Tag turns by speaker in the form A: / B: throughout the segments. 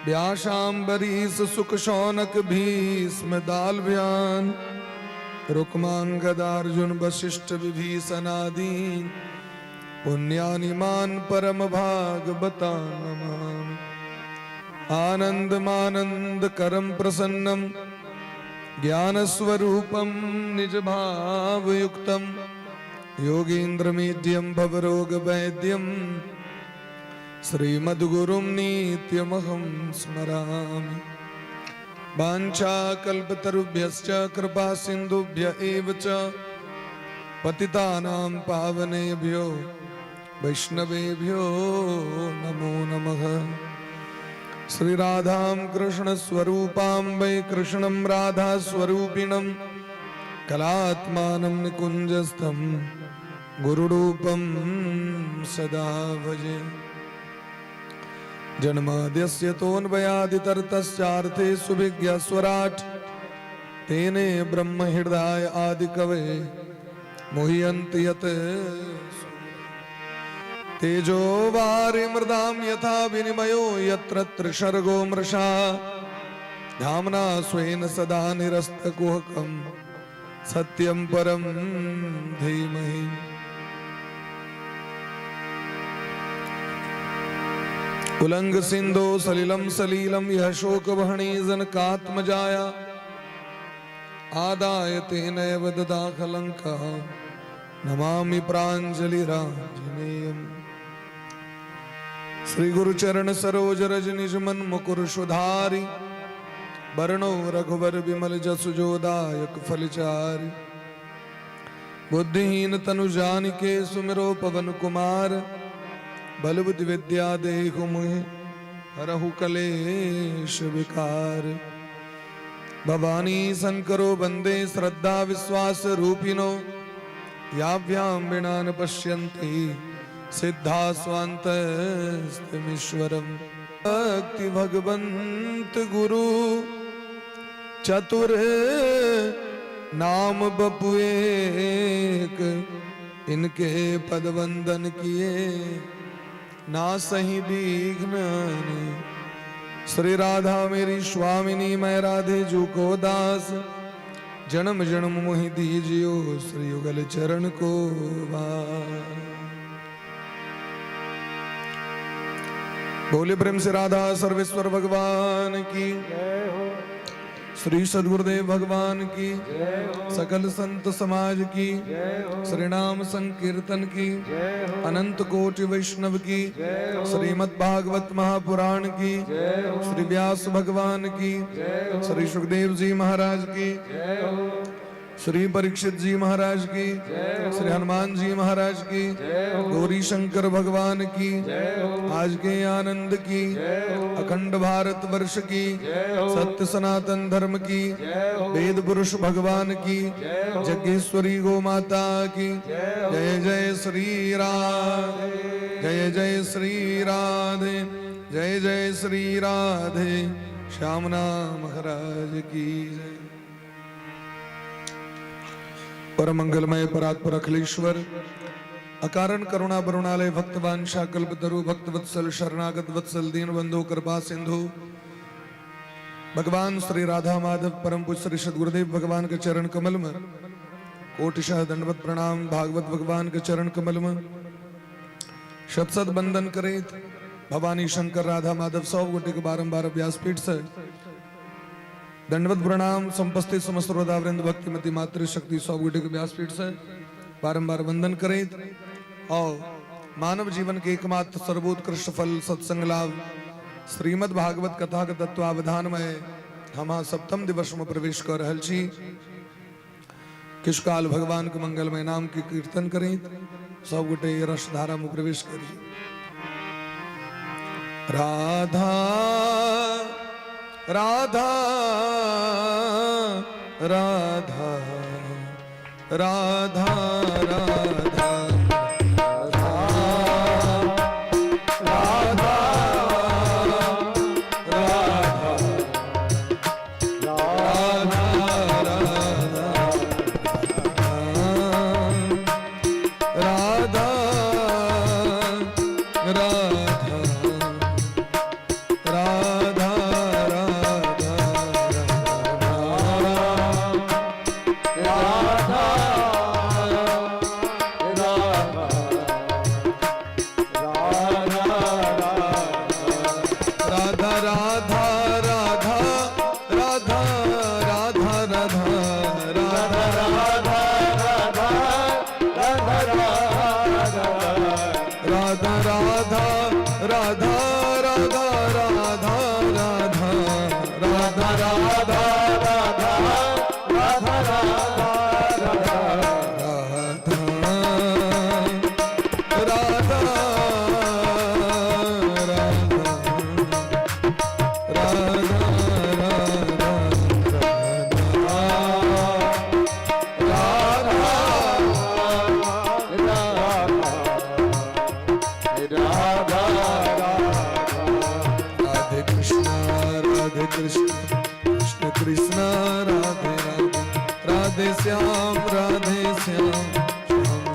A: व्यासाम्बरीश सुक शौनक भीष्म दालव्यान रुक्मांग गदार्जुन वशिष्ठ विभीषणादीन पुण्यानिमान परम भागवता नमामि। आनंदमानंद करम प्रसन्नम ज्ञान स्वरूपम निज भाव युक्तम योगींद्र मीड्यम भवरोग वैद्यम श्रीमद्गुरुं नित्यमहं स्मरामि। वाञ्छाकल्पतरुभ्यश्च कृपा सिन्धुभ्य एव च पतितानां पावनेभ्यो वैष्णवेभ्यो नमो नमः। श्री राधां कृष्ण स्वरूपां वै कृष्णं राधा स्वरूपिणं कलात्मानं निकुञ्जस्थं गुरुरूपं सदा भजे। जन्माद्यस्य तोऽन्वयादितरतश्चार्थे सुविज्ञस्वराट् तेने ब्रह्म हृदय आदि कवे मुह्यन्ति यत् तेजो वारिमृदां यथा विनिमयो यत्र त्रिसर्गो मृषा धाम्ना स्वेन सदा निरस्तकुहकं सत्यं परं धीमहि। उलंग सिंधो सलिलम सलीलम यह शोक वहनी जनकात्मजाया आदाय तेनैव ददाखलंका नमामि प्राञ्जलिराञ्जनेयम्। श्री गुरु चरण सरोज रज निज मन मुकुर सुधारि वर्णो रघुवर विमल जसु जोदायक फलचारि। बुद्धिहीन तनु जानिके सुमिरो पवन कुमार बल बुद्धि विद्या देहु मुहि हरहु कलेश विकार। भवानी शंकरो वंदे श्रद्धा विश्वास रूपिणो याभ्यां विना न पश्यन्ति सिद्धा स्वान्तस्तिमीश्वरम्। भक्ति भगवंत गुरु चतुर नाम बपु एक इनके पद वंदन किए ना सही विघ्न। श्री राधा मेरी स्वामिनी मैं राधे जू को दास जन्म जन्म मोहि दीजियो श्री युगल चरण को वास। बोले प्रेम से राधा सर्वेश्वर भगवान की श्री सद्गुरुदेव भगवान की सकल संत समाज की श्री नाम संकीर्तन की अनंत कोटि वैष्णव की श्रीमद् भागवत महापुराण की श्री व्यास भगवान की श्री सुखदेव जी महाराज की श्री परीक्षित जी महाराज की श्री हनुमान जी महाराज की गौरी शंकर भगवान की आज के आनंद की अखंड भारत वर्ष की सत्य सनातन धर्म की वेद पुरुष भगवान की जगेश्वरी गो माता की जय जय श्री राधे जय जय श्री राधे जय जय श्री राधे श्यामना महाराज की जय। परम मंगलमय परात्पर अखिलेश्वर अकारण करुणा बरुणालय भक्तवांशा कल्पतरु भक्तवत्सल शरणागत वत्सल दीन बंधु कृपा सिंधु भगवान श्री राधा माधव परम पूज्य श्री सद्गुरुदेव भगवान के चरण कमल में कोटिशः दंडवत प्रणाम। भागवत भगवान के चरण कमल में शत शत बंदन करे भवानी शंकर राधा माधव सौ गोटे के बारंबार व्यासपीठ से दंडवत प्रणाम। संपस्थित समस्त वृंद भक्तिमती मातृ शक्ति सौ गोटे के व्यासपीठ से बारंबार वंदन करें और मानव जीवन के एकमात्र सर्वोत्कृष्ट फल सत्संग लाभ श्रीमद् भागवत कथा के तत्वावधान में हम सप्तम दिवस में प्रवेश कर रहल छी। किस काल भगवान के मंगलमय नाम के कीर्तन करें सब गोटे रस धारा में प्रवेश करिए। राधा राधा राधा राधा राधा राधा राधा राधा राधा राधा राधा राधा राधा राधा राधा राधा राधा राधा राधा राधा राधा राधा राधा राधा कृष्ण कृष्ण राधे राधे राधे श्याम श्याम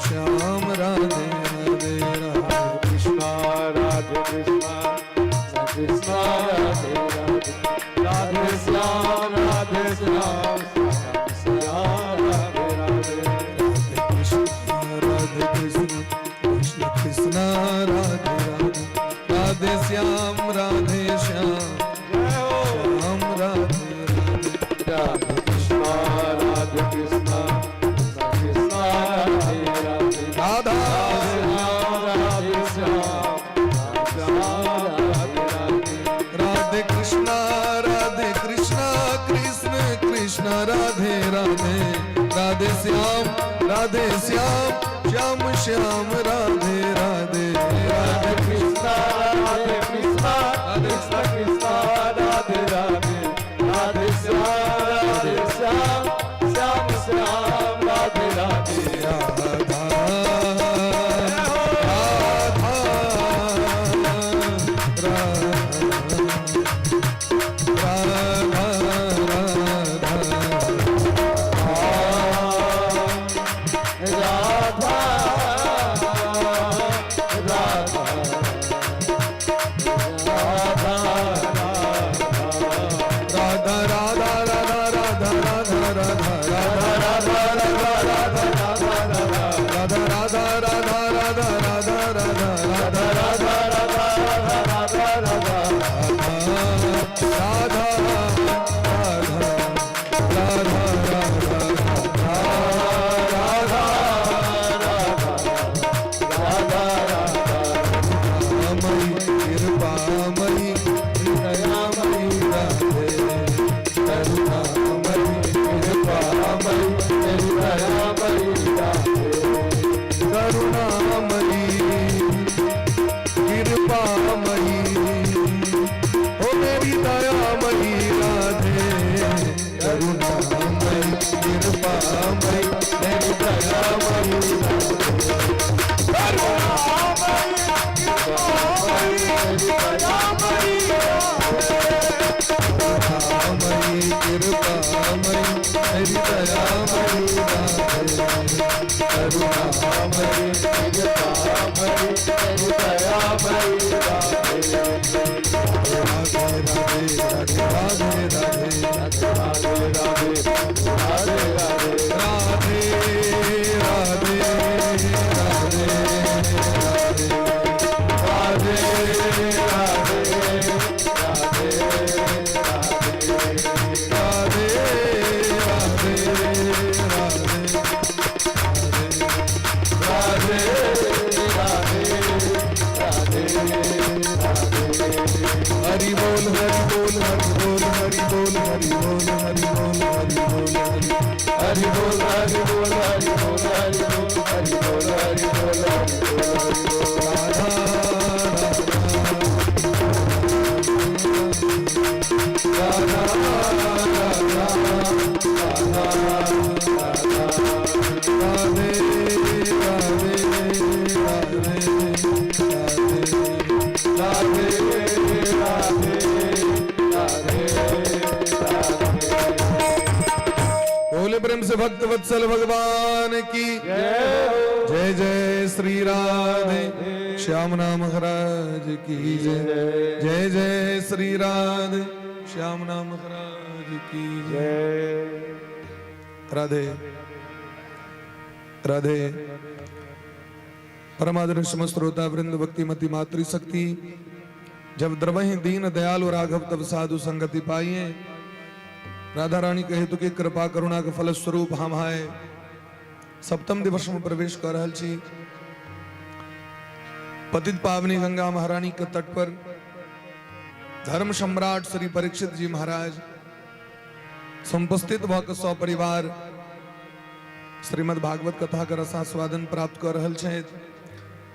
A: श्याम राधे राधे राधे कृष्ण राधे कृष्ण कृष्ण राधे राधे राधे श्याम श्याम श्याम राधे राधे राधे कृष्ण कृष्ण राधे राधे राधे श्याम राधे श्याम राधे राधे राधे श्याम श्याम श्याम राधे राधे राधे कृष्ण राधे कृष्ण राधे राधे राधे श्याम श्याम श्याम राधे राधे राधा प्रेम से भक्त वत्सल भगवान की जय जय श्री राधे श्याम नाम महाराज की जय जय जय श्री राधे श्याम नाम महाराज की जय राधे राधे परमादर समस्त श्रोता वृंद भक्तिमती मातृशक्ति जब द्रवहि दीन दयालु राघव तब साधु संगति पाइए। राधा रानी कहे तो कि कृपा करुणा के फल स्वरूप हम आए सप्तम दिवस में प्रवेश कर रहल छी। पतित पावनी गंगा महारानी के तट पर धर्म सम्राट श्री परीक्षित जी महाराज समुपस्थित भऽ सपरिवार श्रीमद् भागवत कथा के रसास्वादन प्राप्त कर रहल छथि।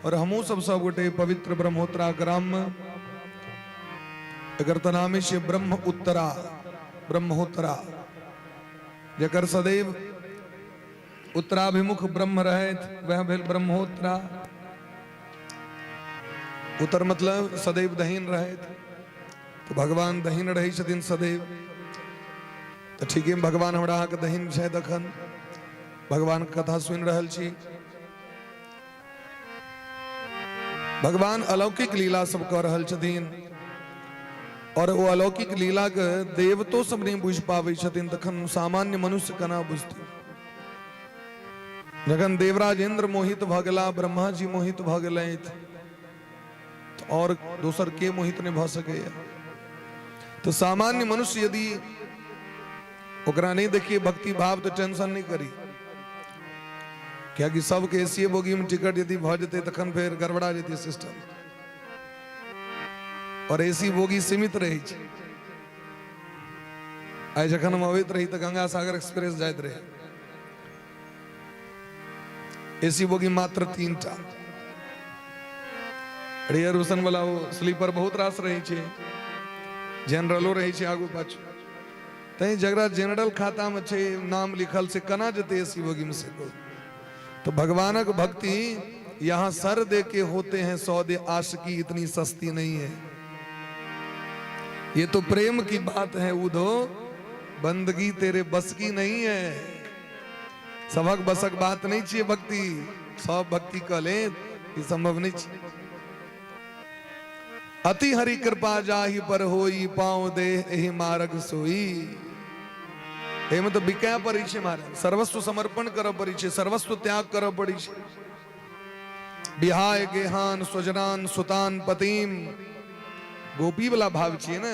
A: और हमहू सब गोटे पवित्र ब्रह्मोत्तरा ग्राम में एकर नामे छै ब्रह्म उत्तरा ब्रह्मोत्तरा, जकर सदैव उत्तराभिमुख ब्रह्म रहैत वह भेल ब्रह्मोत्तरा। उत्तर मतलब सदैव दहिन रहैत, तो भगवान दहिन रही छथिन सदैव। तो ठीक है, भगवान हमरा अहाँके दहिन छै। तखन भगवान के कथा सुनि रहल छी। भगवान अलौकिक लीला सब कऽ रहल छथिन और वो अलौकिक लीला के देवतो सब नहीं बुझ पाबै छथिन, तखन सामान्य मनुष्य केना बुझतै। जखन देवराज इंद्र मोहित भऽ गेला, ब्रह्मा जी मोहित भऽ गेलथि, तो और दोसर के मोहित नहीं भऽ सकैया। तो सामान्य मनुष्य यदि ओकरा नहीं देखिए भक्ति भाव तो टेंशन नहीं करी, क्या कि सबके एसी बोगी में टिकट यदि भऽ जेतै तखन फेर गड़बड़ा जेतै सिस्टम। और एसी बोगी सीमित रही छै। आइ जखन हम अबैत रही तो गंगा सागर एक्सप्रेस जाइत रहे, एसी बोगी मात्र 3टा। रिजर्वेशन वाला वो स्लीपर बहुत रास रही छै, जनरलो रही छै आगू पाछू। तै जकरा जनरल खाता में छै नाम लिखल से केना जेतै एसी बोगी में से कोई। तो भगवानक भक्ति यहाँ सर दे के होते हैं सौदे, आशिकी इतनी सस्ती नहीं है। ये तो प्रेम की बात है उधो, बंदगी तेरे बस की नहीं है। सबक बसक बात नहीं चाहिए भक्ति, सब भक्ति कर ले ये संभव नहीं चाहिए। अति हरि कृपा जाहि पर होई, पाँव दे एहि मार्ग सोई। एम तो बिका पड़ी छे महाराज, सर्वस्व समर्पण कर पड़ी छे, सर्वस्व त्याग कर पड़ी छे। बिहाय गेहान स्वजनान सुतान पतिम, गोपी वाला भाव छे ना।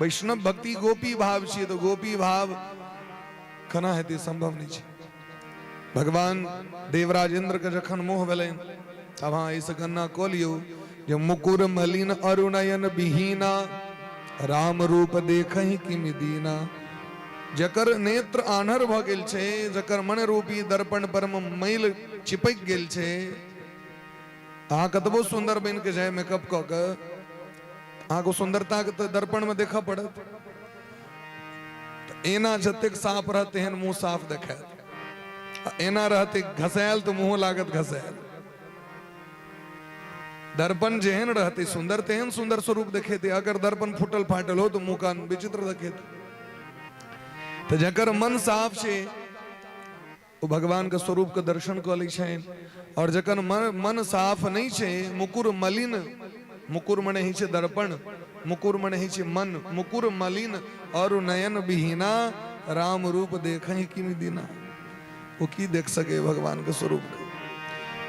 A: वैष्णव भक्ति गोपी भाव छे, तो गोपी भाव खना हेतै संभव नहीं छे। भगवान देवराज इंद्र के जखन मोह भेलैन, अब हाँ इस गन्ना कऽ लियौ जे मुकुर मलिन अरुणयन बिहीना, राम रूप देखहि किमि दीना। जकर नेत्र आन्हर भऽ गेल छै, जकर मन रूपी दर्पण पर मैल चिपक गेल छै, अहाँ कतबो सुंदर बन के जाए मेकअप कऽ के, अहाँ को सुंदरता के तो दर्पण में देखा पड़त। एना जतेक साफ रहत तेहन मुंह साफ देखात, एना रहते घसायल तो मुंह लागत घसायल। दर्पण जेहन रहते सुंदर तेहन सुंदर स्वरूप देखेते, अगर दर्पण फुटल फाटल हो तो मुंह कान विचित्र देखेते। तो जकर मन साफ छे वो भगवान के स्वरूप के दर्शन कऽ लै छनि। और जकर मन साफ नहीं छे, मुकुर मलिन, मुकुर मने ही छे दर्पण, मुकुर मने ही छे मन, मुकुर मलिन और नयन विहीना, राम रूप देखहि किमि दीना। वो की देख सके भगवान के स्वरूप के।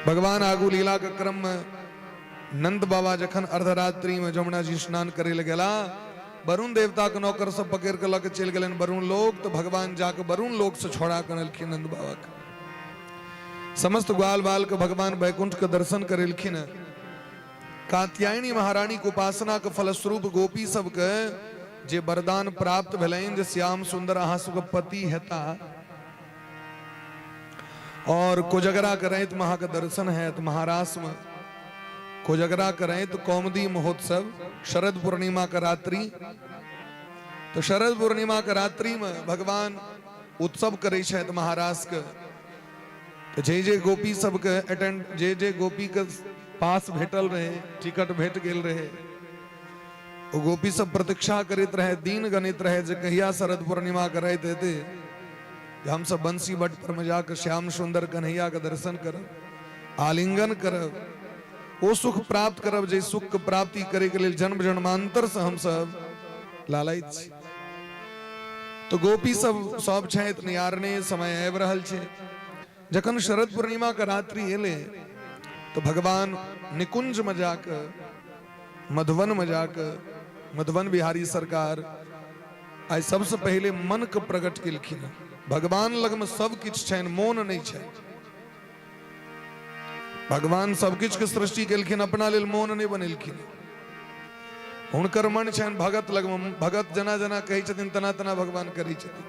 A: भगवान आगू लीला के क्रम में नंद बाबा जखन अर्धरात्रि में जमुना जी स्नान करे ले गेला, वरुण देवता के नौकर सब पकड़ के लके चल गए वरुण लोक। तो भगवान जाके वरुण लोक से छोड़ा करलखिन नंद बाबा के। समस्त ग्वाल बाल के भगवान वैकुंठ के दर्शन करेलखिन। कात्यायनी महारानी के उपासना के फलस्वरूप गोपी सबके जे वरदान प्राप्त भेलैन जे श्याम सुंदर अहाँ सबके पति हेता, और कोजगरा करैत महा के दर्शन है। महाराष्ट्र में कोजगरा करें तो कौमुदी महोत्सव, शरद पूर्णिमा का रात्रि। तो शरद पूर्णिमा का रात्रि में भगवान उत्सव करे छथि महाराष्ट्र के। तो जे गोपी सबके अटेंड, जे गोपी के पास भेटल रहे, टिकट भेट गेल रहे, वो गोपी सब प्रतीक्षा करित रहे, दिन गणित रहे जे कहिया शरद पूर्णिमा करैत हेते, हम सब बंसी बट पर में जाकर श्याम सुंदर कन्हैया के दर्शन करब, आलिंगन करब, वो सुख प्राप्त करब जे सुख के प्राप्ति करे के लिए जन्म जन्मांतर से हम सब लालयित छी। तो गोपी सब छथि नियारने, समय आबि रहल छै। जखन शरद पूर्णिमा के रात्रि एले तो भगवान निकुंज में जाकर मधुवन में जाकर मधुवन बिहारी सरकार आई सबसे पहले मन के प्रकट केलखिन। भगवान लग में सब किछ छन, मोन नहीं छै। भगवान सब किछ के सृष्टि केलखिन, अपना लेल मोन नहीं बनेलखिन। हुनकर मन छन भगत लग में, भगत जना जना कहै छथिन तना तना भगवान करै छथिन।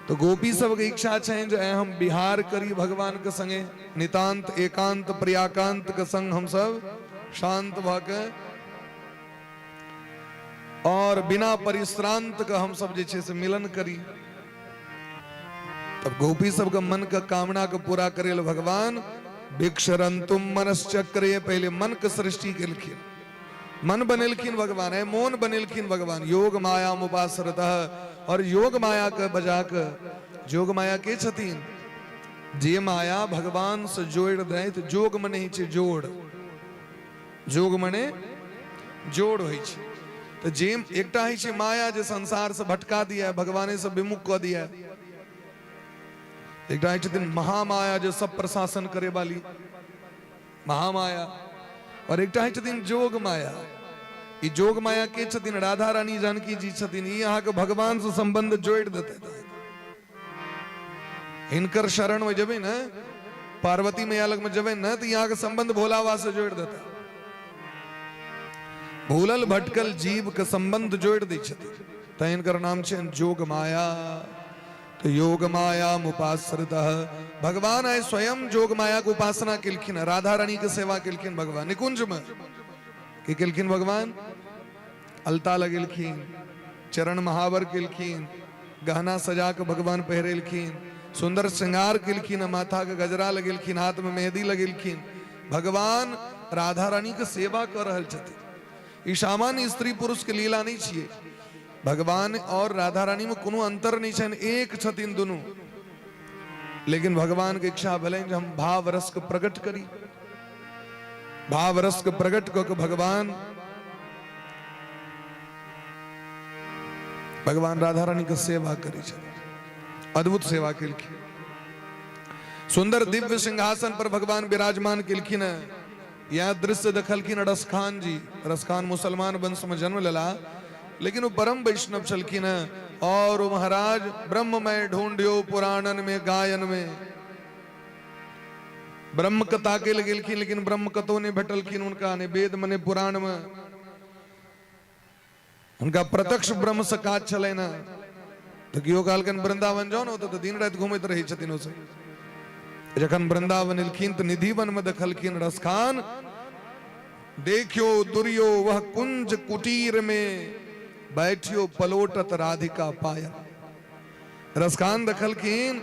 A: तो गोपी सब के इच्छा छन जे हम बिहार करी भगवान के संगे, नितांत एकांत प्रियाकांत के संग हम सब शांत भके और बिना परिश्रांत का हम सब जे से मिलन करी। तब गोपी सब का मन का कामना को पूरा करेल भगवान भिक्षरंतुम मनश्चक्रे, पहले मन के सृष्टि केलखिन, मन बनेलखिन भगवान है, मोन बनेलखिन भगवान। योग माया मुपासरतः, और योग माया के बजा के, जोग माया के छथिन जे माया भगवान से जोड़ दे। तो जोग मने ही जोड़, जोग मने जोड़ होइ छै। तो जे एकटा ही छै माया जे संसार से भटका दिया, भगवाने से विमुख क दिया। एकटा ही छथिन महामाया जो सब प्रशासन करे वाली महामाया, और एकटा ही छथिन जोग माया। ई जोग माया के छथिन राधा रानी जानकी जी छथिन। ई यहाँ के भगवान से संबंध जोड़ देते। इनकर शरण में जबे न, पार्वती मैया लग में जबे न, तो यहाँ के संबंध भोला बाबा से जोड़ देता। भूलल भटकल जीव के संबंध जोड़ दै छथिन। तो इनकर नाम छै जोग माया। तो योग माया मुपासरतः, भगवान आए स्वयं जोग माया को उपासना केलखिन, राधा रानी के सेवा केलखिन। भगवान निकुंज में की केलखिन, भगवान अलता लगेलखिन, चरण महावर केलखिन, गहना सजा के भगवान पहरेलखिन, सुंदर श्रृंगार केलखिन, माथा के गजरा लगेलखिन, हाथ में मेहंदी लगेलखिन। भगवान राधा रानी के सेवा कर रहल छथिन। ई सामान्य स्त्री पुरुष के लीला नहीं छिए। भगवान और राधा रानी में कोनो अंतर नहीं छन, एक छथिन दोनों। लेकिन भगवान के इच्छा भले हम भाव रस के प्रकट करी, भाव रस के प्रकट को भगवान भगवान राधा रानी के सेवा करी छथिन। अद्भुत सेवा केलखिन। सुंदर दिव्य सिंहासन पर भगवान विराजमान केलखिन। यह दृश्य देखलखिन रसखान जी। रसखान मुसलमान वंश में जन्म लेला, लेकिन वो परम वैष्णव चलखिन। और महाराज ब्रह्म में ढूंढियो पुराणन में गायन में, ब्रह्म कथा के लगेलखिन, लेकिन ब्रह्म कतो ने भेटलखिन उनका, ने वेद मने पुराण में उनका प्रत्यक्ष ब्रह्म से काज चले ना। तो कियो कहलखिन वृंदावन जाओ ना, तो दिन रात घूमत रही छथिन। उसे जखन वृंदावन एलखिन तो निधि वन में देखलखिन रसखान। देखियो दुरियो वह कुंज कुटीर में, बैठियो पलोटत राधिका पाया। रसखान देखलखिन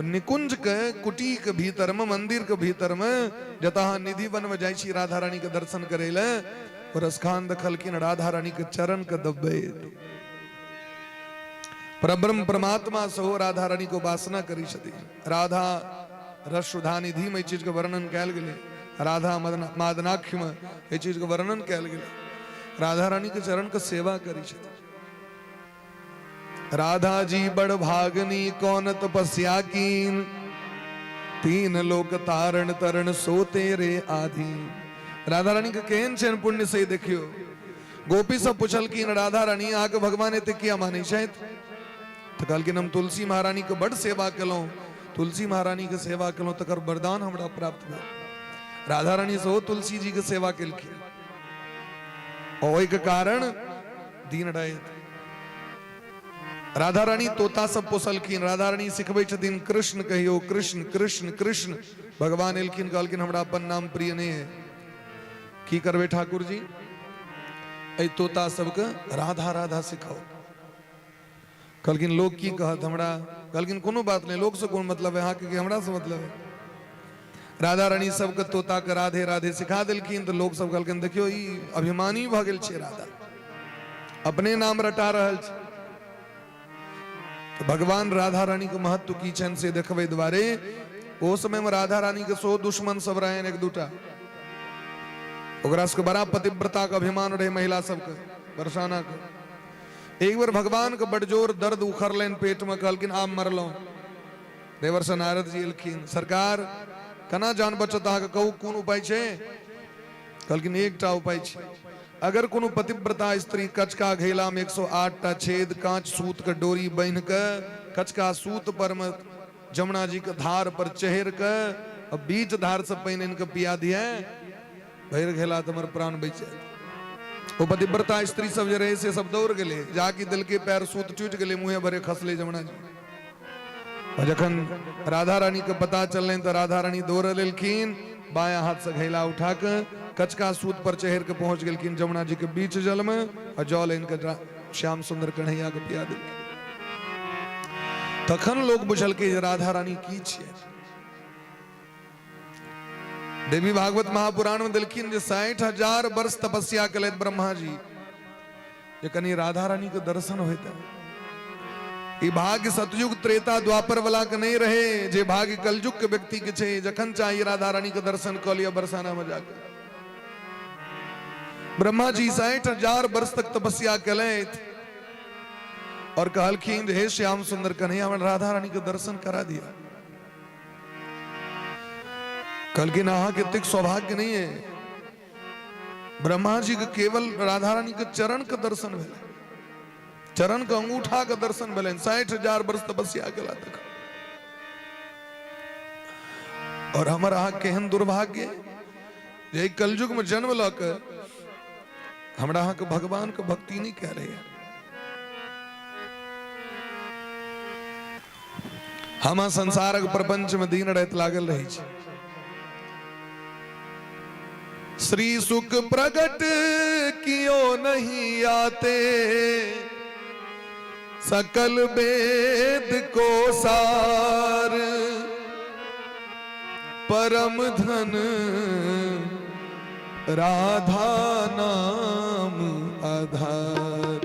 A: निकुंज के कुटी के भीतर में, मंदिर के भीतर में, जतः निधि वन में जाइ छी राधा रानी के दर्शन करे ले। रसखान देखलखिन राधा रानी के चरण के दब्बे। परब्रह्म परमात्मा सहो राधा रानी को उपासना करी छथि। राधा रस सुधा निधि में चीज के वर्णन कैल गेले, राधा मादनाख्य में ये चीज के वर्णन कैल गेले। राधा रानी के चरण के सेवा करी छथि। राधा जी बड़ भागनी कौन तपस्या कीन, तीन लोक तारण तरण सो तेरे आधीन। राधा रानी के केहन छन पुण्य से देखियो। गोपी सब पूछलखिन राधा रानी आके भगवान एते किया मानी शायद। तो कहलखिन हम तुलसी महारानी के बड़ सेवा केलौं, तुलसी महारानी के सेवा केलौं तकर वरदान हमरा प्राप्त भेल। राधा रानी से तुलसी जी के सेवा केलखिन, और ओहि के कारण दीन रहत। राधा रानी तोता सब पोसलखिन। राधा रानी सिखबै छथिन कृष्ण कहियो, कृष्ण कृष्ण कृष्ण। भगवान एलखिन कहलखिन हमरा अपन नाम प्रिय नहीं है, की करबे ठाकुर जी, ऐ तोता सबके राधा राधा सिखाओ। कहलखिन लोग की कहत हमरा। कहलखिन कोनो बात नहीं, लोग से कोन मतलब है, अहाँ के हमरा से मतलब है। राधा रानी सबके तोता के राधे राधे सिखा देलखिन। तो लोग सब कहलखिन देखियो ई अभिमानी भ गेल छै राधा, अपने नाम रटा रहल छै। तो भगवान राधा रानी के महत्व की छन से देखबै द्वारे। ओ समय में राधा रानी के 100 दुश्मन सब रहे, एक दूटा। ओकरा सबके बड़ा पतिव्रता के अभिमान रहे महिला सबके, बरसाना के। एक बार भगवान के बड़ जोर दर्द उखड़लन पेट में, कहलखिन आब मरलौं। देवर्षि नारद जी एलखिन, सरकार केना जान बचत अहाँके कहू कोन उपाय छै। कहलखिन एकटा उपाय छै, अगर कोनो पतिव्रता स्त्री कचका घेला में 108 टा छेद कांच सूत का डोरी बहन के कचका सूत पर में जमुना जी के धार पर चहर के और बीच धार से पहने इनके पिया दिया भैर घेला तुम्हार प्राण बचे। वो पतिव्रता स्त्री सब जे रहे से सब दौड़ गए जाके दिल के पैर सूत चूट गए मुँहे भरे खसले जमुना जी। और जखन राधा रानी के पता चलने तो राधा रानी दौड़ लेलखिन बाया हाथ से घेला उठा के कचका सूत पर चहर के पहुंच गए जमुना जी के बीच जल में और जल इनके श्याम सुंदर कन्हैया के पिया दिल। तखन लोग बुझल के राधा रानी की छे। देवी भागवत महापुराण में दिलखिन जे 60,000 वर्ष तपस्या कलैत ब्रह्मा जी जे कनी राधा रानी के दर्शन होता। ई भाग्य सतयुग त्रेता द्वापर वाला के नहीं रहे जे भाग्य कलयुग के व्यक्ति के छे। जखन चाहिए राधा रानी के दर्शन कर लिया बरसाना में जाकर। ब्रह्मा जी 60,000 वर्ष तक तपस्या कलैत और कहलखिन हे श्याम सुंदर कन्हैया राधा रानी के दर्शन करा दिया। कहलखिन अहा के तिक सौभाग्य नहीं है। ब्रह्मा जी के केवल राधा रानी के चरण के दर्शन भेल, चरण के अंगूठा के दर्शन भेल। 60,000 वर्ष तपस्या केला तक। और हमारा अहा केहन दुर्भाग्य जे कलयुग में जन्म लक हमरा अहा के भगवान के भक्ति नहीं कह रहे हैं। हम संसारक प्रपंच में दिन रात लागल रही छी। श्री सुख प्रकट कियो नहीं आते सकल वेद को सार परम धन राधा नाम आधार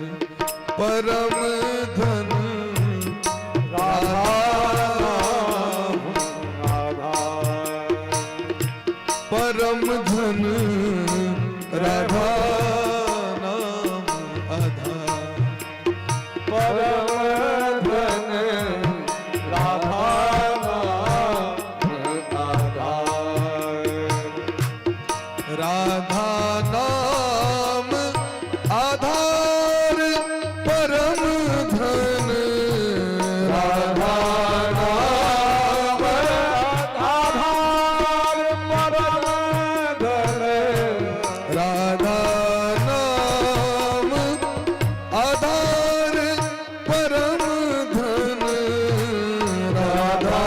A: परम धन राधा परम धन राधा नाम आधार परम धन राधा नाम आधार राधा नाम आधार परम धन राधा नाम आधार परम धन राधा नाम आधार परम धन राधा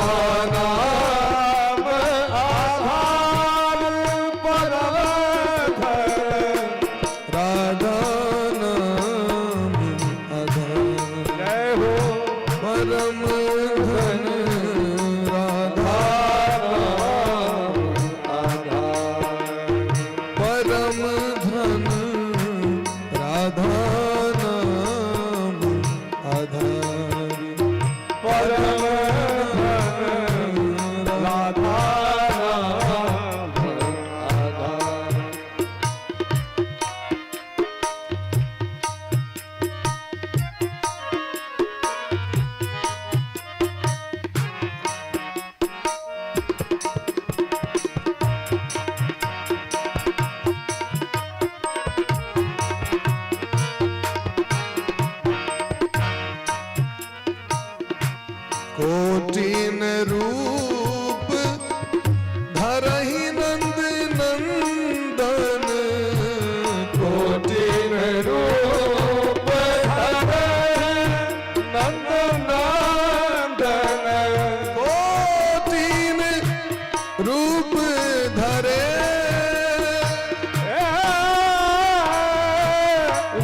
A: नाम आधार परम धन राधा नाम आधार जय हो परम धन राधा नाम आधार परम धन राधा नाम आधार परम धन राधा नाम आधार। कोटिन रूप धरहि नंद नंदन कोटिन रूप धरहि नंद नंदन कोटिन रूप धरे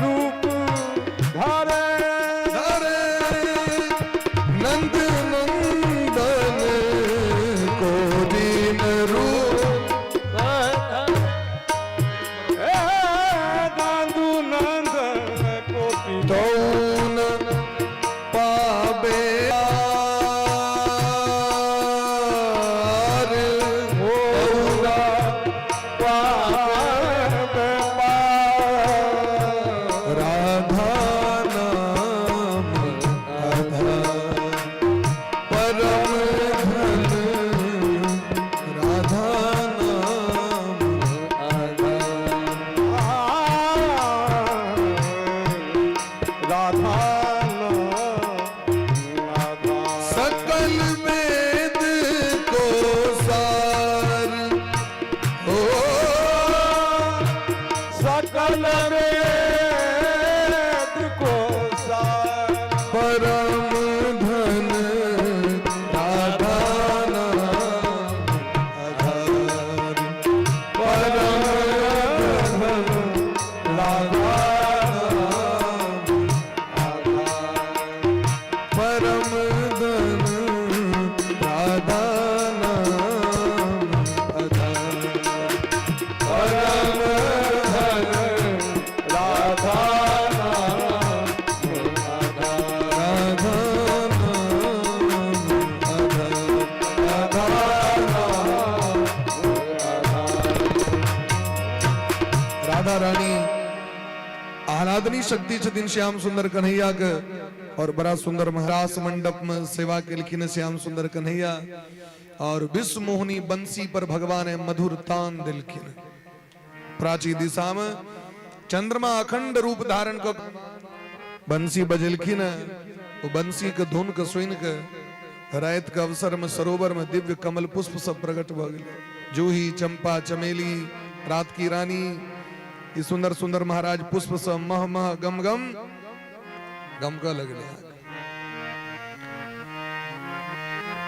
A: रूप धरे धरे नंद नंदन को दीन रूप दादू नंदन को तौन पाबे आर होगा पाबे राधा नाम आधार परम धन राधा नाम आधार शक्ति छतिन श्याम सुंदर कन्हैया के और बड़ा सुंदर महारास मंडप में सेवा के लिखिन श्याम सुंदर कन्हैया और विश्व मोहनी बंसी पर भगवान मधुर तान दिलखिन। प्राची दिशा में चंद्रमा अखंड रूप धारण कर बंसी बजलखिन। वो बंसी के धुन के सुन के रात के अवसर में सरोवर में दिव्य कमल पुष्प सब प्रकट भ गए। जूही चंपा चमेली रात की रानी ये सुंदर सुंदर महाराज पुष्प सब मह मह गम गम गम का लगले।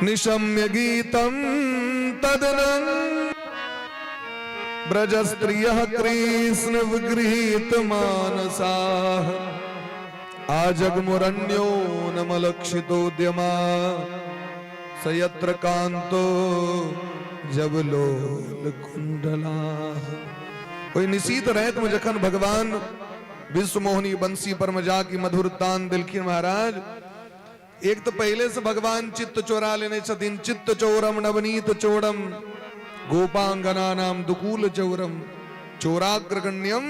A: निशम्य गीतम तदनं ब्रज स्त्रियः कृष्ण विगृहीत मानसाः आजगमुरण्यो नमलक्षितोद्यमा सयत्र कांतो जबलोल कुंडला। कोई निशीत रहत में जखन भगवान विश्व मोहनी बंसी पर मजा की मधुर तान दिलखिन महाराज। एक तो पहले से भगवान चित्त चोरा लेने छथिन। चित्त चोरम नवनीत चोरम गोपांगना नाम दुकूल चौरम चोराग्रगण्यम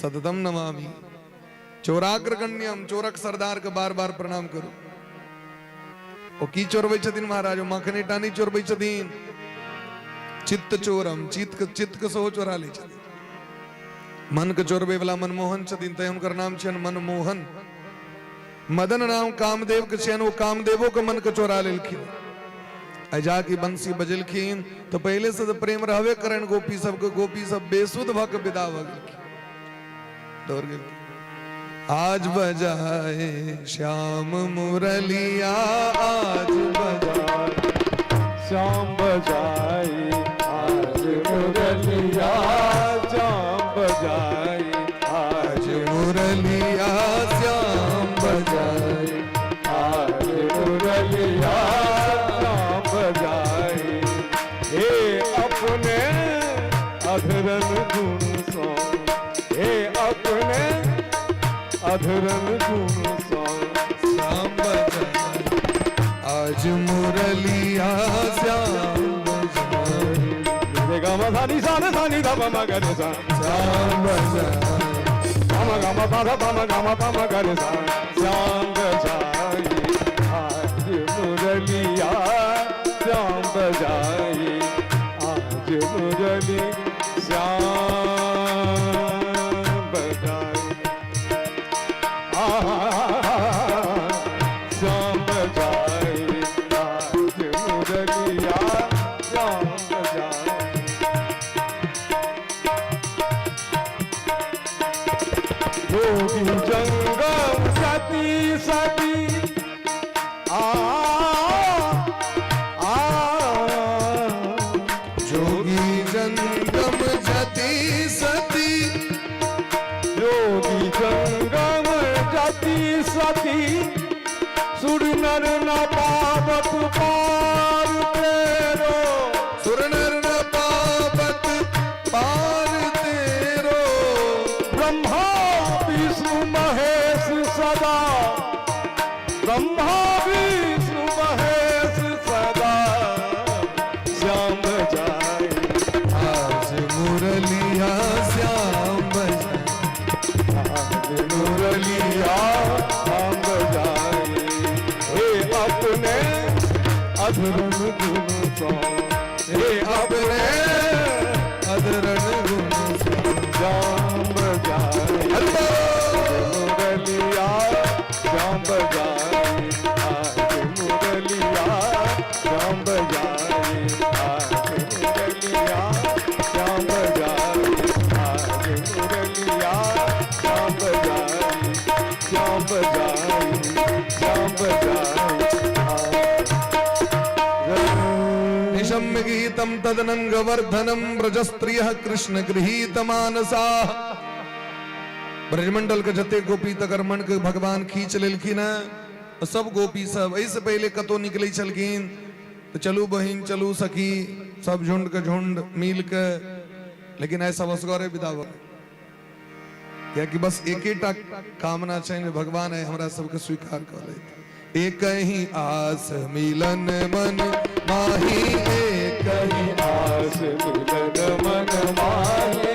A: सततम नमामि। चोराग्रगण्यम चोरक सरदार के बार बार प्रणाम करो। ओ की चोरबै छथिन महाराज मखने टानी चोरबै छथिन। चित्त चोरम चित्त के सो चोरा ले छथिन। मन के चोरबे वाला मनमोहन छथिन तय हुनकर नाम छन मनमोहन। मदन नाम कामदेव के छन वो कामदेवो के मन के चोरा लेलखिन। अजा की बंसी बजलखिन तो पहले से तो प्रेम रहवे करन गोपी सब के। गोपी सब बेसुध भक विदा भ गेलखिन दौड़ गेलखिन। आज बजाए श्याम मुरलिया आज बजाए
B: श्याम बजाए आज मुरलिया श्याम बजाए
A: आज मुरलिया श्याम बजाए
B: आज मुरलिया श्याम बजाए। हे अपने अधरन गुण सो हे अपने अधरन गुण सो
A: श्याम बजाए आज मुरलिया श्याम बजाए।
B: गम धानी सा धानी धम मगर सा
A: श्याम बजाए
B: पम गम पम पम गम पम गर सा श्याम बजाए आज मुरलिया श्याम बजाए आज मुरली श्याम बजाए श्याम बजाए आज मुरलिया श्याम बजाए। योगी जंगम सती सती
A: जोगी जंगम जति सती
B: योगी जंगम जति सती सुर नर न पावत पार तेरो
A: सुर नर न पावत पार तेरो।
B: ब्रह्मा विष्णु महेश सदा ब्रह्मा विष्णु महेश सदा श्याम बजाए
A: आज मुरलिया श्याम बजाए
B: आज मुरलिया श्याम बजाए। हे अपने अधरन गुण सो हे अपने
A: अधरन गुण
B: श्याम बजाए मुरलिया श्याम बजाए आज मुरलिया श्याम बजाए आज मुरलिया श्याम बजाए आज मुरलिया श्याम बजाए श्याम बजाए श्याम बजाए।
A: निशम्य गीतम तदनंग वर्धनम ब्रजस्त्रियः कृष्ण गृहीत मानसा। ब्रजमंडल के जते गोपी तकर मन के भगवान खींच लेलखिन। सब गोपी सब ऐसे पहले कतो निकले छलखिन तो चलू बहिन चलू सखी सब झुंड के झुंड मिल के। लेकिन ऐसा वसगौरे विदा भ क्या कि बस एक ही कामना चाहिए भगवान है हमरा सबके स्वीकार कर ले। एक ही आस मिलन मन माही एक ही
B: आस मिलन मन माही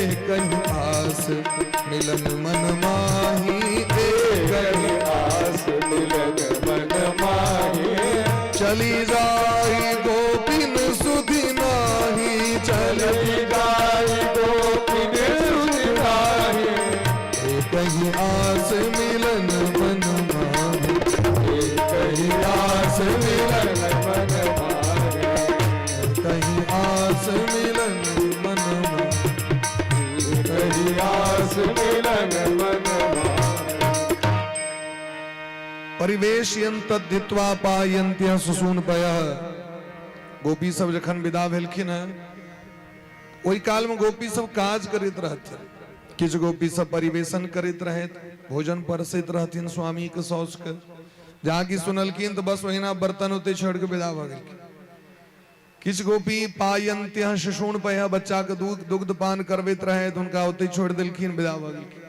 A: एक ही आस मिलन माही एक
B: कही आस मिलन मन माही
A: चली जाई गोपिन सुधि नाही चली
B: जाई गोपिन सुधि नाही
A: कहीं आस मिलन मन माही
B: कही आस मिलन मन माही
A: कहीं आस मिलन मन माही
B: कही आस मिलन मन माही
A: परिवेशयंत धित्वा पायन्त्य सुसूनपयः गोपी सब जखन विदा भेलखिन ओहि काल में गोपी सब काज करैत रहथिन किछ गोपी सब परिवेशन करैत रहैत भोजन परसैत रहथिन स्वामी के सौस के जहाँ की सुनलखिन तो बस वहीना बर्तन उते छोड़ के विदा भ गेलखिन किछ गोपी पायन्त्य सुसूनपयः बच्चा के दूध दुग्ध पान करबैत रहैत हुनका उते छोड़ देलखिन विदा भ गेलखिन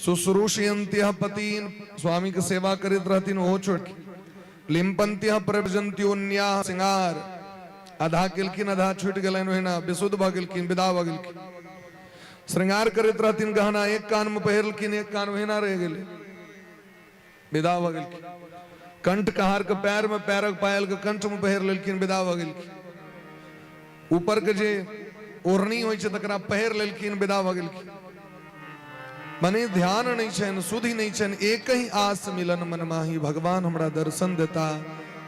A: शुश्रूषयन्त्यः पतिन स्वामी के सेवा करैत रहथिन ओहो छोड़ लिम्पन्त्यः प्रव्रजन्त्योन्याः सिंगार आधा केलखिन आधा छूट गेलनि ओहिना विशुद्ध भ गेलखिन विदा भ गेलखिन श्रृंगार करैत रहथिन गहना एक कान में पहिरलखिन एक कान ओहिना रह गेलै विदा भ गेलखिन कंठ कहार के पैर में पैरक पायल के कंठ में पहिर लेलखिन विदा भ गेलखिन ऊपर के जे ओढ़नी होइ छै तकरा पहिर लेलखिन विदा भ गेलखिन मने ध्यान नहीं छन सुधि नहीं छन एक ही आस मिलन मन माही भगवान हमरा दर्शन देता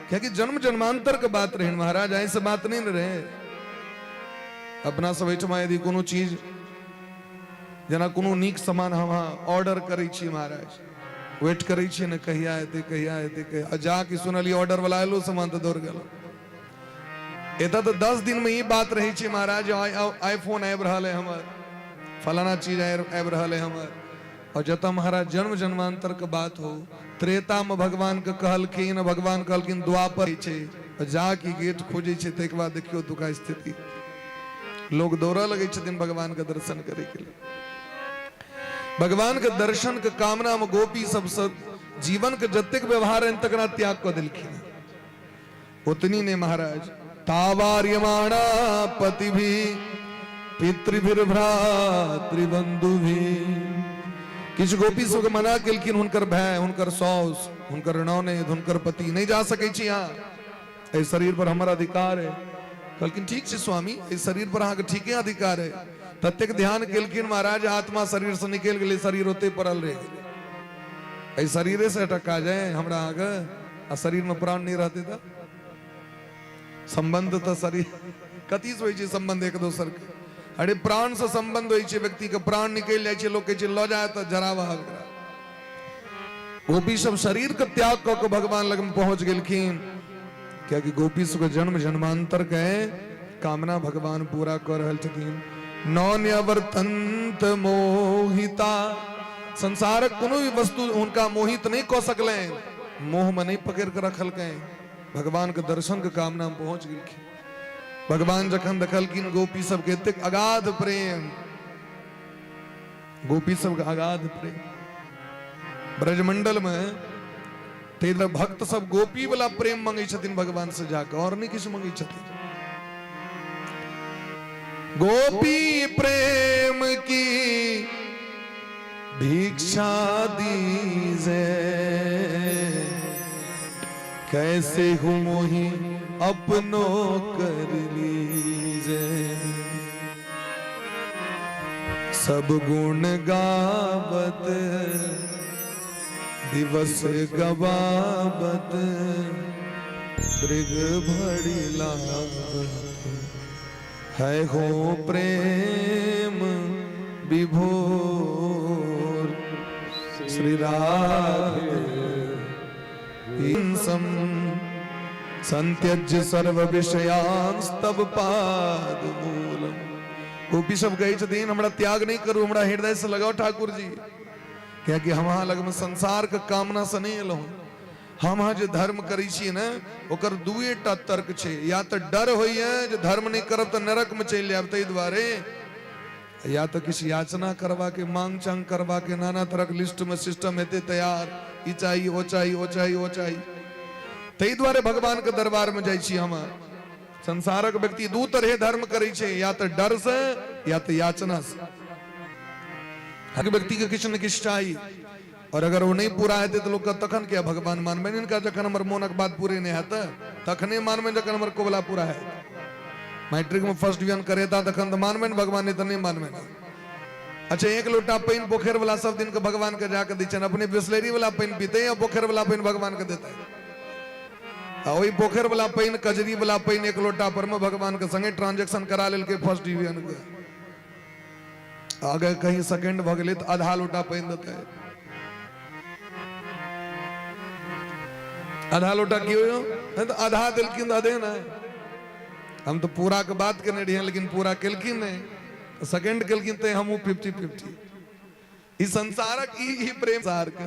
A: क्या कि जन्म जन्मांतर के बात रहे महाराज ऐसे बात नहीं न रहे अपना सब एठमा यदि कोनो चीज जना कोनो नीक सामान हम ऑर्डर करै छी महाराज वेट करै छी न कहिया एते जाके सुनली ऑर्डर वाला एलो सामान तो दौड़ गेलो एता तो 10 दिन में ही बात रही छी महाराज आईफोन आबि रहल है हमर फलाना चीज आबि रहल है हमर और जता महाराज जन्म जन्मांतर के बात हो त्रेता में भगवान के कहलखिन भगवान कहलखिन द्वापर छै जाके गेट खोजे छै तै के बाद देखियो दुका स्थिति लोग दौड़ा लगे छथिन भगवान के दर्शन करे के लिए भगवान के दर्शन के कामना में गोपी सब जीवन के जतेक व्यवहार है तकरा त्याग कर दिलखिन उतनी ने महाराज तावार्यमाणा पति भी पितृभिर भ्रातृबंधु भी किछ गोपी सब के मना केलखिन हुनकर भाई हुनकर सौस हुनकर नौनेद हुनकर पति नहीं जा सकै छी यहाँ इस शरीर पर हमारा अधिकार है कहलखिन ठीक छै स्वामी इस शरीर पर अहाँके ठीके अधिकार है ततेक ध्यान केलखिन महाराज आत्मा शरीर से निकल गेलै शरीर होते पड़ल रह गेलै एहि शरीरे से टका जाए हमरा आगे आ शरीर में प्राण नहीं रहते तो संबंध तो शरीर कथी से होइ छै संबंध एक दोसर के अरे प्राण से संबंध होइ छै व्यक्ति के प्राण निकल जाए छै लोग कहै छै ल जाए तो जरावा गोपी सब शरीर के त्याग क के भगवान लग में पहुंच गेलखिन क्या कि गोपी सब के जन्म जन्मांतर के कामना भगवान पूरा कर रहल छथिन नौन्यवर्तन्त मोहिता संसारक कोनो भी वस्तु उनका मोहित नहीं क सकले मोह में नहीं पकड़ के रखल के भगवान के दर्शन के कामना में पहुंच गेलखिन भगवान जखन देखलखिन गोपी सब के एतेक अगाध प्रेम गोपी सब के अगाध प्रेम ब्रजमंडल में तेरे भक्त सब गोपी वाला प्रेम मंगै छथिन भगवान से जाकर और नहीं किछु मंगै छथिन गोपी प्रेम की भिक्षा दीजे कैसे हूँ मोही अपनो कर लीजे सब गुण गावत दिवस गवावत दृग भड़ी लावत है हो प्रेम विभोर श्री राधे संत्यज्य सर्व विषयांस्तव पाद मूलम गोपी सब गई छथिन हमरा त्याग नहीं करू हमरा हृदय से लगाओ ठाकुर जी क्या कि हम लग में संसार के कामना से नहीं एलहुं हम जे धर्म करै छी ने ओकर दुएटा तर्क छै या तो डर होइए जे धर्म नहीं करब तो नरक में चलि जाब तै दुआरे या तो किसी याचना करवा के मांग चांग करवा के नाना तरह लिस्ट में सिस्टम हेते तैयार ई चाहिए वो चाहिए वो चाहिए वो चाहिए तै दुआरे भगवान के दरबार में जाइ छी हम संसारक व्यक्ति दू तरह धर्म करै छै या तो डर से या तो याचना से हर व्यक्ति के किसी न किसी चाहिए, और अगर वो नहीं पूरा है तो लोग का तखन क्या भगवान मान में इनका जखन हमर मोनक बात पूरे नहीं आता तखने मान में जखन हमर कोबला पूरा है। मैट्रिक में फर्स्ट डिवीजन करे था तखन तो मान में भगवान नहीं तो नहीं मान में। अच्छा एक लोटा पानी पोखर वाला सब दिन के भगवान के जाकर दीचन, अपने बिस्लेरी वाला पानी पीते हैं और पोखर वाला पानी भगवान के देता है। वही पोखर वाला पानी कजरी वाला पानी एक लोटा पर में भगवान के संगे ट्रांजेक्शन करा ले के फर्स्ट डिवीजन के अगर कहीं सेकंड भगले तो आधा लोटा पानी देता है। आधा लोटा क्यों तो आधा दिलकिन आधे ना हम तो पूरा के बात करने रही लेकिन पूरा केलकिन नहीं सेकंड केलकिन ते हम 50-50 इस संसारक ही प्रेम सार के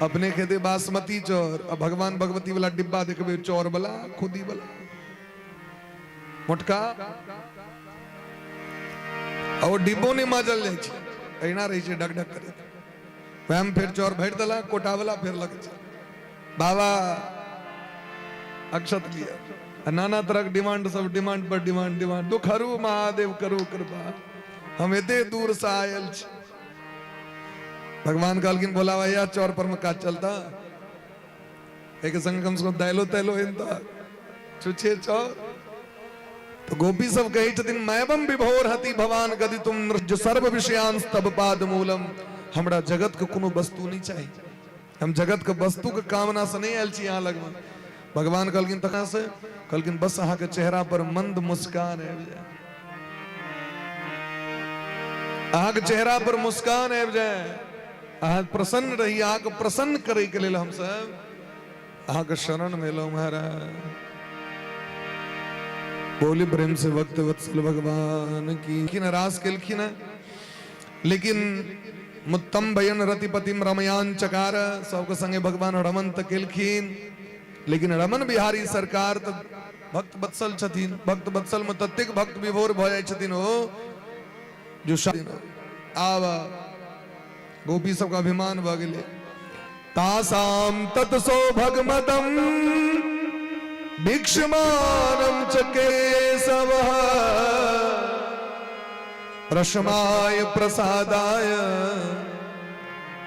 A: अपने खेते बासमती चौर अब भगवान भगवती वाला डिब्बा देखबे चौर वाला खुदी वाला मोटका और डिब्बो ने माजल जाय छै एना रही छै डक डक करे वैम फिर चौर भेट दला कोटा वाला फिर लग छै बाबा अक्षत लिया नाना तरह डिमांड सब डिमांड पर डिमांड डिमांड तो खरू महादेव करू कृपा हम एते दूर से आयल छी भगवान कहलकिन बोला भैया चौर पर में काज चलता एक संग कम से कम दैलो तैलो इनता छुछे चौर तो गोपी सब कही छथिन मैबम विभोर हति भवान गदि तुम जो सर्व विषयांस तब पाद मूलम हमरा जगत के कोनो वस्तु नहीं चाहिए हम जगत के वस्तु के कामना से नहीं आयल छी यहाँ लगवा भगवान कहलकिन तखा से कहलकिन बस अहाँ के चेहरा पर मंद मुस्कान आबि जाए अहाँ के चेहरा पर मुस्कान आबि जाए अहाँ प्रसन्न रही अहाँ के प्रसन्न करे के लेल हम सब अहाँ के शरण में लो महाराज बोली प्रेम से भक्त वत्सल भगवान की नाराज केलखिन लेकिन मुत्तम भयन रतिपतिम रमयान चकार सबके संगे भगवान रमन तक केलखिन लेकिन रमन बिहारी सरकार तो भक्त वत्सल छथिन भक्त वत्सल में तत्तिक भक्त विभोर भ जाय छथिन हो जो आब गोपी सबका अभिमान भ गेलै तासाम तत्सो भगमतम भिक्षमानम च केशवः रश्माय प्रसादाय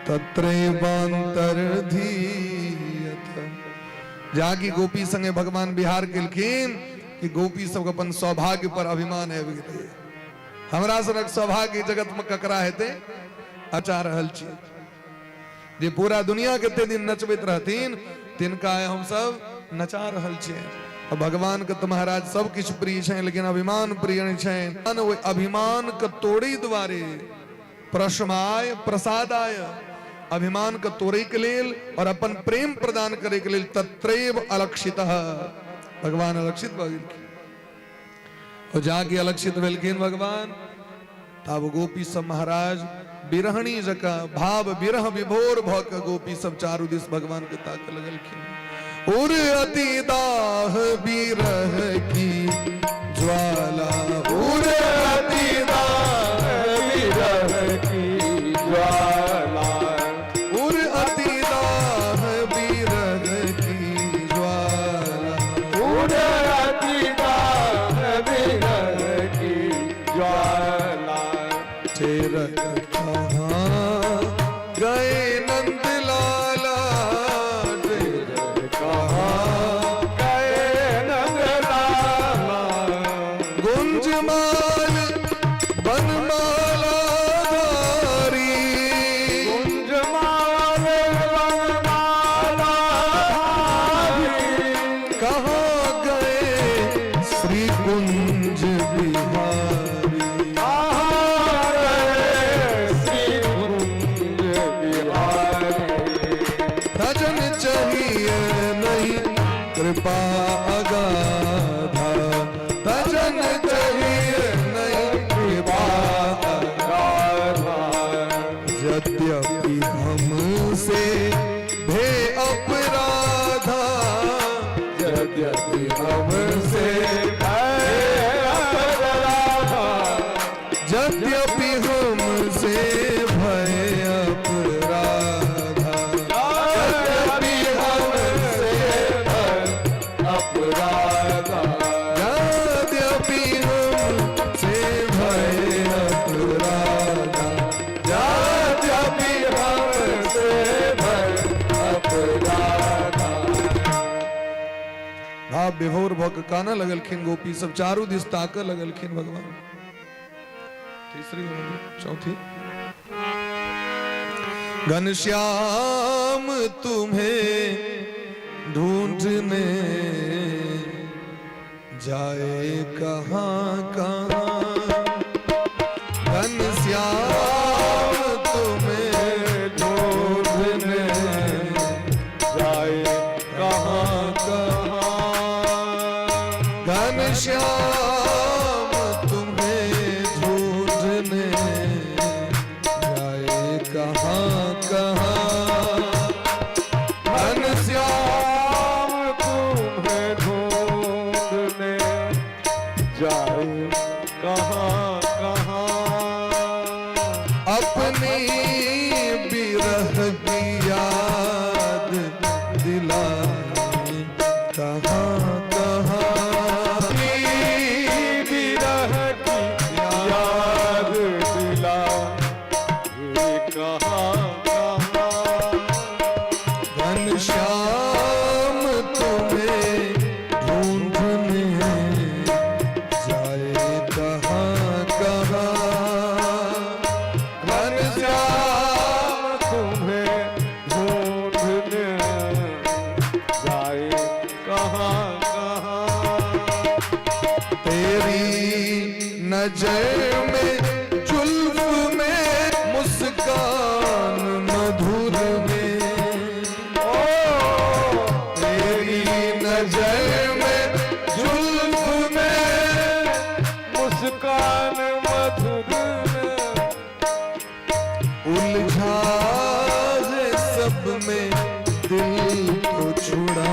A: तत्रैवान्तर्धीयत जाकी गोपी संगे भगवान बिहार केलखिन कि गोपी सब अपन सौभाग्य पर अभिमान आबि गेलै हमरा सनक सौभाग्य जगत में ककरा हेतै अचा रहल छी जे पूरा दुनिया के दिन नचबैत रहथिन तिनका हम सब नचा रहल छियै भगवान के तो महाराज सब किछ प्रिय छै लेकिन अभिमान प्रिय नहीं छै ओइ अभिमान के तोड़े द्वारे प्रशमाय प्रसादाय अभिमान के तोड़े के लेल और अपन प्रेम प्रदान करे के लेल तत्रैव अलक्षितः भगवान अलक्षित भ गेलखिन और जाके अलक्षित भेलखिन भगवान तब गोपी सब महाराज बिरहणी जका भाव बिरह विभोर भ के गोपी सब चारू दिस भगवान के ताक लगलखिन उर अति दाह बिरह की ज्वाला उर अति दाह बिरह की ज्वाला उर अति दाह बिरह की ज्वाला उर अति दाह बिरह की ज्वाला तेरा कहाँ गए नंदलाला गुंजमाल बनमाला धारी गुंजमाल बनमाला धारी कहाँ गए श्री कुंज बिहारी कहाँ गए श्री कुंज बिहारी भजन चाहिए नहीं कृपा अगाधा भजन चाहिए नहीं कृपा यद्यपि हमसे भे अपराधा यद्यपि हमसे यद्यपि हमसे भय अपराधा यद्यपि हमसे अपराधा यद्यपि हमसे भय अपराधा विभोर भक काना लगलखिन गोपी सब चारू दिस ताक लगलखिन भगवान। तीसरी चौथी घनश्याम तुम्हें ढूंढने जाए कहाँ कहाँ, घनश्याम तुम्हें ढूंढने
B: जाए कहाँ कहाँ,
A: घनश्याम तुम्हें ढूंढने जाए कहाँ कहाँ,
B: घनश्याम तुम्हें ढूंढने जाए कहाँ कहाँ,
A: अपनी बिरह की याद दिलाए कहाँ कहाँ,
B: अपनी विरह की याद दिला ये कहाँ कहाँ,
A: घनश्याम तुम्हें ढूंढने जाए कहाँ कहाँ,
B: घनश्याम तुम्हें ढूंढने जाए कहाँ कहाँ,
A: तेरी नजर में जुल्फ में मुस्कान मधुर में,
B: ओ
A: तेरी नजर में जुल्फ में
B: मुस्कान मधुर में,
A: उलझा है सब में दिल को छुड़ा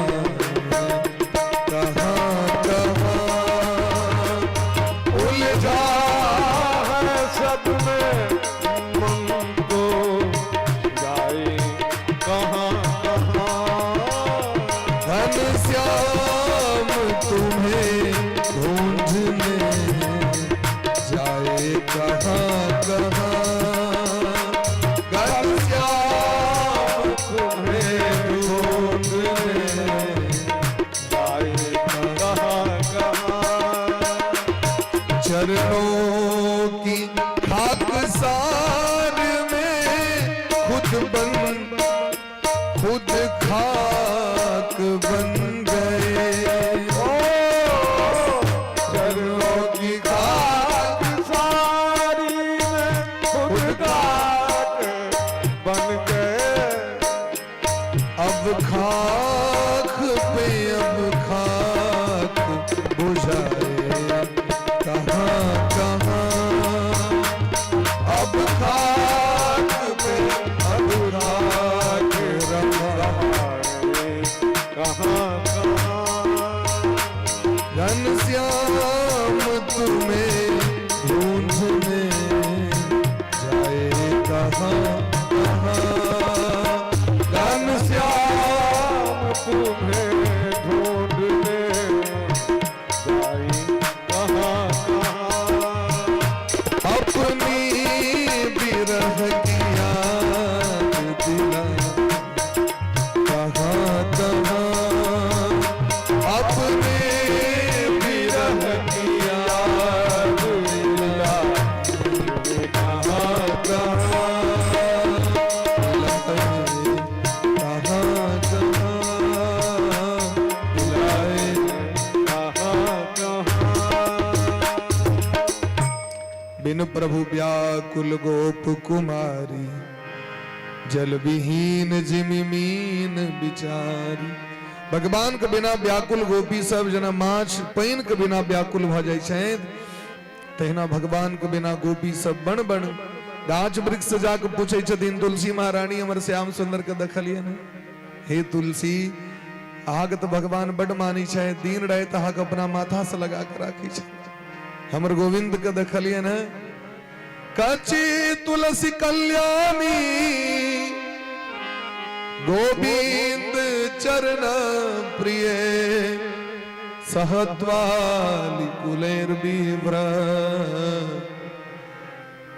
A: कहाँ कहाँ, उलझा
B: है सब में मन को जाए कहाँ कहाँ,
A: घनश्याम तुम्हें ढूंढने जाए कहाँ कहाँ, घनश्याम तुम्हें ढूंढने
B: जाए कहाँ कहाँ,
A: चरणों की खाकसार में खुद खाक बन गए, चरणों की खाक
B: सारी में खुद खाक बन गए,
A: अब खाक पे अब खाक बुझाए कहाँ कहाँ, अब खाक पे अब खाक रमाए
B: कहाँ कहाँ,
A: घनश्याम तुम्हें ढूंढने जाए कहाँ कहाँ, घनश्याम
B: तुम्हें ढूंढने जाए कहाँ कहाँ,
A: अपनी बिरह की याद दिला कहाँ कहाँ, अपने बिरह की याद दिला कहाँ कहाँ, कहाँ कहाँ बुलाए
B: कहाँ कहाँ,
A: बिन प्रभु व्याकुल गोप कुमारी, जल विहीन जिमि मीन बिचारी। भगवान के बिना व्याकुल गोपी सब जना माछ पानि के बिना व्याकुल भ जाय छथि, तहिना भगवान के बिना गोपी सब बन बन गाछ वृक्ष से जाके पूछे छथिन, तुलसी महारानी हमर श्याम सुंदर के देखलिए न, हे तुलसी आग तो भगवान बड़ मानी छे, दिन रात आग अपना माथा से लगा के राखी छे, हमर गोविंद के देखलिए न, कची तुलसी कल्याणी गोविंद चरण प्रिय, सहत्वाली कुलैर्बिभ्र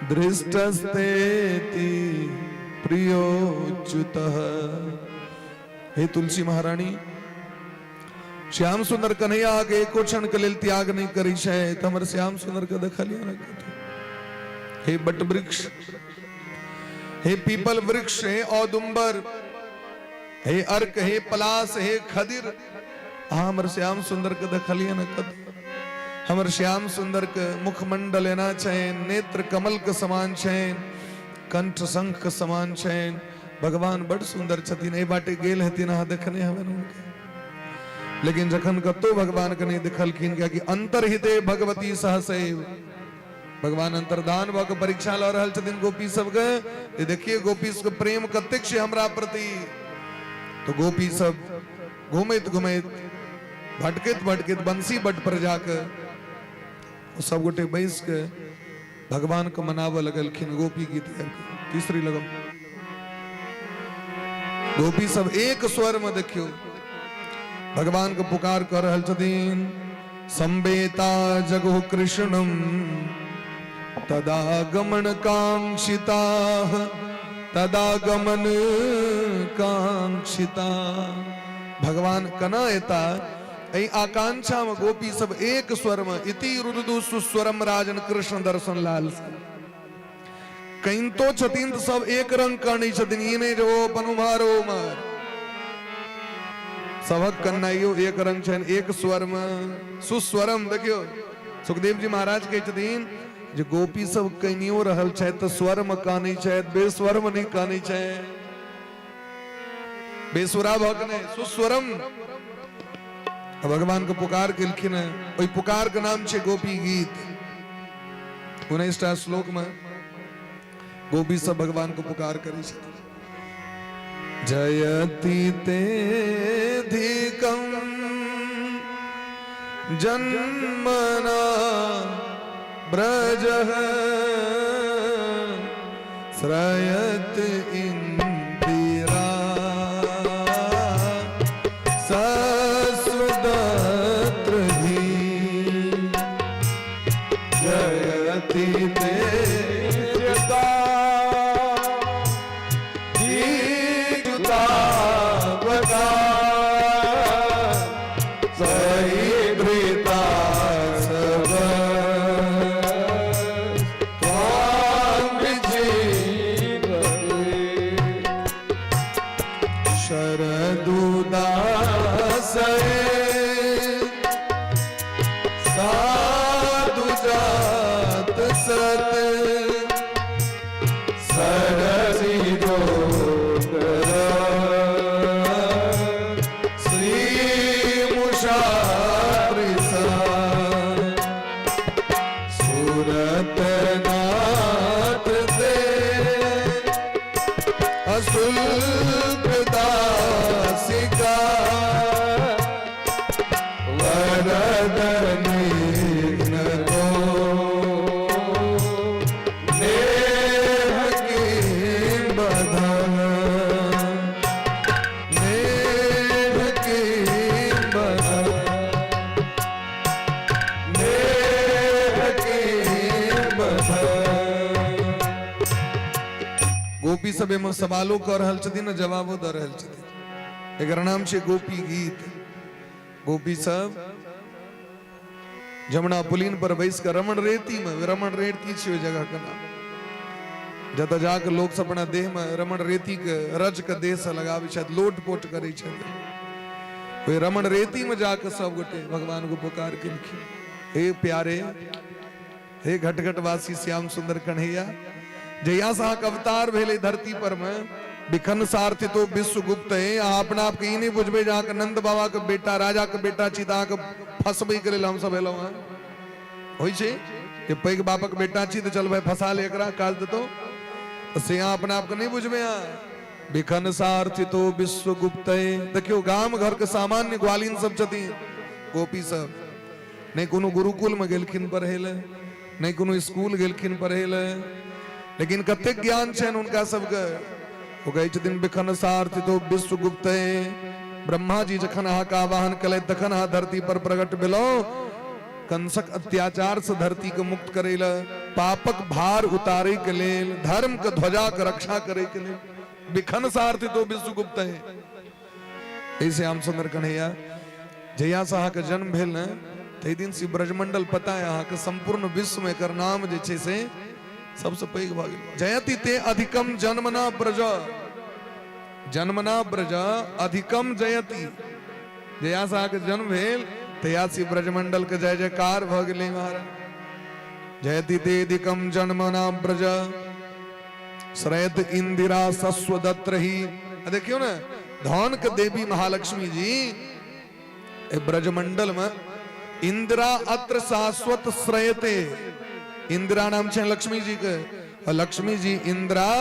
A: दृष्टस्तेति प्रियोच्युतः। हे तुलसी महारानी, श्याम सुंदर कन्हैया के एको क्षण के लेल त्याग नहीं करी है। हमर श्याम सुंदर के देखलिए ना। हे बट वृक्ष, हे पीपल वृक्ष, हे औदुंबर, हे अर्क, हे पलास, हे खदिर, हमर श्याम सुंदर के देखलिए न कद। हमर श्याम सुंदर के मुखमंडल एना छैन, नेत्र कमल के समान छैन, कंठ शंख के समान छैन। भगवान बड़ सुंदर छथिन। ए बाटे गेल हथिन अहाँ देखने हवन उनके, लेकिन जखन कतो भगवान के नहीं दिखलखिन, क्या कि अंतर्हिते भगवती सहसैव, भगवान अंतर्धान भऽ के परीक्षा लऽ रहल छथिन गोपी सबके। ये देखिए गोपी सबके प्रेम कतेक छै हमरा प्रति। तो गोपी सब घूमैत घूमैत, भटकैत भटकैत बंसी बट पर जाके सब गोटे बैस के भगवान को मनावे लगलखिन। गोपी गीत तीसरी लगम, गोपी सब एक स्वर में देखियो भगवान को पुकार कर रहल छथिन। संबेता जगो कृष्णम तदागमन कांक्षिता, तदागमन कांक्षिता। भगवान कना एता ऐ आकांक्षा में गोपी सब एक स्वर में इति रुदु सुस्वरम राजन कृष्ण दर्शन लाल। कहीं तो छतीन तो सब एक रंग करनी छतीन, ये नहीं जो अपन मारो मार। सबक कन्नाइयो एक रंग छन, एक स्वर में सुस्वरम। देखियो सुखदेव जी महाराज कहे छतीन जो गोपी सब कनियो रहल छै तो स्वर में कानी छै, बेस्वर में नहीं कानी छै। बेसुरा भगने सुस्वरम। भगवान को पुकार केलखिन, ओई पुकार के नाम छे गोपी गीत। 19 श्लोक में गोपी सब भगवान को पुकार करी छथिन। जयति ते धिकम जन्मना ब्रजः श्रयत इंदिरा सस्वदत्रहि। जयति ते गोपी सब एम सवालों कर रहल छथिन, जवाबो दे रहल छथिन। एकर नाम छै गोपी गीत। गोपी सब जमुना पुलिन पर बैस कर रमण रेती में, रमण रेती छै ओइ जगह के नाम, जत जाके लोग सब अपना देह में रमण रेती के रज के देह से लगावे छथि, लोट पोट करे छथि। ओइ रमण रेती में जाके सब गोटे भगवान को पुकार केलखिन। हे प्यारे, हे घटघट वासी श्याम सुंदर कन्हैया, जहिया से अहाँके अवतार भेले धरती पर में बिखन सारथि तो विश्व गुप्त है। अहाँ अपना आप के ई नहीं बुझबे जे अहाँके नंद बाबा के बेटा, राजा के बेटा छी, अहाँके फसबे के लेल हम सब एलहुं हैं। होइ छै जे पैघ बापक बेटा छी तो चल भाई फंसा ले एकरा, काज देतो से अहाँ अपना आप के नहीं बुझबे। अहाँ बिखन सारथि तो विश्व गुप्त है। देखियो गाम घर के सामान्य ग्वालिन सब छथिन गोपी सब, नहीं कोनो गुरुकुल में गेलखिन पढ़े ले, नहीं कोनो स्कूल गेलखिन पढ़े ले, लेकिन कतेक ज्ञान छन उनका सबके। वो कहे छथिन बिखन सारथि तो विश्व गुप्त है। ब्रह्मा जी जखन अहाँ का आवाहन कले तखन अहाँ धरती पर प्रकट भेलो, कंसक अत्याचार से धरती के मुक्त करे ले, पापक भार उतारे के लेल, धर्म के ध्वजा के रक्षा करे के लेल। बिखन सारथि तो विश्व गुप्त है। ऐसे श्याम सुंदर कन्हैया जहिया से अहाँ के जन्म भेल ने तहि दिन से ब्रजमंडल पता है अहाँ के संपूर्ण विश्व में एकर नाम जे छै से सबसे पैघ भ गेल। जयति ते अधिकम जन्मना ब्रज, जन्मना ब्रज अधिकम जयति। जहिया से अहाँ के जन्म भेल तहिया से ब्रजमंडल के जय जयकार भ गेलै महाराज। जयति ते अधिकम जन्मना ब्रज श्रयत इंदिरा सस्वदत्र ही। देखियो ना धन के देवी महालक्ष्मी जी ब्रजमंडल में इंदिरा अत्र शाश्वत श्रयते। इंदिरा नाम छे लक्ष्मी जी के, और लक्ष्मी जी इंदिरा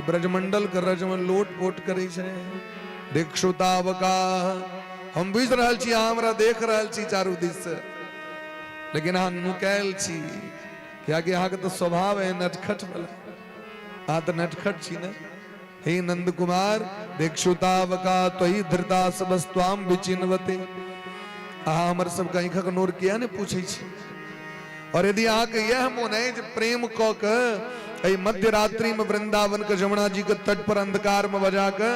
A: ब्रजमंडल के रज में लोट पोट करे छे। दीक्षुतावका हम बुझ रहल छी, अहाँ हमरा देख रहल छी चारू दिस से, लेकिन अहाँ नुकायल छी कियाकि अहाँ के तो स्वभाव है नटखट वाला। अहाँ तो नटखट छी ने। हे नंद कुमार दीक्षुतावका त्वयि धृता सबस्त्वाम विचिन्वते। अहाँ हमर सबके आँखक नोर किया ने पूछे छी। और यदि अहाँ के यह मोन है जे प्रेम क के मध्य रात्रि में वृंदावन के जमुना जी के तट पर अंधकार में बजा के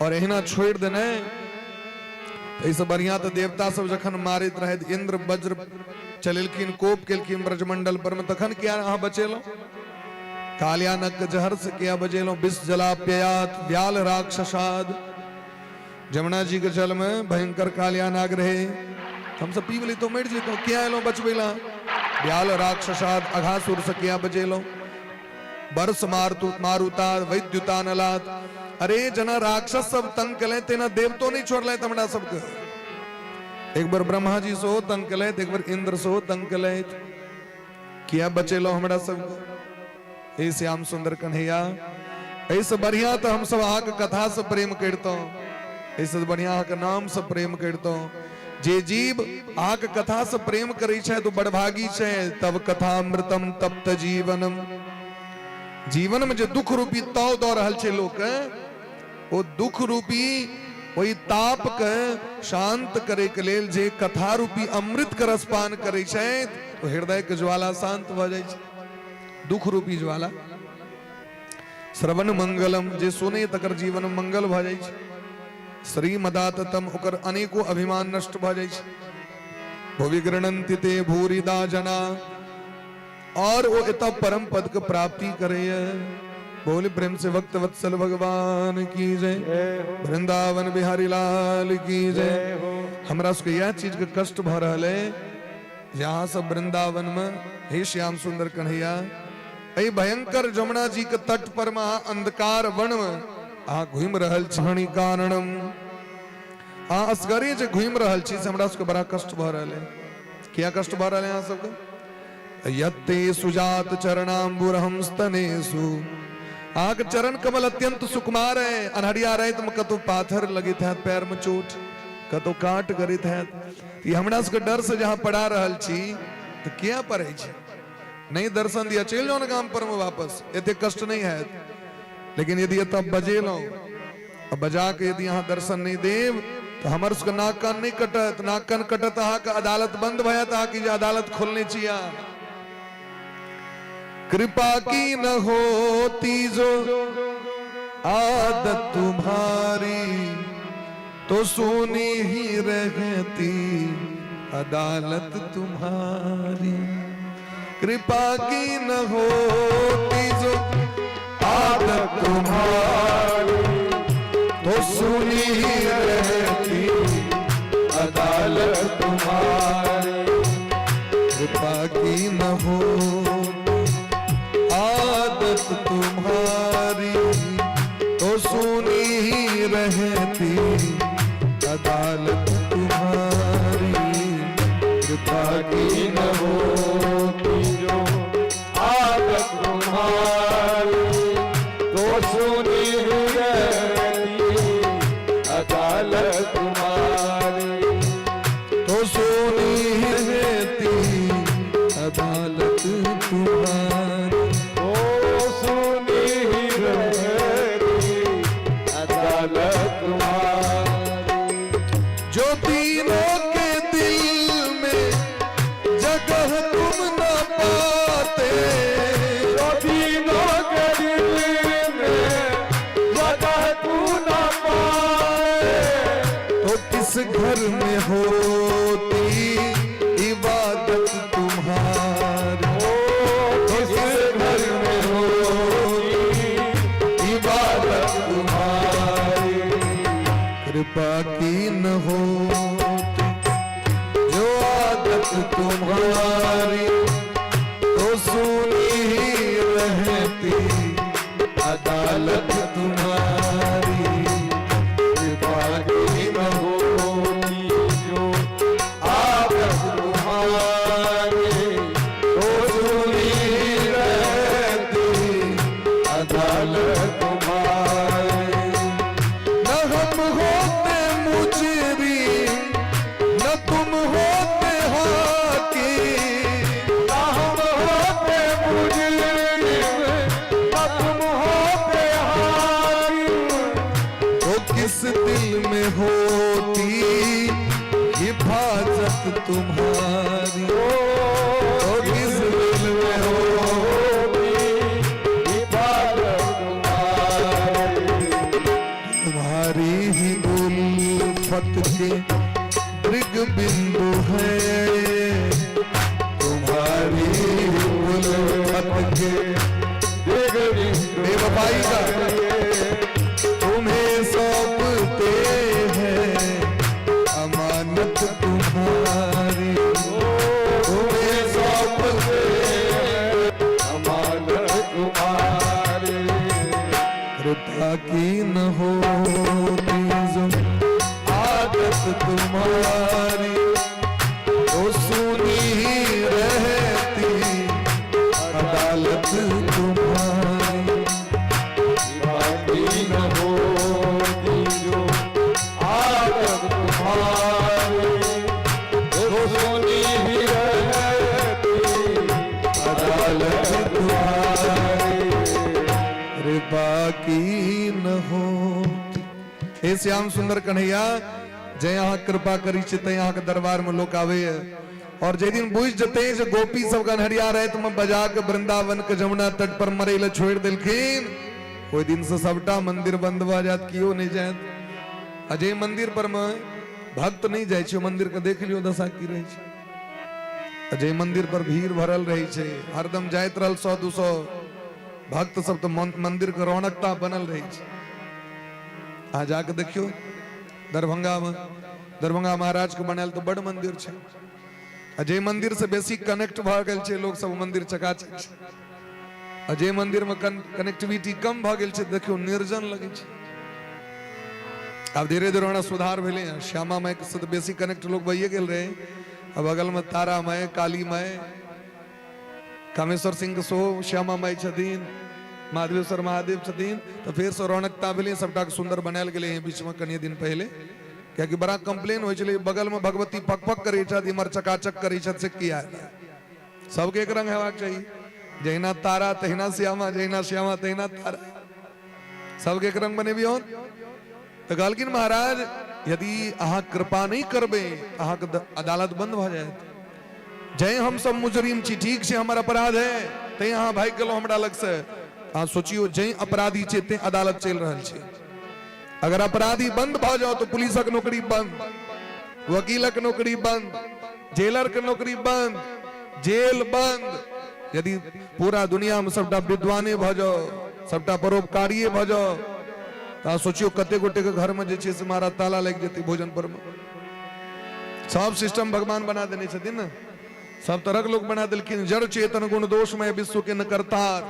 A: और एहिना छोड़ देने, ऐसे बढ़िया तो देवता सब जखन मारित रहे इंद्र वज्र चलेलखिन कोप केलखिन ब्रजमंडल पर में, तखन किया अहाँ बचेलो? काल्यानक जहर से किया बचेलो? विष जलाप्ययात व्याल राक्षसाद। जमुना जी के जल में भयंकर कालिया नाग रहे, हम सब पी ली तो मर जी तो क्या एलो बचबेला? व्याल राक्षसाद अघासुर से किया बचेलो? बरस मारुता वैद्युता नलात। अरे जना राक्षस सब तंग कले तेना देवतो नहीं छोड़ ले हमरा सबके। एक बार ब्रह्मा जी सो तंग कले, एक बार इंद्र सो तंग कले, किया बचेलो हमरा सबको? हे श्याम सुंदर कन्हैया, ऐसे बढ़िया तो हम सब अहाँ के कथा से प्रेम करतो, ऐसे बढ़िया अहाँ के नाम से प्रेम करतो। जे जीव अहाँ के कथा से प्रेम करे छे तो बड़भागी छे। तब कथामृतम तप्त जीवनम। जीवन में जो दुख रूपी ताव दौ रहल छे लोक, वो दुख रूपी वही ताप के शांत करे के लेल जे कथा रूपी अमृत के रसपान करे छे तो हृदय के ज्वाला शांत भ जाय छे। दुख रूपी ज्वाला श्रवण मंगलम, जे सुने तकर जीवन मंगल भ जाय छे। श्रीमदाततम ओकर अनेको अभिमान नष्ट भ जाय छे। भुवि गृणन्ति ते भूरिदा जना, और वो इतना परम पद के प्राप्ति करे। बोले प्रेम से भक्त वत्सल भगवान की जय, वृंदावन बिहारी लाल की जय। हमरा उसके यह चीज के कष्ट भ रहा है, यहाँ सब वृंदावन में हे श्याम सुंदर कन्हैया ऐ भयंकर जमुना जी के तट पर में अंधकार वन में आ घूम रहल छी कारणम। आ असगरे जे घूम रहल छी से हमरा उसके बड़ा कष्ट भ रहा है। क्या कष्ट भ रहा है यहाँ सबके? यत्ते सुजात चरणाम्बुरहम स्तनेषु। आग चरण कमल अत्यंत सुकुमार है। अनहरिया रात में कतो पाथर लगित है, पैर में चोट, कतो काट गरित है। ये हमरा सबके डर से जहाँ पड़ा रहल छी तो क्या पड़े छी? नहीं दर्शन दिया चल जाओ ना गाम पर में वापस, एते कष्ट नहीं है। लेकिन यदि तब बजे लो, अब बजा के यदि यहाँ दर्शन नहीं देव तो हमारे उसका नाक कान नहीं कटत। नाक कान कटत अहाँ का अदालत बंद भया था कि अदालत खोलने चाहिए। कृपा की न होती जो आदत तुम्हारी तो सोनी ही रहती अदालत तुम्हारी। कृपा की न होती जो आदत तुम्हारी तो सोनी ही रहती अदालत तुम्हारी। कृपा की न हो आदत तुम्हारी तो सुनी ही रहती अदालत तुम्हारी। कृपा की न होती जो आदत तुम्हारी घर में होती इबादत तुम्हारी,
B: जिस घर में होती इबादत तुम्हारी,
A: कृपा की न होती जो आदत तुम्हारी, तो सुनी ही रहती अदालत तुम्हारी।
B: कृपा की न होती जो आदत तुम्हारी, तो सुनी रहती अदालत तुम्हारी।
A: न हम होते मुजरिम, न तुम होते हाकिम,
B: न हम होते मुजरिम, न तुम होते हाकिम,
A: तो किस दिल में होती हिफाजत तुम्हारी, तो किस दिल में
B: होती इबादत तुम्हारी।
A: तुम्हारी ही उल्फत के दृग बिंदु है, तुम्हारी ही उल्फत के बेवफाई का तुम्हें सौंपते हैं अमानत तुम्हारी, तुम्हें सौंपते
B: अमानत तुम्हारी।
A: कृपा की न होती जो आदत तुम्हारी, तो सुनी ही रहती अदालत तुम्हारी।
B: बाकी न होती जो आदत तुम्हारी, तो सुनी ही रहती
A: अदालत तुम्हारी। कृपा की न होती। हे श्याम सुंदर कन्हैया, जय यहाँ कृपा करी चित यहाँ के दरबार में लोग आवे है। और जे दिन बुझ जते जो गोपी सब कन्हरिया रहे तुम बजा के वृंदावन के जमुना तट पर मरे ले छोड़ दिलखीन, कोई दिन से सबटा मंदिर बंद हो जात, कियो नहीं जात। अजय मंदिर पर में भक्त नहीं जाय छे, मंदिर के देख लियो दशा की रही छे। अजय मंदिर पर भीड़ भरल रही छे, हरदम जाइत रहल 100-200 भक्त सब, तो मंदिर के रौनकता बनल रही छे। आ जाके देखियो दरभंगा में, दरभंगा महाराज के बनायल तो बड़ मंदिर छे। अजय मंदिर से बेसी कनेक्ट भ गेल छे, लोग सब मंदिर चकाचक छे। अजय मंदिर में कनेक्टिविटी कम भ गेल छे, देखियो निर्जन लगे छे। अब धीरे धीरे ओना सुधार भेले हैं। श्यामा माई से तो बेसी कनेक्ट लोग भइए गेल रहे। अब बगल में तारा माई, काली माई, कामेश्वर सिंह के सो श्यामा माई छथिन, माधवेश्वर महादेव छथिन, तो फिर से रौनकता भेले, सबटा के सुंदर बनायल गेले हैं। बीच में कनिए दिन पहले क्या कि बड़ा कंप्लेन हो चले, बगल में भगवती पक पक करे छथि, इमर चकाचक करे छथि, से किया सबके एक रंग हेबाक चाहिए। जहिना तारा तहिना श्यामा, जहिना श्यामा तहिना तारा, सबके एक रंग बनेबी हो। तो कहलखिन महाराज यदि अहाँ कृपा नहीं करबे अहाँ के अदालत बंद भ जाए। जय हम सब मुजरिम छी, ठीक से हमर अपराध है, ते अहाँ भाग गेलो हमरा लग से। अहाँ सोचियो जय अपराधी छे ते अदालत चल रहल छे। अगर अपराधी बंद भ जाओ तो पुलिसक नौकरी बंद, वकीलक नौकरी बंद, जेलर के नौकरी बंद, जेल बंद। यदि पूरा दुनिया में सबटा विद्वाने भ जाओ, सबटा परोपकारिये भ जाओ, तो सोचियो कते गोटे के घर में जे छे से मारा ताला लग जेते भोजन पर में। सब सिस्टम भगवान बना देने छथिन ना, सब तरह के लोग बना दिलखिन। जड़ चेतन गुण दोषमय विश्व के न करतार।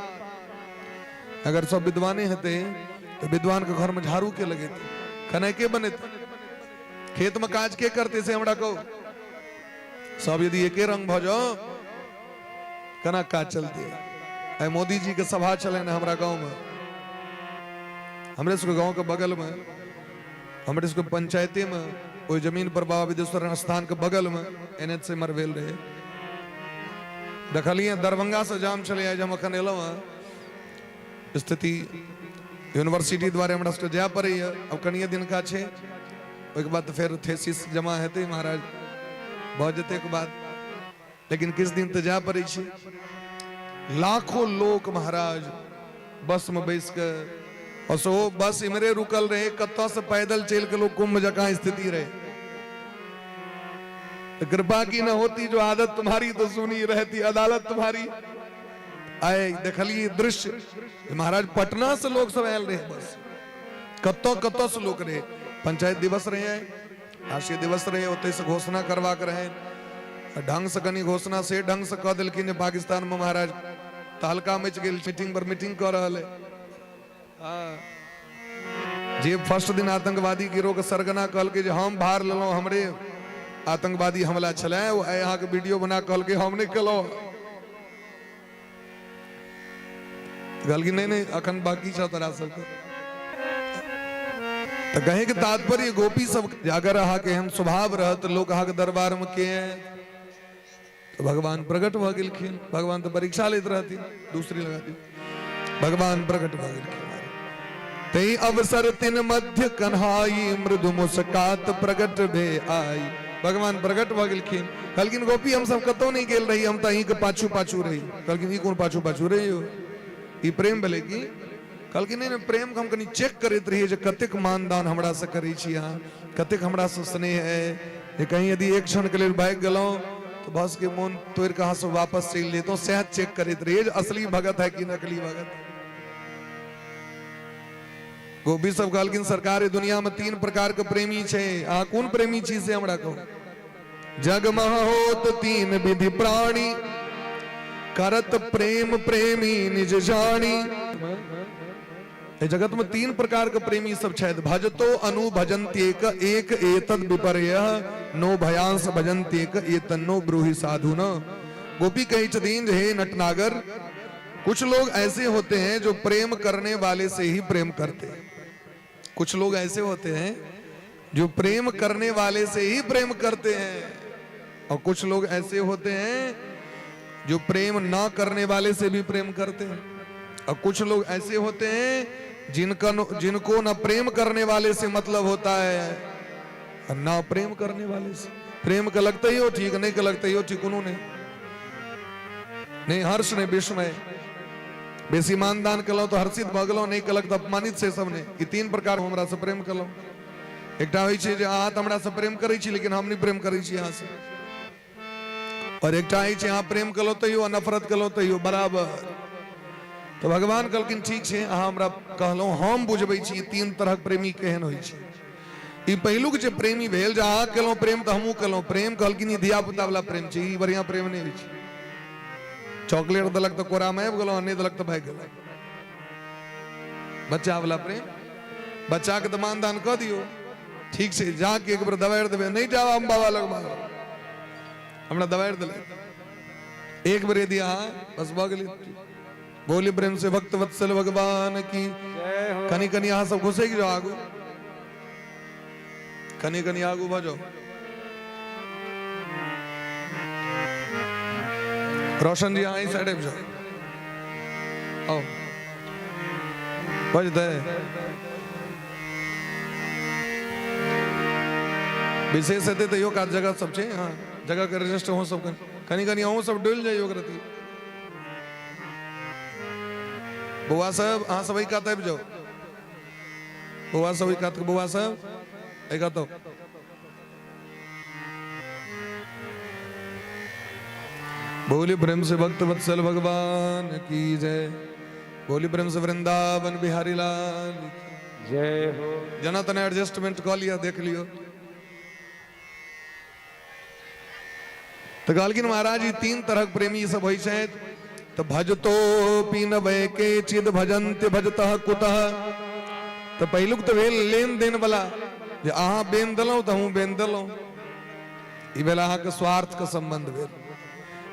A: अगर सब विद्वाने हते तो विद्वान के घर में झाड़ू के लगे थे, खने के बने थे, खेत में काज के करते से हमरा को। सब यदि एके रंग भ जाओ कना काज चलती। मोदी जी के सभा चले न हमरा गांव में, हमरे सबके गांव के बगल में, हमरे सबके पंचायते में, कोई जमीन पर बाबा विदेश्वर स्थान के बगल में NH से मरवेल रहे। देखलिए दरभंगा से जाम चले आए, जब अखन एलो स्थिति यूनिवर्सिटी द्वारा हमरा सबके जाय पड़े। अब कनिए दिन का छे, ओके बाद फिर थेसिस जमा हेते महाराज भ जेते के बाद, लेकिन किस दिन तो जाय पड़े छे। लाखों लोग महाराज बस में बैस के, और सो बस इमरे रुकल रहे, कत्ता से पैदल चल के लोग कुंभ जका स्थिति रहे। तो कृपा की न होती जो आदत तुम्हारी तो सुनी रहती अदालत तुम्हारी। आए देखलिए दृश्य महाराज पटना से लोग सब आयल रहे, बस कत्तो कत्तो से लोग रहे। पंचायत दिवस रहे हैं, राष्ट्रीय दिवस रहे, होते से घोषणा करवा कर रहे ढंग से कनी घोषणा से ढंग से कह दिलखिन पाकिस्तान में महाराज तहलका मच गई, मीटिंग पर मीटिंग कर रहे। जे फर्स्ट दिन आतंकवादी गिरोह के सरगना कहल के हम भार लेलो हमरे आतंकवादी हमला चलाए, वो यहाँ के वीडियो बना कहल के हमने कलो कहल की नहीं अखन बाकी छ तोरा सबके। तो कहे के तात्पर्य गोपी सब अगर अहा के हम स्वभाव रहत लोग अहा के दरबार में के तो भगवान प्रकट भ गेलखिन। भगवान तो परीक्षा लेते रहती दूसरी लगाती, भगवान प्रकट भ गेलखिन। तई अवसर तिन मध्य कन्हाई मृदु मुस्कात प्रकट भे आई। भगवान प्रकट भ गेलखिन। कहलखिन गोपी हम सब कतौ नहीं गेल रही, हम तही के पाछू पाछू रही। कहलखिन ई कोन पाछू पाछू रही हो, ई प्रेम भेलै की? कहलखिन नहीं प्रेम के हम कनी चेक करैत रहिए जे कतेक मानदान हमरा से करै छी अहाँ, कतेक हमरा से स्नेह है। जे कहीं यदि एक क्षण के लिए भाग गेलौं तो बस के मन तोड़ के से वापस चल लेतो, सह चेक करैत रहिए जे असली भगत है कि नकली भगत। गोपी सब कहलखिन सरकार दुनिया में 3 प्रकार के प्रेमी छे, अहाँ कोन प्रेमी छी से हमरा कहू। जग मह होत 3 विधि प्राणी, करत प्रेम प्रेमी निज जानी। जगत में 3 प्रकार के प्रेमी सब छथि। भजतो अनु भजन्त्येक एक एतद विपर्यः, नो भयांस भजन्त्येक एतन्नो ब्रूहि साधु न। गोपी कही छथिन हे नटनागर, कुछ लोग ऐसे होते हैं जो प्रेम करने वाले से ही प्रेम करते हैं। कुछ लोग ऐसे होते हैं जो प्रेम करने वाले से ही प्रेम करते हैं, और कुछ लोग ऐसे होते हैं जो प्रेम ना करने वाले से भी प्रेम करते हैं, और कुछ लोग ऐसे होते हैं जिनको न प्रेम करने वाले से मतलब होता है और ना प्रेम करने वाले से। प्रेम का लगता ही हो ठीक, नहीं का लगता ही हो ठीक, उन्होंने नहीं हर्ष ने विस्मय बेसी मानदान कलो तो हर्षित भगलो, नहीं कलक तो अपमानित से सबने। ई 3 प्रकार हमरा से प्रेम कलो। एकटा होई छै जे अहाँ त हमरा से प्रेम करै छी लेकिन हम नहीं प्रेम करै छी अहाँ से, और एकटा होई छै अहाँ प्रेम कलो तैयो नफरत कलो तैयो बराबर। तो भगवान कहलखिन ठीक छै अहाँ हमरा कहलहुँ, हम बुझबै छी 3 तरहक प्रेमी केहन होइ छै। ई पहिलुक जे प्रेमी भेल जे अहाँ केलहुँ प्रेम तऽ हमहूँ केलहुँ प्रेम, कहलखिन ई धिया पुता वाला प्रेम छै, ई बढ़िया प्रेम नहीं होइ छै। चॉकलेट दलक तो कोरा में आबि गेलहुँ, नहीं दलक तो भागि गेलहुँ। बच्चा वाला प्रेम, बच्चा के तो मानदान कह दियो ठीक छै, जाके एक बार दवाई देवे, नहीं जाओ हम बाबा लग हमरा दवाई दिले एक बार दिया बस भ गेलै। बोली प्रेम से भक्त वत्सल भगवान की। कनी कनी यहाँ सब घुसे जाओ आगू, कनी कनी आगू भजो। रोशन जी यहाँ साइड जाओ, आओ बज दे। विशेष है तो यो का जगह सब छे, हाँ जगह के रजिस्टर हो सब कनी कनी हो सब डुल जाइयो करती। बुआ साहब हाँ सब का तब जाओ, बुआ सब का बुआ साहब एक तो बोली प्रेम से भक्त वत्सल भगवान की जय। बोली प्रेम से वृंदावन बिहारी लाल
B: जय हो।
A: जना तने एडजस्टमेंट कर लिया देख लियो। तो कहलखिन महाराज ये 3 तरह प्रेमी सब होइ छै। तो भजतो पीनबै के चिद भजन्त भजतः कुतः। तो पहिलुक तो भेल लेन देन वाला, जे अहाँ बेन देलहुँ तो हम बेन देलहुँ, ई भेल अहाँ के स्वार्थ के संबंध भेल।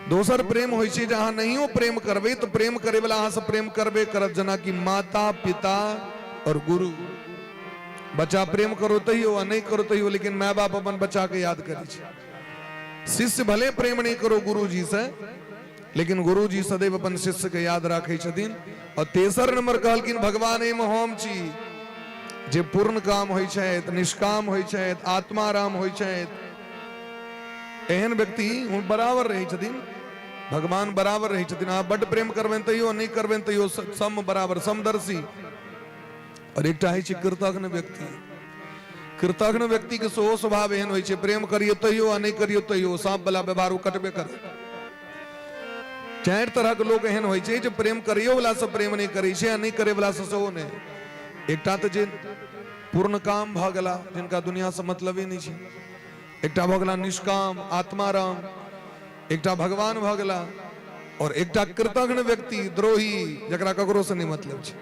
A: दोसर प्रेम होइ छै जे अहाँ नहियो प्रेम करबै तो प्रेम करे वाला अहाँ से प्रेम करबे करत, जना कि माता पिता और गुरु। बच्चा प्रेम करो तैयो आ नहीं करो तैयो, लेकिन माय बाप अपन बच्चा के याद करै छै। शिष्य भले प्रेम नहीं करो गुरु जी से, लेकिन गुरु जी सदैव अपन शिष्य के याद राखे छथिन। और तेसर नंबर कहलखिन भगवान एमे हम छी, जे पूर्ण काम होइ छथि, निष्काम होइ छथि, आत्माराम होइ छथि, एहन व्यक्ति बराबर रहे छथिन। भगवान बराबर रहे छथिन। आप बड़ प्रेम करबेन तैयो नहीं करबेन तैयो सम बराबर समदर्शी। और एकटा है कृतज्ञ व्यक्ति, कृतघ्न व्यक्ति के सेहो स्वभाव एहन होइ छै, प्रेम करियो तैयो आ नहि करियो तैयो सांप वाला व्यवहार ओ कटबे करे। चारि तरह के लोग एहन होइ छै जे प्रेम करियो वाला से प्रेम नहीं करै छै आ नहीं करे वाला से सेहो नहीं। एकटा तऽ जे पूर्ण काम भ गेला, जिनका दुनिया से मतलब ही नहीं छै, एकटा भ गेला निष्काम आत्माराम, एकटा भगवान भ गेला, और एकटा कृतघ्न व्यक्ति द्रोही जकरा ककरो से नहीं मतलब छै।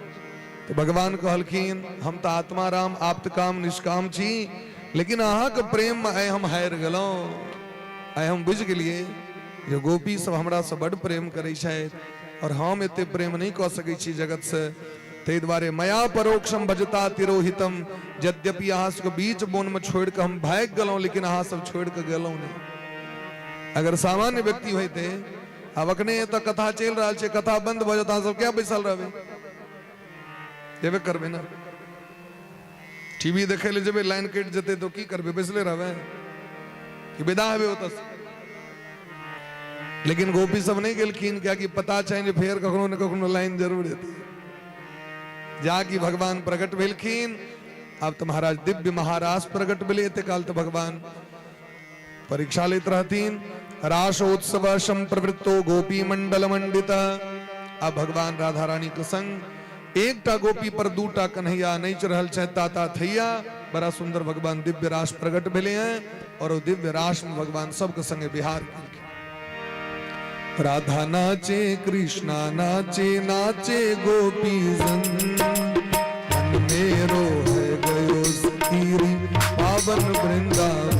A: तो भगवान कहलखिन हम तो आत्माराम आप्तकाम निष्काम छी, लेकिन अहाँ के प्रेम में आइ हम हारि गेलहुं। आइ हम बुझि गेलिए जे गोपी सब हमरा से बड़ प्रेम करै छथि और हम एते प्रेम नहीं कऽ सकै छी जगत से। ताहि दुआरे मया परोक्षम भजता तिरोहितम, यद्यपि अहाँ सबके बीच बोन में छोड़ के हम भागि गेलहुं, लेकिन अहाँ सब छोड़ के गेलहुं नहीं। अगर सामान्य व्यक्ति होते, अब अखने तो कथा चल रहा है, कथा बंद भ जाता सब क्या बैसल रहबे, जेबे करबे ना। टीवी देखे ले जेबे लाइन कट जेते तो की करबे, बैसले रहबे कि विदा हेबे ओतऽ से। लेकिन गोपी सब नहीं गेलखिन, क्या कि पता छै फेर कखनो न कखनो लाइन जरूर एतै। जाकि भगवान प्रकट भेलखिन। अब तो महाराज दिव्य महाराज प्रकट भेले, एते काल तो भगवान परीक्षा लेत रहथिन। रासोत्सव संप्रवृत्तो गोपी मंडल मंडित। अब भगवान राधा रानी के संग एकटा गोपी पर दूटा कन्हैया नैच रहल छै, ताता थैया। बड़ा सुंदर भगवान दिव्य रास प्रकट भेले हैं, और वो दिव्य रास में भगवान सबके संगे विहार केलखिन। राधा नाचे कृष्णा नाचे, नाचे गोपी जन, मन मेरो है गयो सतीरी पावन वृंदावन।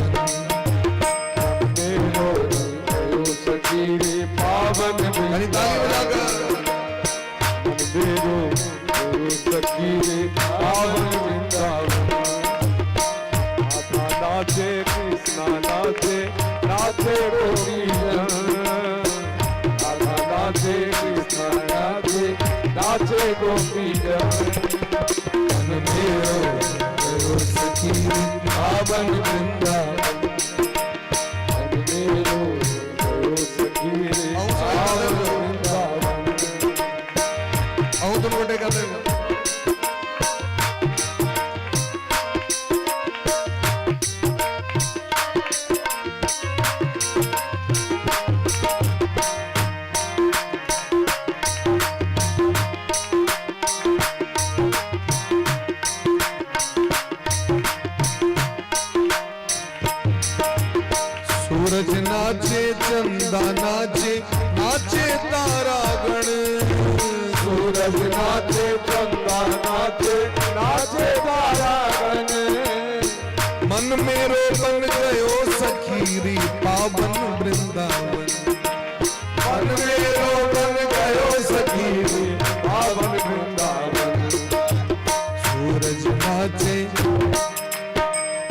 B: मेरो गयो सतीरी पावन वृंदावन। मेरो गयो सतीरी पावन वृंदावन। राधा नाचे कृष्णा नाचे, नाचे गोपी जन। नाचे कृष्णा नाचे, नाचे गोपी जन।
A: मेरो गयो सतीरी पावन वृंदावन।
B: मेरो गयो सतीरी पावन वृंदावन।
A: आओ तुम गोटे कहते हो सूरज नाचे चंदा नाचे, नाचे तारागण।
B: सूरज नाचे चंदा नाचे, नाचे तारागण।
A: मन मेरो बन गयो सखीरी पावन वृंदावन।
B: मन मेरो बन गयो सखीरी पावन वृंदावन।
A: सूरज नाचे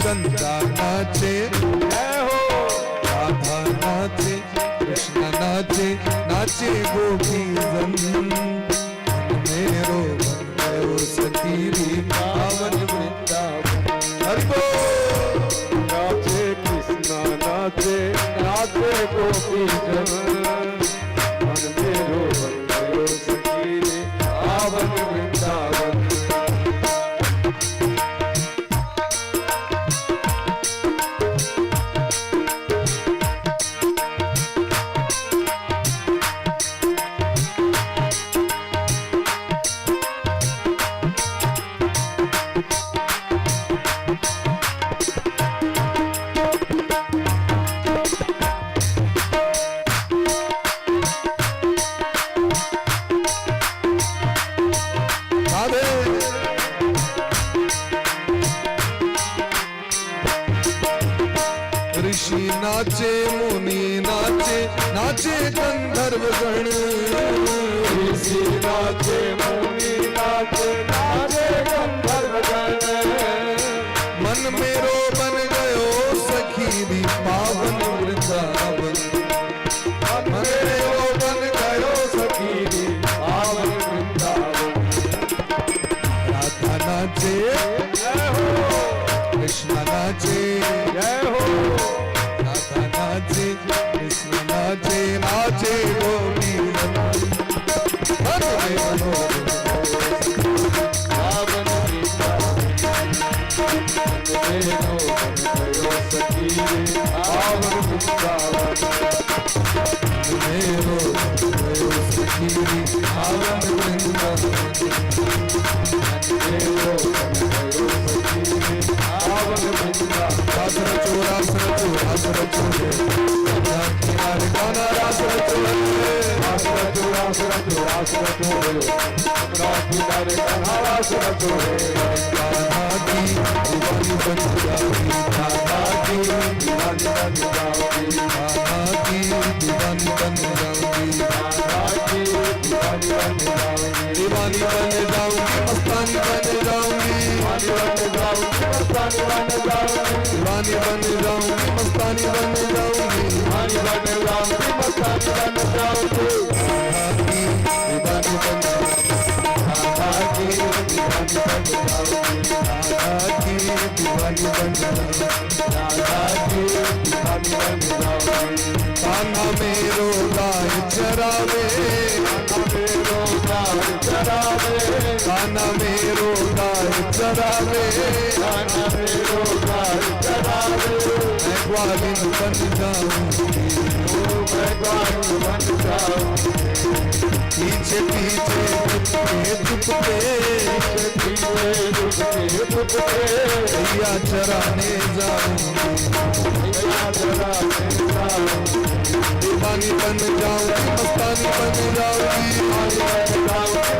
A: चंदा नाचे,
B: जय हो
A: राधा नाचे कृष्ण नाचे, नाचे गोपी जन। मेरो बन गयो सखीरी पावन वृंदावन। हरि बोल।
B: नाचे कृष्णा नाचे, नाचे गोपी जन। मन मेरो बन गयो सखीरी पावन वृंदावन।
A: ऋषि नाचे मुनि नाचे, नाचे गंधर्व गण।
B: ऋषि नाचे मुनि नाचे, नाचे गंधर्व गण।
A: मन मेरो बन गयो सखीरी पावन वृंदावन।
B: मन मेरो बन गयो सखीरी पावन वृंदावन।
A: राधा नाचे
B: जय हो
A: कृष्ण नाचे,
B: जय हो
A: राधा नाचे कृष्ण नाचे, नाचे गोपी जन। मन मेरो
B: पावन वृंदावन। आवाज रखो रे
A: कान्हा की दीवानी बन जाऊंगी,
B: कान्हा की दीवानी बन जाऊंगी,
A: कान्हा की दीवानी बन जाऊंगी,
B: कान्हा की दीवानी बन जाऊंगी,
A: दीवानी बन जाऊंगी, मस्तानी बन जाऊंगी,
B: दीवानी बन जाऊंगी, मस्तानी बन जाऊंगी,
A: दीवानी बन जाऊंगी, मस्तानी बन जाऊंगी,
B: दीवानी बन जाऊंगी, मस्तानी बन जाऊंगी,
A: कान्हा की दीवानी बन जाऊंगी,
B: कान्हा की दीवानी बन जाऊंगी,
A: कान्हा की दीवानी बन जाऊंगी,
B: कान्हा की दीवानी बन जाऊंगी,
A: कान्हा मेरो गाय चरावे,
B: कान्हा मेरो गाय चरावे,
A: कान्हा मेरो गाय चरावे,
B: कान्हा मेरो गाय चरावे,
A: मैं ग्वालिन बन जाऊंगी,
B: मैं ग्वालिन बन जाऊंगी,
A: पीछे पीछे चुपके
B: पीछे दुखते
A: भैया चराने जाऊंगी,
B: भैया चराने जाऊंगी,
A: दीवानी बन जाऊंगी, मस्तानी बन जाऊंगी,
B: दीवानी बन जाऊंगी,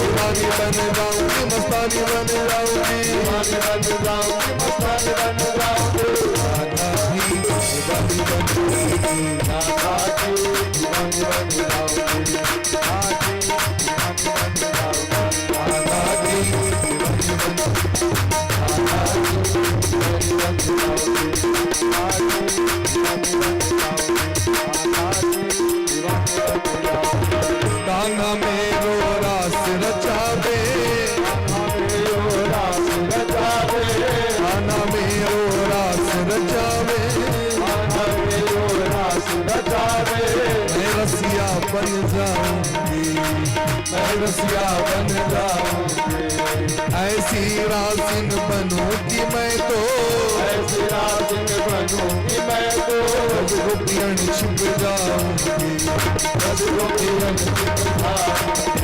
A: दीवानी बन जाऊंगी, मस्तानी बन जाऊंगी,
B: दीवानी बन जाऊंगी, मस्तानी बन जाऊंगी,
A: कान्हा की दीवानी बन जाऊंगी,
B: कान्हा की दीवानी बन जाऊंगी, कान्हा की दीवानी बन जाऊंगी,
A: कान्हा की दीवानी बन
B: कान्हा की दीवानी बन जाऊंगी, कान्हा की दीवानी बन जाऊंगी, कान्हा की दीवानी बन जाऊंगी,
A: कान्हा मेरो रास रचावे,
B: कान्हा मेरो रास रचावे,
A: कान्हा मेरो रास रचावे,
B: कान्हा मेरो रास रचावे,
A: मैं रसिया बन जाऊंगी, मैं रसिया बन जाऊंगी, ऐसी रासिन बनूंगी मैं तो,
B: ऐसी रासिन बनूंगी मैं तो,
A: गोपियन छिप जाऊंगी,
B: गोपियन छिप जाऊंगी,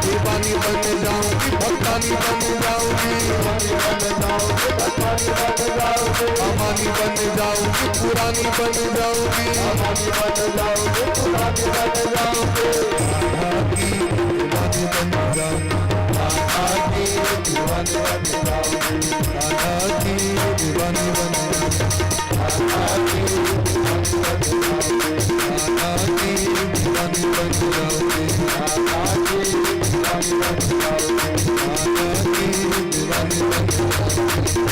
A: दीवानी बन जाऊंगी, भक्तानी बन जाऊंगी,
B: दीवानी बन जाऊंगी, भक्तानी बन जाऊंगी,
A: अमानी बन जाऊंगी, पुरानी बन जाऊंगी,
B: अमानी बन जाऊंगी, पुरानी बन जाऊंगी,
A: कान्हा की दीवानी बन जाऊंगी,
B: कान्हा की दीवानी बन जाऊंगी,
A: कान्हा की दीवानी बन जाऊंगी,
B: कान्हा की दीवानी बन जाऊंगी,
A: कान्हा की दीवानी बन जाऊंगी,
B: कान्हा की दीवानी बन जाऊंगी,
A: कान्हा की दीवानी बन जाऊंगी,
B: कान्हा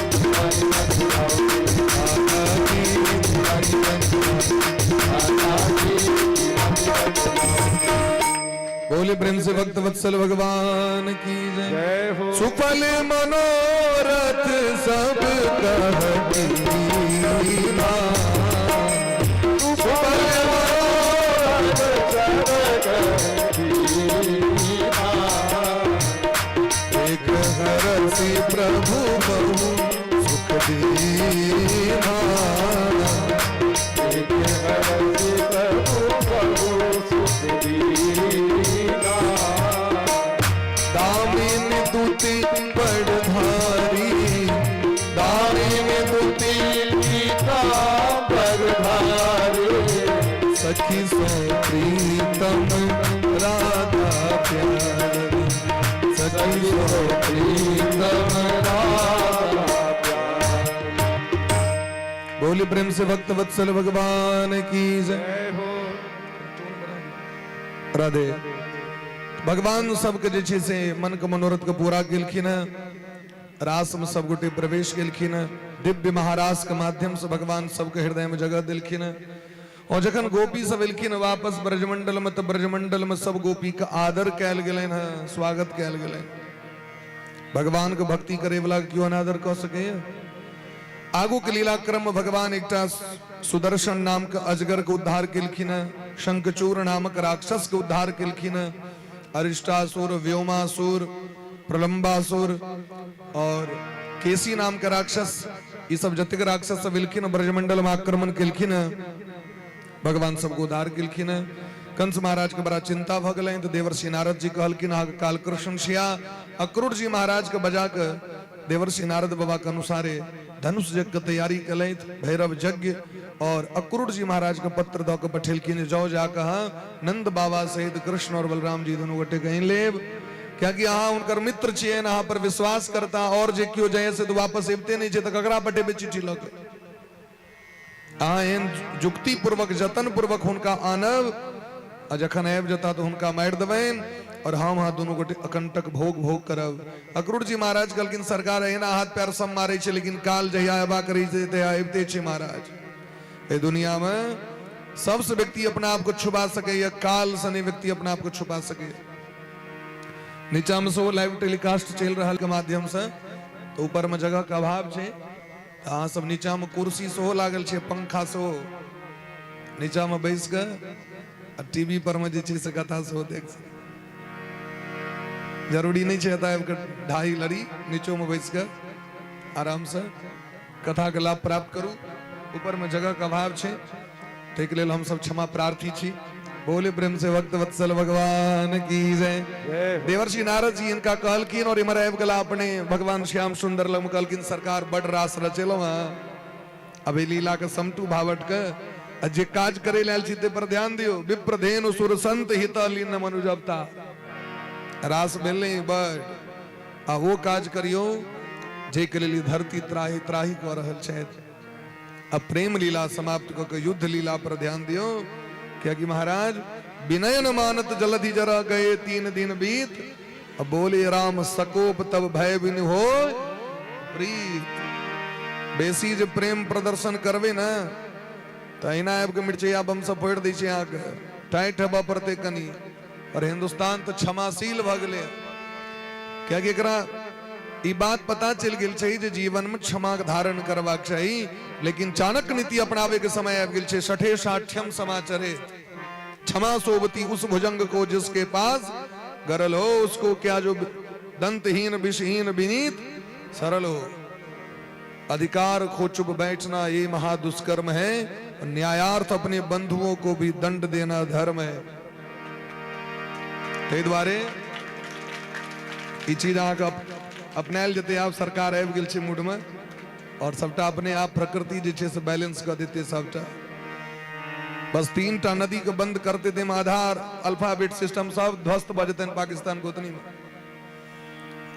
B: की दीवानी बन जाऊंगी,
A: कान्हा की दीवानी बन जाऊंगी।
B: कान्हा की दीवानी बन जाऊंगी।
A: बोले प्रेम से भक्त वत्सल भगवान की जय।
B: जय हो
A: सुफल मनोरथ सब कहती मां, सुफल मनोरथ एक हरसी प्रभु बहु सुख दीना,
B: एक हरसी प्रभु बहु सुख दीना,
A: दामिनी दूती बड़धारी, दामिनी दूती
B: पीताम्बरधारी,
A: सखी सो प्रीतम राधा प्यारी, सखी सो प्रीतम राधा प्यारी। बोली प्रेम से भक्त वत्सल भगवान की जय।
B: जय हो
A: राधे। भगवान सबके जे छै से मन के मनोरथ के पूरा केलखिन है, रास में सब गोटे प्रवेश केलखिन है, दिव्य महारास के माध्यम से भगवान सबके हृदय में जगह दिलखिन है। और जखन गोपी सब एलखिन वापस ब्रजमंडल में, तो ब्रजमंडल में सब गोपी का आदर कैल गेलन है, स्वागत कैल गेलन। भगवान के भक्ति करे वाला क्यों अनादर कह सके। आगू के लीला क्रम में भगवान एकटा सुदर्शन नाम के अजगर के उद्धार केलखिन है, शंखचूर नामक राक्षस के उद्धार केलखिन है, अरिष्टासुर, व्योमासुर, प्रलंबासुर और केसी नाम के राक्षस, ये सब जतिक राक्षस सब एलखिन ब्रजमंडल में आक्रमण केलखिन है। भगवान सबको उद्धार केलखिन है। कंस महाराज के बड़ा चिंता भ गए, तो देवर्षि नारद जी कहलखिन काल कृष्ण छिया, अक्रूर जी महाराज के बजा के देवर्षि नारद बाबा के अनुसारे धनुष यज्ञ के तैयारी कलैत भैरव यज्ञ और अक्रूर जी महाराज के पत्र दो के पठेलखिन जाओ जा कहा नंद बाबा सहित कृष्ण और बलराम जी दोनों गोटे कहीं लेब क्या कि अहाँ उनकर मित्र छिए अहाँ पर विश्वास करता और जे क्यों जाए से तो वापस अबते नहीं छे तो ककरा पठेबे चिट्ठी लऽ के अहाँ एहन जुक्ति पूर्वक जतन पूर्वक हुनका आनब आ जखन आबि जता तो हुनका मारि देबनि और हम हाँ दोनों गोटे अकंटक भोग भोग करब। अक्रूर जी महाराज कहलखिन सरकार एना हाथ पैर सब मारे छे लेकिन काल जहिया अबा करै छे तहिया अबिते छे महाराज। ए दुनिया में सबसे व्यक्ति अपना आप को छुपा सके या काल सने व्यक्ति अपना आप को छुपा सके। नीचा में सो लाइव टेलीकास्ट चल रहा के माध्यम से तो ऊपर में जगह का अभाव छे अहाँ सब नीचा में कुर्सी सेहो लागल छे पंखा सेहो नीचा में बैस के टीवी पर में जे छे से कथा सेहो देख सके जरूरी नहीं है ढाई लड़ी नीचो में बैस कर आराम से कथा के लाभ प्राप्त करूं ऊपर में जगह का अभाव छे ठीक लेल हम सब क्षमा प्रार्थी छी। बोले प्रेम से भक्त वत्सल भगवान की जय। देवर्षि नारद जी इनका कहलकिन और इमर आबि गेला अपने भगवान श्याम सुंदर लग कहलकिन सरकार बड़ रास रचेलो अभी लीला के समटू भावट के जे काज करे लाल छी ते पर ध्यान दियो विप्रधेनु सुर संत हित लीन मनुजबता रास मिलने बड़ आ वो काज करियो जे के लिए धरती त्राही त्राही को रहल छथि। अब प्रेम लीला समाप्त क के युद्ध लीला पर ध्यान दियो क्या कि महाराज विनय न मानत जलधि जरा गए 3 दिन बीत अब बोले राम सकोप तब भय बिन हो प्रीत। बेसी जे प्रेम प्रदर्शन करवे ना तो एना आब के मिर्चैया बम सब फोड़ दै छै अहाँके टाइट हवा पड़ते कनी और हिंदुस्तान तो क्षमाशील भ गेले क्या कि एकरा ई बात पता चल गेल छै जे जीवन में क्षमा धारण करबाक चाही लेकिन चाणक्य नीति अपनावे के समय आबि गेल छै 60-60 समाचरे क्षमा सोबती उस भुजंग को जिसके पास गरल हो उसको क्या जो दंतहीन विषहीन विनीत सरल हो। अधिकार खो चुप बैठना ये महादुष्कर्म है न्यायार्थ अपने बंधुओं को भी दंड देना धर्म है। ते द्वारे ई चीज अहाँके अपनायल जेते आप सरकार आबि गेल छै मूड में और सबटा अपने आप प्रकृति जे छै से बैलेंस कर देते सबटा बस 3टा नदी के बंद करते थे आधार अल्फाबेट सिस्टम सब ध्वस्त भ जेतन पाकिस्तान को उतनी में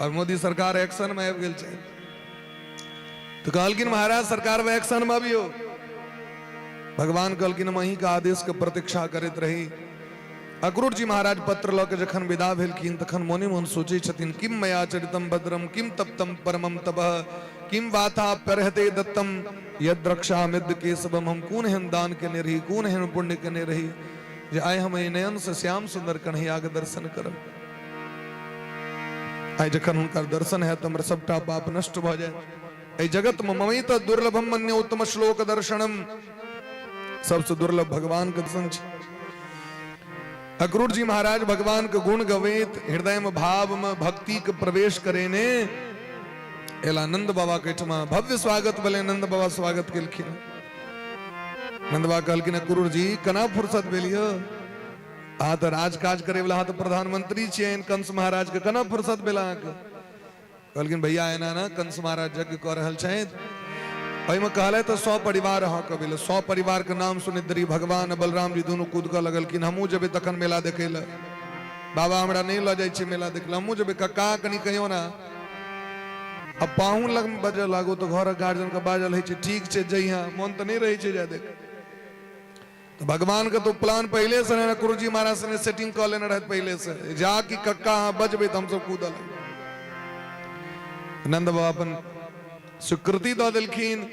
A: और मोदी सरकार एक्शन में आबि गेल छै तो कहलकिन महाराज सरकार में एक्शन में भी हो भगवान कहलकिन मही का आदेश के प्रतीक्षा करते रही। अक्रूर जी महाराज पत्र लऽ के जखन विदा भेलखिन तखन मोने मोन सोचे छथिन किम मया चरितम भद्रम किम तप्तम परमम तपः किम वाथा परहते दत्तम यद रक्षा मिद केशवम हम कौन हेन दान केने रही कौन हेन पुण्य केने रही जे आय हम नयन से श्याम सुंदर कन्हैया के दर्शन करब। आय जखन हुनकर दर्शन है तमर सबटा पाप नष्ट भ जाय। एहि जगत में ममित दुर्लभम मन्य उत्तम श्लोक दर्शनम सबसे दुर्लभ भगवान के दर्शन छै। अक्रूर जी महाराज भगवान के गुण गवैत हृदय में भाव में भक्ति के प्रवेश करे ने एला नंद बाबा के ठमा भव्य स्वागत भले नंद बाबा स्वागत केलखिन। नंद बाबा कहलखिन अक्रूर जी कना फुर्सत भेलियो अहाँ तो राजकाज करे वाला तो प्रधानमंत्री छियन कंस महाराज के कना फुर्सत भेला अहाँके। कहलखिन भैया एना ना कंस महाराज यज्ञ कऽ रहल छथि में कहले तो 100 परिवार अहाँ के भेल 100 परिवार के नाम सुनित दरी भगवान बलराम जी दोनों कूद के लगलखिन हमहूँ जेबे तखन मेला देखे ले बाबा हमरा नहीं लऽ जाइ छै मेला देख हमहूँ जेबे कक्का कनी कहियो ना अब पाहुन लग बजे लागो तो घर गार्जियन के बाजल है ठीक छै जइहा मन तो नहीं रहे छै जा देख तो भगवान के तो प्लान पहले से अक्रूर जी महाराज ने सेटिंग कर लेने रहत पहले से जा कि कक्का अहाँ बजबे तो हम सब कूदल। नंद बाबा अपन स्वीकृति दऽ देलखिन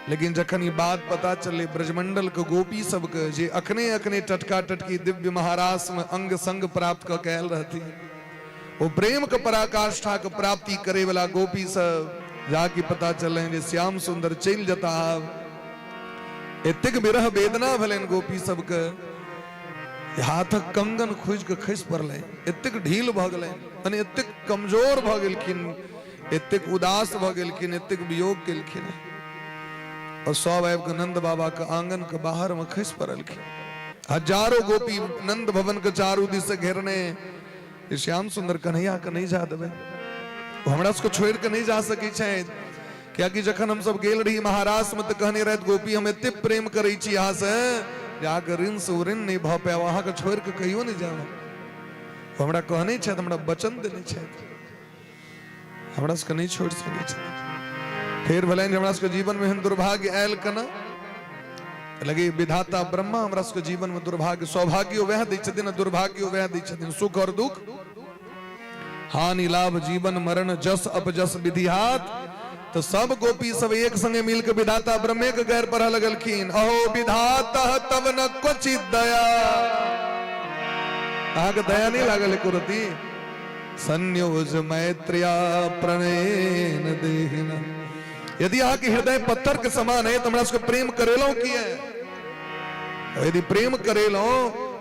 A: लेकिन जखन ये बात पता चले ब्रजमंडल के गोपी सबके जे अखने अखने टटका टटकी दिव्य महारास में अंग संग प्राप्त क कैल रहती वो प्रेम के पराकाष्ठा के प्राप्ति करे वाला गोपी सब जाके पता चले जे श्याम सुंदर चल जता एतेक विरह वेदना भलन गोपी सबके हाथक कंगन खुज के खसि पड़ले एतेक ढील भ गेलै माने एतेक कमजोर भ गेलखिन एतेक उदास भ गेलखिन एतेक वियोग केलखिन और सब आबि के नंद बाबा के आंगन के बाहर में खसि पड़लखिन। हजारों गोपी नंद भवन के चारू दिस से घेरने श्याम सुंदर कन्हैया के नहीं जा देवे हमरा सबको छोड़ के नहीं जा सकै छै। क्या कि जखन हम सब गेल रही महाराष्ट्र में तो कहने रहत गोपी हम एते प्रेम करै छी यहाँ से जाकर ऋण से ऋण नहीं भ पाए, वहां के छोड़ के कहियो नहीं जाओ। हमरा कहने छै, हमरा वचन देने छै, हमरा सबके नहीं छोड़ सकै छै। फिर भले हमरा सबके जीवन में हम दुर्भाग्य आयल कना लगे विधाता ब्रह्मा हमरा सबके जीवन में दुर्भाग्य सौभाग्य वह दै छथिन, दुर्भाग्य वह दै छथिन। सुख और दुख, हानि लाभ जीवन मरण जस अपजस विधि हाथ। तो सब गोपी सब एक संगे मिल के विधाता ब्रह्मे के गैर पर लगलखिन। अहो विधाता तब न क्वचित दया, अहाँ के दया नहीं लागल कुरती। संयोज मैत्रिया प्रणयन देहिना, यदि अहाँ के हृदय पत्थर के समान है तो हमरा सबके प्रेम करेलो की है। यदि प्रेम करेलो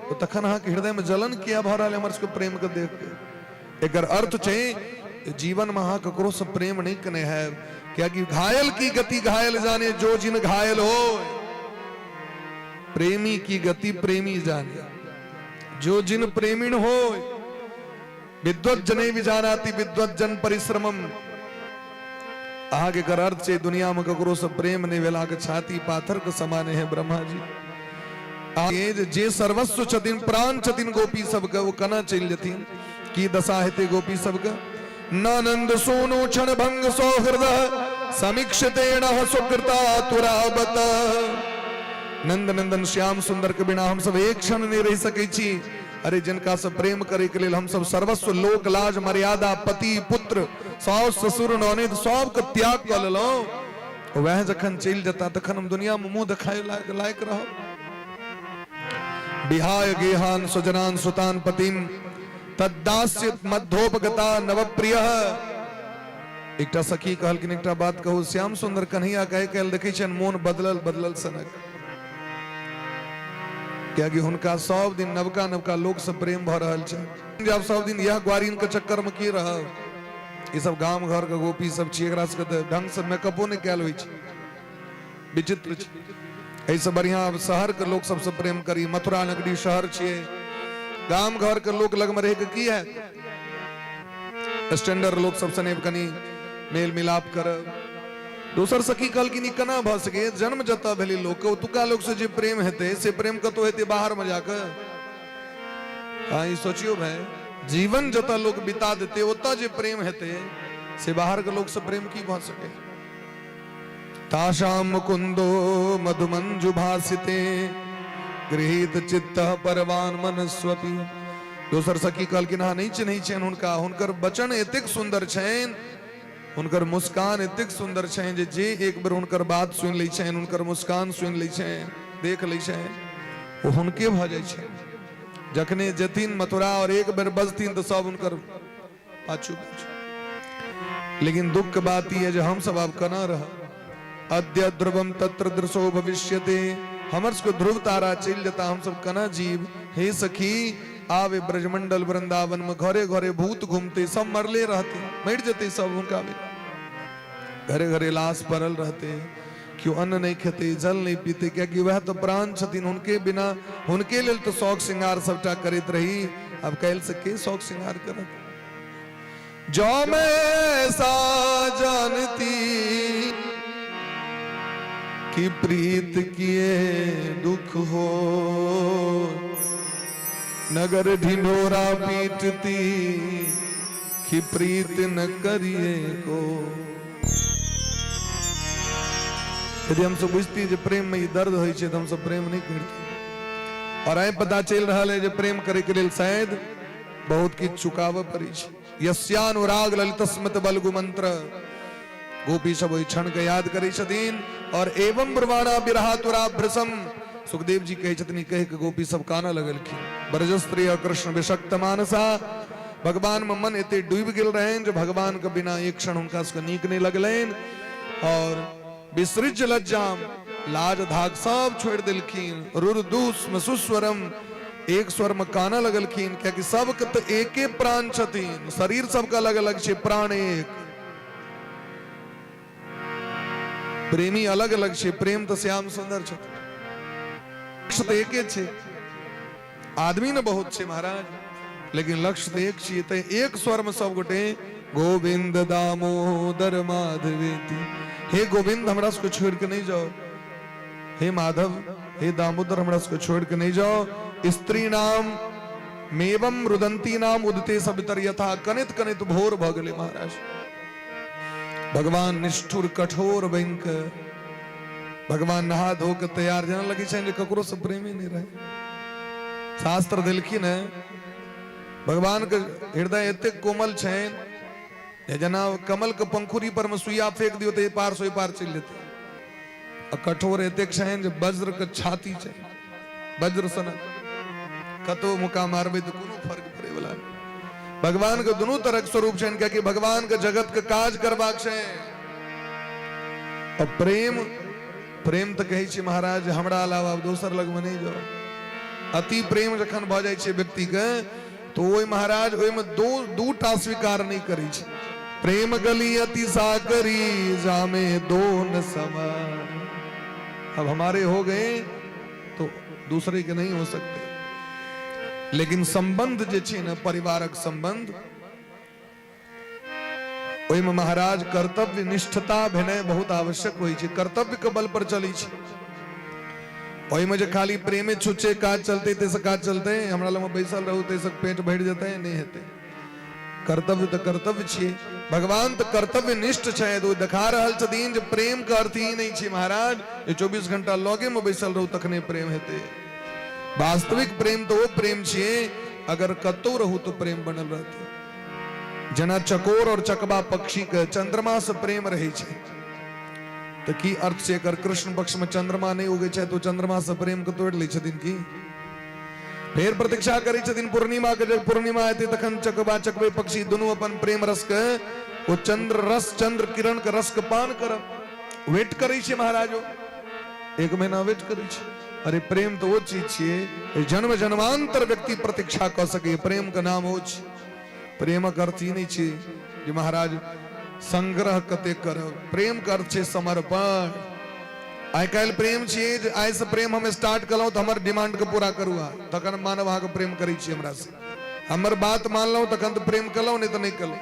A: तो तखन अहाँ के हृदय में जलन किया भर रहा हमरा सबके प्रेम के देख के। एकर अर्थ छै जीवन में अहाँ ककरो से प्रेम नहीं कने है, क्या कि घायल की गति घायल जाने जो जिन घायल हो, प्रेमी की गति प्रेमी जाने जो जिन प्रेमिण हो। विद्वत जने विजानाति विद्वत जन परिश्रमम, आगे कर अर्थ से दुनिया में ककरो से प्रेम नहीं वेला के छाती पाथर के समान है ब्रह्मा जी। आगे जे सर्वस्व छथिन प्राण छथिन गोपी सबके वो कना चल जथिन की दशा हेते गोपी सबके। नानंद सोनो क्षण भंग सौहृद समीक्षतेण सुकृता तुरावत। नंद नंदन श्याम सुंदर के बिना हम सब एक क्षण नहीं रह सकै छी। अरे जिनका सब प्रेम करे के लिए हम सब सर्वस्व लोक लाज मर्यादा पति पुत्र सास ससुर नौनिध सब के त्याग कर लो। वह जखन चल जाता तखन हम दुनिया में मुंह दिखाए लायक रहो। विहाय गेहान सुजनान सुतान पतिम तद्दास्य मध्योपगता नवप्रिय। एकटा सखी कहलखिन एकटा बात कहू, श्याम सुंदर कन्हैया कहे कैल देखै छन मोन बदलल बदलल सनक, क्या कि हुनका सब दिन नवका नवका लोक से प्रेम भ रहल छै। जब सब दिन यह ग्वारीन के चक्कर में की रह, ये सब गांव घर के गोपी सब छी, एकरा सबके ढंग से मेकअपो नहीं कैल होइ छै, विचित्र छै। ऐसे बढ़िया शहर के लोग सबसे प्रेम करी। मथुरा नगरी शहर छिए, गांव घर के लोग लग में रह के की है स्टैंडर्ड लोग सबसे ने कनी मेल मिलाप कर। दोसर सखी कहलखिन ई केना भ सके, जन्म जता भेली लोक के ओतुका लोग से जे प्रेम हेते से प्रेम कतो हेते बाहर में जाकर। हाँ ई सोचियो भाई, जीवन जता लोग बिता देते ओता जे प्रेम हेते से बाहर के लोग से प्रेम की भ सके। ताशाम मुकुंदो मधुमंजु भासिते गृहीत चित्त परवान मनस्वपी। दोसर सखी कहलखिन हाँ नहीं छन हुनका, हुनकर वचन एतेक सुंदर छन, हुनकर मुस्कान एतेक सुंदर छन जे एक बेर हुनकर बात सुन लै छन, हुनकर मुस्कान सुन लै छन, देख लै छन, वो हुनके भ जाय छन। जखने जथिन मथुरा और एक बेर बजथिन तो सब हुनकर पाछू पाछू। लेकिन दुख की बात यह है जो हम सब अब कना रह। अद्य ध्रुवम तत्र दृशो भविष्यते, हमर को ध्रुव तारा चल जाता हम सब कना जीव। हे सखी आवे ब्रजमंडल वृंदावन में घरे घरे भूत घूमते, सब मरले रहते, मर जते सब, उनका भी घरे घरे लाश पड़ल रहते, क्यों अन्न नहीं खेते जल नहीं पीते, क्या कि वह तो प्राण छथिन, उनके बिना उनके लिए तो शौक श्रृंगार सबटा करत रही। अब कैल से के शौक श्रृंगार करत। जो मैं ऐसा जानती कि प्रीत किए दुख हो, नगर ढिंढोरा पीटती कि प्रीत न करिए को। यदि हम सब बुझती जे प्रेम में दर्द होई छे तो हम सब प्रेम नहीं करती। और आए पता चल रहा है जे प्रेम करे के लिए शायद बहुत की चुकाव पड़ी छे। यस्यानुराग ललित स्मृत बलगु मंत्र, गोपी सब ओई क्षण के याद करी छथिन। और एवं ब्रवाणा विरहातुरा भ्रसम, सुखदेव जी कहे छथिन, कहे के गोपी सब काना लगलखिन। ब्रजस्त्री और कृष्ण विषक्त मानसा, भगवान में मन एते डूब गेल रहें जो भगवान के बिना एक क्षण उनका उसका नीक नहीं लगलेन। और विसृज लज्जाम, लाज धाग सब छोड़ दिलखिन। रुरदूष्म सुस्वरम, एक स्वर में काना लगलखिन, क्या कि सब के तो एके प्राण छथिन, शरीर सबका अलग अलग छे, प्राण एक। प्रेमी अलग अलग छे, प्रेम तो श्याम सुंदर छथिन, तो एके छे। आदमी ने बहुत छे महाराज, लेकिन लक्ष्य तो एक चाहिए तो एक स्वर में सब गोटे गोविंद दामोदर माधवेति। हे गोविंद हमरा सबको छोड़ के नहीं जाओ, हे माधव हे दामोदर हमरा सबको छोड़ के नहीं जाओ। स्त्री नाम मेवम रुदंती नाम उदते सबितर यथा कनित कनित भोर भगले महाराज। भगवान निष्ठुर कठोर बैंक भगवान नहा धो के तैयार जाने लगी छे ककरो से प्रेम ही नहीं रहे। शास्त्र दिलखिन है भगवान के हृदय एते कोमल छे जना कमल के पंखुरी पर में सुइया फेंक दियो तो पार सोई पार चल लेते। और कठोर एते छे वज्र के छाती छे वज्र सन कतो मुका मारबे तो कोनो फर्क पड़े वाला नहीं। भगवान के दोनों तरह के स्वरूप छे कि भगवान के जगत के काज करबाक छे। और प्रेम प्रेम तो कहे छी महाराज हमरा अलावा दोसर लग में नहीं जाओ। अति प्रेम जखन भ जाय छे व्यक्ति के तो ओय महाराज ओय में दूटा स्वीकार नहीं करी छे। प्रेम गली अति साकरी जामे दो न समान। अब हमारे हो गए तो दूसरे के नहीं हो सकते। लेकिन संबंध जे छे न परिवारक संबंध ओय में महाराज कर्तव्य निष्ठता विनय बहुत आवश्यक होई छे। कर्तव्य के बल पर चली छे। ओय में जे खाली प्रेमे छुचे काज चलते ते से काज चलते हमरा लग में बैसल रहू ते से पेट भर जते नहीं हेते। कर्तव्य तो कर्तव्य छे। भगवान तो कर्तव्य निष्ठ छे। तो दिखा रहल छथिन जे प्रेम का अर्थ ही नहीं छे महाराज ये 24 घंटा लगे में बैसल रहू तखने प्रेम हेते। वास्तविक प्रेम तो वो प्रेम छे अगर कतो रहू तो प्रेम बनल रहते। जना चकोर और चकबा पक्षी के चंद्रमा से प्रेम रहे छे तो की अर्थ छे अगर कृष्ण पक्ष में चंद्रमा नहीं उगे छे तो चंद्रमा से प्रेम को तोड़ लै छथिन की। फिर प्रतीक्षा करी छथिन पूर्णिमा के जब पूर्णिमा आती तखन चकबा चकबे पक्षी दोनों अपन प्रेम रस के वो चंद्र रस चंद्र किरण के रस के पान करब वेट करी छे महाराजो। 1 महीना वेट करी छे। अरे प्रेम तो वो चीज छे जन्म जन्मांतर व्यक्ति प्रतीक्षा कर सके। प्रेम का नाम हो छे। प्रेम का अर्थ ही नहीं छे जे महाराज संग्रह कते कर। प्रेम का अर्थ छे समर्पण। आइ काल प्रेम छे जे आइ से प्रेम हम स्टार्ट कलौ तो हमर डिमांड के पूरा करूआ तखन मानव अहाँ के प्रेम करी छी हमरा से। हमर बात मान लो तखन तो प्रेम कलौ नहीं तो नहीं कलौ।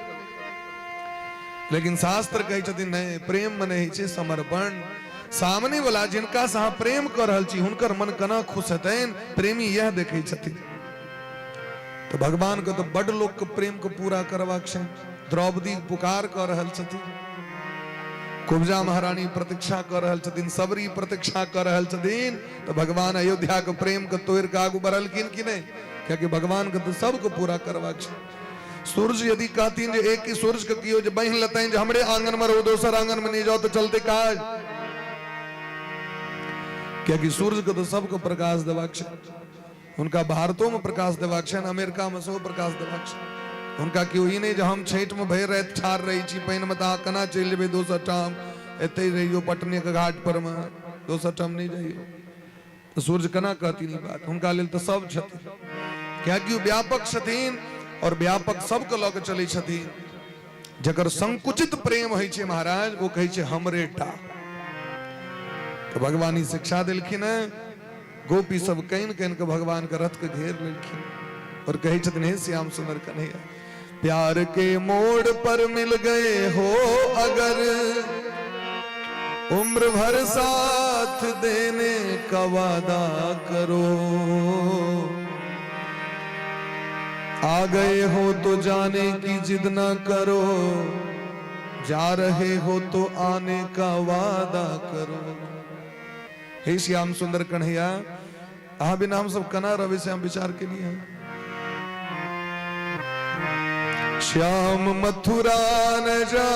A: लेकिन शास्त्र कहे छथिन नहीं प्रेम मने ही छे समर्पण। सामने वाला जिनका से अहाँ प्रेम कर रहल छी हुनकर मन कना खुश हेतैन प्रेमी यह देखे छथिन। तो भगवान को तो बड़ लोग के प्रेम को पूरा करबाक छै। द्रौपदी पुकार कर रहल छथिन। कुब्जा महारानी प्रतीक्षा कर रहल छथिन। सबरी प्रतीक्षा कर रहल छथिन। तो भगवान अयोध्या के प्रेम के तोड़ के आगू बढ़लखिन कि नहीं क्योंकि भगवान के तो सबको पूरा करबाक छै। सूरज यदि कहतीन जे एक ही सूरज के कियो जे बहिन लेतैन जे हमरे आंगन में रहो दोसर आंगन में नहीं जाओ तो चलते काज। क्योंकि सूरज को तो सबको प्रकाश देबाक छै। उनका भारतों में प्रकाश देबाक छै अमेरिका में सेहो प्रकाश देबाक छै। उनका क्यों ही नहीं जो हम छठ में भर रात ठार रही छी पानी में तो कना चल जेबे दोसर ठाम एते रहियो पटने के घाट पर में दोसर ठाम नहीं जाइयो तो सूरज कना कहती नहीं बात। उनका लेल तो सब छथिन क्योंकि वो व्यापक छथिन और व्यापक सबके लऽ के चलै छथिन। जकर संकुचित प्रेम होइ छै महाराज वो कहै छै हमरे टा। तो भगवान ही शिक्षा दिलखिन है। गोपी सब कहीं कहीं के भगवान के रथ के घेर लेलखिन और कहे छथिन हे श्याम सुंदर कन्हैया प्यार के मोड़ पर मिल गए हो अगर उम्र भर साथ देने का वादा करो। आ गए हो तो जाने की जिद ना करो जा रहे हो तो आने का वादा करो। हे श्याम सुंदर कन्हैया अहा भी नाम सब कना रवि से हम विचार के लिए श्याम मथुरा न जा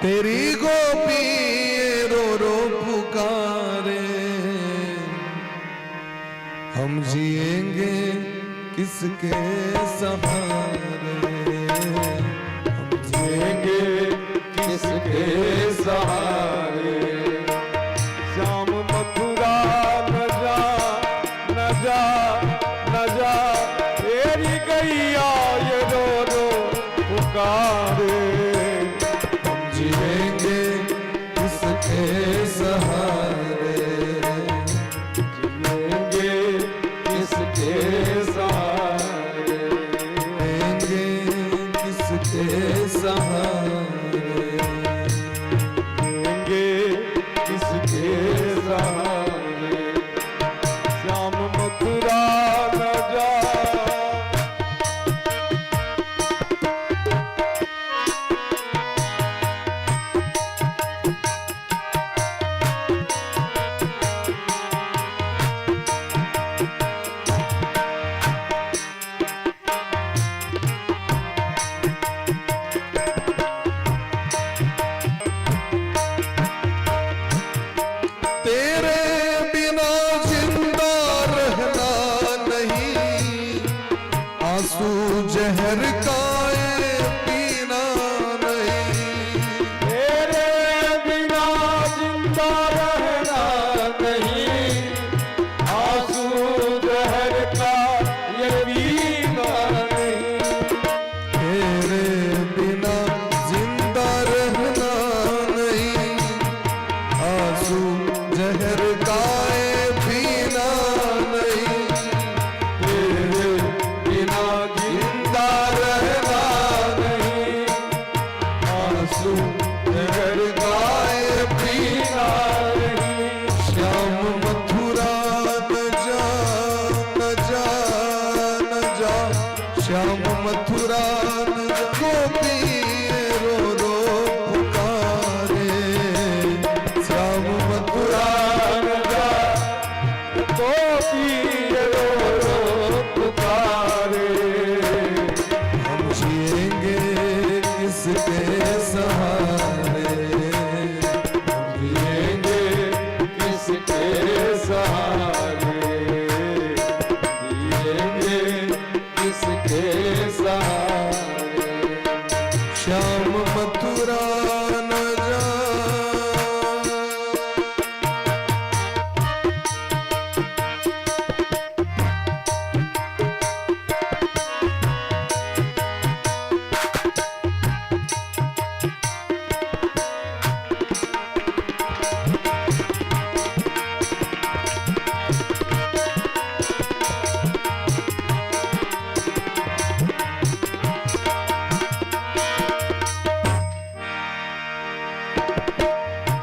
A: तेरी गोपी रो रो पुकारे। हम जिएंगे किसके सहारे हम जिएंगे
B: किसके सहारे। श्याम मथुरा न जा न जा न जा तेरी गैया ये रो रो पुकारे।
A: हम जिएंगे किसके सहारे
B: जिएंगे किसके
A: आंसू जहर काए पीना नहीं,
B: तेरे बिना जिंदा रहना नहीं, आंसू जहर का ये पीना नहीं,
A: तेरे बिना जिंदा रहना नहीं, आंसू जहर काए पीना नहीं,
B: तेरे बिना जिंदा रहना नहीं, आंसू जहर गाए पीना नहीं।
A: श्याम मथुरा न जा न जा न जा, श्याम मथुरा न जा, गोपी रो रो पुकारे, श्याम मथुरा
B: पुराण जा गोपी रो रो पुकारे,
A: हम जिएंगे किसके सहारे,
B: जिएंगे किसके सहारे, जिएंगे किसके सहारे।
A: श्याम मथुरा न जा।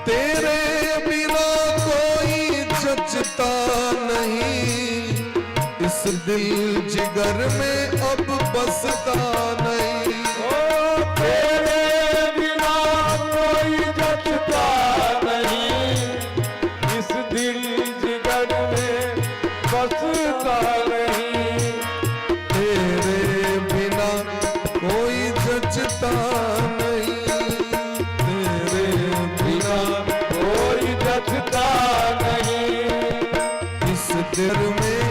A: तेरे बिना कोई जचता नहीं, इस दिल जिगर में अब बसता नहीं,
B: ओ तेरे बिना कोई जचता नहीं, इस दिल जिगर में बसता नहीं,
A: तेरे बिना कोई जचता नहीं, तेरे बिना
B: कोई जचता नहीं,
A: इस दिल में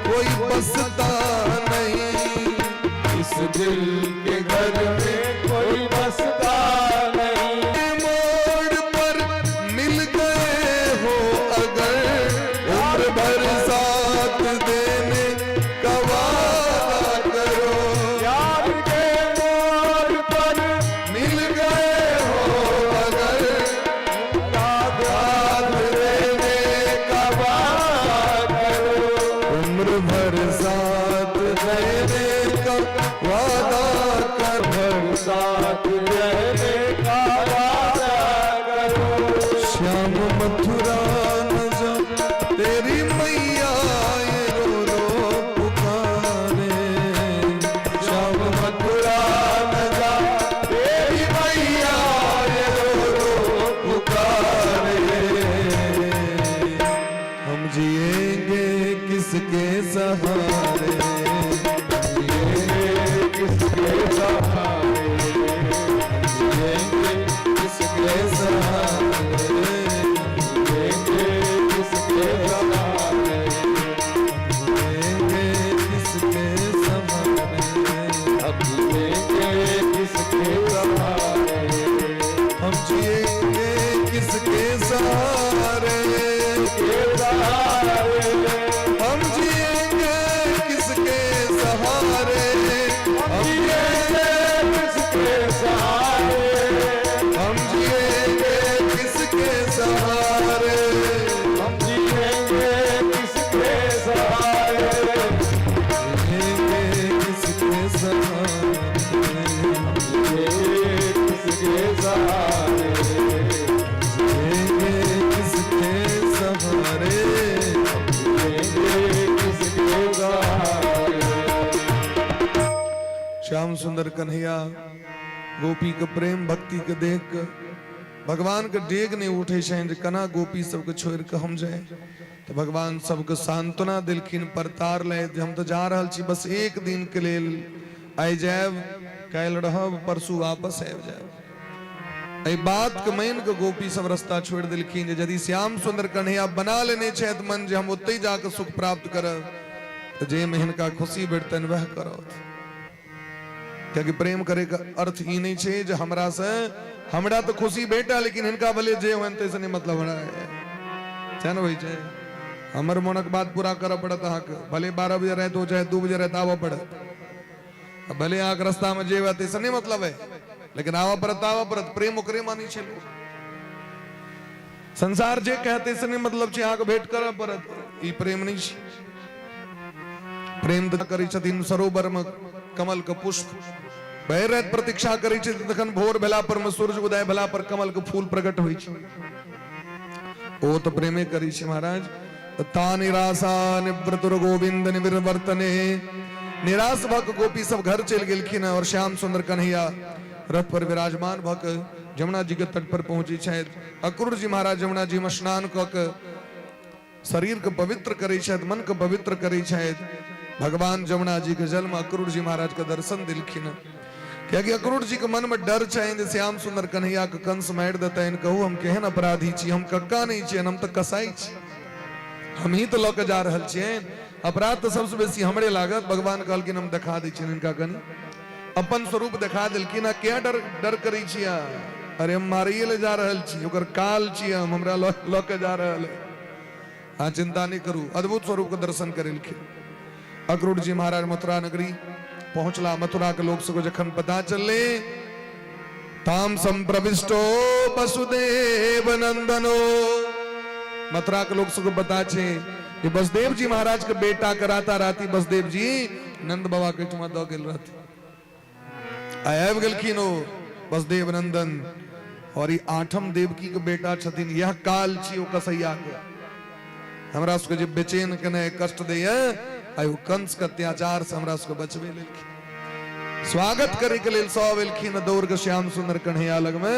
A: कोई बसता नहीं,
B: इस दिल के घर में कोई बसता नहीं।
A: मोड़ पर मिल गए हो अगर, उम्र भर साथ देने का वादा करो,
B: यार के मोड़ पर
A: मिल गए हो अगर,
B: साथ देने का वादा करो,
A: उम्र भर साथ देने का वादा कर,
B: साथ रहने का वादा करो।
A: श्याम मथुरा न जा, तेरी मैया ये रो रो पुकारे, श्याम मथुरा न जा, तेरी मैया ये रो रो पुकारे, हम जिएंगे किसके सहारे,
B: जिएंगे किसके सहारे, जिएंगे किसके
A: सहारे,
B: जिएंगे किसके सहारे,
A: जिएंगे किसके सहारे,
B: अब जिएंगे किसके सहारे,
A: हम जिएंगे किसके सहारे,
B: के सहारे,
A: हम जिएंगे किसके सहारे, हम जिएंगे
B: किसके सहारे,
A: हम जिएंगे किसके सहारे,
B: हम जिएंगे किसके सहारे,
A: जिएंगे किसके सहारे,
B: जिएंगे किसके सहारे,
A: जिएंगे किसके सहारे,
B: जिएंगे किसके सहारे।
A: श्याम सुंदर कन्हैया गोपी के प्रेम भक्ति के देख के भगवान के डेग ने उठे छन जे कना गोपी सबके छोड़ के हम जाए, तो भगवान सबके सांत्वना दिलखिन पर तार ले जे हम तो जा रहल छी, बस एक दिन के लेल आइ जाएब, काल्हि रहब, परसू वापस आबि जाएब। एहि बात के मान के गोपी सब रास्ता छोड़ दिलखिन जे यदि श्याम सुंदर कन्हैया बना लेने छथि मन जे हम ओतै जाके सुख प्राप्त करब, तो जे में हिनका खुशी भेटतनि वह करत। क्या कि प्रेम करे का अर्थ ई नहीं छे जे हमरा से हमरा तो खुशी बेटा लेकिन इनका भले जे होन तैसे नहीं मतलब है छे ना भाई छे हमर मोनक बात पूरा कर पड़त हाक भले 12 बजे रहे तो चाहे 2 बजे रहता आवा पड़त भले आक रास्ता में जे बात तैसे नहीं मतलब है लेकिन आवा परत प्रेम ओकरे मानी छे संसार जे कहते से नहीं मतलब छे आक भेंट कर परत ई प्रेम नहीं छे प्रेम त करी छथिन सरोवर में कमल के पुष्प बह रहत प्रतीक्षा करी छे तखन भोर भेला पर में सूरज उदय भेला पर कमल के फूल प्रकट होई छे ओ तो प्रेमे करी छे महाराज ता निराशा निवृत गोविंद निवर्तने निराश भक गोपी सब घर चल गेलखिन और श्याम सुंदर कन्हैया रथ पर विराजमान भक जमुना जी के तट पर पहुंची छथि अक्रूर जी महाराज जमुना जी में स्नान क के शरीर के पवित्र करै छथि मन के पवित्र करै छथि भगवान जमुना जी के जल में अक्रूर जी महाराज के दर्शन दिलखिन क्योंकि अक्रूर जी के मन में डर छे श्याम सुंदर कन्हैया के कंस मार देते कहू हम केहन अपराधी छी हम कक्का नहीं छी हम तो कसाई छी हम ही तो लौके जा रहल छिए अपराध तो सबसे बेसी हमरे लागत भगवान कहलखिन हम दिखा दै छियनि इनका कनी अपन स्वरूप दिखा देलखिन क्या डर करै छिया अरे हम मारिए ले जा रहल छी ओकर काल छी हम हमरा लौके जा रहल है हाँ चिंता नहीं करू अद्भुत स्वरूप के दर्शन करेलखिन अक्रूर जी महाराज मथुरा नगरी पहुंचला मथुरा के लोग सबको जखन पता चलले ताम संप्रविष्टो वसुदेव नंदनो मथुरा के लोग सबको पता छे कि बसदेव जी महाराज के बेटा कराता राती बसदेव जी नंद बाबा के चुमा द गेल रहती आयब गेलखिन ओ बसदेव नंदन और ये 8म देवकी के बेटा छथिन यह काल छी ओ कसैया के हमरा सबके जे बेचैन कने कष्ट दैया आयु कंस के अत्याचार से हमरा सबके बचबे लेलखिन स्वागत करे के लेल सब एलखिन दौड़ के श्याम सुंदर कन्हैया लग में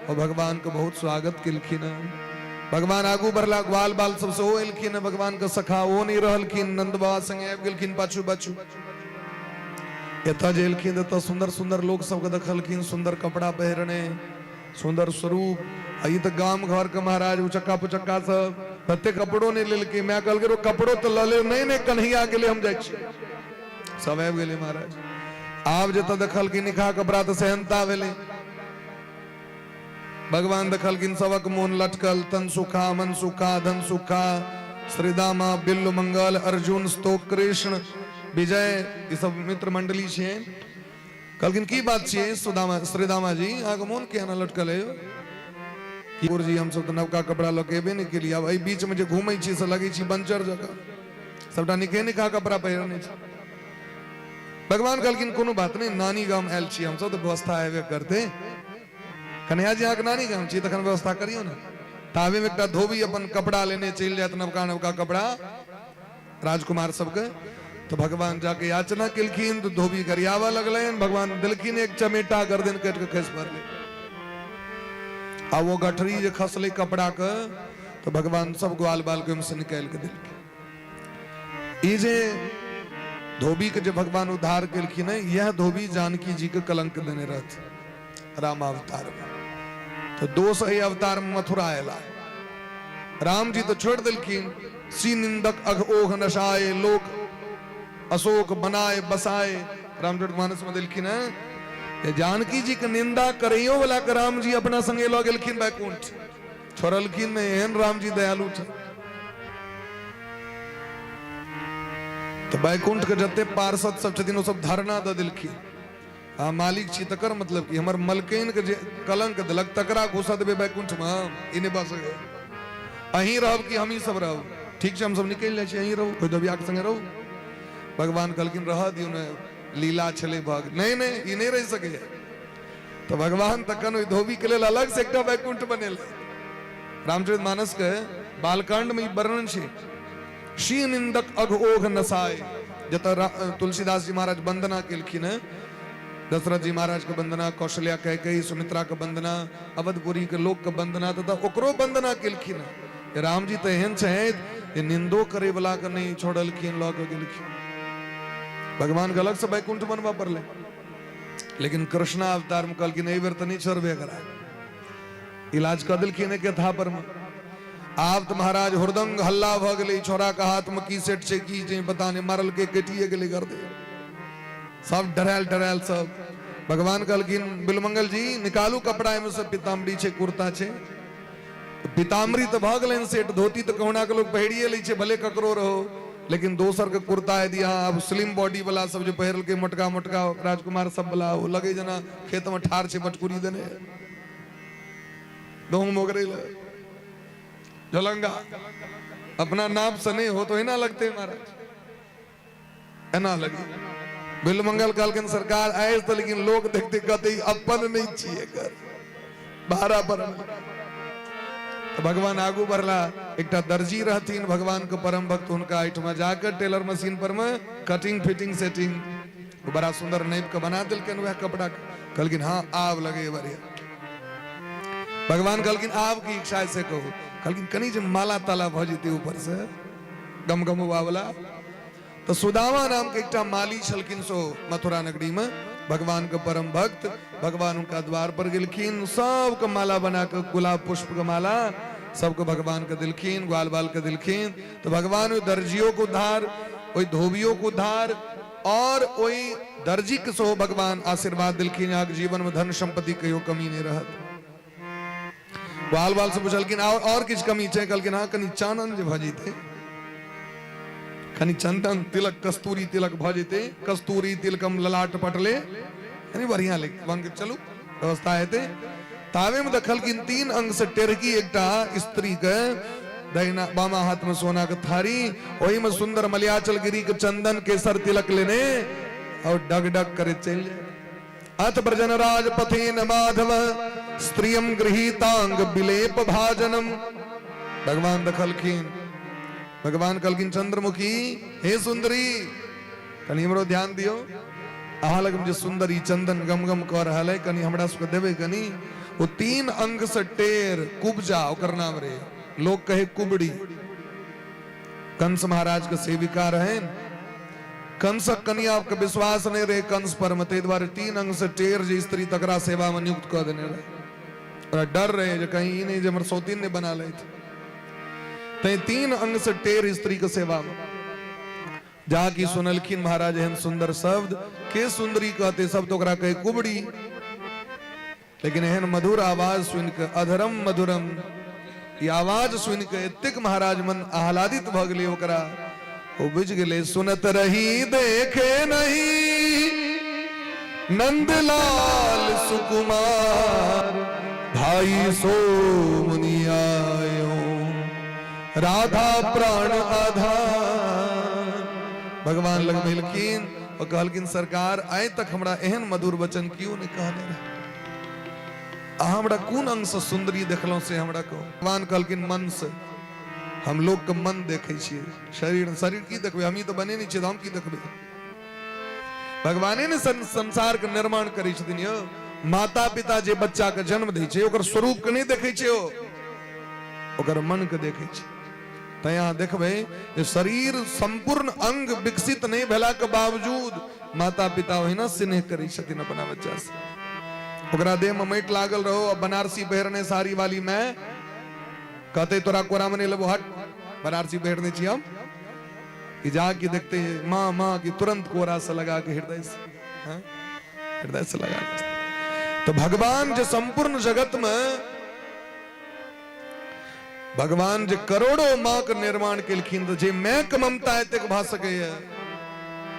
A: और भगवान के बहुत स्वागत केलखिन भगवान आगू बढ़ला ग्वाल बाल सब से एलखिन भगवान के सखा वो नहीं रहलखिन नंद बाबा संगे आबि गेलखिन पाछू पाछू एतऽ जे एलखिन तऽ सुंदर सुंदर लोग सबके देखलखिन सुंदर कपड़ा पहिरने सुंदर स्वरूप आई तो गांव घर के महाराज उचक्का पुचक्का सब तते कपड़ो नहीं लेलके मैं कहल के कपड़ो तो ल ले नहीं कन्हैया के लिए हम जाय छी सब आबि गेले महाराज आब जतऽ देखलखिन निखा कपड़ा तो सहनता भेले भगवान देखलखिन सबक मोन लटकल तन सुखा मन सुखा धन सुखा श्रीदामा बिल्लु मंगल अर्जुन स्तोक कृष्ण विजय ये सब मित्र मंडली छे कहलखिन की बात छे सुदामा श्रीदामा जी आगे मोन के ना लटकल है ठाकुर जी हम सब तो नवका कपड़ा लऽ के एबे नहीं केलिए अब एहि बीच में जे घूमै छी से लगै छी बंचर जगह सबटा निके निका कपड़ा पहिरने छी भगवान कहलखिन कोनो बात नहीं नानी गाम आयल छी हम सब तो व्यवस्था हेबे करते कन्हैया जी आके नानी गाम छी तखन व्यवस्था करियो ना तावे में एकटा धोबी अपन कपड़ा लेने चल जात नवका नवका कपड़ा राजकुमार सबके तो भगवान जाके याचना केलखिन तो धोबी गरियावा लगलन भगवान दिलखिन एक चमेटा गर्दन कट के खस पड़ले आ वो गठरी जे खसले कपड़ा के तो भगवान सब ग्वाल बाल के से निकाल के दिलखिन ई जे धोबी के जे भगवान उद्धार केलखिन यह धोबी जानकी जी के कलंक देने रहथि राम अवतार में तो 200 अवतार में मथुरा आयला राम जी तो छोड़ दिलखिन सी निंदक अघ ओघ नशाए लोक अशोक बनाए बसाए रामचरित मानस में दिलखिन है जानकी जी के निंदा करियो वाला के राम जी अपना संगे लऽ गेलखिन बैकुंठ छोड़लखिन नहीं एहन राम जी दयालु थे तो बैकुंठ के जते पार्षद सब छथिन वो सब धरना द दिलखिन हाँ मालिक छी तकर मतलब कि हमर मलकैन के जे कलंक देलक तकरा घुसा देबे बैकुंठ में ई नहीं बस अहीं रहब कि हम ही सब रहब ठीक छै हम सब निकल जाय छी अहीं रहू कोई दबिया के संगे रहू भगवान कहलखिन रह दियो ने लीला छले भाग नहीं ई नहीं रह सके तो भगवान तखन ओइ धोबी के लेल अलग से एकटा बैकुंठ बनेले रामचरित मानस के बालकांड में वर्णन छै शी निंदक अघ ओघ नसाए जतऽ तुलसीदास जी महाराज वंदना केलखिन दशरथ जी महाराज के वंदना कौशल्या कैकेयी सुमित्रा के वंदना अवधपुरी के लोक के वंदना तथा ओकरो वंदना केलखिन राम जी तो एहन छथि निंदो करे वाला के नहीं छोड़लखिन लऽ के गेलखिन भगवान के अलग से बैकुंठ बनवा पड़ले लेकिन कृष्णा अवतार में कहलखिन एहि बेर तो नहीं छोड़बे करा इलाज कर दिलखिन के था पर में आप तो महाराज हुरदंग हल्ला भ गेलै छोरा के हाथ में की सेट छै की जे पता नहीं मारल के कटिए गेलै कर दे सब डरायल सब भगवान कहलखिन बिलमंगल जी निकालू कपड़ा में से पीताम्बरी छे कुर्ता छे पीताम्बरी तो भ गेलन सेट धोती तो कहुना के लोग पहिरिए लै छे भले ककरो रहो लेकिन दोसर के कुर्ता यदि हाँ अब स्लिम बॉडी वाला सब जो पहिरल के मोटका मोटका राजकुमार सब वाला वो लगे जना खेत में ठार छे बटकुरी देने दोंग मोगरे झलंगा अपना नाप सने हो तो है ना लगते महाराज है ना लगे बिलमंगल कहलखिन सरकार आए तो लेकिन लोग देखते कहते अपन नहीं चाहिए कर बारह पर तो भगवान आगू बढ़ला एक दर्जी रहतीन भगवान के परम भक्त उनका आइटमा जाकर टेलर मशीन पर में कटिंग फिटिंग सेटिंग बड़ा सुंदर नैप के बना दिलकन वह कपड़ा कहलखिन हाँ आव लगे बढ़िया भगवान कहलखिन आव की इच्छा से कहो कहलखिन कनी जो माला ताला भ जेते ऊपर से गम गम वाला तो सुदामा नाम के एक माली छलकिन सो मथुरा नगरी में भगवान के परम भक्त भगवान उनका द्वार पर गिलखिन सबको माला बना के गुलाब पुष्प का माला सबको भगवान के दिलखिन ग्वाल बाल के दिलखिन तो भगवान दर्जियों को उद्धार वही धोबियों को उद्धार और वही दर्जी के सो भगवान आशीर्वाद दिलखिन आग जीवन में धन संपत्ति कहियो कमी नहीं रहत ग्वाल बाल से पूछलखिन और किस कमी छे कहलखिन हाँ कनी चानन जे भजी थे खनि चंदन तिलक कस्तूरी तिलक भ जेते कस्तूरी तिलकम ललाट पटले यानी बढ़िया लिख वंग चलू व्यवस्था हेते तावे में दखल किन 3 अंग से टेरकी एकटा स्त्री के दाहिना बामा हाथ में सोना के थारी वही में सुंदर मलयाचल गिरी के चंदन केसर तिलक लेने और डग डग करे चल अथ ब्रजनराज पथेन माधव स्त्रियम गृहीतांग विलेप भाजनम भगवान दखल खीन भगवान कलकिन चंद्रमुखी हे सुंदरी कनी हमरो ध्यान दियो अहा लग जो सुंदरी चंदन गम गम कर रहा है कनी हमरा सबके देबे कनी वो 3 अंग से टेर कुबजा ओकर नाम रे लोग कहे कुबड़ी कंस महाराज के सेविका रहे कंस कन्या आपका विश्वास नहीं रहे कंस पर मते द्वारे 3 अंग से टेर जे स्त्री तकरा सेवा में नियुक्त कर देने रहे डर रहे जो कहीं नहीं जो हमर सौतीन ने बना ले ते 3 अंग से टेर स्त्री के सेवा में जाकी सुनलखिन महाराज एहन सुंदर शब्द के सुंदरी कहते सब तो ओकरा कहे कुबड़ी लेकिन एहन मधुर आवाज सुन के अधरम मधुरम ये आवाज सुन के एतेक महाराज मन आह्लादित भ गेले ओकरा ओ बुझ गेले सुनत रही देखे नहीं नंदलाल सुकुमार भाई सो मुनि आयो राधा प्राण आधार भगवान लग मिलकिन और कहलकिन सरकार आए तक हमरा एहन मधुर वचन क्यों नहीं कहने रहे हमरा कौन अंग से सुंदरी देखलो से हमरा को भगवान कहलकिन मन से हम लोग के मन देखे छिए शरीर शरीर की देखबे हम ही तो बने नहीं छिए हम की देखबे भगवाने ने संसार के निर्माण करी छथिन यो माता पिता जे बच्चा के जन्म दै छै ओकर स्वरूप के नहीं देखे छै ओकर मन के देखे छै तो यहाँ देखबे जो शरीर संपूर्ण अंग विकसित नहीं भेला के बावजूद माता पिता ओहिना स्नेह करी छथिन अपना बच्चा से ओकरा देह में मैट लागल रहो अब बनारसी पहिरने साड़ी वाली मैं कहते तोरा कोरा में लेबो हट बनारसी पहिरने छी हम कि जाके देखते हैं माँ माँ की तुरंत कोरा से लगा के हृदय से लगा के तो भगवान जो संपूर्ण जगत में भगवान जो करोड़ों माँ का निर्माण केलखिन तो जे मैं के ममता एतेक भ सके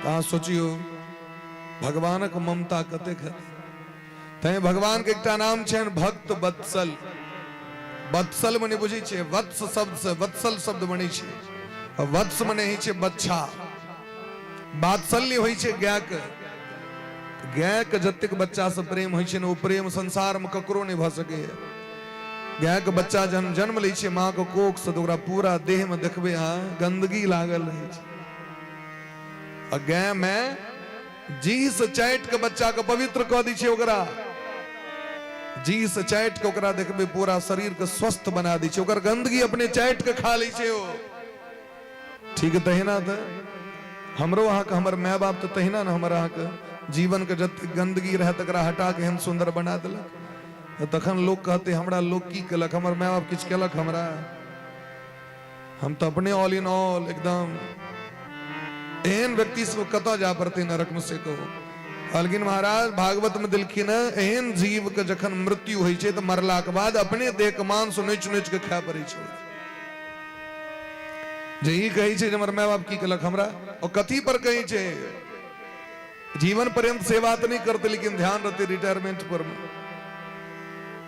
A: कहाँ सोचियो भगवान के ममता कतेक है तै भगवान के एकटा नाम छै भक्त वत्सल वत्सल मने बुझी छे वत्स शब्द से वत्सल शब्द बने छे वत्स मने ही छे बच्चा वात्सल्य होई छे गाय के जतेक बच्चा से प्रेम होई छे न ओ प्रेम संसार में ककरो नहीं भ सके गाय के बच्चा जन जन्म लै छे माँ के कोख से तो पूरा देह में देखबे गंदगी लागल रहे छे और गाय में जी से चाट के बच्चा के पवित्र कह दी छे ओकरा जी से चाट के ओकरा देखबे पूरा शरीर के स्वस्थ बना दी छे ओकर गंदगी अपने चाट के खा लै छे ओ ठीक तहिना त हमरो अहाँ के हमर माय बाप तो तहिना न हमर अहाँ के जीवन के जत गंदगी रहे तकरा हटा के हम सुंदर बना देलक तखन लोग कहते हमरा लोग की केलक हमर माय बाप किछ केलक हमरा हम तो अपने ऑल इन ऑल एकदम एहन व्यक्ति से कत जा पड़ते नरक में से कहो लेकिन महाराज भागवत में दिलखिन एहन जीव के जखन मृत्यु होइ छै तो मरला के बाद अपने देह के मांस नोच नोच के खाय पड़ै छै। जे ई कहै छै जे हमर माय बाप की केलक हमरा, और कथी पर कहै छै, जीवन पर्यंत सेवा तो नहीं करते लेकिन ध्यान रहते रिटायरमेंट पर,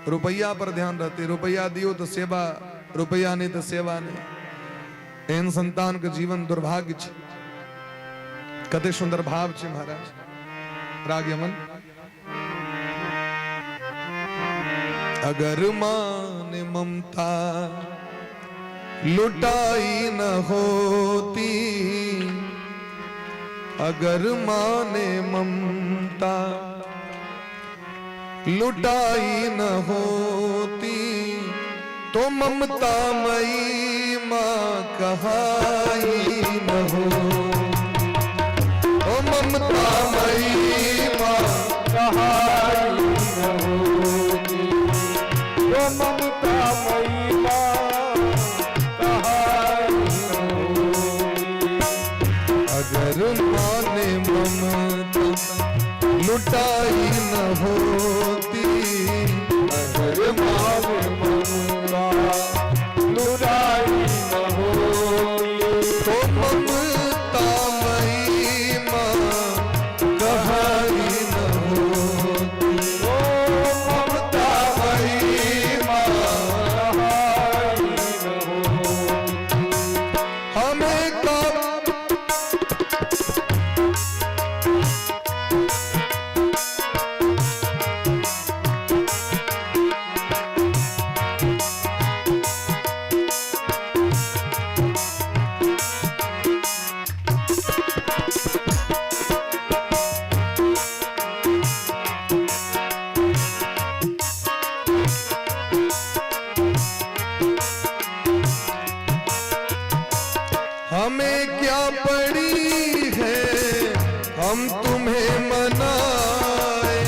A: रुपया पर ध्यान रहते, रुपया दियो तो सेवा, रुपया नहीं तो सेवा नहीं। एहन संतान के जीवन दुर्भाग्य छै। कते सुंदर भाव छै महाराज। राग यमन। अगर मां ने ममता लुटाई न होती, अगर मां ने ममता लुटाई न होती, तो ममता मई मां कहाई न हो। तो ममता मई मां
B: कहाई न होती, तो ममता मई मां कहाई न होती।
A: अगर मां ने ममता लुटाई न होती,
B: अगर मां ने ममता लुटाई न होती,
A: तो ममता मई मां कहाई न होती।
B: तो ममता मई मां कहाई न होती।
A: हमें कब हमें क्या पड़ी है हम तुम्हें मनाए,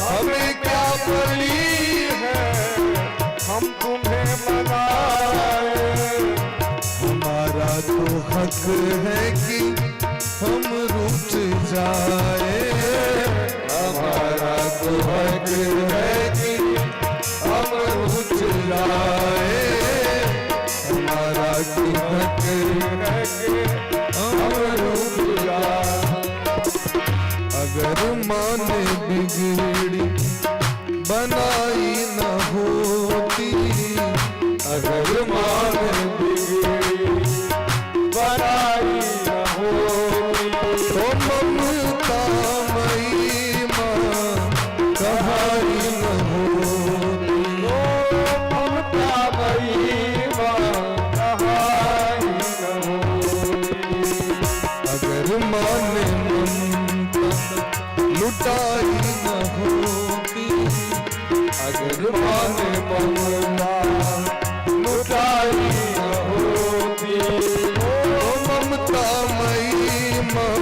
A: हमें क्या पड़ी
B: है हम तुम्हें मनाए।
A: हमारा तो हक है कि हम रूठ जाए, हमारा तो हक है कि हम रूठ जाए, हमारा तो हक है कि हम रूठ जाए। अगर मां ने बिगड़ी बनाई न होती, अगर मां ने
B: बिगड़ी बनाई न होती,
A: तो ममता मई मां कहाई न होती।
B: तो ममता मई मां कहाई न होती।
A: अगर मां ने ममता लुटाई न होती, अगर मां ने
B: ममता लुटाई न होती,
A: तो ममता मई मां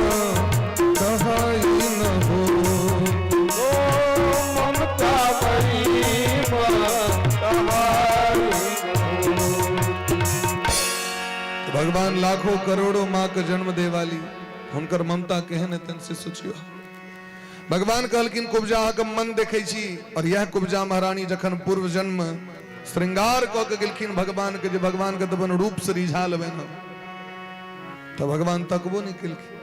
A: कहाई न होती।
B: तो ममता मई मां कहाई न होती।
A: तो भगवान लाखों करोड़ों माँ के जन्म दे वाली हुनकर ममता केहन हेतन से सोचियो। भगवान कहलखिन कुब्जा के मन देखे छी, और यह कुब्जा महारानी जखन पूर्व जन्म श्रृंगार क के गेलखिन भगवान के, जे भगवान के अपन रूप से रिझा लेबन हम, तो भगवान तकबो नहीं केलखिन।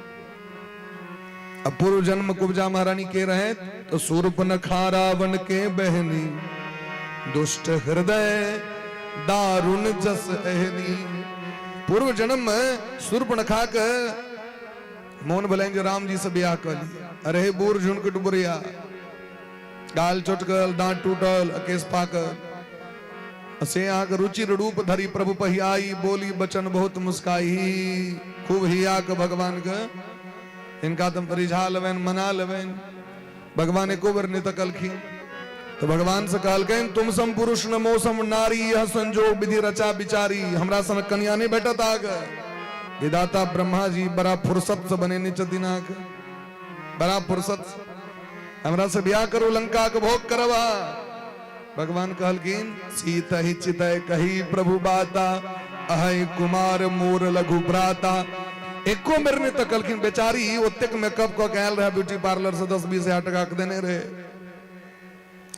A: अब पूर्व जन्म कुब्जा महारानी के रहे तो शूर्पणखा रावण के बहनी, दुष्ट हृदय दारुण जस एहनी। पूर्व जन्म में शूर्पणखा के मोहन भले जो राम जी से ब्याह कर लिया। अरे बूढ़ झुनकट बुरिया, गाल चोटकल, दांत टूटल, केस पाकल, से आग रुचिर रूप धरी प्रभु पहियाई, बोली बचन बहुत मुस्काई। खूब हिया के भगवान के इनका तुम रिझा लेवेन, मना लेवेन। भगवान एको बार नहीं तकलखिन, तो भगवान से कहलखिन तुम सम पुरुष न मौसम नारी, यह संजोग विधि रचा बिचारी। हमरा सन कन्या नहीं बैठत आग, विदाता ब्रह्मा जी बड़ा फुर्सत से बने निच दिनाक, बड़ा फुर्सत हमरा से ब्याह करो, लंका के भोग करवा। भगवान कहलखिन सीत ही चितय कही प्रभु बाता, अहै कुमार मोर लघु भ्राता। एको मेरे ने तकलखिन बेचारी ओतेक मेकअप को कहल रहा ब्यूटी पार्लर से 10-20 टका के देने रहे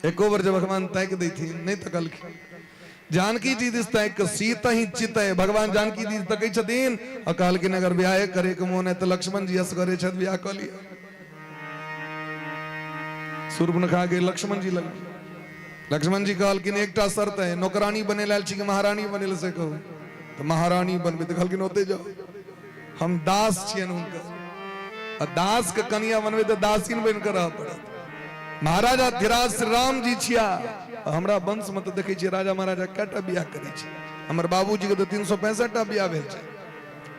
A: एको बार जब भगवान तैक दी थी नहीं तकलखिन जानकी जी दिस तैक सीत ही चित है भगवान जानकी जी तकै छथिन और कहलखिन अगर ब्याह करे के मोन है तो लक्ष्मण जी अस करे छथ ब्याह क लिया सूर्पनखा के लक्ष्मण जी लग लक्ष्मण जी कहलखिन एकटा शर्त है नौकरानी बने लाल छी के महारानी बने से कहू तो महारानी बनबे तो कहलखिन ओते जाओ हम दास छियन हुनकर दास के कन्या बनबे तो दासीन बन कर रह पड़त महाराजा धीराज श्री राम जी छिया हमरा वंश में तो देखे छियै राजा महाराजा कएटा बियाह करै छै हमर बाबूजी के तो 365 टा बियाह भेल छै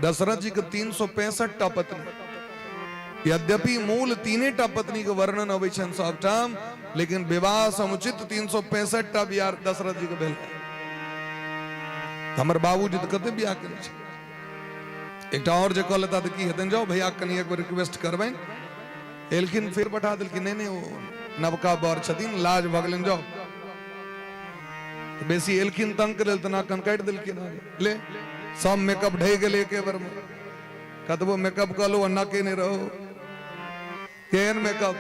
A: दशरथ जी के 365 टा पत्नी यद्यपि मूल 3 टा पत्नी के वर्णन अबै छन सबठाम लेकिन विवाह समुचित 365 टा बियाह दशरथ जी के भेल हमर बाबूजी तो कते बियाह करै छै एकटा और जे कह लेता तो की हेतन जाओ भैया कनी एक बार रिक्वेस्ट करबैन एलखिन फिर बैठा देलखिन नहीं नहीं नवका बर छथिन लाज भगलन जाओ बेसी एलखिन तंग कर तना कन काट देलखिन ले सब मेकअप ढह गेले एके बार में कतबो मेकअप कर लो अन्ना के नहीं रहो केन मेकअप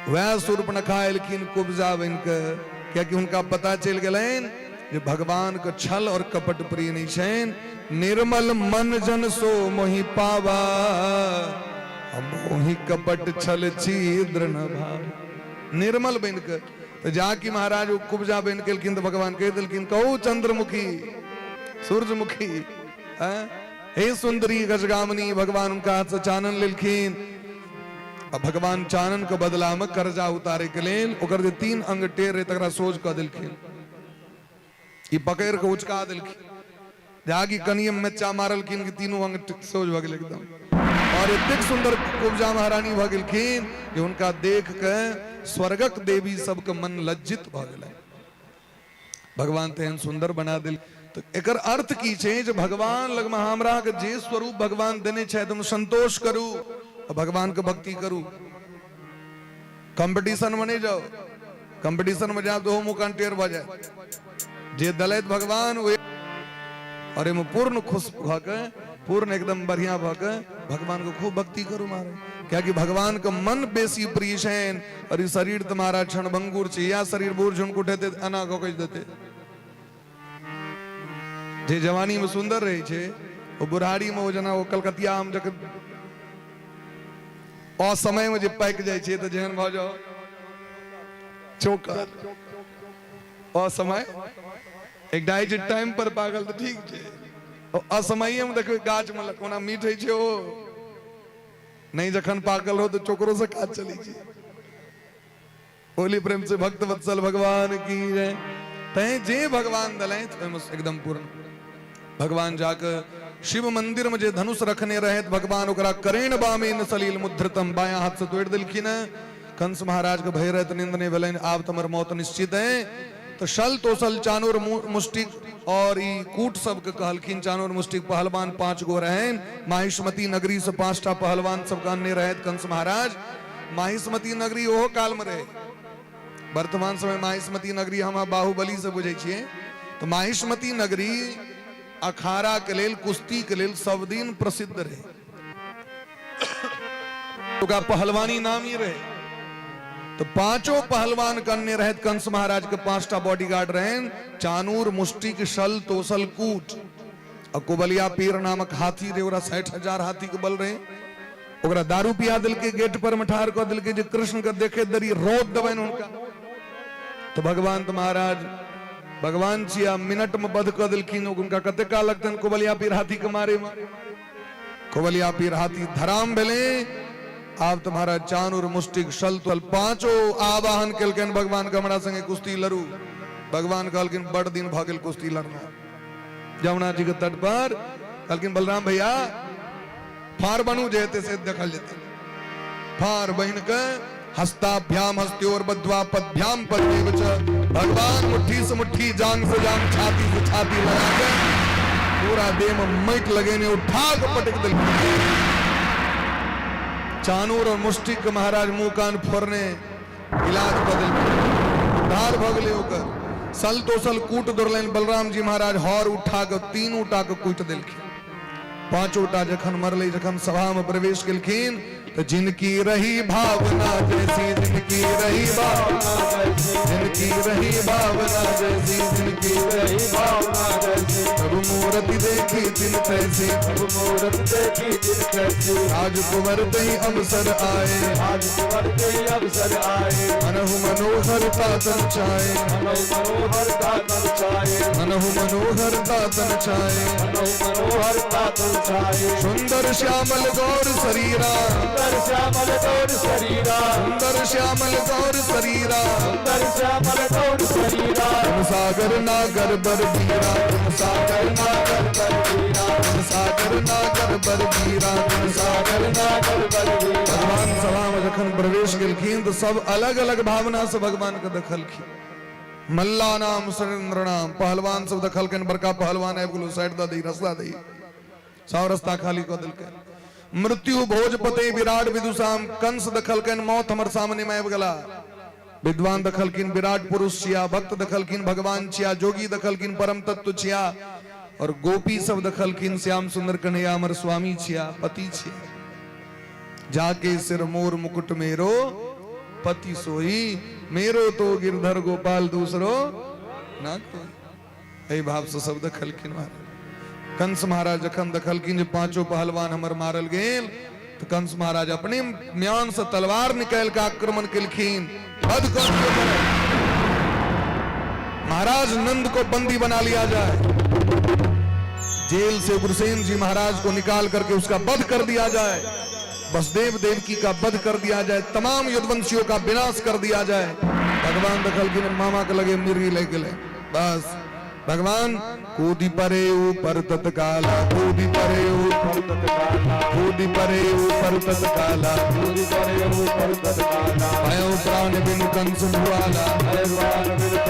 A: वह सूर्पनखा एलखिन कुब्जा बन के क्योंकि उनका पता चल गलन जे भगवान के छल और कपट प्रिय नहीं छन निर्मल मन जन सो मोहि पावा मोहि कपट छल छिद्र न भाव निर्मल बन के तो जाकि महाराज कुब्जा बन के तो भगवान कह दिलखिन कहू चंद्रमुखी सूरजमुखी हे सुंदरी गजगामनी भगवान उनका हाथ से चानन लेलखिन भगवान चानन के बदला में कर्जा उतारे के लेल ओकर जे 3 अंग टेर रहे तकरा सोझ क देलखिन ई पकड़ के उचका देलखिन जागी कनियम में चा मारलखिन कि 3 अंग सोझ भ गेल एकदम और एतेक सुंदर कुब्जा महारानी भ गेलखिन कि उनका देख के स्वर्गक देवी सबके मन लज्जित भ गेलै भगवान तेहन सुंदर बना दिल तो एकर अर्थ की छै जे भगवान लग में हमरा के जे स्वरूप भगवान देने छै तुम संतोष करू और भगवान के भक्ति करू कंपटीशन में नहीं जाओ कंपटीशन में जाओ तो मुकान टेर भ जाए जे दलित भगवान और एमे पूर्ण खुश भ के पूर्ण एकदम बढ़िया भ के भगवान को खूब भक्ति करू मारे क्या कि भगवान का मन बेसी प्रिय छन और शरीर तुम्हारा क्षण भंगुर छै या शरीर बूढ़ झुनक उठेते अना को कह देते जे जवानी में सुंदर रहे छे वो बुढ़ारी में वो जना वो कलकतिया हम जक असमय में जे पाक जाय छे तो जेहन भ जाओ चोकर असमय एक डाइट टाइम पर पागल तो ठीक छे असमय में देखो गाछ में कोना मीठ है छे ओ नहीं जखन पाकल हो तो चोकरो से काज चली छे बोली प्रेम से भक्त वत्सल भगवान की जय तय जे भगवान दले एकदम पूर्ण भगवान जाकर शिव मंदिर में जे धनुष रखने रहे भगवान ओकरा करेण बामेन सलील मुद्रतम बाया हाथ से तोड़ दिलखिन कंस महाराज के भय रहत निंदने भेलन आब तमर मौत निश्चित है तो शल तोसल चानूर मुष्टिक और ई कूट सब के कहलखिन चानूर मुष्टिक पहलवान 5 गो रहन माहिष्मती नगरी से 5टा पहलवान सब अन्य रहे कंस महाराज माहिष्मती नगरी ओहो काल में रहे वर्तमान समय माहिष्मती नगरी हम बाहुबली से बुझे छिए तो माहिष्मती नगरी अखाड़ा के लेल कुश्ती के लेल सब दिन प्रसिद्ध रहे तो पहलवानी नाम ही रहे तो 5 पहलवान कन्ने रहे कंस महाराज के 5टा बॉडीगार्ड रहे चानूर मुष्टिक शल तोसल कूट और कुबलिया पीर नामक हाथी रे 60,000 हाथी के बल रहे ओकरा दारू पिया दिल के गेट पर मठार कर दिल के जे कृष्ण के देखे दरी रोक दबन उनका तो भगवान तो महाराज भगवान छिया मिनट में बध कर दिलखिन उनका कते का लगतन कुबलिया पीर हाथी के मारे में कुबलिया पीर हाथी धराम भेले आप तुम्हारा चानूर मुष्टिक शल तोल 5 आवाहन केलकन भगवान के हमरा संगे कुश्ती लड़ू भगवान कहलकिन बड़ दिन भ गेल कुश्ती लड़ना जमुना जी के तट पर कहलकिन बलराम भैया फार बनू जेते से देखल जेते फार बहन के हस्ताभ्याम हस्त्योर बद्वा पदभ्याम पद्मेव च भगवान मुट्ठी से मुट्ठी जांग से जांग छाती से छाती लगा के पूरा देह में मैट लगेने उठा के पटक दिल चानूर और मुष्टिक महाराज मुंह कान फोड़ने इलाज बदल धार भगले होकर सल तो सल कूट दुरलन बलराम जी महाराज हौर उठा के 3 उठा के कूट दिलखिन पांचोटा जखन मरले जखन सभा में प्रवेश केलखिन तो जिनकी रही भावना जैसी, जिनकी रही भावना जैसी, जिनकी रही भावना जैसी, जिनकी रही भावना जैसी, प्रभु मूर्ति देखी जिन तैसी, प्रभु मूर्ति देखी जिन तैसी, राजकुंवर ते अवसर आए, राजकुंवर ते अवसर आए, मनहु मनोहरता तन छाए, मनहु मनोहरता तन छाए, मनहु मनोहरता तन छाए, मनहु मनोहरता तन छाए, सुंदर श्यामल गौर शरीरा, सुंदर श्यामल गौर शरीरा, सुंदर श्यामल गौर शरीरा, सुंदर श्यामल गौर शरीरा, तुम सागर नागर बर बीरा, तुम सागर नागर बर बीरा, तुम सागर नागर बर बीरा, तुम सागर नागर बर बीरा। भगवान सभा में जखन प्रवेश केलखिन तो सब अलग अलग भावना से भगवान के देखलखिन। मल्ला नाम सुरेंद्र नाम पहलवान सब देखलखिन, बड़का पहलवान आबि गेलो, साइड द दी, रस्ता दी, सब रस्ता खाली क देलकै। मृत्यु भोजपते विराट विदुषाम, कंस दखलकिन मौत हमर सामने में आबि गेला। विद्वान दखलकिन विराट पुरुष छिया, भक्त दखलकिन भगवान छिया, जोगी दखलकिन परम तत्व छिया, और गोपी सब दखलकिन श्याम सुंदर कन्हैया हमर स्वामी छिया, पति छिया। जाके सिर मोर मुकुट मेरो पति सोई, मेरो तो गिरधर गोपाल दूसरो ना कोई। ए भाव से सब दखलकिन महाराज। कंस महाराज जखन दखलकिन जे पांचों पहलवान हमर मारल गेल तो कंस महाराज अपने म्यान से तलवार निकाल के आक्रमण केलखिन, वध कर दिया। महाराज नंद को बंदी बना लिया जाए, जेल से उग्रसेन जी महाराज को निकाल करके उसका वध कर दिया जाए, वसुदेव देवकी का वध कर दिया जाए, तमाम युद्धवंशियों का विनाश कर दिया जाए। भगवान दखलकिन मामा के लगे मिर्गी लेके ले, बस भगवान कूदी परे ऊपर तत्काला, कूदी परे ऊपर तत्काला, कूदी परे ऊपर तत्काला, कूदी परे ऊपर तत्काला, भयो प्राण बिन कंस भुआला।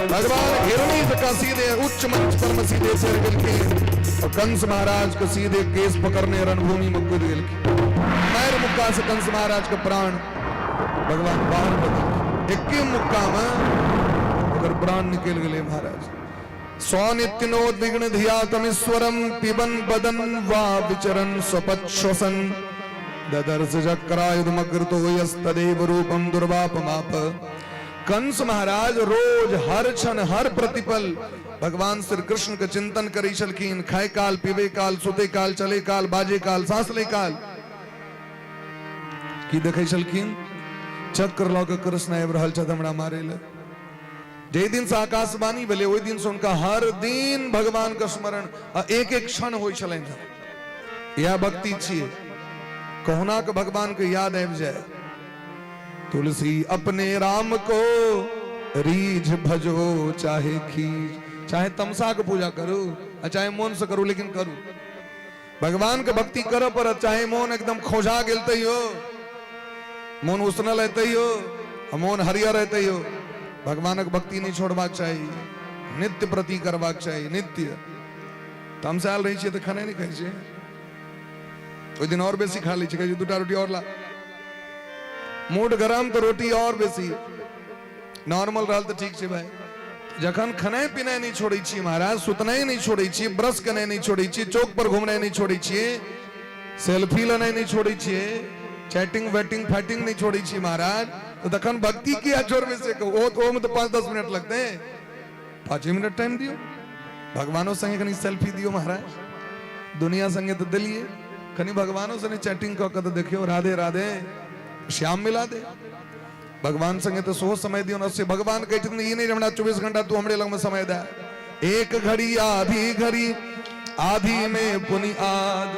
A: भगवान हिरणी का सीधे उच्च मंच पर सीधे सिर गिलके और कंस महाराज को सीधे केस पकड़ने रणभूमि में कूद गिलके। मैर मुक्का से कंस महाराज का प्राण भगवान बाहर बदल, एक मुक्का में अगर प्राण निकल गए महाराज। स्वनित्यनोद्विग्न धिया तमीश्वरम पिबन बदन वा विचरन स्वपच्छ्वसन, ददर्श चक्रायुधमग्रतो यस्तदेव रूपम दुर्वापमाप। कंस महाराज रोज हर क्षण हर प्रतिपल भगवान श्री कृष्ण के चिंतन करी छलखिन। खाए काल, पीबे काल, सुते काल, चले काल, बाजे काल, सांस ले काल की देखे छलखिन। चक्र लऽ के कृष्ण आबि रहल छथि हमरा मारे ले। जे दिन से आकाशवाणी भेले ओहि दिन से उनका हर दिन भगवान का स्मरण एक एक क्षण होइ छलनि। यह भक्ति छियै, कहुना के भगवान के याद आबि जाए। तुलसी अपने राम को रीझ भजो चाहे खींच, चाहे तमसा के पूजा करू चाहे मौन से करू, लेकिन करू। भगवान के भक्ति कर पर चाहे मौन एकदम खोजा गेल तैयो, मौन उसनल है तैयो, मौन हरियर है तैयो, भगवानक भक्ति नहीं छोड़बाक चाहिए, नित्य प्रति करबाक चाहिए। नित्य हमसे आयल रही तो खाने नहीं खाई छे, ओहि दिन और बेसी खा ली छे, दूटा रोटी और ला। मूड गरम तो रोटी और बेसी, नॉर्मल रहल तो ठीक छे भाई। जखन खाने पीने नहीं छोड़ी छी महाराज, सुतनाई नहीं छोड़ी छी, ब्रश करने नहीं छोड़ी छी, चौक पर घूमने नहीं छोड़ी छी, सेल्फी लेने नहीं छोड़ी छी, चैटिंग वेटिंग फाइटिंग नहीं छोड़ी छी महाराज, तो दखन भक्ति किया जोर में से ओ में तो 5-10 मिनट लगते हैं, 5 मिनट टाइम दियो। भगवानों संगे कहीं सेल्फी दियो महाराज, दुनिया संगे तो दिलिए, कहीं भगवानों संगे चैटिंग कर तो देखियो, राधे राधे श्याम मिला दे। भगवान संगे तो सो समय दियो ना, उससे भगवान कहते ये नहीं रमना 24 घंटा तू हमरे लग में समय दे, एक घड़ी आधी घड़ी आधी में पुनि आद,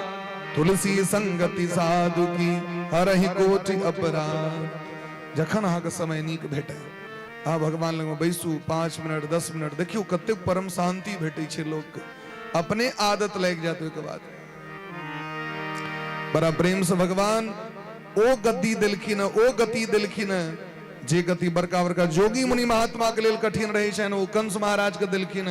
A: तुलसी संगति साधु की हरहि कोटि अपराध। जखन अहाँ के समय नीक भेटे आ भगवान लग में बैसू 5 मिनट 10 मिनट, देखियो कते परम शांति भेटे छे लोग के, अपने आदत लग जाते के बाद। बड़ा प्रेम से भगवान ओ गद्दी दिलखिन, ओ गति दिलखिन, जे गति बड़का बड़का जोगी मुनि महात्मा के लेल कठिन रहे छन, ओ कंस महाराज के दिलखिन।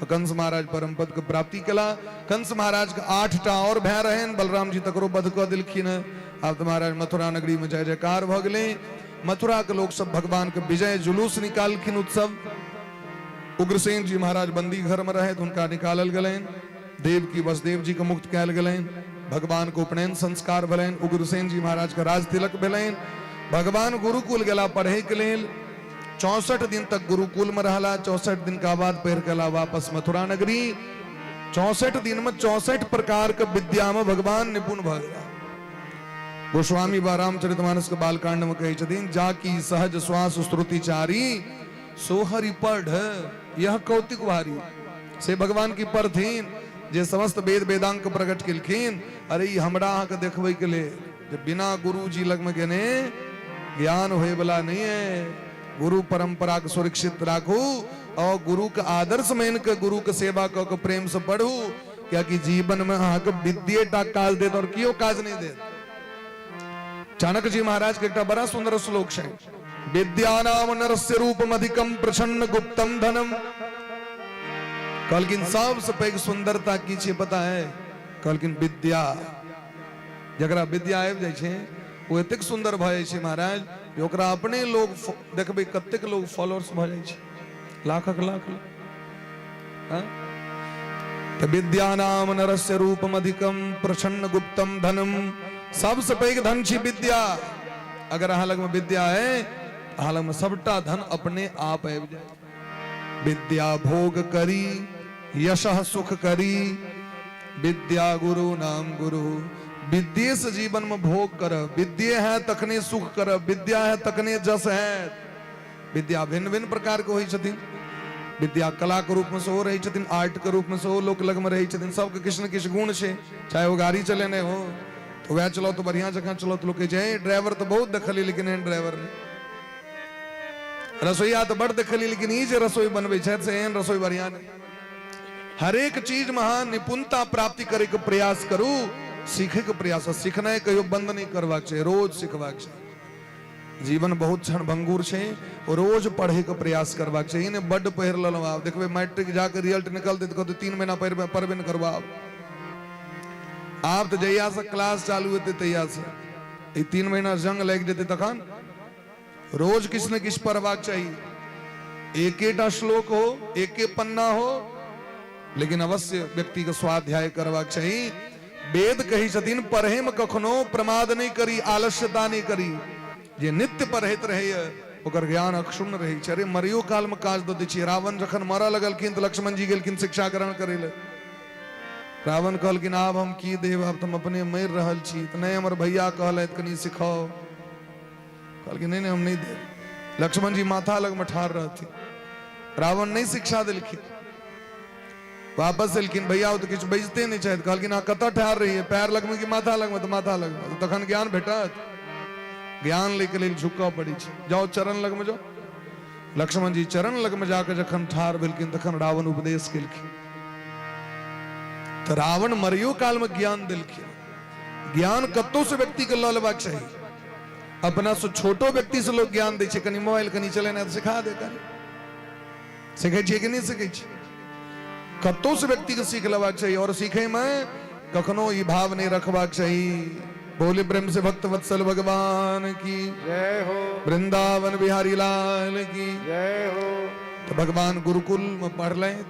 A: कंस महाराज परम पद के प्राप्ति कला। कंस महाराज के 8टा और भाई रहन, बलराम जी तकरो वध क दिलखिन। आब महाराज मथुरा नगरी में जय जयकार भ गेलै। मथुरा के लोग सब भगवान के विजय जुलूस निकालखिन उत्सव। उग्रसेन जी महाराज बंदी घर में रहे तो उनका निकालल गलन, देव की वसुदेव जी के मुक्त कैल गलन। भगवान को उपनयन संस्कार भलेन उग्रसेन जी महाराज का राज तिलक भलेन भगवान गुरुकुल गेला पढ़े के लेल 64 दिन तक गुरुकुल में रहला 64 दिन का बाद पैर कला वापस मथुरा नगरी 64 दिन में 64 प्रकार के विद्या में भगवान निपुण भ गया। गोस्वामी बा रामचरितमानस के बालकांड में कही छथिन जाकी सहज श्वास श्रुति चारी सोहरि पढ़ यह कौतिक वारी से भगवान की पर थीन जे समस्त वेद वेदांग प्रकट किलखिन। अरे हमरा अहाँ के देखबे के लिए जे बिना गुरु जी लग में गेने ज्ञान होए वाला नहीं है। गुरु परंपरा के सुरक्षित राखू और गुरु के आदर्श मान के गुरु के सेवा क के प्रेम से पढ़ू क्या कि जीवन में अहाँ के विद्ये टा काज देत और कियो काज नहीं देत। चाणक्य जी महाराज के एक बड़ा सुंदर श्लोक है विद्यानाम नरस्य रूपम अधिकम प्रछन्न गुप्तम धनम। कहलकिन सबसे पैघ सुंदरता की छे पता है कहलकिन विद्या जकरा विद्या आबि जाय छे वो एतेक सुंदर भ जाय छे महाराज कि ओकरा अपने लोग देखबे कतेक लोग फॉलोअर्स भ जाय छे लाखक लाख हां तो विद्यानाम नरस्य रूपम अधिकम प्रछन्न गुप्तम धनम। सबसे पैघ धन छी विद्या। अगर अहाँ लग में विद्या है अहाँ लग में सबटा धन अपने आप आबि जाय। विद्या भोग करी यशः सुख करी विद्या गुरु नाम गुरु। विद्ये से जीवन में भोग कर विद्ये है तखने सुख कर विद्या है तखने जस है। विद्या भिन्न भिन्न प्रकार के होई छथिन। विद्या कला के रूप में से हो रही छथिन आर्ट के रूप में से हो लोक लग में रही छथिन। सबके किछ न किछ गुण छे चाहे वो गाड़ी चलेने हो तो वह चलो तो बढ़िया जगह चलो तो लोग कहे छै ड्राइवर तो बहुत देखली लेकिन एहन ड्राइवर नहीं। रसोईया तो बड़ देखली लेकिन ई जे रसोई बनबै छै से एहन रसोई बढ़िया नहीं। हर एक चीज में निपुणता प्राप्ति करे के प्रयास करू सीखे के प्रयास सीखना कहियो बंद नहीं करवाक चाहिए रोज सीखवाक चाहिए। जीवन बहुत क्षण भंगुर है रोज पढ़े के प्रयास करवाक चाहिए। ने बड पढ़ ललो आप देखबे मैट्रिक जाके रिजल्ट निकलते तो 3 महीना पढ़बे न करवा आप तो जहिया से क्लास चालू होते तहिया से 3 महीना जंग लग जेते तखन रोज किछ न किछ पढ़वाक चाहिए। एकेटा श्लोक हो एके पन्ना हो लेकिन अवश्य व्यक्ति के स्वाध्याय करवाक चाहिए। वेद कही छथिन पढ़े में कखनो प्रमाद नहीं करी आलस्यता नहीं करी। जे नित्य पढ़ैत रहे ओकर ज्ञान अक्षुण्ण रही छै। अरे मरियो काल में काज द दै छी। रावण जखन मरऽ लगलखिन तो लक्ष्मण जी गेलखिन शिक्षा ग्रहण करे ले। रावण कहलखिन आब हम की देब आब तुम अपने मर रहल छी तो नहीं हमर भैया कहलैथ कनी सिखाओ। कहलखिन नहीं हम नहीं देब। लक्ष्मण जी माथा लग में ठाड़ रहथिन। रावण नहीं शिक्षा दिलखिन वापस एलखिन भैया तो किछु बजते नहीं चाहत। कहलखिन आ कतऽ ठाड़ रही है पैर लग में कि माथा लग में तो माथा लग में तो तखन ज्ञान भेटत। ज्ञान लेके लेल झुकऽ पड़ी छै जाओ चरण लग में जाओ। लक्ष्मण जी चरण लग में जाकर जखन ठाड़ भेलखिन तखन रावण उपदेश केलखिन। तो रावण मरियो काल में ज्ञान दिलखिन। ज्ञान कतौ से व्यक्ति के लऽ लेबाक चाहिए। अपना से छोटो व्यक्ति से लोग ज्ञान दै छै कनी मोबाइल कनी चलेना तो सिखा दे कर सीखे छियै कि नहीं सीखे छियै। कतौ से व्यक्ति के सीख लेबाक चाहिए और सीखे में कखनो ई भाव नहीं रखबाक चाहिए। बोले प्रेम से भक्त वत्सल भगवान की
B: जय हो।
A: वृंदावन बिहारी लाल की
B: जय हो।
A: तो भगवान गुरुकुल में पढ़लैथ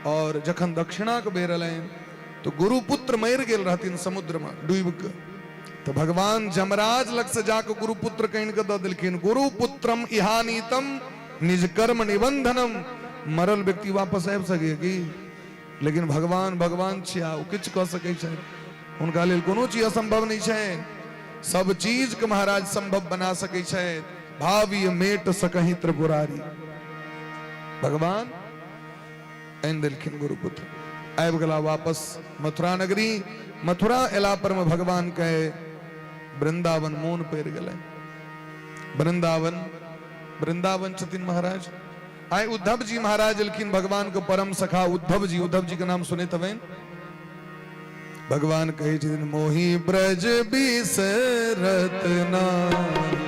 A: और जखन दक्षिणा के बेर अयलैन तो गुरुपुत्र मरि गेल रहथिन समुद्र में डूबि के। तो भगवान जमराज लग से जाकर गुरुपुत्र कहीं के दऽ देलखिन। गुरुपुत्रम इहानीतम निज कर्म निबंधनम। मरल व्यक्ति वापस आबि सके की लेकिन भगवान भगवान छिया ओ किछु कऽ सकै छै। उनका लेल कोनो चीज असंभव नहीं है। सब चीज के महाराज संभव बना सकै छै। भावी मेट सकहि त्रिपुरारी। भगवान एन देलखिन गुरुपुत्र आबि गेला वापस मथुरा नगरी। मथुरा एला पर में भगवान कहे वृंदावन मोन पड़ गए। वृंदावन वृंदावन छथिन महाराज। आए उद्धव जी महाराज एलखिन भगवान के परम सखा उद्धव जी के नाम सुने तबे भगवान कहे छथिन मोहि ब्रज बिसरत नाही।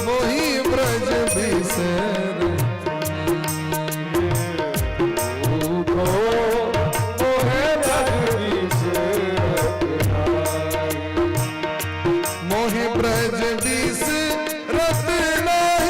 A: मोहि ब्रज बिसरत नाही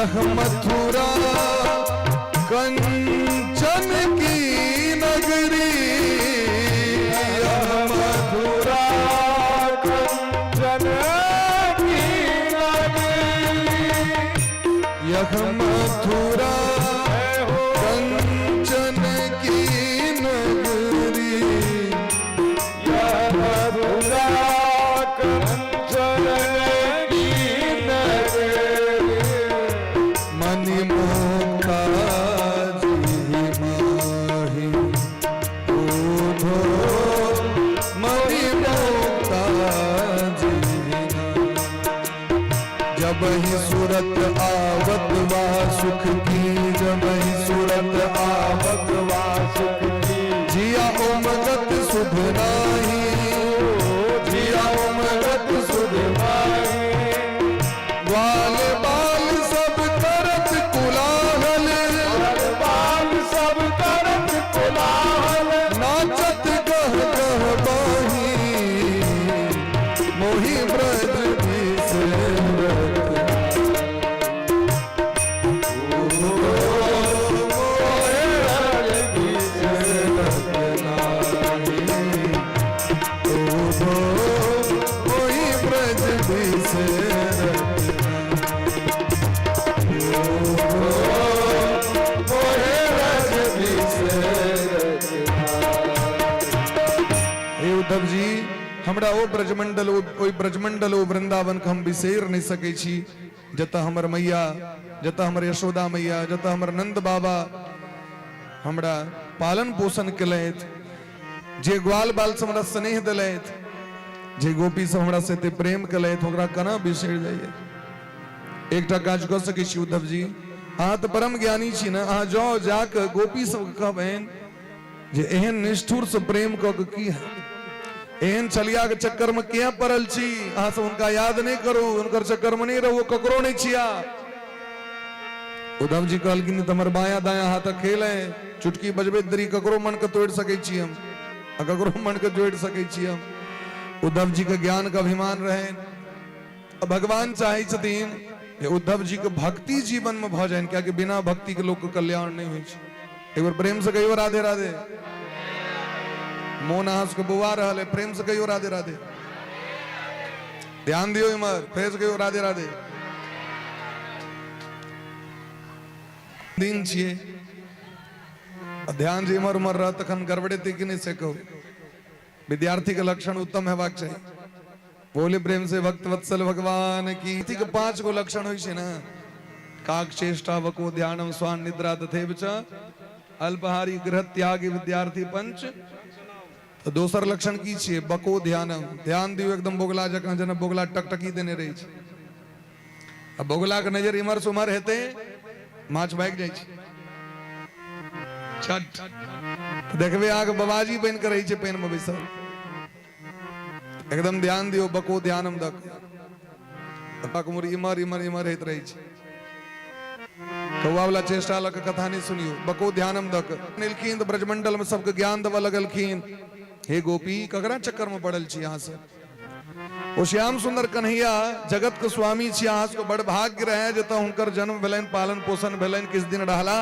A: यह मथुरा कंचन की नगरी,
B: यह मथुरा कंचन की नगरी,
A: यह मथुरा कंचन की नगरी,
B: यह मथुरा कंचन की नगरी,
A: मणिमोक्ता जी माही ओधो, मणिमोक्ता जी जब ही सूरत आवत वा सुख की, जब ही सूरत आवत वा सुख की, जिया उमगत सुध नाही, जिया उमगत सुध नाही, ग्वाल बाल सब करत कुलाहल,
B: बाल सब करत कोलाहल,
A: नाचत गह गह बाही, मोहि ब्रज बिसरत, मोहि ब्रज बिसरत नाही, मोहि ब्रज बिसरत, मोहि ब्रज बिसरत। हे उद्धव जी, हमरा ओ ब्रजमंडल ओई ब्रजमंडल ओ वृंदावन के हम बिसेर नहीं सके छी, जता हमर मैया, जता हमर यशोदा मैया, जता हमर नंद बाबा हमरा पालन पोषण केलैथ, जे ग्वाल बाल से हमरा स्नेह दिलैथ, जे गोपी से हमरा से ते प्रेम केलैथ, ओकरा केना बिसरि जाइए। एकटा काज कऽ सकै छी उद्धव जी, अहाँ तऽ परम ज्ञानी छी ने, अहाँ जाओ जाके गोपी सबके कहबनि जे एहन निष्ठुर से प्रेम कऽ के की है, एहन छलिया के चक्कर में क्या पड़ल छी, अहाँ सब उनका याद नहीं करू, उनकर चक्कर में नहीं रहो, ककरो नहीं छिया। उद्धव जी कहलखिन हमर बाया दाया हाथ खेल है, चुटकी बजबे दरी ककरो मन के तोड़ सके छी हम, आ ककरो मन के जोड़ सके छी हम। उद्धव जी के ज्ञान का अभिमान रहे, भगवान चाहे छथिन जे उद्धव जी के भक्ति जीवन में भ जाए, क्या कि बिना भक्ति के लोग के कल्याण नहीं होइ छै। एक बार प्रेम से कहियो राधे राधे, मोन अहाँ के बुआ रहा है, प्रेम से कहियो राधे राधे, ध्यान दियो इमर, प्रेम से कहियो राधे राधे। दिन छिए ध्यान जे इमर उमर रह तखन गड़बड़ेते कि नहीं से कहू, विद्यार्थी के लक्षण उत्तम हेबाक चाहिए। बोले प्रेम से भक्त वत्सल भगवान की। के 5 गो लक्षण होइ छै ना, काक चेष्टा वको ध्यानम स्वान निद्रा तथैव च अल्पहारी गृह त्यागी विद्यार्थी पंच। तो दोसर लक्षण की छिए, बको ध्यानम, ध्यान दियो एकदम बोगला जकां, जेना बोगला टकटकी देने रही छै। अब बोगला के नजर इमर से उमर हेते माछ भाग जाइ छै, छट देखबे आगे बाबाजी बन के रही छै पेन में बैसल, एकदम ध्यान दियो, बको ध्यानम दक मुर इमर इमर इमर हेत रही छै। कौआ वाला चेष्टा लग कथा नहीं सुनियो, बको ध्यानम दक नीलखिन तो ब्रजमंडल में सबके ज्ञान दवा लगलखिन। हे गोपी ककरा चक्कर में पड़ल छी यहाँ से, ओ श्याम सुंदर कन्हैया जगत के स्वामी छी, अहाँ को बड़ भाग्य रहे जतऽ हुनकर जन्म भेलनि, पालन पोषण भेलनि, किस दिन रहला।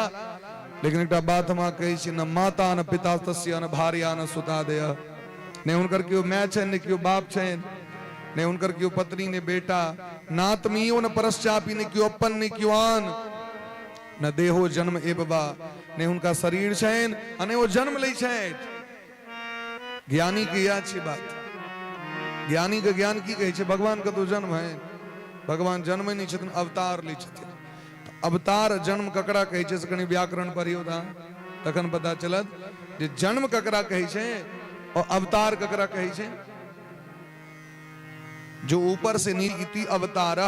A: लेकिन एक बात हम कहै छी, न माता न पिता तस्य न भार्या न सुता देय, ने हुनकर केओ माय छनि ने केओ बाप छनि, ने हुनकर केओ पत्नी ने बेटा, नातमियो न परश्चापी, ने केओ अपन ने केओ आन, न देहो जन्म एबवा, ने हुनका शरीर छनि आ ने ओ जन्म लै छथि। ज्ञानी के इएह छै बात, ज्ञानी के ज्ञान की कहै छै, भगवान के तो जन्म है, भगवान जन्म नहीं छथिन, अवतार लै छथिन। अवतार जन्म ककरा कहै छै से कनि व्याकरण पढ़ियौ तखन पता चलत जे जन्म ककरा कहै छै और अवतार ककरा कहै छै। जो ऊपर से नीति अवतार,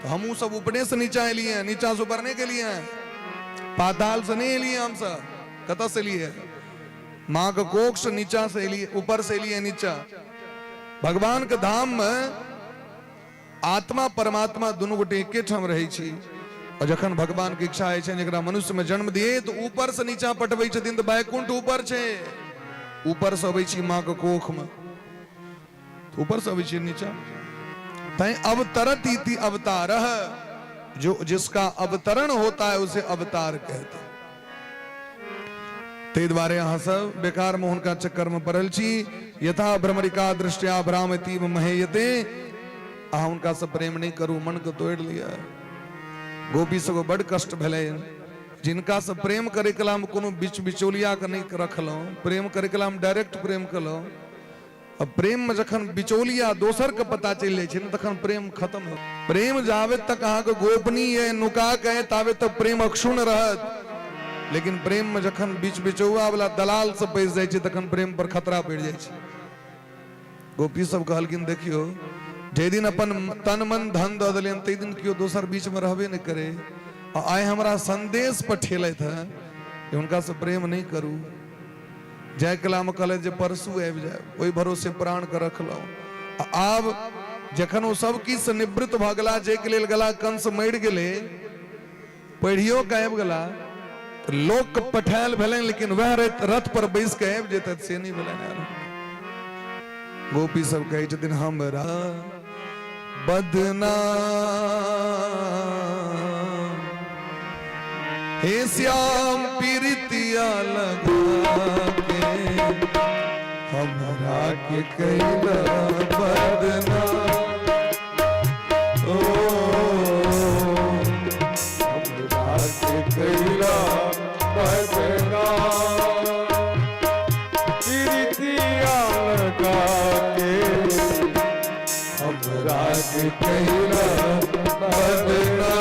A: तो हमू सब ऊपरे से नीचा एलिए हैं, नीचा से ऊपर नहीं के लिए हैं, पाताल से नहीं एलिए हम सब, कतऽ से लिए माँ के कोख से नीचा से एलिए, ऊपर से एलिए नीचा। भगवान के धाम में आत्मा परमात्मा दोनों गोटे एके ठाम रहे छी, और जखन भगवान के इच्छा है जरा मनुष्य में जन्म दिए तो ऊपर से नीचा पटबै छथिन, तो बैकुंठ ऊपर छे, ऊपर से अबै छी माँ के कोख में, ऊपर से अबै छी नीचा। तै अवतरत इति अवतारः, जो जिसका अवतरण होता है उसे अवतार कहते हैं। ते द्वारे यहाँ सब बेकार मोहन का चक्कर में परल छी, यथा भ्रमरिका दृष्टिया भ्रामती महेयते। उनका सब प्रेम नहीं करूं, मन को तोड़ लिया। गोपी सबको बड़ कष्ट भले, जिनका सब प्रेम करे कलाम कोनो बिच बिचौलिया के नहीं रखलो, प्रेम करे कलाम डायरेक्ट प्रेम कलो। अब प्रेम में जखन बिचौलिया दोसर के पता चल जाए छे न, तखन प्रेम खत्म हो। प्रेम जावे तक अहाँ के गोपनीय है, नुका के तावे तक प्रेम अक्षुण रहत। लेकिन प्रेम में जखन बीच बिचौआ वाला दलाल सब पैस जाए छे, तखन प्रेम पर खतरा पड़ जाए छे। गोपी सब कहलकिन देखियो, जे दिन अपन तन मन धन दे दिलियन, ते दिन क्यों दोसर बीच में रहबे नहीं करे। आए हमरा संदेश पठेले था कि उनका से प्रेम नहीं करू। जय कलाम कहले जे परसू आबि जाए, ओहि भरोसे प्राण के रखलो। आब जखन वो सब किछ से निवृत्त भ गेला, जे के लेल गला कंस मरि गेले, पढ़ियो के आबि गेला, लोक के पठायल भेलनि, लेकिन वह रथ पर बैस के आबि जेतै से नहीं भेलनि। गोपी सब कहै छथिन हमरा बदना हे श्याम पीरितिया लगा के हमरा के कैला बदना। ओ
B: हमरा के कैला बदना, पीरितिया लगा के हमरा के कैला बदना।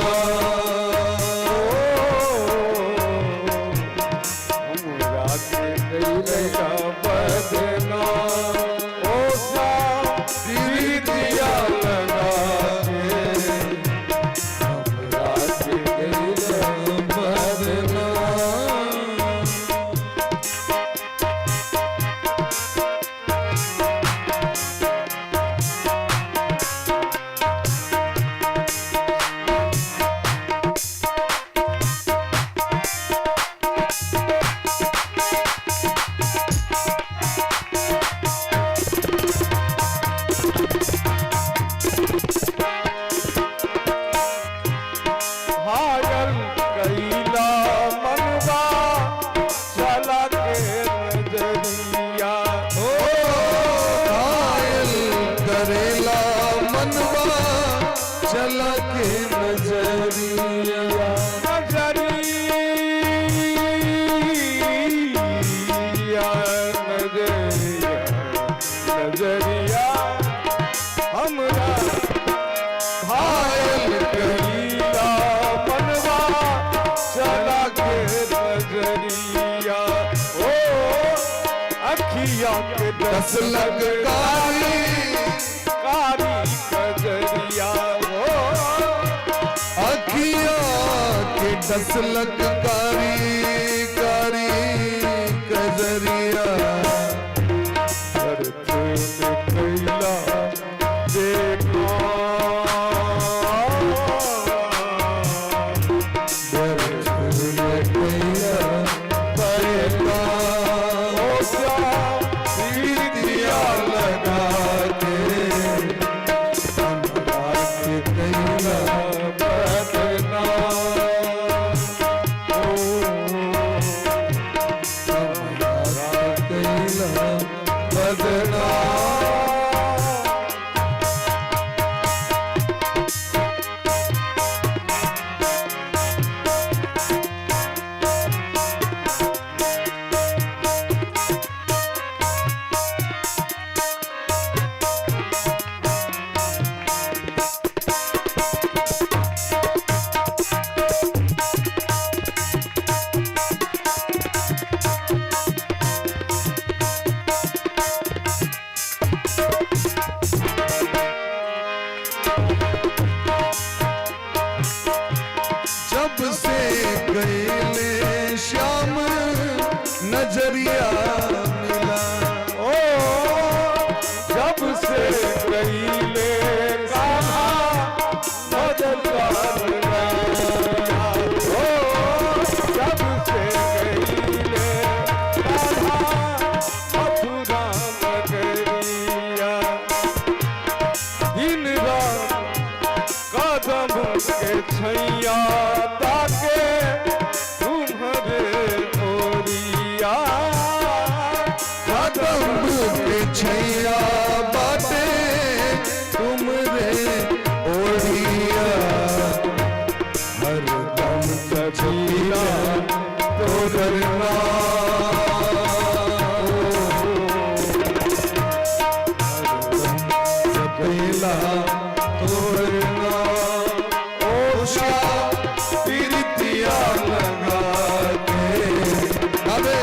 A: दस लग कारी
B: कारी कजरिया हो,
A: अखिया के 10 लग कारी कारी कजरिया।
B: कैला देखा
A: नजरिया मिला।
B: ओ जब से कैले कहा नजरिया मिला। ओ जब से कैले कहा मथुरा नगरिया। दिन रात कदम के छैया ताके तुम्हारे ओरिया
A: कदम्ब के छैया बाटे तुमरे ओढ़िया हर दम
B: सखिया
A: तो करना पेला तोड़ना ओशा प्रीतिया लगा के अबे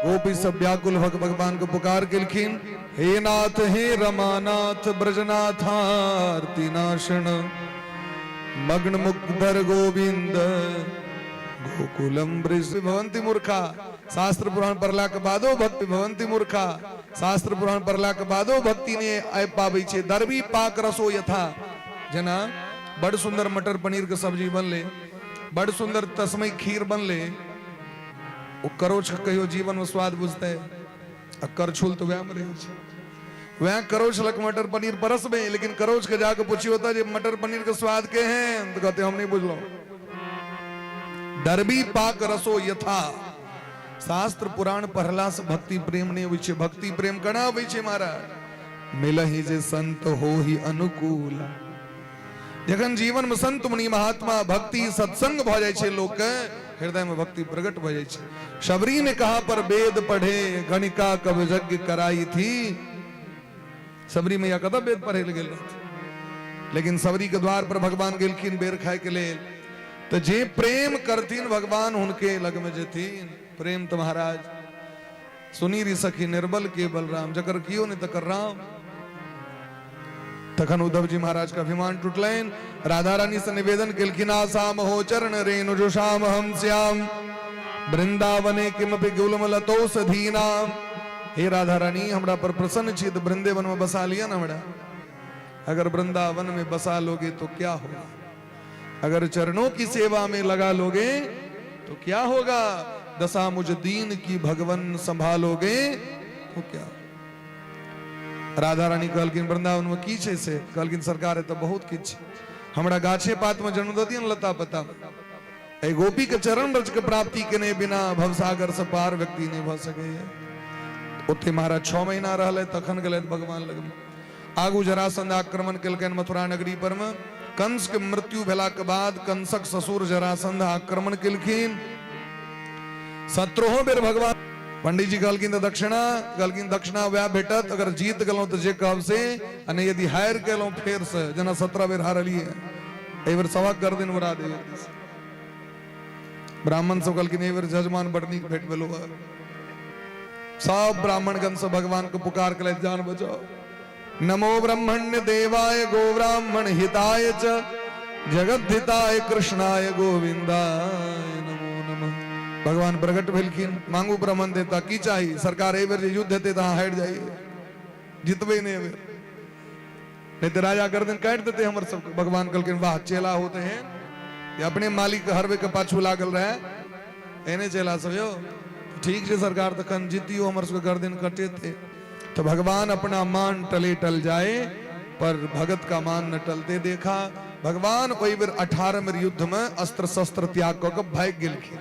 A: गोपी सब व्याकुल भगवान को पुकार के लिखीन, हे नाथ हे रमानाथ ब्रजनाथार्ति नाशन मग्न मुग्धर गोविंद गोकुलम ब्रज भवंती मूर्खा शास्त्र पुराण परला के बादो भक्ति भवंती मूर्खा शास्त्र पुराण परला के बादो भक्ति ने आय पाबै छे दरबी पाक रसो यथा जना बड़ सुंदर मटर पनीर के सब्जी बनले बड़ सुंदर तस्मई खीर बनले वो करोच कहियो जीवन में स्वाद बुझते है करछुल तो व्याम रहे छे वह करोच लक मटर पनीर परस में लेकिन करोच के जाके पूछी होता है मटर पनीर के स्वाद के हैं तो कहते हम नहीं बुझलो दरबी पाक रसो यथा शास्त्र पुराण पढ़ला से भक्ति प्रेम नहीं हुई छे भक्ति प्रेम कना हुई छे महाराज मिलहि जे संत हो ही अनुकूल जखन जीवन में संत मुनि महात्मा भक्ति सत्संग भ जाय छे लोक के हृदय में भक्ति प्रकट भ जाय छे शबरी ने कहा पर वेद पढ़े गणिका कब यज्ञ कराई थी सबरी मैया कदा वेद पढ़े गेल रहती लेकिन सबरी के द्वार पर भगवान गेलखिन बेर खाए के लेल तो जे प्रेम करतीन भगवान उनके लग में जेतीन प्रेम तो महाराज सुनी री सखी निर्बल के बलराम जकर कियो ने तकर राम तखन उद्धव जी महाराज का अभिमान टूटलैन राधा रानी से निवेदन केलखिन आसाम हो चरण रेणु जुषाम हम श्याम वृंदावने किमपि गुलमलतोषधीनाम हे राधा रानी हमरा पर प्रसन्न छी तो वृंदावन में बसा लिया ना हमरा अगर वृंदावन में बसा लोगे तो क्या होगा अगर चरणों की सेवा में लगा लोगे तो क्या होगा दशा मुझ दीन की भगवन संभालोगे तो क्या राधा रानी कहलकिन वृंदावन में की छे से कहलकिन सरकार है तो बहुत किछ हमरा गाछे पात में जन्म दती न लता पता ए गोपी के चरण रज के प्राप्ति के बिना भवसागर से पार व्यक्ति नहीं भ सके ओते महाराज 6 महीना रहले तखन गेले भगवान लग में आगू जरासंध आक्रमण केलकन मथुरा नगरी पर में कंस के मृत्यु भेला के बाद कंसक ससुर जरासंध आक्रमण केलखिन 17 बेर भगवान पंडित जी कहलकिन दक्षिणा वह भेटत अगर जीत गलो तो जे कहब से अने यदि हार गेलो फेर से जना 17 बेर हारलिए ए बेर सवा कर दिन उड़ा दे ब्राह्मण सब कहलकिन ए बेर जजमान बड़ नीक भेट भेलो सब ब्राह्मण गण से भगवान को पुकार के जान बचाओ नमो ब्रह्मण्य देवाय गो ब्राह्मण हिताय च जगत हिताय कृष्णाय गोविंदाय नमो नमः भगवान प्रकट भेलखिन मांगू ब्राह्मण देता की चाहिए सरकार ए बेर युद्ध हेते तहां हट जाइए जितबे नहीं तो राजा गर्दन काट देते हमर सब भगवान कहलखिन वाह चेला होते हैं ये अपने मालिक हरवे के पाछू लागल रहे एने चेला सब यो ठीक है सरकार तखन जीतियो हमर सब गर्दन कटे थे तो भगवान अपना मान टले टल जाए पर भगत का मान न टलते देखा भगवान ओई बेर 18 में युद्ध में अस्त्र शस्त्र त्याग क के भाग गेलखिन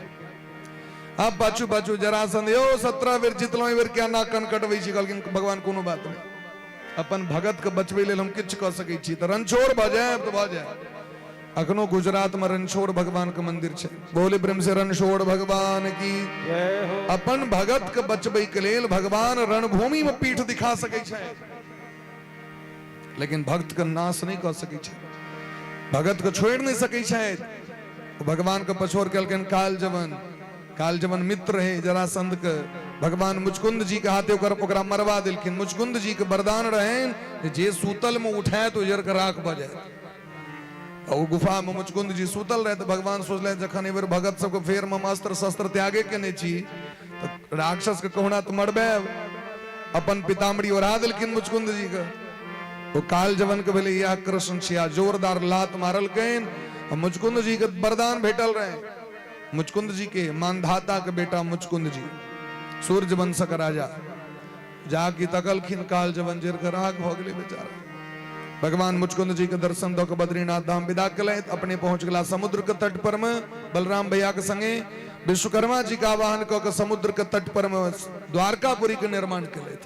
A: अब पाछू पाछू जरासंध यो 17 बेर जितलो बेर क्या ना कन कटबै छी कहलखिन भगवान कोनो बात नहीं अपन भगत के बचबै लेल हम किछ क सकै छी त रणछोड़ भ जाए तो भ जाए अखनो गुजरात में रणछोड़ भगवान का मंदिर है बोले प्रेम से रणछोड़ भगवान की अपन भगत के बचबै के लेल भगवान रणभूमि में पीठ दिखा सकै छै लेकिन भक्त के नाश नहीं कर सकै छै भगत को छोड़ नहीं सके शायद भगवान को पछोर कहलकन कालजवन मित्र है जरासंध के भगवान मुचकुंद जी के हाथे ओकरा मरवा दिलखिन। मुचकुंद जी के वरदान रहे जे सूतल में उठाए तो जर के राख बजे। और गुफा में मुचकुंद जी सूतल रहे तो भगवान सोचले जखन एबर भगत सबको फेर में अस्त्र शस्त्र त्यागे के नहीं छी तो राक्षस के कहना तो मरबे। अपन पितामड़ी ओढ़ा दिलखिन मुचकुंद जी के। वो काल जवन के भेले या कृष्ण छिया जोरदार लात मारल कन। मुचकुंद जी के वरदान भेटल रहे। मुचकुंद जी के मानधाता के बेटा मुचकुंद जी सूर्य वंश का राजा जाकी तकलखिन काल जवन जेर के राग भ गेले बेचारा। भगवान मुचकुंद जी के दर्शन दो के बद्रीनाथ धाम विदा कलैत अपने पहुंच गला समुद्र के तट पर में बलराम भैया के संगे विश्वकर्मा जी का आवाहन क के समुद्र के तट पर में द्वारकापुरी के निर्माण कलैत।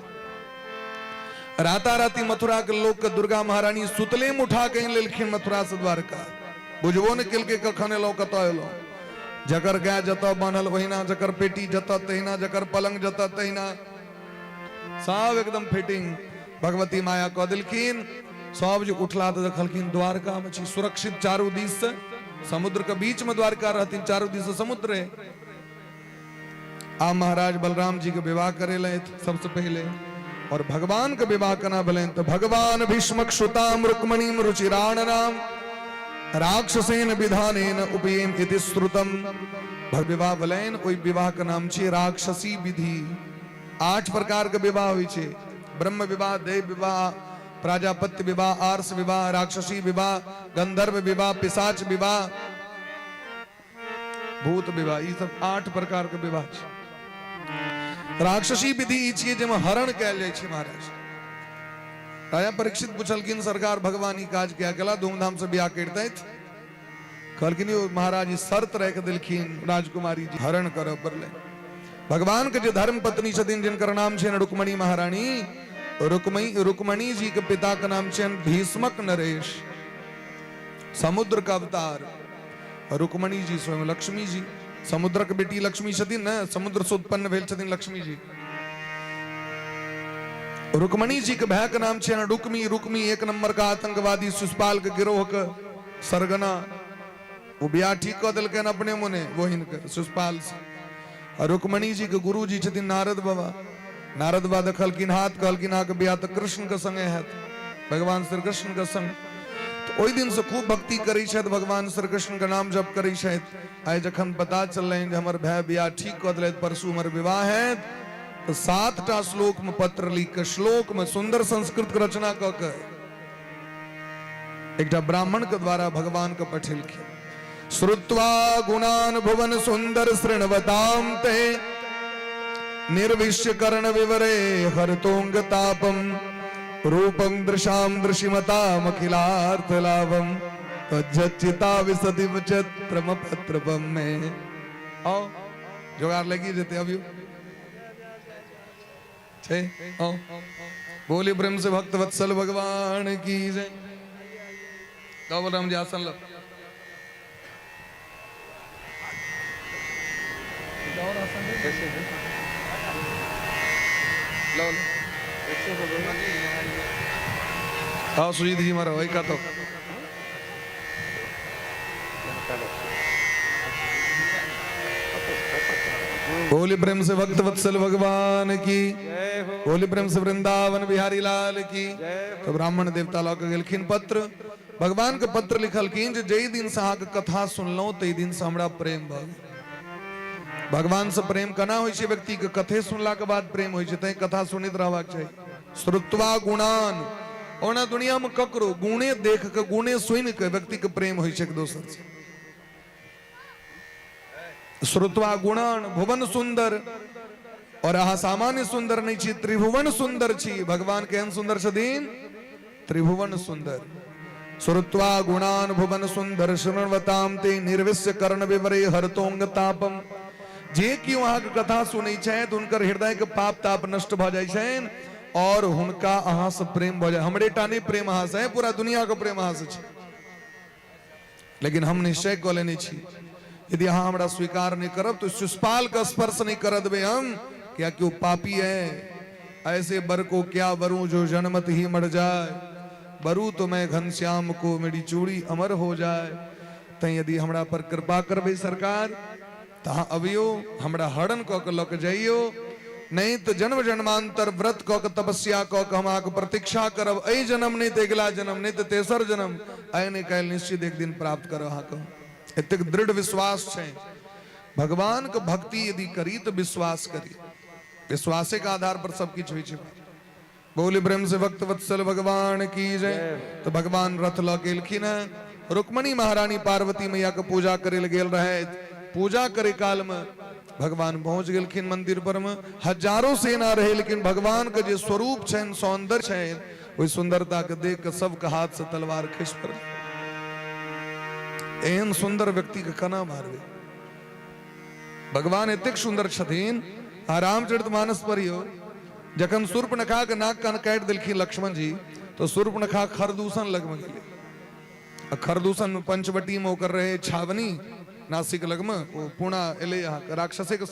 A: राता राती मथुरा के लोग के दुर्गा महारानी सुतले में उठा के लेलखिन मथुरा से द्वारका। बुझबो ने किल के कखन एलो कतो एलो। जकर गाय जतो बान्हल वहिना जकर पेटी जतो तहिना जकर पलंग जतो तहिना सब एकदम फिटिंग भगवती माया क दिलखिन। सब जो उठला तो देखलखिन द्वारका में छी सुरक्षित चारों दिस से समुद्र के बीच में द्वारका रहती चारों दिस से समुद्र है। आ महाराज बलराम जी के विवाह करेले सबसे पहले और भगवान के विवाह करना भले तो भगवान भीष्मक सुताम रुक्मणीम रुचिराणनाम राक्षसेन विधानेन उपयेम इति श्रुतम। विवाह भलेन कोई विवाह का नाम छे राक्षसी विधि। 8 प्रकार के विवाह हुई छे। ब्रह्म विवाह, देव विवाह, प्राजापत्य विवाह, आर्ष विवाह, राक्षसी विवाह, गंधर्व विवाह, पिशाच विवाह, भूत विवाह। ये सब 8 प्रकार के विवाह छे। राक्षसी विधि छे जेमे हरण कैल जाय छे। महाराज राजा परीक्षित पूछलखिन सरकार भगवान ही काज क्या कला धूमधाम से ब्याह करते कहलखिन महाराज शर्त रख दिलखिन राजकुमारी जी हरण कर परले। भगवान के जो धर्म पत्नी छथिन जिनकर नाम छे रुक्मणी महारानी। रुक्मणी जी के पिता का नाम छे भीष्मक नरेश समुद्र का अवतार। रुक्मणी जी स्वयं लक्ष्मी जी समुद्र के बेटी लक्ष्मी छथिन न समुद्र से उत्पन्न भेल छथिन लक्ष्मी जी। रुक्मणी जी के भाई का नाम छे रुक्मी। रुक्मी 1 नंबर का आतंकवादी शिशुपाल के गिरोह के सरगना। वो ब्याह ठीक कर दिलकन अपने मुने वहिन के शिशुपाल से। रुक्मणी जी के गुरु जी छथिन नारद बाबा। नारद बाबा देखलखिन हाथ कहलखिन आके ब्याह तो कृष्ण के संगे हैत भगवान श्री कृष्ण के संग। तो ओई दिन से खूब भक्ति करी छथि भगवान श्री कृष्ण का नाम जप करी छथि। आइ जखन पता चललै जे हमर भाई ब्याह ठीक कर दिलथि परसू हमर विवाह हैत तो 7टा श्लोक में पत्र लिख के श्लोक में सुंदर संस्कृत की रचना क के एक ब्राह्मण के द्वारा भगवान को पठेलखिन। श्रुत्वा गुणान भुवन सुंदर श्रृणवताम ते निर्विश्य कर्ण विवरे हरतोंग तापम रूपं दृशाम दृशिमताम अखिलार्थ लाभम तज्जचिता विसति विचित्रम पत्रपम में। आओ जोगार लगी जेते अभी बोली ब्रह्म से भक्त वत्सल भगवान की जय। बोल राम जी आसन लो। हाँ सुजीत जी मारा वही का तो बोली प्रेम से भक्त वत्सल भगवान की बोली प्रेम से वृंदावन बिहारी लाल की। तो ब्राह्मण देवता लोग गेलखिन पत्र भगवान के पत्र लिखलखिन जे दिन से अहाँके कथा सुनलहुं ते दिन से हमरा प्रेम भ गेल। भगवान से प्रेम केना होइ छै व्यक्ति के कथे सुनला के बाद प्रेम होइ छै तै कथा सुनित रहबाक चाही। श्रुत्वा गुणान ओना दुनिया में ककरो गुणे देख के गुणे सुन के व्यक्ति के प्रेम होइ छै एक दोसर से। श्रुत्वा गुणान भुवन सुंदर और अहाँ सामान्य सुंदर नहीं छी त्रिभुवन सुंदर छी। भगवान केहन सुंदर छथिन त्रिभुवन सुंदर। श्रुत्वा गुणान भुवन सुंदर शृण्वताम ते निर्विश्य कर्ण विवरे हरतोंग तापम। जे कि वहां के कथा सुनै छथि हुनकर हृदय के पाप ताप नष्ट भ जाइ छनि और हुनका अहाँ से प्रेम भ जाय। हमरे टा नहीं प्रेम अहाँ से पूरा दुनिया के प्रेम अहाँ से छै। लेकिन हम निश्चय क लेने छी यदि अहाँ हमरा स्वीकार नहीं करब तो शिशुपाल का स्पर्श नहीं कर देबे हम क्या क्यों पापी है। ऐसे बर को क्या वरूं जो जन्मत ही मर जाए बरू तो मैं घनश्याम को मेरी चूड़ी अमर हो जाए। तई यदि हमरा पर कृपा करबे सरकार तहाँ अबियो हमरा हरण कऽ के लऽ के जाइयो, नहीं तो जन्म जन्मांतर व्रत कऽ के तपस्या कऽ के हम आके प्रतीक्षा करब। एहि जन्म नहीं तो अगला जन्म नहीं तो तेसर जन्म आइ नहीं काल्हि निश्चित एक दिन प्राप्त करब अहाँके। एतेक दृढ़ विश्वास छै। भगवान के भक्ति यदि करी तो विश्वास करी, विश्वासे के आधार पर सब किछु होइ छै। बोले ब्रह्म से भक्त वत्सल भगवान की जय। तो भगवान रथ लऽ के एलखिन है। रुक्मणी महारानी पार्वती मैया के पूजा करे ले गेल रहे। पूजा करे काल में भगवान पहुंच गेलखिन मंदिर पर में। हजारों सेना रहे लेकिन भगवान के जे स्वरूप छन सौंदर्य छन ओहि सुंदरता के देख के सबके हाथ से तलवार खसि पड़ल। एहन सुंदर व्यक्ति के केना मारबे। भगवान एतेक सुंदर छथिन। रामचरितमानस पढ़ियो, जखन शूर्पणखा के नाक कान काटि देलखिन लक्ष्मण जी तो शूर्पणखा खरदूषण लग में गेलै। खरदूषण पंचवटी में ओकर रहे छावनी नासिक लग में वो पुणा एले राक्षसे के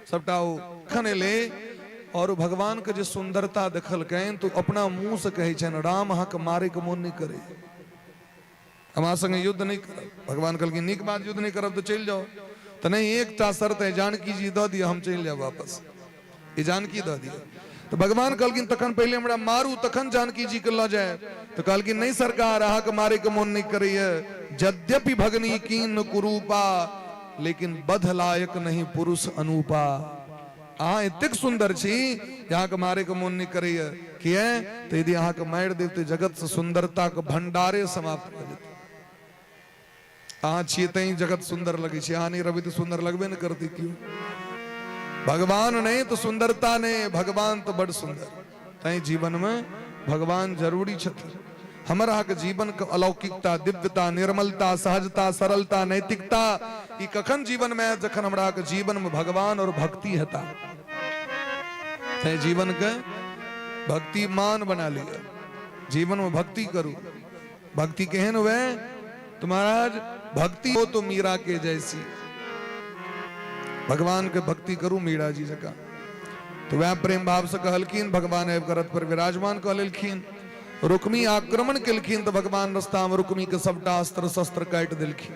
A: सबटा ओ खन एले। और भगवान के जे सुंदरता देखलकैन तो अपना मुंह से कहे छन राम अहाँ के मारे के मोन नहीं करे, हमारा संगे युद्ध नहीं करब। भगवान कहलखिन नीक बात, युद्ध नहीं करब तो चल जाओ। तो नहीं, एक टा शर्त है, जानकी जी दऽ दिया हम चल जाब वापस। ये जानकी दऽ दिया। तो भगवान कहलखिन तखन पहले हमरा मारू तखन जानकी जी के लऽ जाए। तो कहलखिन नहीं सरकार अहाँ के मारे के मोन नहीं करैया। यद्यपि भगनी कीन कुरूपा लेकिन बध लायक नहीं पुरुष अनूपा। अहाँ एतेक सुंदर छी यहाँ के मारे के मोन नहीं करैया। किया तो यदि अहाँ के मारि देव तो जगत से सुंदरता के भंडारे समाप्त भऽ जेतै। अहाँ छियै तैं जगत सुंदर लगे छै, अहाँ नहीं रही तो सुंदर लगबे न करती। क्यों? भगवान नहीं तो सुंदरता नहीं, भगवान तो बड़ सुंदर। तैं जीवन में भगवान जरूरी छथिन। हमर अहाँ के जीवन के अलौकिकता, दिव्यता, निर्मलता, सहजता, सरलता, नैतिकता ई कखन जीवन में जखन हमरा अहाँ के जीवन में भगवान और भक्ति हेता। तैं जीवन के भक्तिमान बना लिया। जीवन में भक्ति करू। भक्ति केहन हुए तो महाराज भक्ति हो तो मीरा के जैसी। भगवान के भक्ति करू मीरा जी जका। तो वह प्रेम भाव से कहलखिन। भगवान आबि रथ पर विराजमान कऽ लेलखिन। रुक्मी आक्रमण केलखिन तो भगवान रस्ता में रुक्मी के सबटा अस्त्र शस्त्र काटि देलखिन।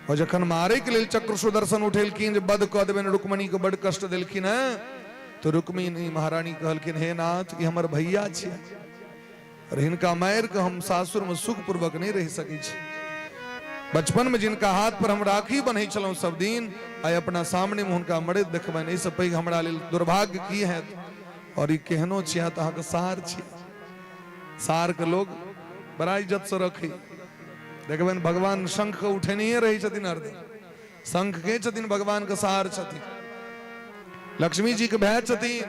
A: और जखन मारे के लेल चक्र सुदर्शन उठेलखिन जे वध कऽ देबनि रुक्मणी के बड़ कष्ट देलखिन है। तो रुक्मिणी महारानी कहलखिन हे नाथ ई हमर भैया छियै और हिनका मारि के हम सासुर में सुख पूर्वक नहीं रह सकै छी। बचपन में जिनका हाथ पर हम राखी बन्है छलहुँ सब दिन आइ अपना सामने में हुनका मरैत देखबनि। एहिसँ पैघ हमरा लेल दुर्भाग्य की हैत। और ई केहनो छियै तऽ अहाँके सार छियै। सार के लोग बड़ा इज्जत से रखे। देखबनि भगवान शंख के उठेनहिए रहै छथिन हरदम। शंख के छथिन भगवान के सार छथिन, लक्ष्मी जी के भाई छथिन।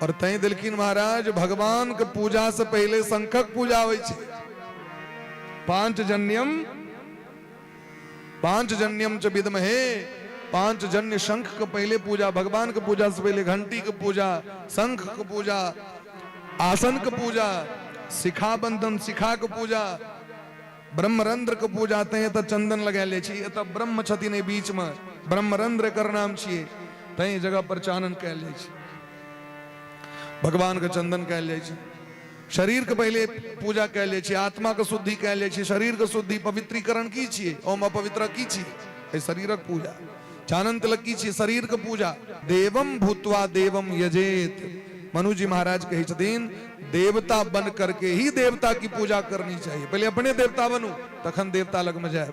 A: और तैं देलखिन महाराज भगवान के पूजा से पहले शंखक पूजा होइ छै। पांचजन्यम च विद्महे। पांचजन्य शंख के पहले पूजा, भगवान के पूजा से पहले घंटी के पूजा, शंख के पूजा, आसन के पूजा, शिखा बंधन शिखा के पूजा, ब्रह्मरंध्र के पूजा। तैं तऽ चंदन लगाएले छी। एतऽ ब्रह्म छथिन एहि बीच में, ब्रह्मरंध्र एकर नाम छियै। तैं जगह पर चानन कयल जाइ छै, भगवान के चंदन कयल जाइ छै। शरीर के पहले पूजा कयल जाइ छै, आत्मा के शुद्धि कयल जाइ छै। शरीर के शुद्धि पवित्रीकरण की छियै? ओम अपवित्र की छियै? शरीरक पूजा। चानन तिलक की छियै? शरीर के पूजा। देवम भूतवा देवम यजेत। मनु जी महाराज कहे छथिन देवता बन करके ही देवता की पूजा करनी चाहिए। पहले अपने देवता बनू तखन देवता लग में जाए।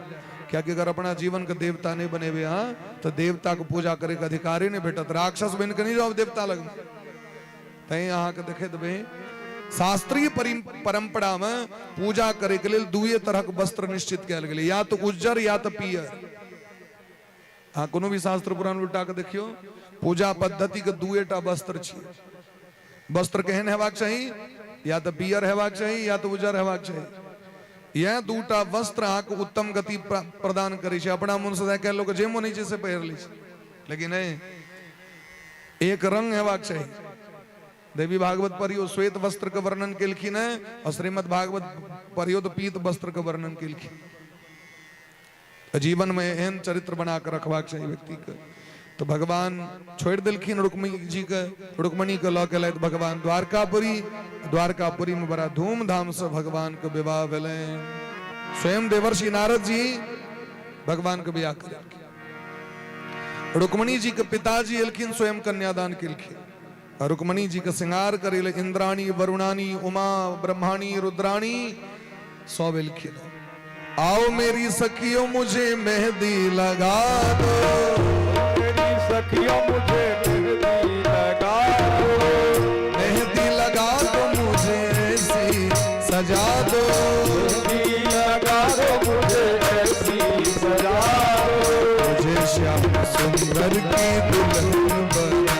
A: क्या कि अगर अपना जीवन के देवता नहीं बनेबे हाँ तो देवता को पूजा करे के अधिकार नहीं भेटत। राक्षस बन के नहीं जाओ देवता लग में। तैं अहाँ के देखे देबे शास्त्रीय परंपरा में पूजा करे के लेल दुए तरह के वस्त्र निश्चित कयल गेलै, या तो उज्जर या तो पियर। हाँ कोनो भी शास्त्र पुराण उल्टा के देखियो पूजा पद्धति के दुएटा वस्त्र छियै। वस्त्र केहन हेबाक चाही? या तो पियर हेबाक चाही या तो उज्जर हेबाक चाही। यह दूटा वस्त्र अहाँ के उत्तम गति प्रदान करे छै। अपना मन से कए लोग जे मोन होइ छै से पहिर लै छै, लेकिन नहीं, एक रंग हेबाक चाही। देवी भागवत पढ़ियो श्वेत वस्त्र के वर्णन केलखिन है और श्रीमद् भागवत पढ़ियो तो पीत वस्त्र के वर्णन केलखिन। जीवन में एहन चरित्र बना कर रखबाक चाहिए व्यक्ति के। तो भगवान छोड़ दिलखिन रुक्मणी के लौ के लैत भगवान द्वारकापुरी में बड़ा धूमधाम से भगवान के विवाह भेले। स्वयं देवर्षि नारद जी भगवान के बियाह कर रुक्मणी जी के पिताजी एलखिन स्वयं कन्यादान केलखिन और रुक्मणी जी के श्रृंगार करेले इंद्राणी वरुणानी उमा ब्रह्माणी रुद्राणी सब एलखिन। आओ मेरी सखियों मुझे मेहंदी लगा दो,
B: मेरी सखियों मुझे मेहंदी लगा दो,
A: मेहंदी लगा दो मुझे ऐसी सजा दो,
B: मेहंदी लगा दो मुझे ऐसी सजा दो,
A: मुझे श्याम सुंदर की दुल्हन बना,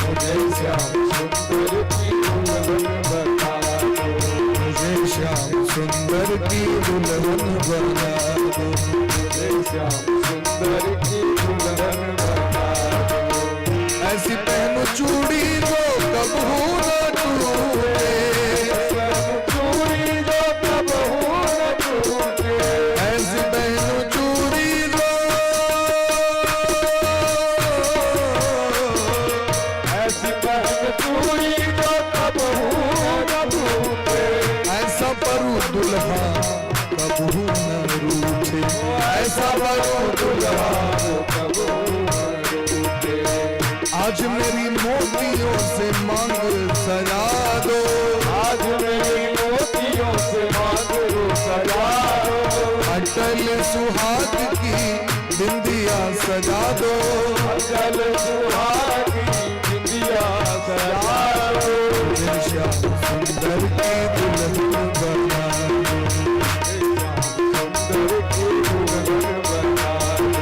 B: मुझे श्याम सुंदर की दुल्हन बना दो,
A: मुझे श्याम सुंदर की दुल्हन बना दो,
B: मुझे श्याम सुंदर की दुल्हन बना दो,
A: ऐसी पहनो चूड़ी जो कबहू न टूटे,
B: चूड़ी जो कबहू न टूटे,
A: ऐसी पहनो चूड़ी जो,
B: ऐसी पहन चूड़ी जो कबहू न टूटे,
A: ऐसा परू दुल्हा कबहू न रूठे, ऐसा परू दुल्हा
B: कबहू न टूटे,
A: आज मेरी मोतियों से मांग सजा दो,
B: आज मेरी मोतियों से मांग सजा दो,
A: अटल सुहाग की बिंदिया सजा दो,
B: अचल सुहागी बिंदिया सजा दो,
A: मुझे श्याम सुंदर की दुल्हन बना दो,
B: सुंदर की दुल्हन बना दो,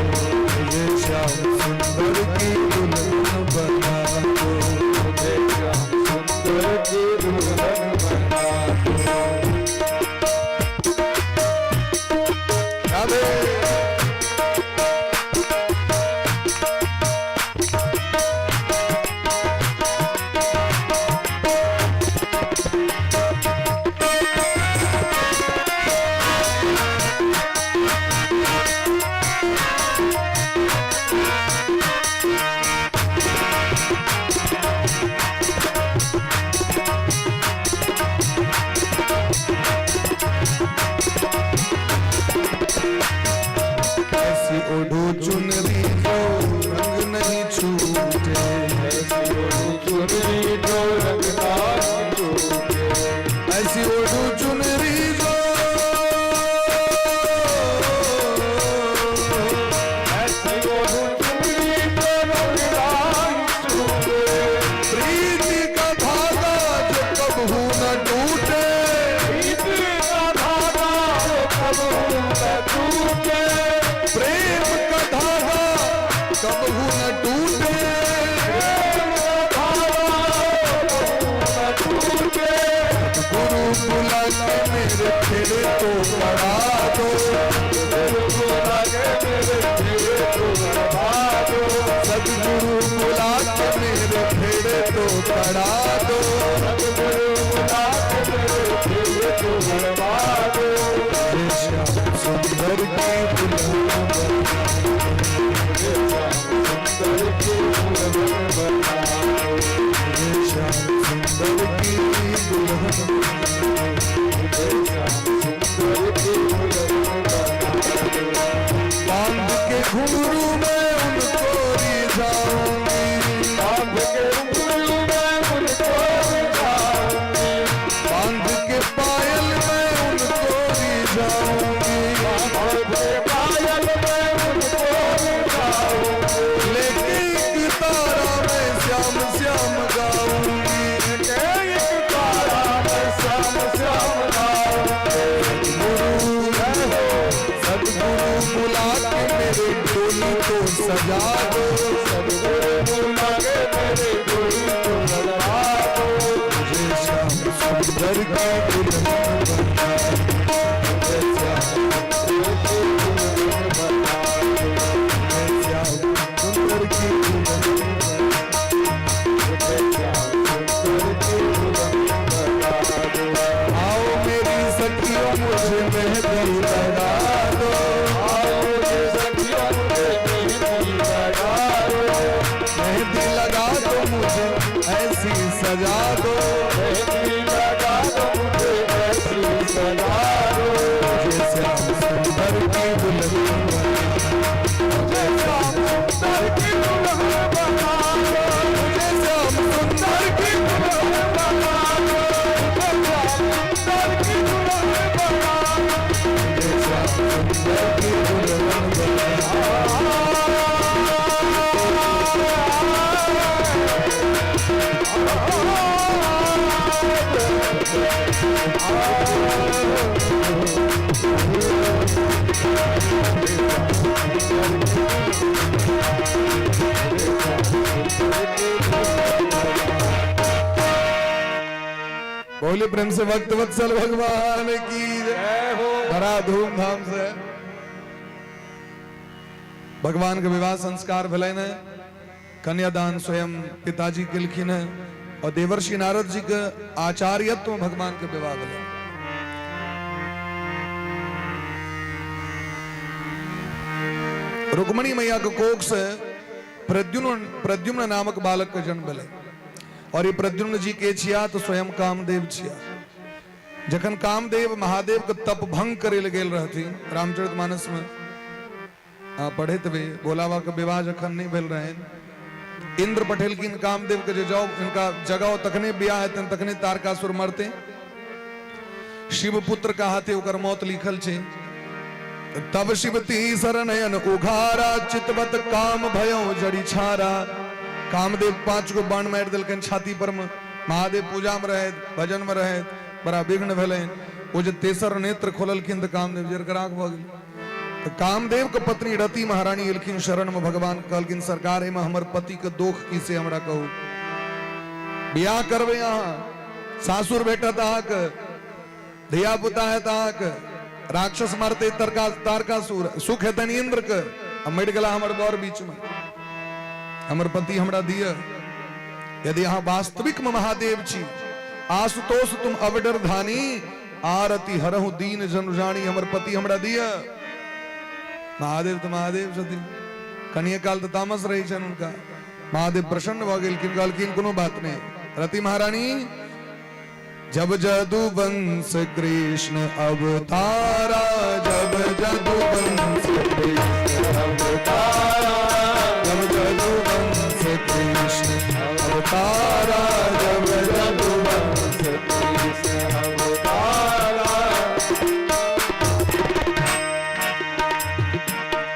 A: मुझे श्याम सुंदर की दुल्हन बना दो,
B: मुझे श्याम सुंदर की दुल्हन बना दो।
A: राधे। ऐसी ओढ़ो चुनरी जो रंग नहीं छूटे,
B: ऐसी ओढ़ी चुनरी जो रंग ना छूटे,
A: ऐसी ओढ़ो चुनरी जो,
B: ऐसी ओढ़ी चुनरी जो रंग ना छूटे,
A: प्रीति का धागा जो कबहू न टूटे,
B: प्रीति का धागा जो कबहू न टूटे,
A: प्रेम का धागा कबहू न टूटे, गुरु बुला के मेरे फेरे तो पड़ा दो,
B: गुरु बुला के मेरे फेरे तो बढ़ा दो,
A: सदगुरु बुला के मेरे फेरे तो पड़ा दो,
B: सदगुरु बुला के मेरे फेरे तो बढ़ा दो,
A: मुझे श्याम सुंदर की दुल्हन बना दो,
B: मुझे श्याम सुंदर की दुल्हन बना दो,
A: मुझे श्याम सुंदर की दुल्हन बना दो,
B: मुझे श्याम सुंदर की दुल्हन बना दो,
A: बांध के घुंघरू में उनको रिझाऊंगी,
B: बांध के घुंघरू में उनको रिझाऊंगी,
A: बांध के पायल में उनको रिझाऊंगी,
B: बांध के पायल में उनको रिझाऊंगी,
A: लेके एक तारा में श्याम श्याम गाऊंगी,
B: एक तारा में श्याम श्याम गाऊंगी,
A: सदगुरु बुला के मेरे डोली को सजा दो,
B: सदगुरु बुला के मेरे डोली को सजा दो,
A: मुझे श्याम सुंदर की दुल्हन बना दो, मुझे श्याम सुंदर की दुल्हन आओ मेरी सखियों मुझे मेहंदी लगा दो,
B: आओ मेरी सखियों मुझे मेहंदी लगा
A: बोले प्रेम से भक्त वत्सल भगवान की जय हो। बड़ा धूमधाम से भगवान के विवाह संस्कार भले ने कन्यादान स्वयं पिताजी के लिखिन है और देवर्षि नारद जी के आचार्यत्व भगवान के विवाह भले। रुक्मणी मैया के कोख से प्रद्युम्न नामक बालक का जन्म भले और ये प्रद्युम्न जी के छिया तो स्वयं कामदेव छिया। जखन कामदेव महादेव के तप भंग करे गेल रहती रामचरितमानस में पढ़े तबे बोलावा के विवाह जखन नहीं भेल रहे इंद्र पटेल की कामदेव के जो जाओ इनका जगाओ तखने ब्याह है तखने तारकासुर मरते शिव पुत्र का हाथे ओकर मौत लिखल छे। तब शिवती शरणयन उघारा चितवत काम भयो जड़ी छारा। कामदेव 5 गो बाण मार दिलकन छाती पर में महादेव पूजा में रहे भजन में रहे बड़ा विघ्न भेले वो जो तेसर नेत्र खोललखिन तो कामदेव जरकराक भ गेल। तो कामदेव के पत्नी रति महारानी एलखिन शरण में भगवान कहलखिन सरकार एमे हमर पति के दोख की से हमरा कहू बियाह करबे अहाँ सासुर भेटत अहाँक धिया पुता है अहाँक राक्षस मारते तारकासुर सुख हेतन इंद्र के मर गला हमर बर बीच में हमर पति हमरा दिय। यदि यहाँ वास्तविक में महादेव छी आशुतोष तुम अवडर धानी आरती हरहु दीन जन जानी हमर पति हमरा दिय। महादेव तो महादेव छथिन कनिया काल तो तामस रही छन उनका महादेव प्रसन्न भ गेलखिन कहलखिन कोनो बात नहीं रति महारानी जब जदुवंश कृष्ण अवतारा जब जदुवंश कृष्ण अवतारा जब जदुवंश कृष्ण अवतारा जब जदुवंश कृष्ण अवतारा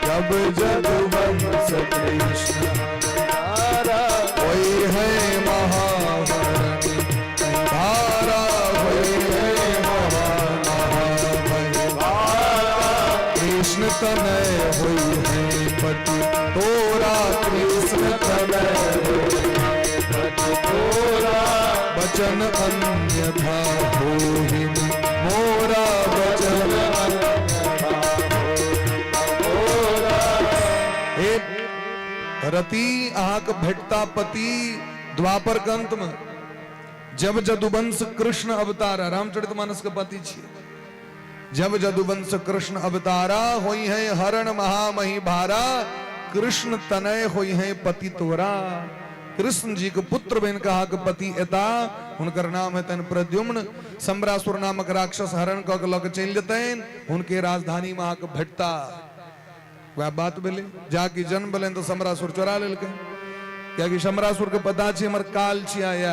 A: जब जदुवंश कृष्ण अवतारा वही है महावरणी धारा वही है कृष्ण तनय हुई है पति तोरा कृष्ण तनय पति तोरा वचन अन्यथा होहि मोरा वचन रति आक भेटता पति द्वापर कंत में जब जदुवंश कृष्ण अवतारा रामचरितमानस के पति छे जब जदुवंश कृष्ण अवतारा होई है हरण महामही भारा कृष्ण तनय होई है पति तोरा। कृष्ण जी के पुत्र बन कहा के पति एता उनकर नाम है तन प्रद्युम्न सम्रासुर नामक राक्षस हरण क के लग चल जतन उनके राजधानी में आके भेटता वह बात बोले जाके जन्म बोले तो सम्रासुर चोरा लेलके क्या कि सम्रासुर के पता छे हमर काल छिया या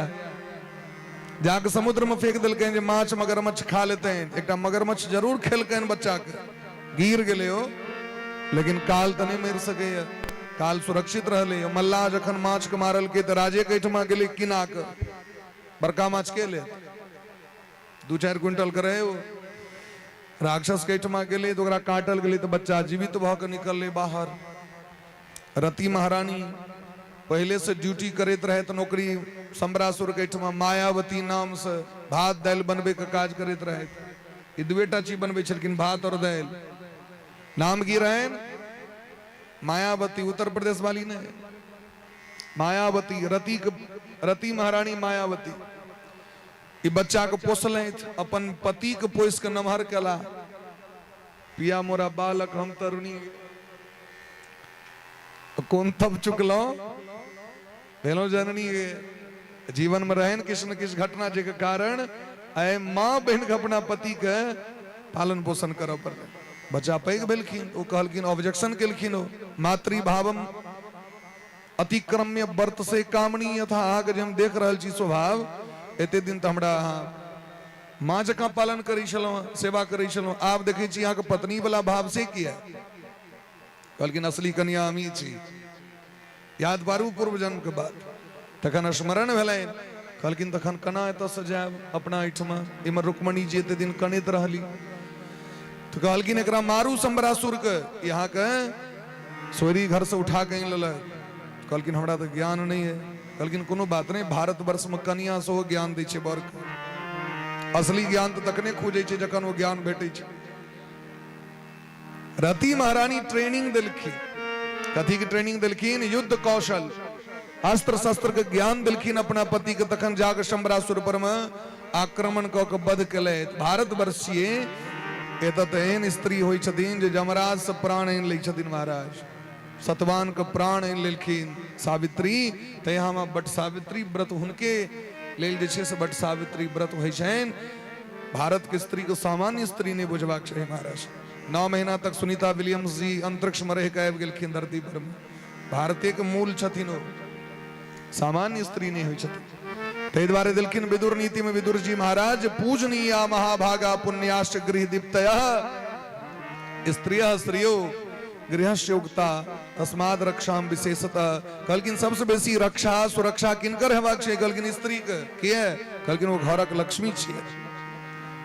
A: जाके समुद्र में फेंक दिलके जे माछ मगरमच्छ खा लेते हैं एकटा मगरमच्छ जरूर खेलके बच्चा के गिर गेले हो लेकिन काल तो नहीं मार सके काल सुरक्षित रहले मल्लाह जखन माछ के मारल के तो राजे के ठमा गेले किना के बड़का माछ के ले 2-4 क्विंटल के रहे वो राक्षस के ठमा गेले तो ओकरा काटल गेले तो बच्चा जीवित भ के निकलले बाहर। रति महारानी पहले से ड्यूटी करते रहे तो नौकरी सम्रासुर के ठमा मायावती नाम से भात दाल बनबे के काज करते रहे ये दुएटा चीज बनबे छलकिन भात और दाल नाम की रहे मायावती उत्तर प्रदेश वाली ने मायावती रति महारानी मायावती ये बच्चा को पोसल अपन पति के पोस के नमहर कला पिया मोरा बालक हम तरुणी कौन तब चुकलो भेलो जननी जीवन में रहन किस न किस घटना जे के कारण आए माँ बहन के अपना पति के पालन पोषण कर पर बच्चा पैघ भेलखिन ओ कहलखिन ऑब्जेक्शन केलखिन हो मातृभावम अतिक्रम्य वर्त से कामनी यथा आगे जे हम देख रहल छी स्वभाव एते दिन तो हमरा माँ जका पालन करी छलहुँ सेवा करी छलहुँ आब देखे छी यहाँ के पत्नी वाला भाव से किया कहलखिन असली कन्या हमी छी याद पारू पूर्व जन्म के बाद तखन स्मरण भेलनि कहलखिन तखन कना एतऽ से जायब अपना एहिठमा, इमहर रुक्मणी जी एते दिन कनैत रहली। तो कहलखिन एकरा मारू शंबरासुर के, यहाँ के सोरी घर से उठा के लेलक। कहलखिन हमरा तो ज्ञान नहीं है। कहलखिन कोनो बात नहीं, भारतवर्ष में कनिया से ज्ञान दै छै बर के। असली ज्ञान तो तखने खोजे छै जखन वो ज्ञान भेटै छै। रति महारानी ट्रेनिंग दिलखिन, कथी के ट्रेनिंग दिलखिन? युद्ध कौशल, अस्त्र शस्त्र के ज्ञान दिलखिन अपना पति के। तखन जाके शंबरासुर पर में आक्रमण क के वध केले। भारतवर्षीय एतत एहन स्त्री होइ छथिन जे जमराज से प्राण आनि लै छथिन महाराज। सतवान के प्राण आनि लेलखिन सावित्री। तो यहाँ में बट सावित्री व्रत हुनके लेल जे छै से बट सावित्री व्रत होइ छनि। भारत के स्त्री को सामान्य स्त्री नहीं बुझबाक चाहिए महाराज। 9 महीना तक सुनीता विलियम्स जी अंतरिक्ष में रह के आबि गेलखिन धरती पर में। भारतीय के मूल छथिन ओ, सामान्य स्त्री नहीं होइ छथिन। ताहि द्वारे दिलखिन विदुर नीति में विदुर जी महाराज, पूजनीया महाभागा पुण्याश्च गृह दीप्तयः स्त्रियः श्रियो गृहस्य उक्ता तस्माद रक्षाम विशेषतः। कहलखिन सबसे बेसी रक्षा सुरक्षा किनकर हेबाक छै? कहलखिन स्त्री के। किया? कहलखिन वो घरक लक्ष्मी छियै,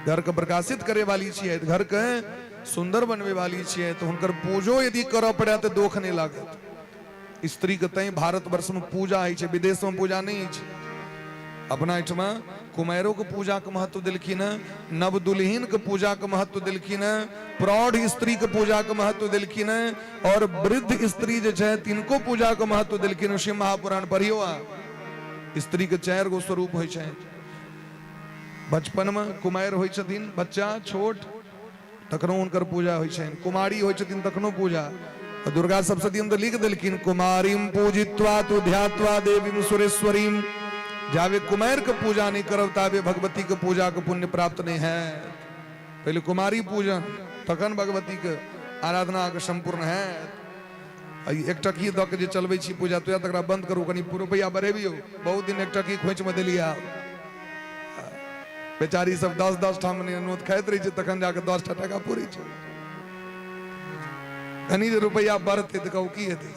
A: घर के प्रकाशित करे वाली छियै, घर के सुंदर बनवे वाली छियै। तो हुनकर पूजो यदि करऽ पड़े तो दोख नहीं लागत। स्त्री के तई भारतवर्ष में पूजा है, विदेश में पूजा नहीं है। अपना एठमा कुमारों के पूजा के महत्व दिलखिन, नव दुल्हिन के पूजा के महत्व दिलखिन, प्रौढ़ स्त्री के पूजा के महत्व दिलखिन, और वृद्ध स्त्री जे छै तिनको पूजा के महत्व दिलखिन। शिव महापुराण पढ़ियो आ, स्त्री के 4 गो स्वरूप होइ छै। बचपन में कुमार होइ छथिन, बच्चा छोट, तखनो हुनकर पूजा होइ छनि। कुमारी होइ छथिन तखनो पूजा। दुर्गा सप्तशती में तो लिख दिलखिन, कुमारीम पूजित्वा तु ध्यात्वा देवीम सुरेश्वरीम। जावे कुमार के पूजा नहीं करब तावे भगवती के पूजा के पुण्य प्राप्त नहीं है। पहले कुमारी पूजन, तखन भगवती के आराधना के संपूर्ण है। एक टकी द के जे चलबै छी पूजा, तो तकरा बंद करू, कनी रुपया बढ़ेबियो। बहुत दिन एक टकी खोइच में देलिया, बेचारी सब 10-10 ठाम नोत खाइत रही छै, तखन जाके 10 टका पूरी छै। कनी जे रुपया बढ़ते तो कहू की हेतै?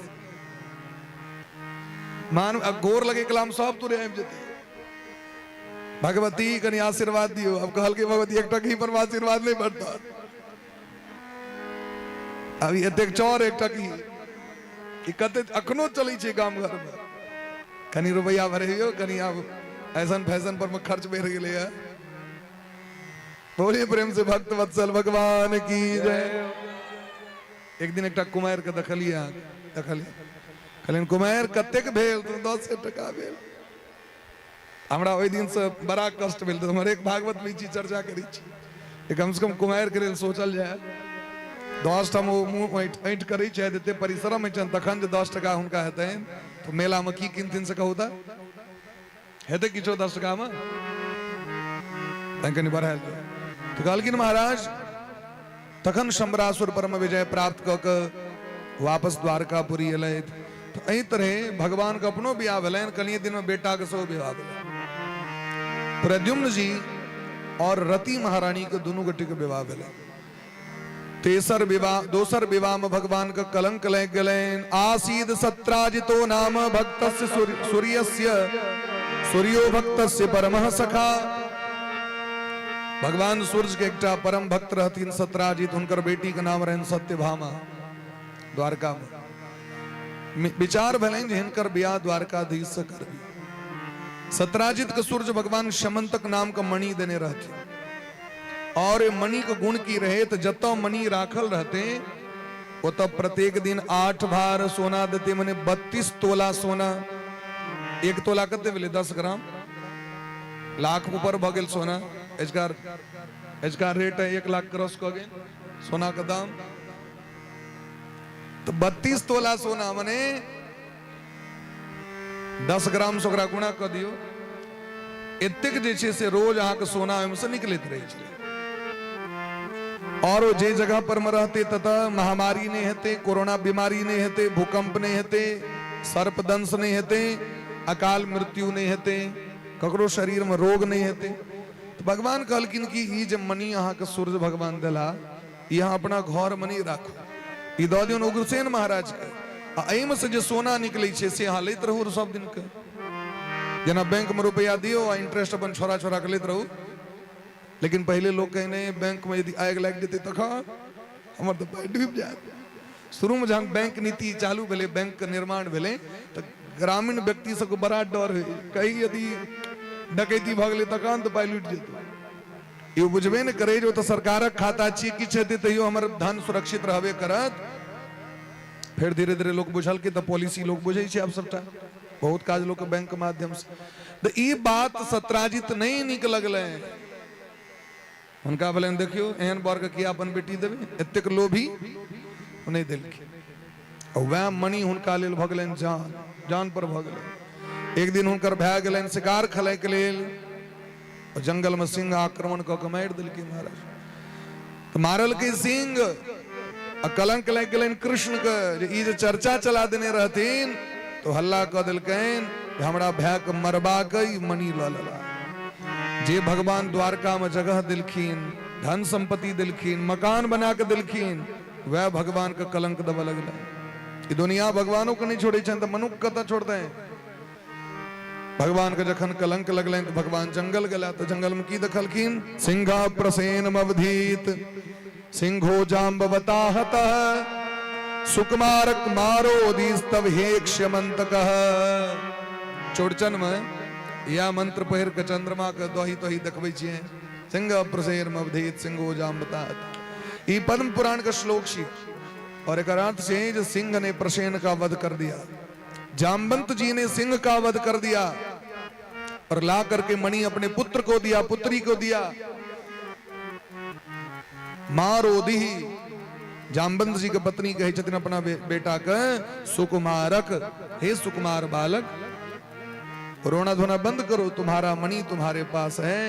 A: मान गोर लगे कलाम सब तुरे आबि जेतै। भगवती कनी आशीर्वाद दियो। अब कहल के भगवती एक टकी पर आशीर्वाद नहीं बढ़ता। अभी एतेक चौर एक टकी कते अखनो चलै छै गाम घर में। कनी रुपया भरियो, कनी अब ऐसन फैशन पर में खर्च बढ़ गेलै है। बोलिए प्रेम से भक्त वत्सल भगवान की जय। एक दिन एक कुमार के देखलिए, कहलिन कुमार कतेक भेल? तो 10 टका भेल। हमरा ओहि दिन से बड़ा कष्ट भेल। तो हमर एक भागवत में चीज चर्चा करी छी, कम से कम कुमार के लेल सोचल जाए। 10 टा मुँह ऐंठ करै छै, एते परिश्रम छै, तखन जे 10 टका हुनका हेतैन तो मेला में की किनथिन से कहू तऽ? हेतै किछो 10 टका में? कनी बढ़ायल। तो कहलखिन महाराज तखन शंबरासुर पर में विजय प्राप्त क के वापस द्वारकापुरी एलैथ। तो एहि तरह भगवान के अपनो बियाह भेलैन, कनिए दिन में बेटा के सेहो बियाह भेलैन। प्रद्युम्न जी और रति महारानी के दुनू गोटे के विवाह भेलैन। तेसर विवाह, दोसर विवाह में भगवान के कलंक लग गेलैन। आसीद सत्राजितो नाम भक्तस्य सूर्यस्य सूर्यो भक्तस्य परमः सखा। भगवान सूर्य के एकटा परम भक्त रहथिन सत्राजित, हुनकर बेटी के नाम रहन सत्यभामा। द्वारका में विचार भेलैन जे हिनकर बियाह द्वारकाधीश से करबी। सत्राजित के सूर्य भगवान शमंतक नाम का मणि देने रहते, और मणि के गुण की रहे तो जतो मणि राखल रहते ओतऽ प्रत्येक दिन 8 भार सोना देते, माने 32 तोला सोना। 1 तोला कते भेलै? 10 ग्राम। लाख ऊपर भ गेल सोना। इसका रेट है 1 लाख क्रॉस क गेल सोना का दाम। तो 32 तोला सोना माने 10 ग्राम से ओकरा गुणा क दियो। एतेक जे छै से रोज अहाँ के सोना ओहिमे से निकलैत रहै छै। और जे जगह पर में रहते ततः महामारी नहीं हेते, कोरोना बीमारी नहीं हेते, भूकंप नहीं हेते, सर्पदंश नहीं हेते, अकाल मृत्यु नहीं हेते, ककरो शरीर में रोग नहीं हेते। तो भगवान कहलखिन कि ई जे मणि अहाँ के सूर्य भगवान देला, यहाँ अपना घर में नहीं राखो, ई दऽ दियौन उग्रसेन महाराज के। एहिमे से जे सोना निकलै छै से अहाँ लैत रहू सब दिन के। जना बैंक में रुपया दियो आ इंटरेस्ट अपन छोरा छोरा के लेते रहू। लेकिन पहले लोग कहने बैंक में यदि आग लग जेते तखन हमर तो पैर डूब जात। शुरू में जहां बैंक नीति चालू भेले, बैंक के निर्माण भेले, तो ग्रामीण व्यक्ति सबको बड़ा डर है, कहीं यदि डकैती भ गेलै तखन तो पाइ लुटि जेतै। यो बुझबे न करे जो तो सरकारक खाता छी, किछ हेतै तैयो हमर धन सुरक्षित रहबे करत। फिर धीरे धीरे लोग बुझल के तो पॉलिसी लोग बुझे छे, अब सबटा बहुत काज लोग के बैंक के माध्यम से। तो ई बात सत्राजित नहीं निक लगले, उनका बोले देखियो एहन वर्ग के अपन बेटी देबे, एतेक लोभी नहीं देलखिन। और वह मणि हुनका लेल भ गेलनि जान, जान पर भ गेलनि। एक दिन हुनकर भए गेलनि शिकार खेलाय के लेल, जंगल में सिंह आक्रमण क के मारि देलकै महाराज। तो मारल के सिंह आ कलंक लागि गेलनि कृष्ण के, जे ई जे चर्चा चला देने रहथिन तो हल्ला क देलकनि हमरा भए के मरबा के मणि ल लेला। जे भगवान द्वारका में जगह दिलखिन, धन संपत्ति दिलखिन, मकान बना के दिलखिन, वह भगवान का कलंक दबा लगला। ये दुनिया भगवानों को नहीं छोड़े छन तो मनुष्य कत छोड़ते हैं। भगवान के जखन कलंक लगल तो भगवान जंगल गला, तो जंगल में की देखलखिन, सिंहा प्रसेन अवधीत सिंहो जाम्बवताहत सुकुमारक मारोदीस्तव हेक्ष्यमंतकः। चौड़चन में या मंत्र पहिर के चंद्रमा के दोही तोही देखबै छियै, सिंह प्रसेन अवधीत सिंहो जाम्बवताहत। ये पद्म पुराण का श्लोक छी, और एक अर्थ से जो सिंह ने प्रसेन का वध कर दिया, जामवंत जी ने सिंह का वध कर दिया और ला करके मणि अपने पुत्र को दिया, पुत्री को दिया। मां रोधी जामवंत जी के पत्नी कहे छथिन अपना बेटा के सुकुमारक, हे सुकुमार बालक रोना धोना बंद करो, तुम्हारा मणि तुम्हारे पास है।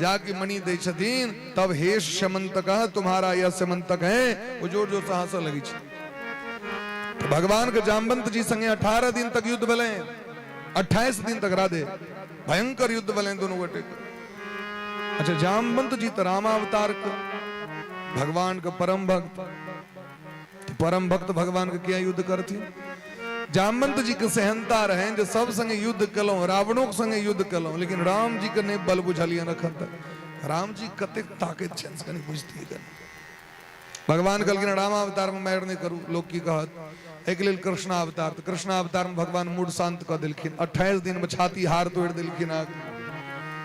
A: जाके मणि दे छथिन, तब हे शमंतक तुम्हारा यह समंतक है, वो जोर जोर से हंस लगी छे। तो भगवान के जामवंत जी संगे 18 दिन तक युद्ध भेले, 28 दिन तक राधे भयंकर युद्ध भेले दोनों गोटे। अच्छा जामवंत जी तो रामावतार के भगवान के परम भक्त भगवान के क्या युद्ध करती। जामवंत जी के सहनता रहे जो सब संगे युद्ध कलो, रावणों के संगे युद्ध कलो, लेकिन राम जी के नहीं बल बुझलियन अखन तक। राम जी कते ताकत छन से नहीं बुझती है। भगवान कहलखिन रामावतार में मार नहीं करू, लोग की कहत एक लेल कृष्णावतार। तो कृष्णावतार में भगवान मूड शांत कर दिलखिन, 28 दिन में छाती हार तोड़ दिलखिन।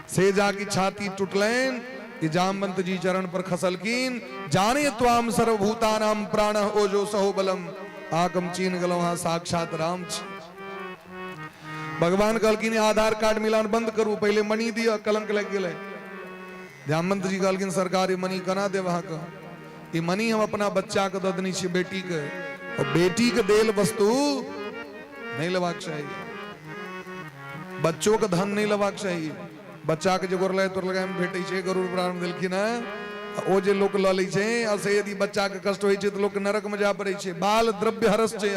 A: से जाकी छाती टूटलैन, ये जामवंत जी चरण पर खसलखिन, जाने त्वाम सर्वभूतानाम प्राण ओजो सहो बलम आकम चीन गलो, हाँ साक्षात राम छी। भगवान कहलखिन आधार कार्ड मिलान बंद करू, पहले मणि दिया, कलंक लग गेले। जामवंत जी कहलखिन सरकार ये मणि कना दे, वहां का ये मणि हम अपना बच्चा के ददनी छे, बेटी के, और बेटी के देल वस्तु नहीं लेवाक चाहिए, बच्चों का धन नहीं लेवाक चाहिए। बच्चा के जो गोरले तोर लगाए में भेटै छे, गरुड़ पुराण में देलखिन है, ओ जे लोग ल लै छे, असे यदि बच्चा के कष्ट होय छे तो लोग के नरक में जा पड़ै छे। बाल द्रव्य हरस छे,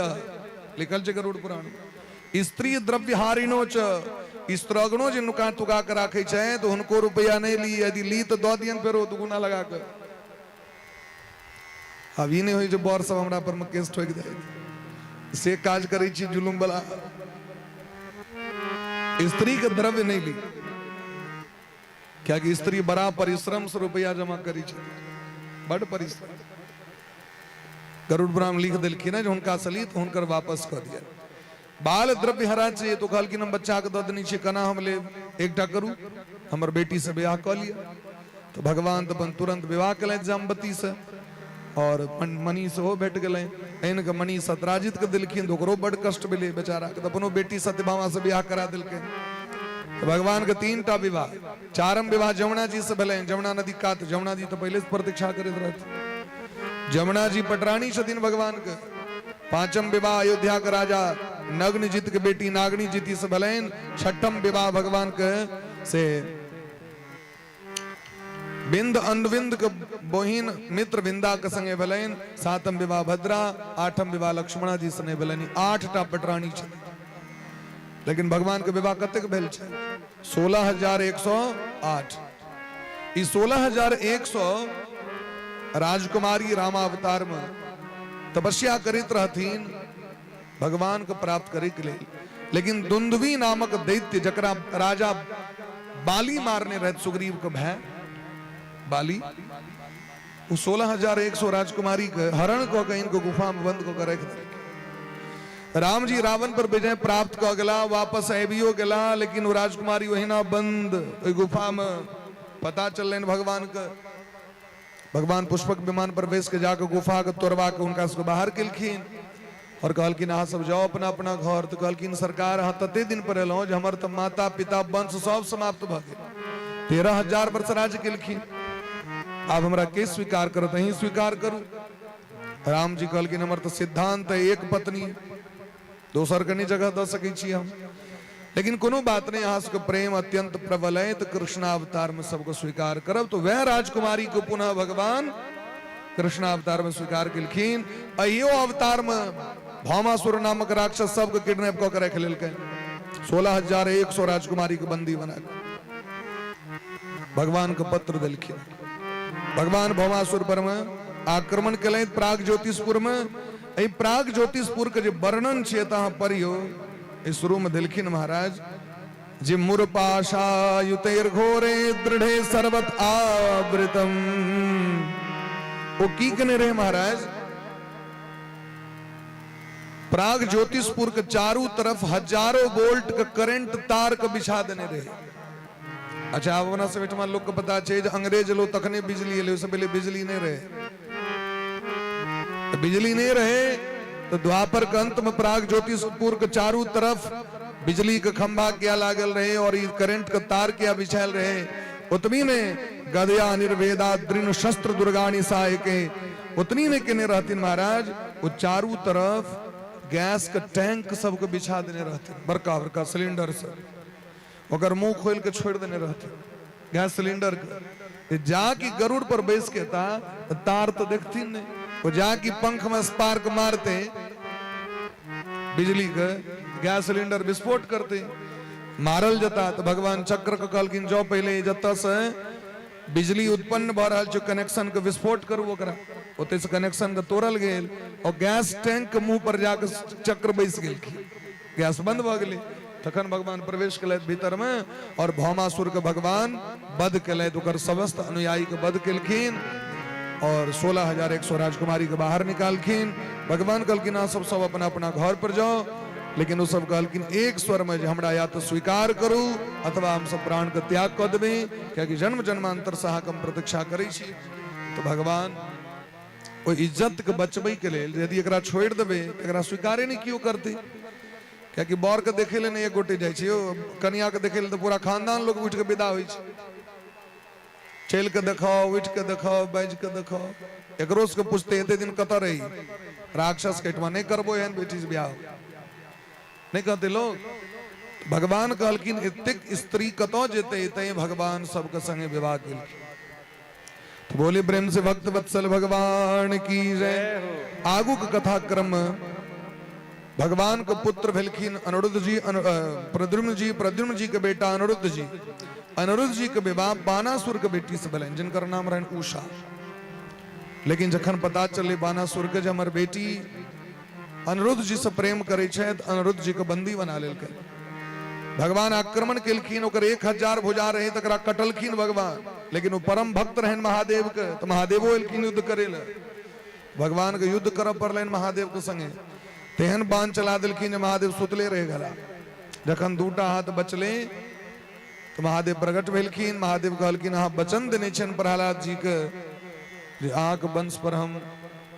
A: लिखल छे गरुड़ पुराण में। स्त्री द्रव्य हारिनो च, स्त्रगणो जे नुका तुका के राखे छे तो हुनको रुपया नहीं ली, यदि ली तो द दियन फेरो दुगुना लगा के। अब ई नहीं होय जे बर सब हमरा पर में केस ठोक दे, से काज करै छी जुलुम वाला। स्त्री के द्रव्य नहीं ली, क्या कि स्त्री बड़ा परिश्रम से रुपया जमा करी छे, बड़ परिश्रम। गरुड़ पुराण लिख दिलखिन है जो हुनका सली तो हुनकर वापस कर दिया। बाल द्रव्य हरा चाहिए तो कहलखिन हम बच्चा के ददनी छे, कना हम ले एकटा करू, हमर बेटी से ब्याह कर लिया। तो भगवान तो अपन तुरंत विवाह कले जामवती से, और मणि से हो भेट गए। इनके मणि सत्राजित के दिलखिन तो ओकरो बड़ कष्ट मिले बेचारा के, तो अपनो बेटी सत्यभामा से ब्याह करा दिलके। तो भगवान के 3टा विवाह, 4म विवाह जमुना जी से भले, जमुना नदी कात, जमुना जी तो पहले से प्रतीक्षा करते रहते, जमुना जी पटरानी छथिन भगवान के। 5म विवाह अयोध्या के राजा नग्नजित के बेटी नागनी जीती से भले। 6ठम विवाह भगवान के से बिंद अनविंद के बोहिन मित्र विंदा के संगे भले। 7म विवाह भद्रा, 8म विवाह लक्ष्मणा जी से भले। 8टा पटरानी छथिन, लेकिन भगवान के विवाह कतेक भेल छै? 16,108। ई 16,100 राजकुमारी रामावतार में तपस्या करित रहथिन भगवान को प्राप्त करे के लिए। लेकिन दुंदुभी नामक दैत्य जकरा राजा बाली मारने रहे सुग्रीव के भय बाली, वो 16,100 राजकुमारी के हरण को के इनको गुफा में बंद को रख दे। राम जी रावण पर विजय प्राप्त कर गला, वापस आबियो गला, लेकिन वो राजकुमारी वही ना बंद गुफा में। पता चल भगवान का, भगवान पुष्पक विमान पर बैस के जाकर गुफा के तोड़वा के उनका से बाहर केलखिन और कहलखिन अहाँ सब जाओ अपना अपना घर। तो कहलखिन सरकार अहाँ तते दिन पर एलहुँ जे हमर तो माता पिता वंश सब समाप्त भ गेल, 13,000 वर्ष राज्य केलखिन, आब हमरा के स्वीकार करत, अहीं स्वीकार करू। राम जी कहलखिन हमर तो सिद्धांत है एक पत्नी, दोसर के नहीं जगह द सकै छी हम, लेकिन कोनो बात नहीं, अहाँ सबके प्रेम अत्यंत प्रबल है तो कृष्णावतार में सबको स्वीकार करब। तो वह राजकुमारी को पुनः भगवान कृष्णावतार में स्वीकार केलखिन। अहियो अवतार में भौमासुर नामक राक्षस सबके किडनैप कऽ के रख लेलकै, 16,100 राजकुमारी के बंदी बना भगवान के पत्र देलखिन। भगवान भौमासुर पर में आक्रमण कल प्राग ज्योतिषपुर में। प्राग ज्योतिषपुर के जो वर्णन छे तहाँ पढ़ियो, शुरू में दिलखिन महाराज जे मुरपाशायुतेर घोरे दृढ़े सर्वत आवृतम। वो की कने रहे महाराज, प्राग ज्योतिषपुर के चारों तरफ हजारों वोल्ट का करंट तार के बिछा देने रहे। अच्छा अपना से बेटमा लोग को पता है अंग्रेज लोग तखने बिजली ले, उससे पहले बिजली नहीं रहे, तो बिजली नहीं रहे तो द्वापर के अंत में प्राग ज्योतिषपुर के चारों तरफ बिजली का खंभा क्या लागल रहे और ये करंट का तार क्या बिछाल रहे। उतनी ने गदया निर्वेदा दृढ़ शस्त्र दुर्गानी सहाय के उतनी ने कहने रहती महाराज, वो चारों तरफ गैस का टैंक सबको बिछा देने रहते, बड़का बड़का सिलेंडर से, अगर मुंह खोल के छोड़ देने रहते गैस सिलेंडर के। जाके गरुड़ पर बैस के था तार तो देखती नहीं, वो जाके पंख में स्पार्क मारते बिजली का, गैस सिलेंडर विस्फोट करते, मारल जाता। तो भगवान चक्र को कहलखिन जो पहले जत्ता से बिजली उत्पन्न भ रहा जो कनेक्शन के विस्फोट करू, ओकरा ओते से कनेक्शन के तोड़ल गेल और गैस टैंक के मुंह पर जाकर चक्र बैस गेल, गैस बंद भ गेलै। तखन भगवान प्रवेश कलैत भीतर में और भौमासुर के भगवान वध कलैत, ओकर समस्त अनुयायी के वध केलखिन और 16,100 राजकुमारी के बाहर निकालखिन। भगवान कहलखिन आप सब अपना अपना घर पर जाओ, लेकिन वो सब कहलखिन एक स्वर में हमरा या तो स्वीकार करू अथवा हम सब प्राण के त्याग कर देबे, क्योंकि जन्म जन्मांतर से अहाँ हम प्रतीक्षा करै छी। तो भगवान ओ इज्जत के बचबै के लेल यदि एकरा छोड़ देबे तो एकरा स्वीकारे नहीं क्यों करते, क्योंकि बर के देखे ले नहीं एक गोटे जाय छै, कन्या के देखे ले तो पूरा खानदान लोग उठ के विदा होय छै, चल के देखाओ, उठ के देखाओ, बाज के देखाओ। एकरो से पूछते एते दिन कत रही, राक्षस के नहीं करबो एहन बेटी से ब्याह नहीं कहते लोग। भगवान कहलखिन एतेक स्त्री कतो जेते, एते भगवान सबके संगे विवाह केलखिन। तो बोले प्रेम से भक्त वत्सल भगवान की जय। आगू के कथा क्रम भगवान के पुत्र भेलखिन अनिरुद्ध जी, प्रद्युम्न जी के बेटा अनिरुद्ध जी। अनिरुद्ध जी के विवाह बानासुर के बेटी से भेलनि जिनकर नाम रहन उषा। लेकिन जखन पता चले बानासुर के जे हमर बेटी अनिरुद्ध जी से प्रेम करे छै, तो अनिरुद्ध जी के बंदी बना लेलकै। भगवान आक्रमण केलखिन, ओकर 1,000 भुजा रहे तकरा कटलखिन भगवान, लेकिन वो परम भक्त रहन महादेव के, तो महादेवो एलखिन युद्ध करे ले। भगवान के युद्ध करब पड़लनि महादेव के संगे, तेहन बाण चला देलखिन महादेव सुतले रह गला। जखन दूटा हाथ बचले तो महादेव प्रकट भेलखिन। महादेव कहलखिन अहाँ वचन देने छन प्रहलाद जी के जे आंख वंश पर हम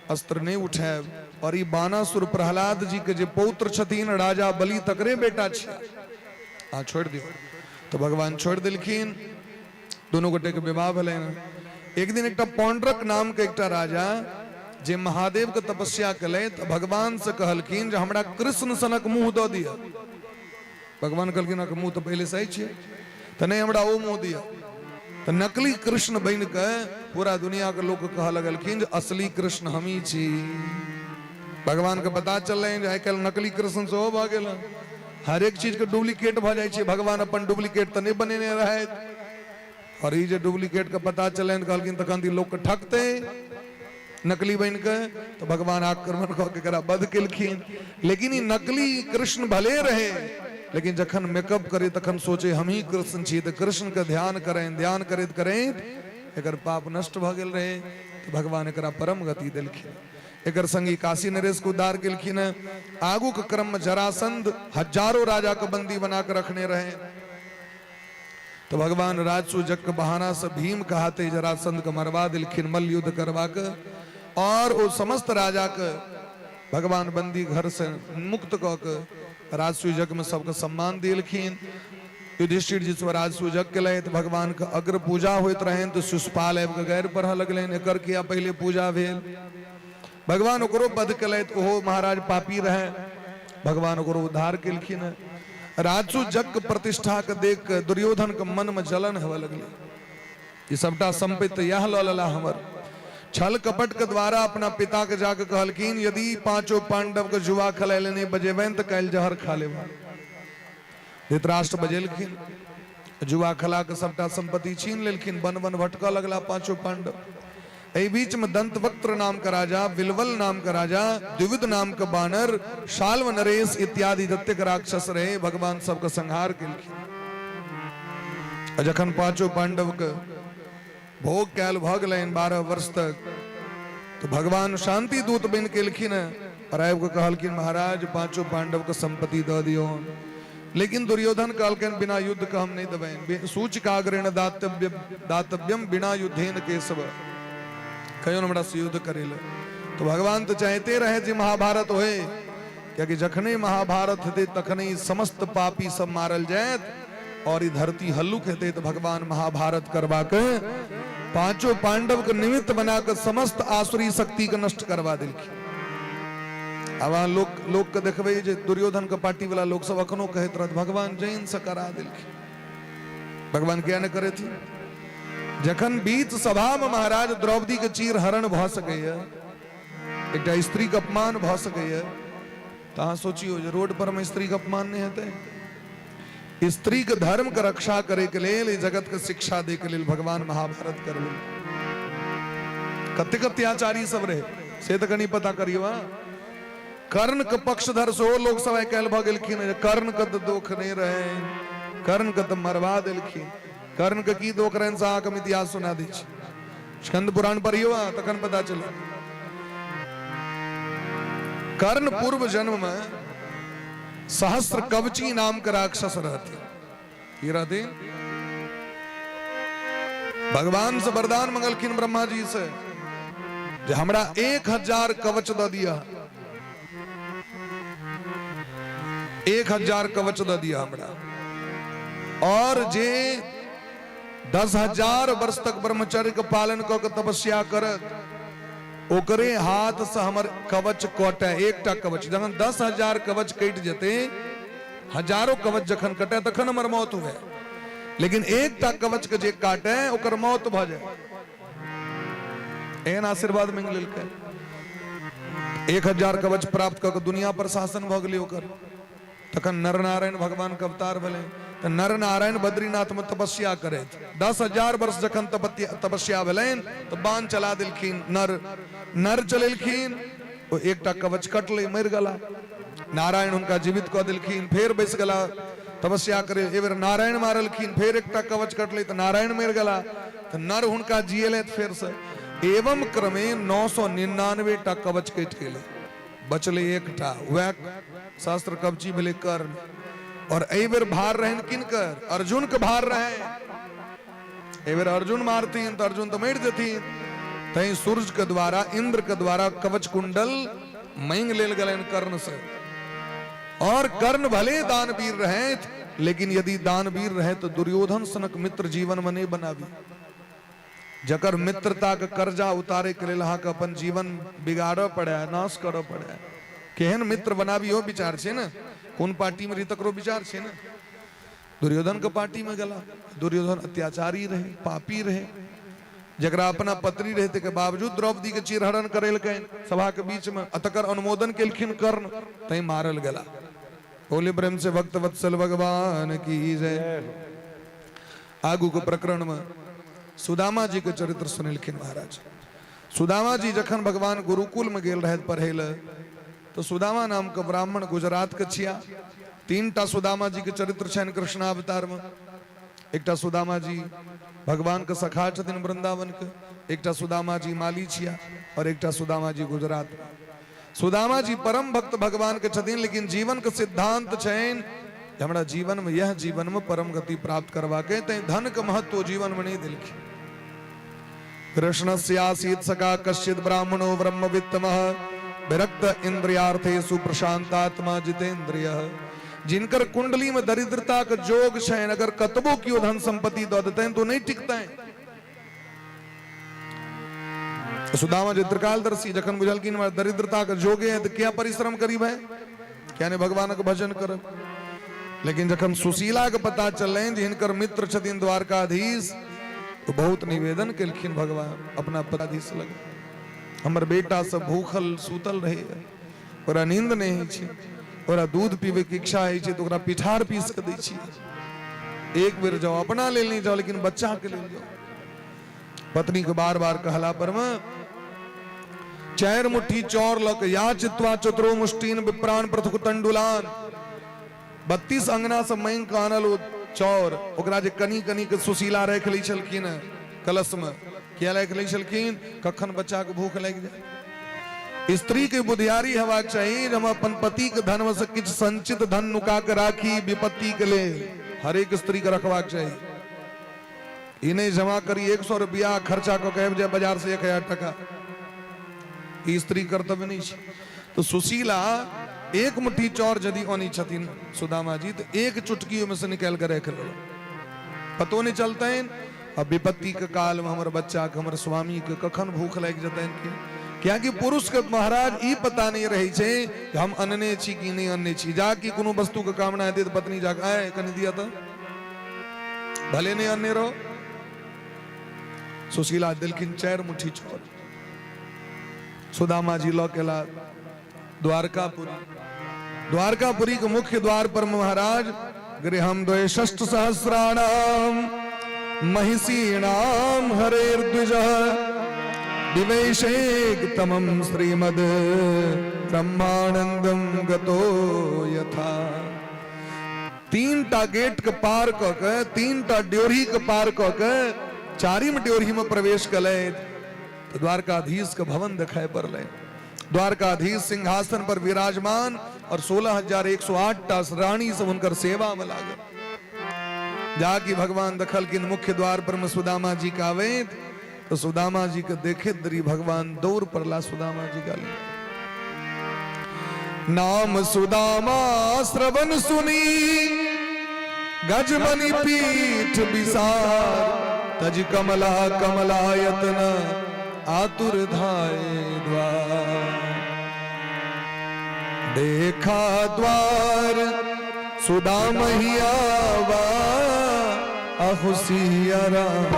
A: अस्त्र नहीं उठाएब, और ई बानासुर प्रहलाद जी के जे पौत्र छथिन राजा बलि तकरे बेटा छै, अहाँ छोड़ दियो। तो भगवान छोड़ देलखिन, दोनों गोटे के विवाह भेलनि। एक दिन एकटा पौंड्रक नाम के एकटा राजा जे महादेव के तपस्या कलैत, भगवान से कहलखिन जे हमरा कृष्ण सनक मुंह दऽ दिअ। भगवान कहलखिन मुंह तो पहले सही छै, तो नहीं हमरा ओ मुंह दिया। तो नकली कृष्ण बन के पूरा दुनिया के लोग कह लगलखिन जे असली कृष्ण हमी छी। भगवान के पता चल आइ काल्हि नकली कृष्ण सेहो भऽ गेल, हर एक चीज के डुप्लीकेट भऽ जाइ छै। भगवान अपन डुप्लीकेट तो नहीं बनेने रहैत, और ई जे डुप्लीकेट के पता चलन कहलखिन तखन लोग के ठकते। नकली बन के तो भगवान आक्रमण कऽ के करा बध केलखिन। लेकिन ई नकली कृष्ण भले रहे, लेकिन जखन मेकअप करे तखन सोचे हम ही कृष्ण छी, तो कृष्ण के ध्यान करें, ध्यान करैत करैत एकर पाप नष्ट भ गेल रहे, तो भगवान एकरा परम गति देलखिन। एकर संगी काशी नरेश को उद्धार केलखिन। आगू के क्रम में जरासंध हजारों राजा के बंदी बना के रखने रहे, तो भगवान राजसूजक के बहाना से भीम कहते जरासंध के मरवा दिलखिन मल्ल युद्ध करवा के, और वो समस्त राजा के भगवान बंदी घर से मुक्त क के राजसूजक में सबके सम्मान दिलखिन। युधिष्ठिर जी से राजसूजक के लय, तो भगवान के अग्र पूजा होइत रहे, तो शिशुपाल आबि के गैर पढ़ लगलन, एकर किया पहले पूजा भेल। भगवान ओकरो बध केलथि, ओहो महाराज पापी रहे, भगवान ओकरो उद्धार केलखिन। राजसूजक के प्रतिष्ठा के देख के दुर्योधन के मन में जलन होवे लगले, ये सबटा संपत्ति यह ल लेला हमर। छल कपट के द्वारा अपना पिता के जाके कहलखिन यदि पांचों पांडव के जुआ खेलाइले नहीं बजेबनि तो काल्हि जहर खा लेबनि। धृतराष्ट्र बजेलखिन, जुआ खेला के सबटा संपत्ति छीन लेलखिन, वन वन भटका लगला पांचों पांडव। एहि बीच में दंतवक्त्र नाम का राजा, विलवल नाम का राजा, द्विविध नाम का बानर, शाल्व नरेश इत्यादि जतेक राक्षस रहे, भगवान सबके संहार केलखिन। जखन पांचों पांडव के भोग कैल भ गेलनि 12 वर्ष तक, तो भगवान शांति दूत बन केलखिन और आबि के कहलखिन महाराज पांचों पांडव के संपत्ति दऽ दियौ। लेकिन दुर्योधन कहलखिन बिना युद्ध के हम नहीं देबनि। सूचकाग्रेण दातव्यम बिना युद्धेन केशव, कहियो हमरा से युद्ध करेले। तो भगवान तो चाहते रहे जे महाभारत होए, क्योंकि जखने महाभारत हेते तखने समस्त पापी सब मारल जायत और ई धरती हल्लुक हेते, तो भगवान महाभारत करवा के पांचों पांडव के निमित्त बना के समस्त आसुरी शक्ति के नष्ट करवा दिलखिन। अब लोग के देखबे जे दुर्योधन के पार्टी वाला लोग सब अखनो कहत रहत भगवान जैन से करा दिलखिन। भगवान क्या न करे थी? जखन बीच सभा में महाराज द्रौपदी के चीर हरण भ सकैया, एकटा स्त्री के अपमान भ सकैया, तो अहाँ सोचियो जे रोड पर में स्त्री के अपमान नहीं हेतै। स्त्री के धर्म के रक्षा करे के लेल, जगत के शिक्षा दे के लेल भगवान महाभारत करवे। कतेक अत्याचारी सब रहे से तो कनी पता करियो। कर्ण के पक्षधर सो लोग सब आइ काल्हि भ गेलखिन। कर्ण के तो दोख नहीं रहे, कर्ण के तो मरवा देलखिन। कर्ण के की दोख रहन से अहाँके इतिहास सुना दी छी। स्कंद पुराण पढ़ियो तखन पता चला। कर्ण पूर्व जन्म में सहस्त्र कवची नाम का राक्षस रहते। रहते भगवान से वरदान मंगलखिन ब्रह्मा जी से जे हमरा 1000 कवच द दिया, 1000 कवच द दिया हमरा, और जे 10,000 वर्ष तक ब्रह्मचर्य के पालन क के तपस्या करत, ओकरे हाथ से हमर कवच कटे। एकटा कवच जखन 10,000 कवच कट जेते, हजारों कवच जखन कटे तखन हमर मौत हुए, लेकिन एकटा कवच के जे काटे ओकर मौत भ जाए। एहन आशीर्वाद मांग लेलकै। 1000 कवच प्राप्त क के दुनिया पर शासन भ गेलै ओकर। तखन नर नारायण भगवान के अवतार भेलै। तो नर नारायण बद्रीनाथ में तपस्या करे। 10,000 वर्ष जखन तपस्या भेलैन तो बाण चला दिलखिन। नर चलेलखिन, ओ एकटा कवच कटले, मर गला। नारायण हुनका जीवित कऽ दिलखिन, फेर बैस गला तपस्या करे। ए बेर नारायण मारलखिन, फेर एकटा कवच कटले तो नारायण मर गला। तो नर हुनका जियेलथि फेर से। एवं क्रमे 999 टा कवच कटि गेलै, बचले एकटा, वह शास्त्र कवची भेलै कर्ण। और एहि बेर भार रहन किनकर? अर्जुन के भार रहे। एहि बेर अर्जुन मारतीन तो अर्जुन तो मर जेथिन। तै सूर्य के द्वारा, इंद्र के द्वारा कवच कुंडल मांग लेल गेलन कर्ण से। और कर्ण भले दानवीर रहे, लेकिन यदि दानवीर रहे तो दुर्योधन सनक मित्र जीवन में नहीं बनाबी। जकर मित्रता के कर्जा उतारे के लेल अहाँके अपन जीवन बिगाड़ऽ पड़े, नाश करऽ पड़े। केहन मित्र बनाबी हो विचार छे ना। कौन पार्टी में रही तकरो विचार छे ना। दुर्योधन के पार्टी में गला। दुर्योधन अत्याचारी रहे, पापी रहे, जकरा अपना पत्नी रहते के बावजूद द्रौपदी के चीरहरण करेलकै सभा के बीच में। तकर अनुमोदन केलखिन कर्ण, तै मारल गला। बोले ब्रह्म से भक्त वत्सल भगवान की जय। आगू के प्रकरण में सुदामा जी के चरित्र सुनेलखिन महाराज। सुदामा जी जखन भगवान गुरुकुल में गेल रहत पढ़े ल तो सुदामा नाम के ब्राह्मण गुजरात के छिया। 3टा सुदामा जी के चरित्र छन कृष्णावतार में। एकटा सुदामा जी भगवान के सखा छथिन वृंदावन के, एकटा सुदामा जी माली छिया और एकटा सुदामा जी गुजरात। सुदामा जी परम भक्त भगवान के छथिन, लेकिन जीवन के सिद्धांत छन हमरा जीवन में यह जीवन में परम गति प्राप्त करवा के ते धन के महत्व जीवन में नहीं दिलखी। कृष्णस्य आसीत् सखा कश्चित् ब्राह्मणो ब्रह्मवित्तमः विरक्त इंद्रियार्थेषु प्रशांतात्मा जितेंद्रियः। जिनकर कुंडली में दरिद्रता का जोग है, अगर कतबो क्यों धन संपत्ति दो देते हैं तो नहीं टिकता है। सुदामा जी त्रिकालदर्शी जखन बुझल की दरिद्रता का जोगे है तो क्या परिश्रम करीब है, क्या ने भगवान का भजन कर। लेकिन जखन सुशीला के पता चले जिनकर मित्र छथिन द्वारकाधीश तो बहुत निवेदन केलखिन भगवान अपना पदाधीश लगे, हमर बेटा सब भूखल सूतल रहे और नींद नहीं छे और दूध पीवे की इच्छा है तो ओकरा पिठार पीस के दै छी। एक बेर जाओ अपना ले नहीं जाओ लेकिन बच्चा के ले जाओ। पत्नी के बार बार कहला पर में 4 मुट्ठी चौर लक या चित्वा चतुरो मुष्टीन विप्राण पृथुक तंडुलान। 32 अंगना से मांग के आनल चौर ओकरा जे कनी कनी के सुशीला रख लै छलखिन कलश में। क्या रख लै छलखिन कखन बच्चा के भूख लग जाए। स्त्री के बुधियारी हेबाक चाहिए, हम अपन पति के धन में से किछ संचित धन नुका के राखी विपत्ति के लिए। हर एक स्त्री के रखबाक चाहिए। इन्हें जमा करी 100 रुपया खर्चा को कह जाए बाजार से 1000 टका, ये स्त्री कर्तव्य नहीं है। तो सुशीला 1 मुट्ठी चौर यदि ओनी छथिन सुदामा जी तो 1 चुटकी में से निकाल कर रख लो, पतो नहीं चलता है। अब विपत्ति के काल में हमारे बच्चा के हमारे स्वामी के कखन भूख लग जाता है। क्या कि पुरुष के महाराज ई पता नहीं रही छे कि हम अन्ने छी कि नहीं अन्ने छी। जाकि कोनो वस्तु के कामना है तो पत्नी जाके आए कनी दिया तो भले नहीं अन्ने रहो। सुशीला दिलखिन 4 मुट्ठी चौर। सुदामा जी लो केला द्वारकापुरी। द्वारकापुरी के मुख्य द्वार पर महाराज गृहम द्वय षष्ठ सहस्राणाम महिषीणाम हरेर्द्विजः दिवैशेकतमं श्रीमद् ब्रह्मानंदम गतो यथा। 3टा गेट के पार क के 3टा ड्योरी के पार क के 4वीं ड्योरी में प्रवेश कले तो द्वारकाधीश के भवन दिखाई पड़ले। द्वारकाधीश सिंहासन पर विराजमान और 16,108टा रानी सब उनकर सेवा में लागल। जाकि भगवान दखल किन मुख्य द्वार पर में सुदामा जी का आवे तो सुदामा जी के देखे दरी भगवान दौड़ पड़ला सुदामा जी का नाम सुदामा श्रवण सुनी गजमणि पीठ विसार तज कमला कमलायतन आतुर धाये द्वार। देखा द्वार सुदामहि आवा अहुसिया राम।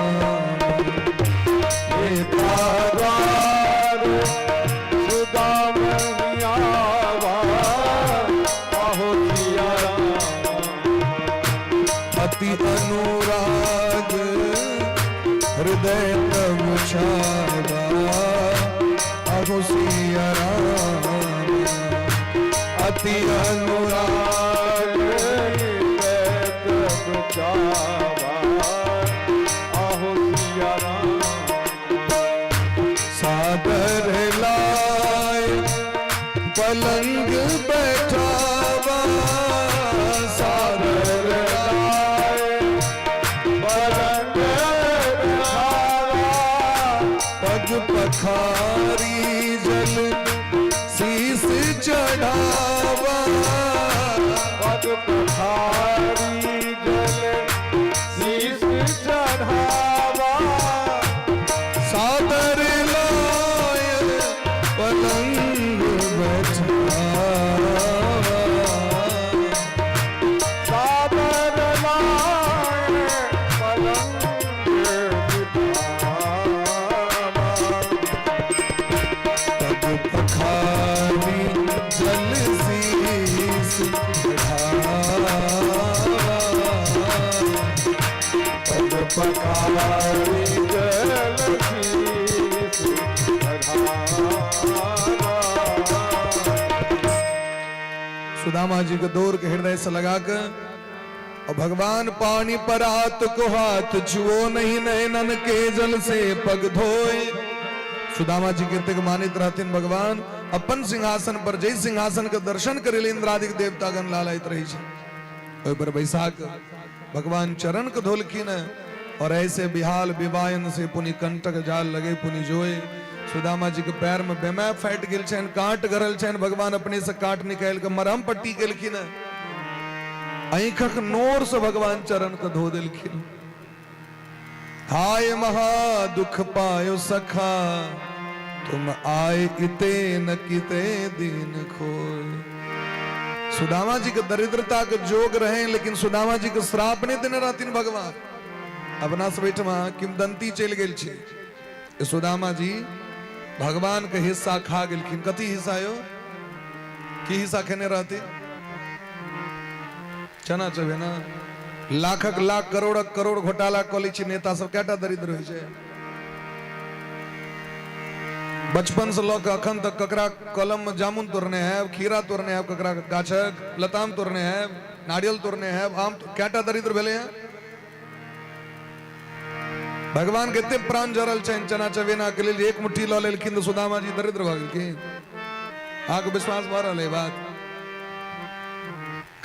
B: देखा द्वार सुदामहि आवा अहुसिया राम।
A: अति अनुराग हृदय तब छावा अहुसिया राम। अति अनुराग
B: हृदय तब छावा अहुसिया राम।
A: सादर लाए पलंग बैठावा। सादर
B: लाए पलंग बैठावा।
A: पग पखारी जल शीस चढ़ावा।
B: पग पखारी जल शीस चढ़ावा।
A: सादर लाए पलंग बैठावा।
B: सादर लाए पलंग बिठावा।
A: पग पखारी जल शीस चढ़ावा।
B: पग पखारी जल शीस
A: सुदामा जी को दूर के हृदय से लगाकर और भगवान पानी पर हाथ को हाथ छुओ नहीं, नैनन के जल से पग धोए। सुदामा जी कहते मानित रहते भगवान अपन सिंहासन पर जय सिंहासन के दर्शन करे इंद्रादिक देवता गण लालायित रही छे। पर बैसाख भगवान चरण को धोलखिन और ऐसे बिहाल विवायन से पुनि कंटक जाल लगे पुनि जोए। सुदामा जी के पैर में बेमै फैट गेल छन, काट गरल छन, भगवान अपने से काट निकाल के मरहम पट्टी केलखिन। आंखक नोर से भगवान चरण को धो देलखिन। हाय महा दुख पायो सखा, तुम आए इते न किते दीन खोय। सुदामा जी के दरिद्रता के जोग रहे, लेकिन सुदामा जी के श्राप नहीं देने रहती भगवान। अपना बैठ में किमदंती चल गेल छे। सुदामा जी भगवान के हिस्सा खा गेलखिन। कथी हिस्सा यो की हिस्सा खेने रहती? चना चबेना लाखक लाख करोड़क करोड़ घोटाला कॉली छी नेता सब कैटा दरिद्र होय छै। बचपन से लोग अखन तक ककरा कलम में जामुन तोड़ने हैं, खीरा तोड़ने हैं, ककरा गाछक लताम तोड़ने हैं, नारियल तोड़ने हैं, आम कैटा दरिद्र भेले हैं। भगवान कहते प्राण जरल छन चना चवेना के लिए एक मुट्ठी ल लेलखिन तो सुदामा जी दरिद्र भ गेलखिन। आके विश्वास भ रहल है बात।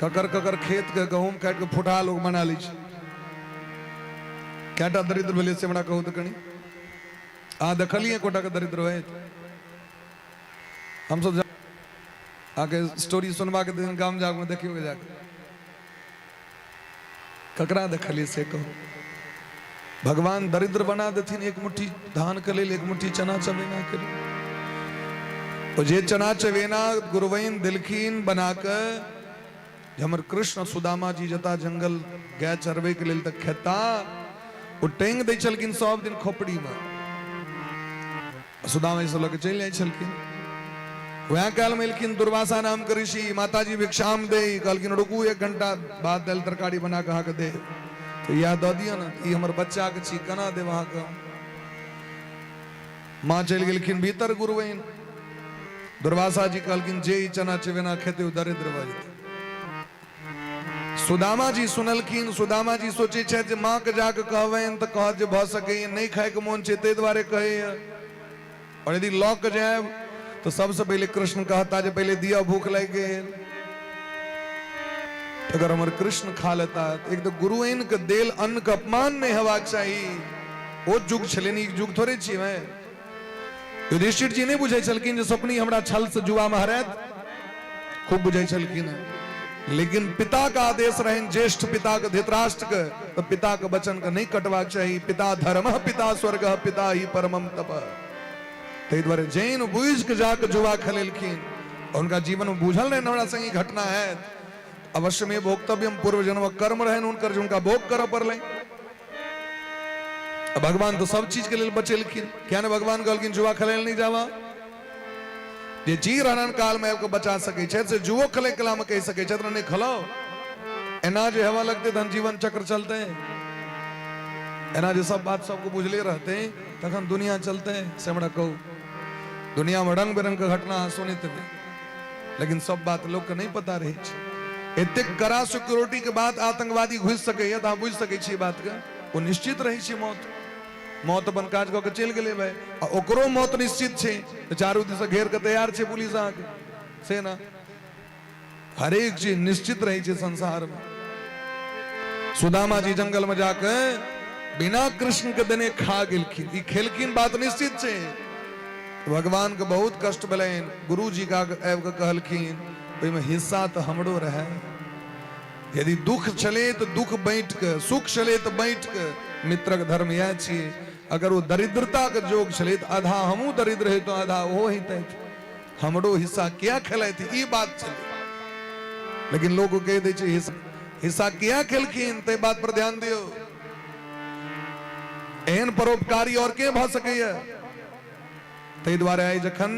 A: ककर ककर खेत के गहूम काट के फुटा लोग बना ली छै। कैटा दरिद्र भेले से बड़ा कहू तो कनी देखलिए कोटा के दरिद्र है। हम सब आके स्टोरी सुनवा के दिन गांव जाके देखियोगे जाके ककरा देखलिए से कहो। भगवान दरिद्र बना देथिन एक मुट्ठी धान के लिए, एक मुट्ठी चना चवेना के लिए। और जे चना चवेना गुरुवैन दिलखीन बनाकर हमर कृष्ण सुदामा जी जता जंगल गाय चरवे के लिए तक खेता वो टेंग दे चलकिन सब दिन खोपड़ी में। सुदामा जी से लोग चल जाए छलकिन। वह काल मिलकिन दुर्वासा नाम के ऋषि माताजी भिक्षाम दे कहलकिन रुकू 1 घंटा बाद दाल तरकारी बना के के दे। तो याद दे दिया ना ये हमर बच्चा के छी कना दे वहां का। मां चल गेलखिन भीतर गुरुवैन। दुर्वासा जी कहलकिन जे चना चवेना खेते दरिद्र भ जेते। सुदामा जी सुनलखिन। सुदामा जी सोचे छे जे मां के जाके कहबैन त कहत जे भ सके नहीं खाए के मन छे ते द्वारे कहे। और यदि लौक जाए तो सबसे पहले कृष्ण कहता जे पहले दिया भूख लग गए। अगर हमारे कृष्ण खा लेता एक तो गुरुएन के देल अन्न का अपमान नहीं हेबाक चाहिए। ओ जुग छले नी जुग थोड़े छी मैं। युधिष्ठिर जी नहीं बुझे छलकिन जे सपनी हमरा छल से जुआ में हरैत। खूब बुझे छलकिन। लेकिन पिता का आदेश रहे ज्येष्ठ पिता के धृतराष्ट्र के तो पिता के वचन का नहीं कटवाक चाहिए। पिता धर्म पिता स्वर्ग पिता ही परमम तप। ते द्वारे जैन बुझ के जाके जुआ खेलखिन। उनका जीवन में बुझल नहीं हमरा संगी घटना है। अवश्य में भोक्तव्यम पूर्व जन्म कर्म रहे उनकर उनका भोग कर पड़ले। भगवान तो सब चीज के लिए बचेलखिन। क्या ने भगवान कहलखिन जुआ खेले नहीं जावा। जे जी रहन काल में आपको बचा सके छे से जुओ खेले कला में कह सके छे नहीं खलो। एना जे हवा लगते धन जीवन चक्र चलते हैं। एना जे सब बात सबको बुझले रहते तखन दुनिया चलते हैं। से हमरा कहू दुनिया में रंग बिरंग का घटना सुनित है, लेकिन सब बात लोग के नहीं पता रही छे। एते कड़ा सिक्योरिटी के बाद आतंकवादी घुस सके तो बुझ सके छी बात का। वो निश्चित रही छी मौत। मौत अपन काज क के चल गेले भाई। ओकरो मौत निश्चित छे तो चारू दिस घेर के तैयार छे पुलिस आके सेना। हर एक चीज निश्चित रही छे संसार में। सुदामा जी जंगल में जाके बिना कृष्ण के देने खा गेलखिन। ई खेलखिन बात निश्चित छे। भगवान के बहुत कष्ट भेलैन। गुरु जी का आबि के कहलखिन ओइ में हिस्सा तो हमरो रहे। यदि दुख चले तो दुख बांट के, सुख चले तो बांट के। मित्र के धर्म यह छिए। अगर वो दरिद्रता के जोग चले तो आधा हमू दरिद्र है तो आधा वो ही थे। हमरो हिस्सा क्या खेले थी ई बात चले। लेकिन लोग कह दे हिस्सा क्या खेलखिन ते बात पर ध्यान दियो। एहन परोपकारी और के भ सकैया। ते द्वारे आई जखन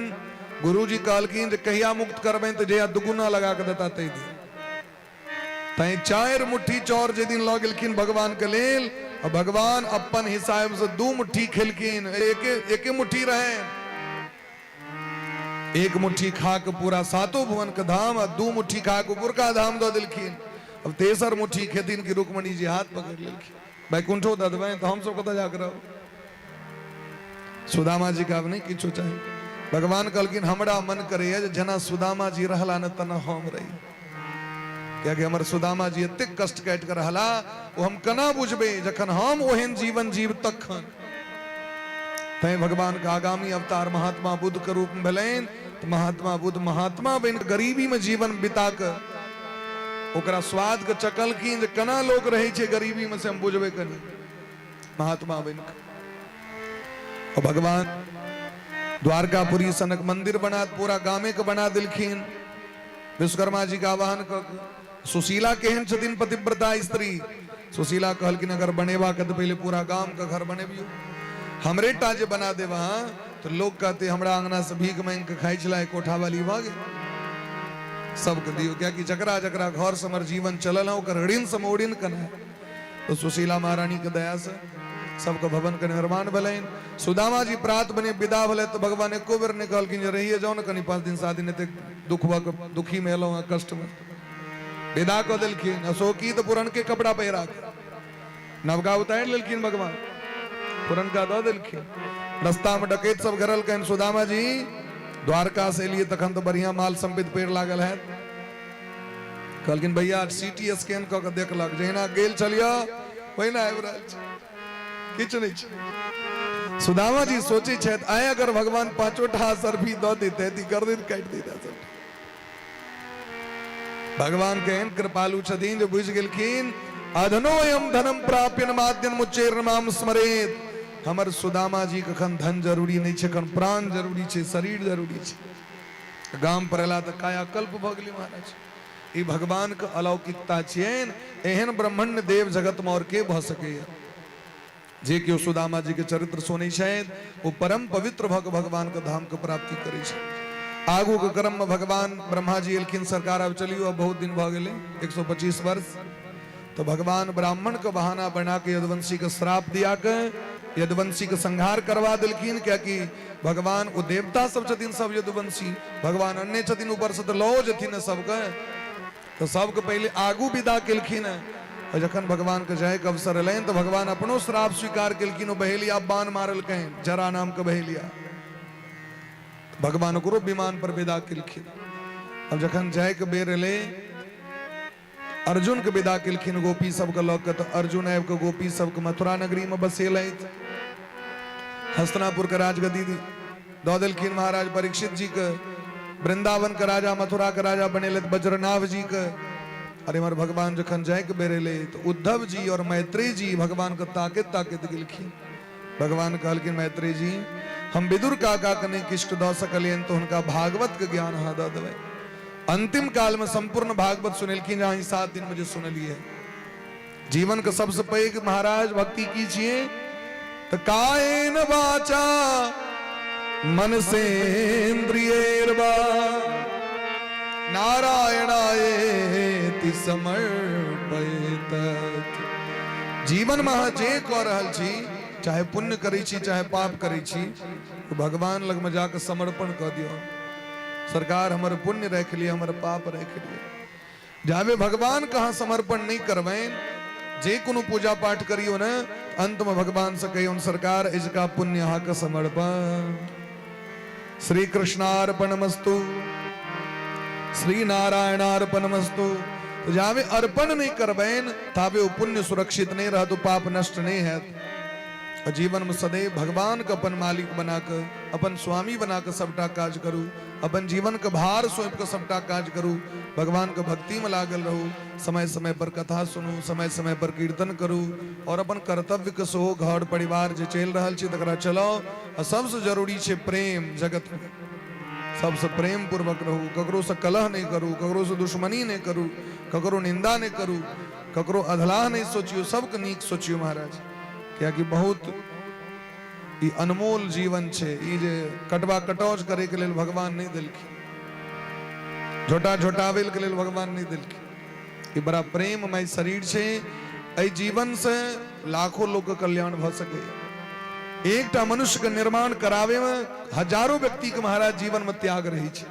A: गुरुजी कहलखिन जे कहिया मुक्त करबे तो जया दुगुना लगा के देता ते दी। तई 4 मुट्ठी चौर जे दिन ल गेलखिन भगवान के लेल। और भगवान अपन हिसाब से 2 मुट्ठी खेलखिन। एक मुट्ठी रहे एक मुट्ठी खा के पूरा सातों भुवन के धाम और दू मुट्ठी खा के ऊपर का धाम दो दिलखिन। अब तेसर मुट्ठी खेतीन की रुक्मणी जी हाथ पकड़ लेलखिन, बैकुंठो ददबे तो हम सब कत जाकर रहो। सुदामा जी का अब नहीं किछो चाहिए। भगवान कहलखिन हमरा मन करे जना सुदामा जी रहला न तना हम रही, क्या कि हमर सुदामा जी एते कष्ट काट कर रहला वो हम कना बुझबे जखन हम ओहन जीवन जीव तखन। तै भगवान का आगामी अवतार महात्मा बुद्ध के रूप में भेलैन। तो महात्मा बुद्ध महात्मा बन गरीबी में जीवन बिता कर ओकरा स्वाद के चकलखिन जे कना लोग रहे छे गरीबी में से हम बुझबे कनी। महात्मा बन और भगवान द्वारकापुरी सनक मंदिर बना पूरा गामे के बना दिलखिन। विश्वकर्मा जी का आवाहन कर सुशीला केहन छथिन पतिव्रता स्त्री। सुशीला कहलखिन अगर बनेवा के तो पहले पूरा गांव का घर बनेबियो, हमरे टाजे बना देवा तो लोग कहते हमरा अंगना से भीख मांग के खाई चला कोठा वाली भागे सबके दियो, क्या कि जकरा जकरा घर से हमर जीवन चलल है ओकर ऋण समोड़िन कना। तो सुशीला महारानी के दया से सबके भवन के निर्माण भलेन। सुदामा जी प्रात बने विदा भले तो भगवान एको बेर ने कहलखिन जे रहिए जाओ न कनी 5 दिन 7 दिन एते दुखी में एलो कष्ट में विदा क देलखिन। अशोकी तो पुरन के कपड़ा पहिरा नवगा उतार लेलखिन भगवान, पुरन का दो दिलखिन। रास्ता में डकैत सब घरल कहन सुदामा जी द्वारका से लिए तखन तो बढ़िया माल संपित पेड़ लागल है। कहलखिन भैया सीटी स्कैन क के देखलक जहिना गेल चलियो वहिना आबि रहल छै, किछ नहीं छै। सुदामा जी सोचे छथि आय अगर भगवान 5 सरफी दो देते ती गर्दन काट देता सब। भगवान केहन कृपालु छथिन जो बुझ गेलखिन अधनोयम धनम प्राप्यन माद्यन मुच्चेर नाम स्मरेत। हमर सुदामा जी कखन धन जरूरी नहीं छे, कखन प्राण जरूरी छे, शरीर जरूरी छे। गाम पर एला त काया कल्प भ गेलै महाराज। ई भगवान के अलौकिकता छियैन, एहन ब्रह्मण्य देव जगत में और के भ सकैया। जे केओ सुदामा जी के चरित्र सुनै छथि वो परम पवित्र भग भगवान के धाम के प्राप्ति करै छै। आगू के क्रम में भगवान ब्रह्मा जी एलखिन सरकार अब चलियो अब बहुत दिन भ गेलै 125 वर्ष। तो भगवान ब्राह्मण के बहाना बना के यदुवंशी के श्राप दिया के यदुवंशी के संहार करवा दिलखिन। क्या कि भगवान वो देवता सब छथिन सब यदुवंशी, भगवान अन्य छथिन ऊपर से तो लौ जथिन सबके। तो सबके पहले आगू विदा केलखिन और जखन भगवान के जाय के अवसर एलैन तो भगवान अपनो श्राप स्वीकार केलखिन। वो बहेलिया बाण मारल कहें जरा नाम के बहेलिया, भगवान ओकरो विमान पर विदा केलखिन। अब जखन जाय के बेर एले अर्जुन के विदा केलखिन गोपी सबके लऽ के। तो अर्जुन आबि के गोपी सबके मथुरा नगरी में बसेलथि। हस्तिनापुर के राजगद्दी दऽ देलखिन महाराज परीक्षित जी के। वृंदावन के राजा मथुरा के राजा बनेलथि वज्रनाभ जी के। अरे मर भगवान जखन जाय के बेर एले तो उद्धव जी और मैत्रेय जी भगवान के ताकत ताकत गेलखिन। भगवान कहलखिन मैत्रेय जी हम विदुर काका के नहीं किष्ट दऽ सकलियन तो हुनका भागवत के ज्ञान अहाँ दऽ देबै। अंतिम काल में संपूर्ण भागवत सुनेलखिन जहाँ 7 दिन मुझे सुनलिए। जीवन के सबसे पैघ महाराज भक्ति की छिए तो कायेन वाचा मन से इंद्रियैर्वा नारायणायेति समर्पयेत। जीवन में जे कऽ रहल छी चाहे पुण्य करै छी चाहे पाप करै छी तो भगवान लग में जाकर समर्पण कऽ दियौ। सरकार हमर पुण्य रख लिए हमर पाप रख लिए। जावे भगवान कहाँ समर्पण नहीं करवें जे कोनो पूजा पाठ करियो न अंत में भगवान से कहियो सरकार इसका पुण्य यहाँ का समर्पण। श्री कृष्णार्पणमस्तु श्री नारायणार्पणमस्तु। तो जावे अर्पण नहीं करवें तावे वो पुण्य सुरक्षित नहीं रहा तो पाप नष्ट नहीं है। और जीवन में सदैव भगवान का अपन मालिक बनाकर अपन स्वामी बनाकर सबटा काज करूँ, अपन जीवन का भार सौंप कर सबटा काज करूँ, भगवान के भक्ति में लागल रहूँ, समय समय पर कथा सुनू, समय समय पर कीर्तन करूँ और अपन कर्तव्य के सो घर परिवार जे चल रहा छै तकरा चलाओ। और सबसे जरूरी छै प्रेम। जगत में सबसे प्रेम पूर्वक रहू, ककरो से कलह नहीं करूँ, ककरो से दुश्मनी नहीं करूँ, ककरो निंदा नहीं करूँ, ककरो अधलाह नहीं सोचियो, सबके नीक सोचियो महाराज। क्या कि बहुत ई अनमोल जीवन छे। ई जे कटवा कटौज करे के लेल भगवान नहीं दिलखिन, झोटा झोटावेल के लेल भगवान नहीं दिलखिन। ई बड़ा प्रेममय शरीर छे। एहि जीवन से लाखों लोग के कल्याण भ सके। एकटा मनुष्य के निर्माण करावे में हजारों व्यक्ति के महाराज जीवन में त्याग रही छे।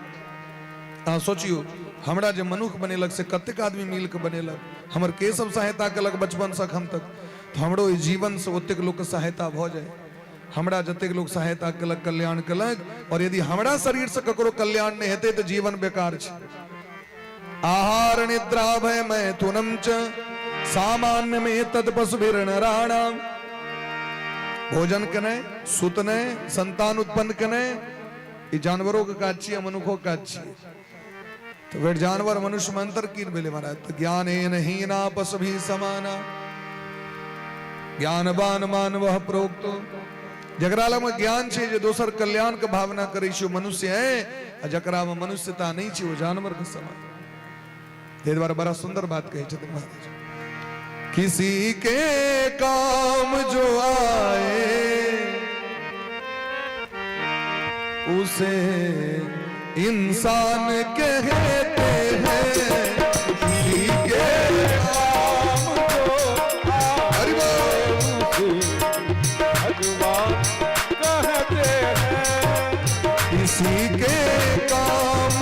A: आ सोचियो हमरा जे मनुष्य बनेलक से कतेक आदमी मिल के बनेलक, हमर के सब सहायता कलक बचपन से हम तक, तो हमरो ई जीवन से ओतेक लोग के सहायता भ जाए। हमरा जतेक लोग सहायता कलक, कल्याण कलक, और यदि हमरा शरीर से ककरो कल्याण नहीं हेते तो जीवन बेकार छे। आहार निद्रा भय मैथुनम च सामान्य में तत्पशुभिर्नराणाम। भोजन कने, सुतने, संतान उत्पन्न कने, ये जानवरों का काज छिए, मनुखों का काज छिए। तो वे जानवर मनुष्य में अंतर की भेले महाराज। तो ज्ञानेन हीना पशुभिः समाना ज्ञानवान मानव प्रोक्तो। जकरा लग में ज्ञान छे जे दोसर कल्याण के भावना करे छे मनुष्य है, जकरा में मनुष्यता नहीं छे वो जानवर के समान। ते द्वारा बड़ा सुंदर बात कही छथिन महाराज। किसी के काम जो आए उसे इंसान कहते हैं। किसी के काम जो आए
B: भगवान कहते हैं।
A: किसी के काम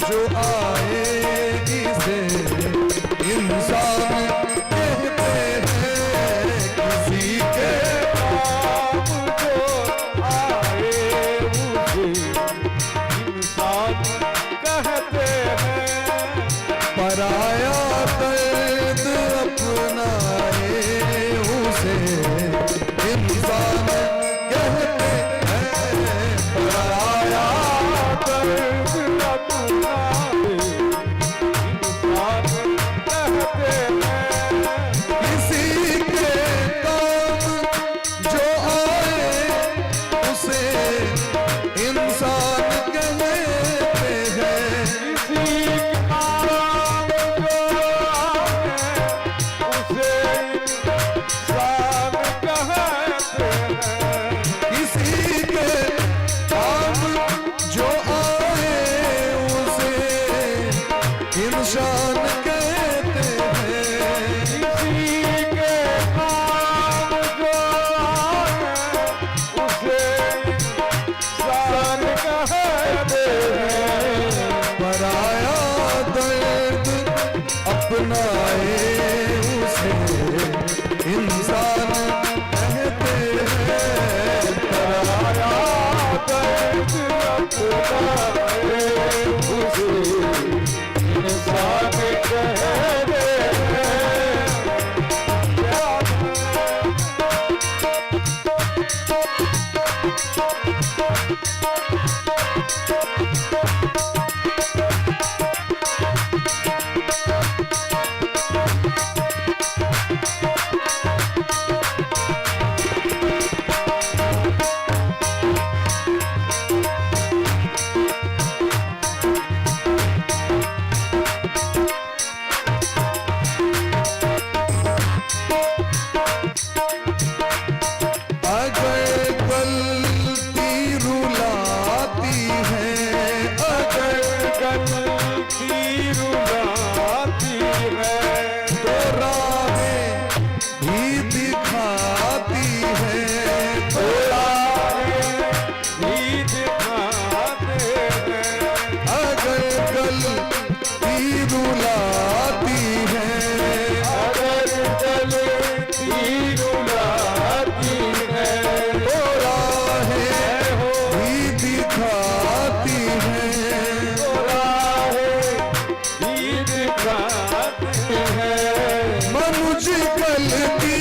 A: जो आए इसे इंसान कहते हैं। किसी के
B: काम जो आए उसे इंसान कहते हैं।
A: पराया दर्द अपनाए उसे इंसान कहते हैं। पराया
B: दर्द अपनाए इंसान कहते हैं।
A: किसी के काम जो आए उसे इंसान कहते हैं।
B: किसी काम जो आए उसे इंसान कहते हैं।
A: किसी के काम जो आए उसे इंसान कहते हैं।
B: किसी के काम जो आए उसे इंसान कहते हैं।
A: पराया दर्द अपनाए उसे इंसान कहते हैं। पराया
B: दर्द अपनाए उसे इंसान कहते हैं।
A: अगर गलती रुलाती है, अगर
B: गलती रुलाती है
A: तो राहें भी दिखाती है। तो
B: भी दिखाते हैं।
A: अगर गलती रुलाती है,
B: अगर गलती रुलाती है
A: तो राहें भी दिखाती है।
B: तो राहें भी दिखाते हैं।
A: मनुज गलती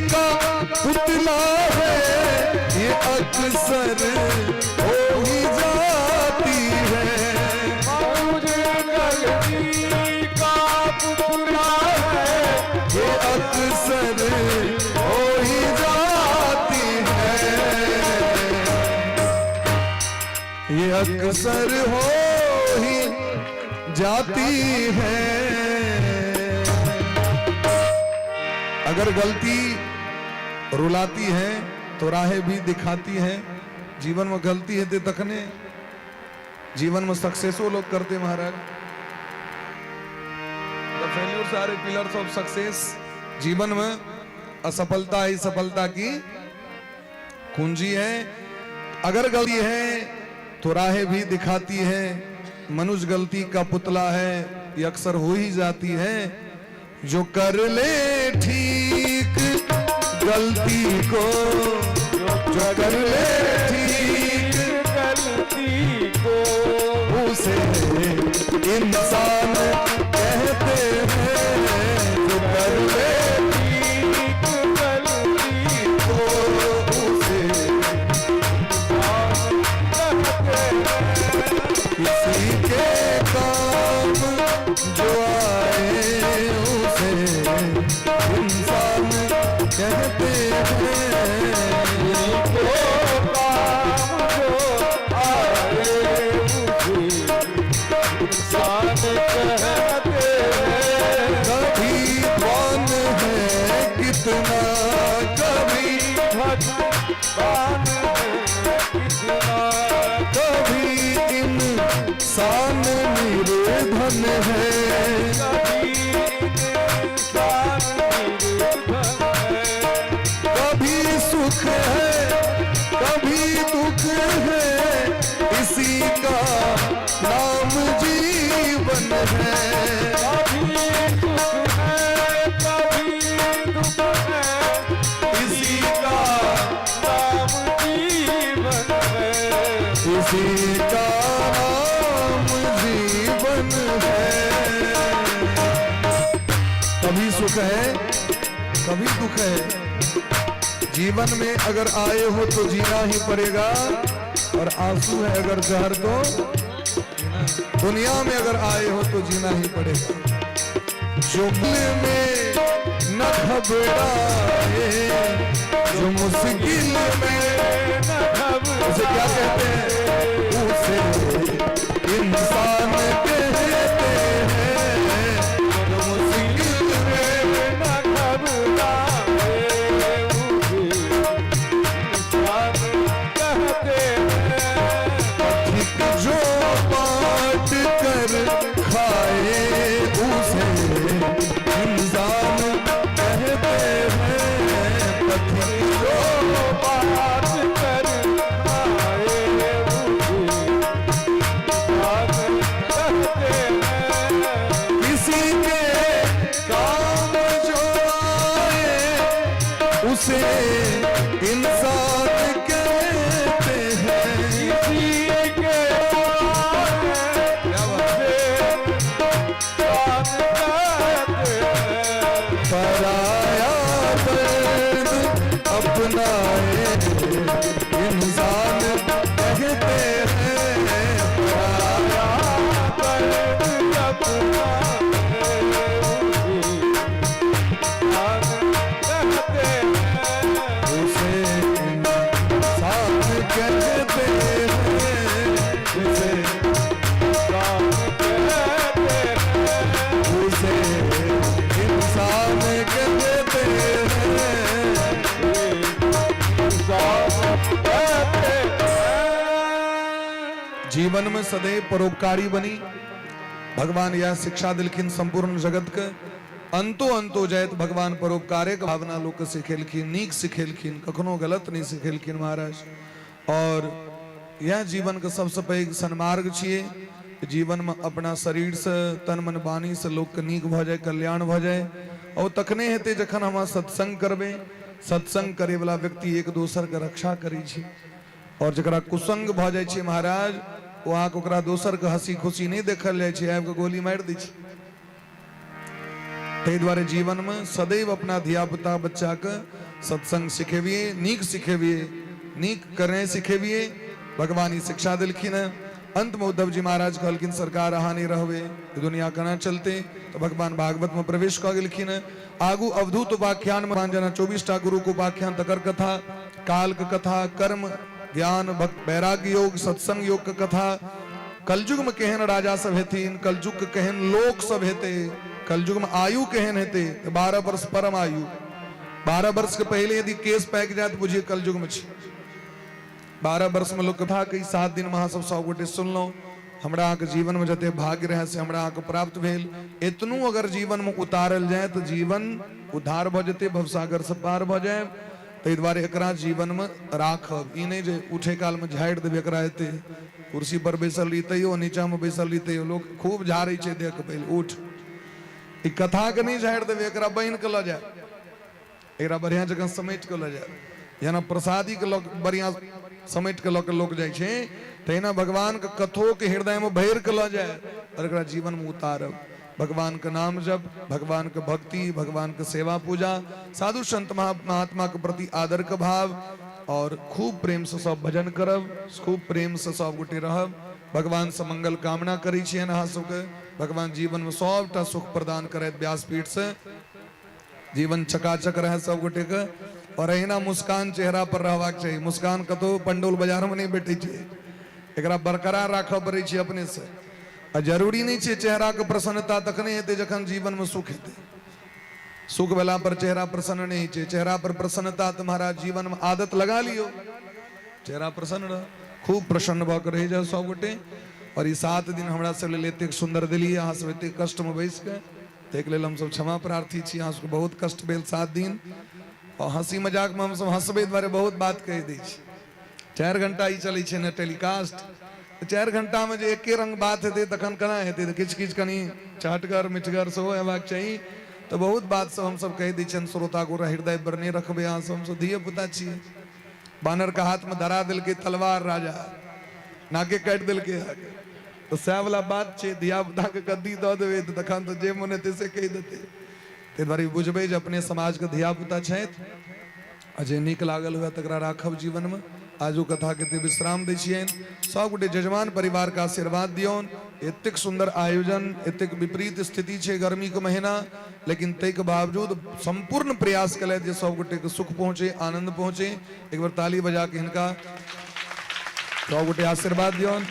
A: का पुतला है, ये अक्सर हो ही जाती है।
B: मुझे गलती का पुतला है।
A: ये अक्सर हो ही जाती है। ये अक्सर हो ही जाती है। अगर गलती रुलाती है तो राहें भी दिखाती है। जीवन में गलती है ते तकने जीवन में सक्सेसो लोग करते महाराज। The failures are pillars of success. जीवन में असफलता ही सफलता की कुंजी है। अगर गलती है तो राहें भी दिखाती है। मनुष्य गलती का पुतला है, ये अक्सर हो ही जाती है। जो कर ले ठीक गलती को, जो कर ले ठीक
B: गलती को,
A: उसे इंसान कहते हैं। जो कर ले
B: ठीक गलती
A: को, उसे
B: कहते हैं।
A: किसी के काम जो आए उसे इंसान कहते हैं।
B: को काम जो आए मुझे इंसान कहते हैं।
A: कभी कौन है कितना, कभी
B: भगवान है कितना,
A: कभी इंसान निर्धन है।
B: कभी इंसान निर्धन है।
A: कभी सुख है कभी दुख है, इसी का नाम जीवन है।
B: कभी सुख है कभी दुख है,
A: इसी का
B: नाम जीवन है।
A: इसी का नाम जीवन है। कभी सुख है कभी दुख है। जीवन में अगर आए हो तो जीना ही पड़ेगा, और आंसू है अगर जहर तो दुनिया में अगर आए हो तो जीना ही पड़ेगा। जो दिल में न घबराए, जो मुश्किल में उसे क्या कहते हैं, उसे इंसान कहते हैं। जो मुश्किल में ठीक जो बांट कर खाए, उसे इंसान कहते हैं। पथिक जो
B: बात कर आए कहते हैं।
A: किसी के काम जो आए उसे इंसान कहते हैं।
B: किसी के
A: पराया दर्द अपनाए इंसान कहते हैं। पराया उसे इंसान कहते हैं। उसे उसे इंसान कहते हैं। जीवन में सदैव परोपकारी बनी भगवान यह शिक्षा दिलखिन संपूर्ण जगत के। अंतो अंतो जयत भगवान परोपकारे के भावना लोक सिखेलखिन, नीक सिखेलखिन, कखनो गलत नहीं सिखेलखिन महाराज। और यह जीवन का सबसे पैघ सन्मार्ग छिए। जीवन में अपना शरीर से तन मन वाणी से लोक के नीक भ जाए, कल्याण भ जाए। और तखने हेते जखन हम सत्संग करबे। सत्संग करे वाला व्यक्ति एक दोसर के रक्षा करी छी। और जकरा कुसंग भ जाए छी महाराज, वहां ओकरा दोसर के हंसी खुशी नहीं देखल जाए छै, आबि के गोली मारि दै छै। ताहि द्वारे जीवन में सदैव अपना धिया पुता बच्चा के सत्संग सिखेबिए, नीक सिखेबिए, नीक करने सिखेबिए। भगवान ई शिक्षा दिलखिन है। अंत में उद्धव जी महाराज कहलखिन सरकार अहाँ नहीं रहबे दुनिया केना चलते। तो भगवान भागवत में प्रवेश क गेलखिन। आगू अवधूत उपाख्यान में 24टा गुरु को उपाख्यान तकर कथा, काल के कथा, कर्म ज्ञान भक्त वैराग्य योग, सत्संग योग के कथा। कलयुग में केहन राजा सब हेथिन, कलयुग के केहन लोक सब हेते, कलयुग में आयु केहन हेते। 12 वर्ष परम आयु। 12 वर्ष के पहले यदि केस पैक जाए तो बुझिए कलयुग में 12 वर्ष में लोग कथा कही 7 दिन में सब 100 गोटे सुनलो। हमरा के जीवन में जते भाग्य रहे से हमरा के प्राप्त भेल। इतनू अगर जीवन में उतारल जाए तो जीवन उद्धार भ जते, भवसागर से पार भ जाए। ताहि द्वारे एकरा जीवन में राखब। ई नहीं जे उठे काल में झाड़ि देवे एकरा एते कुर्सी पर बैसल रही तैयो नीचा में बैसल रही तैयो लोग खूब झाड़े छे देख के पहले उठ। ई कथा के नहीं झाड़ि देवे एकरा बहिन के ल जाए, एकरा बढ़िया जगह समेट के ल जाए। जेना प्रसादी के लोग बढ़िया समेट के लोग जाए छे तहिना भगवान के कथो के हृदय में भर के ल जाए और एकरा जीवन में उतारब। भगवान का नाम जप, भगवान के भक्ति, भगवान के सेवा पूजा, साधु संत महात्मा के प्रति आदर के भाव और खूब प्रेम से सब भजन करब, खूब प्रेम से सब गोटे रहब। भगवान से मंगल कामना करी छियनि अहाँ सबके। भगवान जीवन में सबटा सुख प्रदान करे व्यासपीठ से, जीवन चकाचक रहे सब गोटे के और अहिना मुस्कान चेहरा पर रहबाक चाहिए। मुस्कान कतो पंडोल बाजार में नहीं बैठे छे, एकरा बरकरार राखऽ पड़ै छै अपने से। आ जरूरी नहीं छे चेहरा के प्रसन्नता तखने हेतै जखन जीवन में सुख हेतै। सुख भेला पर चेहरा प्रसन्न नहीं छे, चेहरा पर प्रसन्नता तुम्हारा जीवन में आदत लगा लियो, चेहरा प्रसन्न रह, खूब प्रसन्न भऽ के रहि जाओ सब गोटे। और ई 7 दिन हमरा सब लेल एतेक सुंदर देलियै, अहाँ सब एतेक कष्ट में बैस के, ताहिके लेल हमसब क्षमा प्रार्थी छी। अहाँ सबके बहुत कष्ट भेल 7 दिन और हंसी मजाक में हमसब हंसबै दुआरे बहुत बात कहि दै छी। 4 घंटा ई चलै छै ने टेलीकास्ट, 4 घंटा में जे एके रंग बात हेतै तखन केना हेतै? तऽ किछु किछु कनि चहटगर मिठगर सेहो हेबाक चाही। तो बहुत बात सब हमसब कहि दै छियनि श्रोता को, हृदय पर नहीं रखबै अहाँ सब, हमसब धिये पुता छियै। बानर के हाथ में धरा देलकै तलवार राजा, नाके काटि देलकै, तो सएह वाला बात छै। धिया पुता के गद्दी दऽ देबै तऽ तखन तऽ जे मोन हेतै से कहि देतै। ताहि दुआरे बुझबै जे अपने समाज के धिया पुता छथि आ जे नीक लागल हुए तकरा राखब जीवन में। आजू कथा के ते विश्राम दै छियनि। सब गोटे जजमान परिवार का आशीर्वाद दियौन। एतेक सुंदर आयोजन, एतेक विपरीत स्थिति छे गर्मी के महीना, लेकिन तै के बावजूद संपूर्ण प्रयास कले जे सब गोटे के सुख पहुंचे, आनंद पहुंचे। एक बार ताली बजा के हिनका सब गोटे आशीर्वाद दियौन।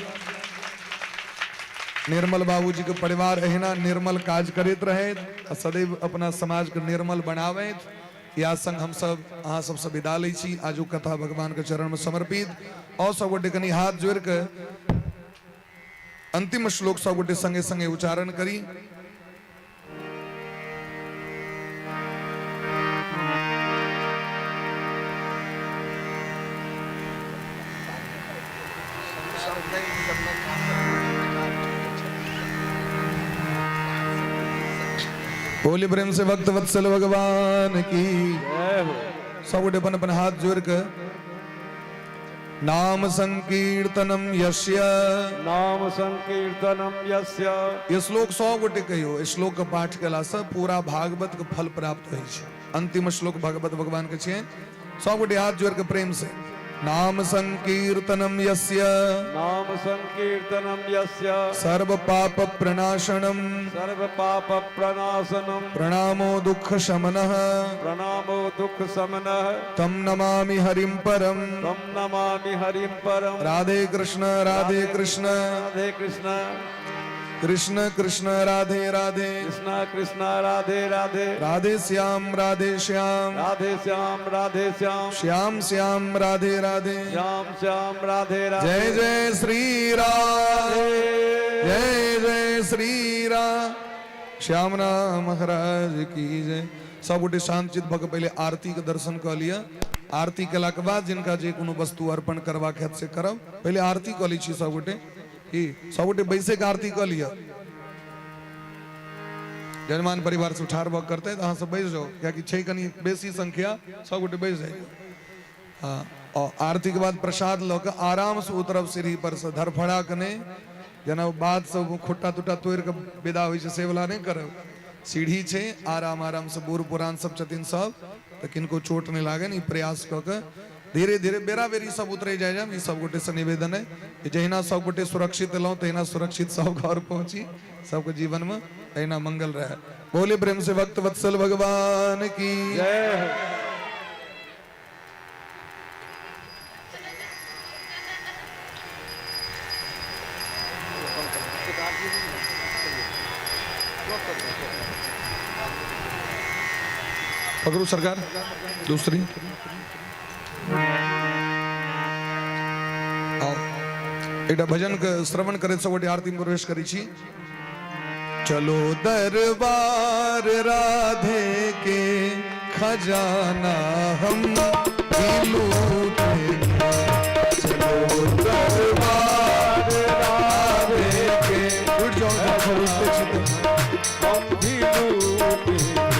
A: निर्मल बाबूजी के परिवार एहिना निर्मल काज करैत रहैत आ सदैव अपना समाज के निर्मल बनावैत। या संग हम सब अहाँ सबसे विदा लै छी। आजू कथा भगवान के चरण में समर्पित। और सब गोटे कनी हाथ जोड़ के अंतिम श्लोक सब गोटे संगे संगे उच्चारण करी। बोली प्रेम से भक्त वत्सल भगवान की
B: जय हो।
A: सब गोटे अपन अपन हाथ जोड़ के नाम संकीर्तनम यस्य,
B: नाम संकीर्तनम यस्य।
A: ये श्लोक 100 गोटे कहियो। इस श्लोक के पाठ केला से पूरा भागवत के फल प्राप्त होइ छै। अंतिम श्लोक भागवत भगवान के छियै। सब गोटे हाथ जोड़ के प्रेम से नाम संकीर्तनम यस्य,
B: नाम संकीर्तनम यस्य।
A: सर्व पाप प्रणाशनम,
B: सर्व पाप प्रणाशनम।
A: प्रणामो दुख शमनः,
B: प्रणामो दुख समनः।
A: तम नमामि हरिं परम।
B: तम नमामि हरिं परम।
A: राधे कृष्ण राधे कृष्ण,
B: राधे कृष्ण
A: कृष्ण कृष्ण राधे राधे,
B: कृष्ण कृष्ण राधे राधे,
A: राधे श्याम राधे श्याम,
B: राधे श्याम राधे श्याम,
A: श्याम श्याम राधे राधे।
B: श्याम श्याम राधे राधे।
A: जय जय श्री राम, जय जय श्री राम। श्याम राम महाराज की जय। सब गोटे शांतचित भऽ के पहले आरती के दर्शन कऽ लिअ। आरती केला के बाद जिनका जे कोनो वस्तु अर्पण करबाक हैत से करब। पहले आरती कऽ लै छी सब गोटे। सब गोटे बैसे के आरती कऽ लिअ। जजमान परिवार से ठाढ़ भऽ करते तऽ अहाँ सब बैस जाओ, कियाकि छै कनी बेसी संख्या, सब गोटे बैस जाइए। हाँ, और आरती के बाद प्रसाद लऽ के आराम से उतरब सीढ़ी पर से, धरफड़ा के नहीं। जेना बात सब खुट्टा तुट्टा तोड़ के विदा होइ छै से वाला नहीं करब। सीढ़ी छै, आराम आराम से बूढ़ पुरान सब छथिन सब, तऽ किनको चोट नहीं लागे। ई प्रयास कऽ के धीरे धीरे बेरा बेरी सब उतरे जाए। ई सब गोटे से निवेदन है कि जहिना सब गोटे सुरक्षित एलौं तहिना सुरक्षित सब घर पहुंची, सबके जीवन में तहिना मंगल रहे। बोले प्रेम से भक्त वत्सल भगवान की
B: जय हो।
A: पकड़ू सरकार दूसरी। एक भजन के श्रवण करे सब गोटे आरती में प्रवेश करी छी। चलो दरबार राधे के खजाना हम लूटेंगे। चलो दरबार राधे के, उठ जाओ
B: हम भी लूटेंगे।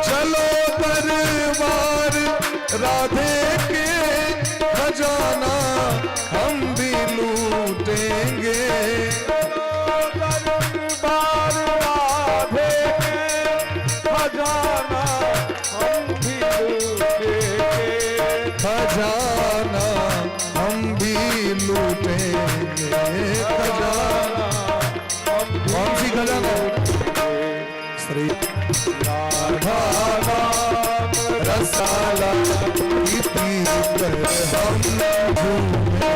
A: चलो दरबार राधे के, खजाना हम भी लूटेंगे।
B: दरबार राधे के, खजाना हम भी लूटेंगे।
A: खजाना हम भी लूटेंगे। खजाना कौन सी खजाना? श्री राधा नाम रसाला की पी कर हम झूमेंगे।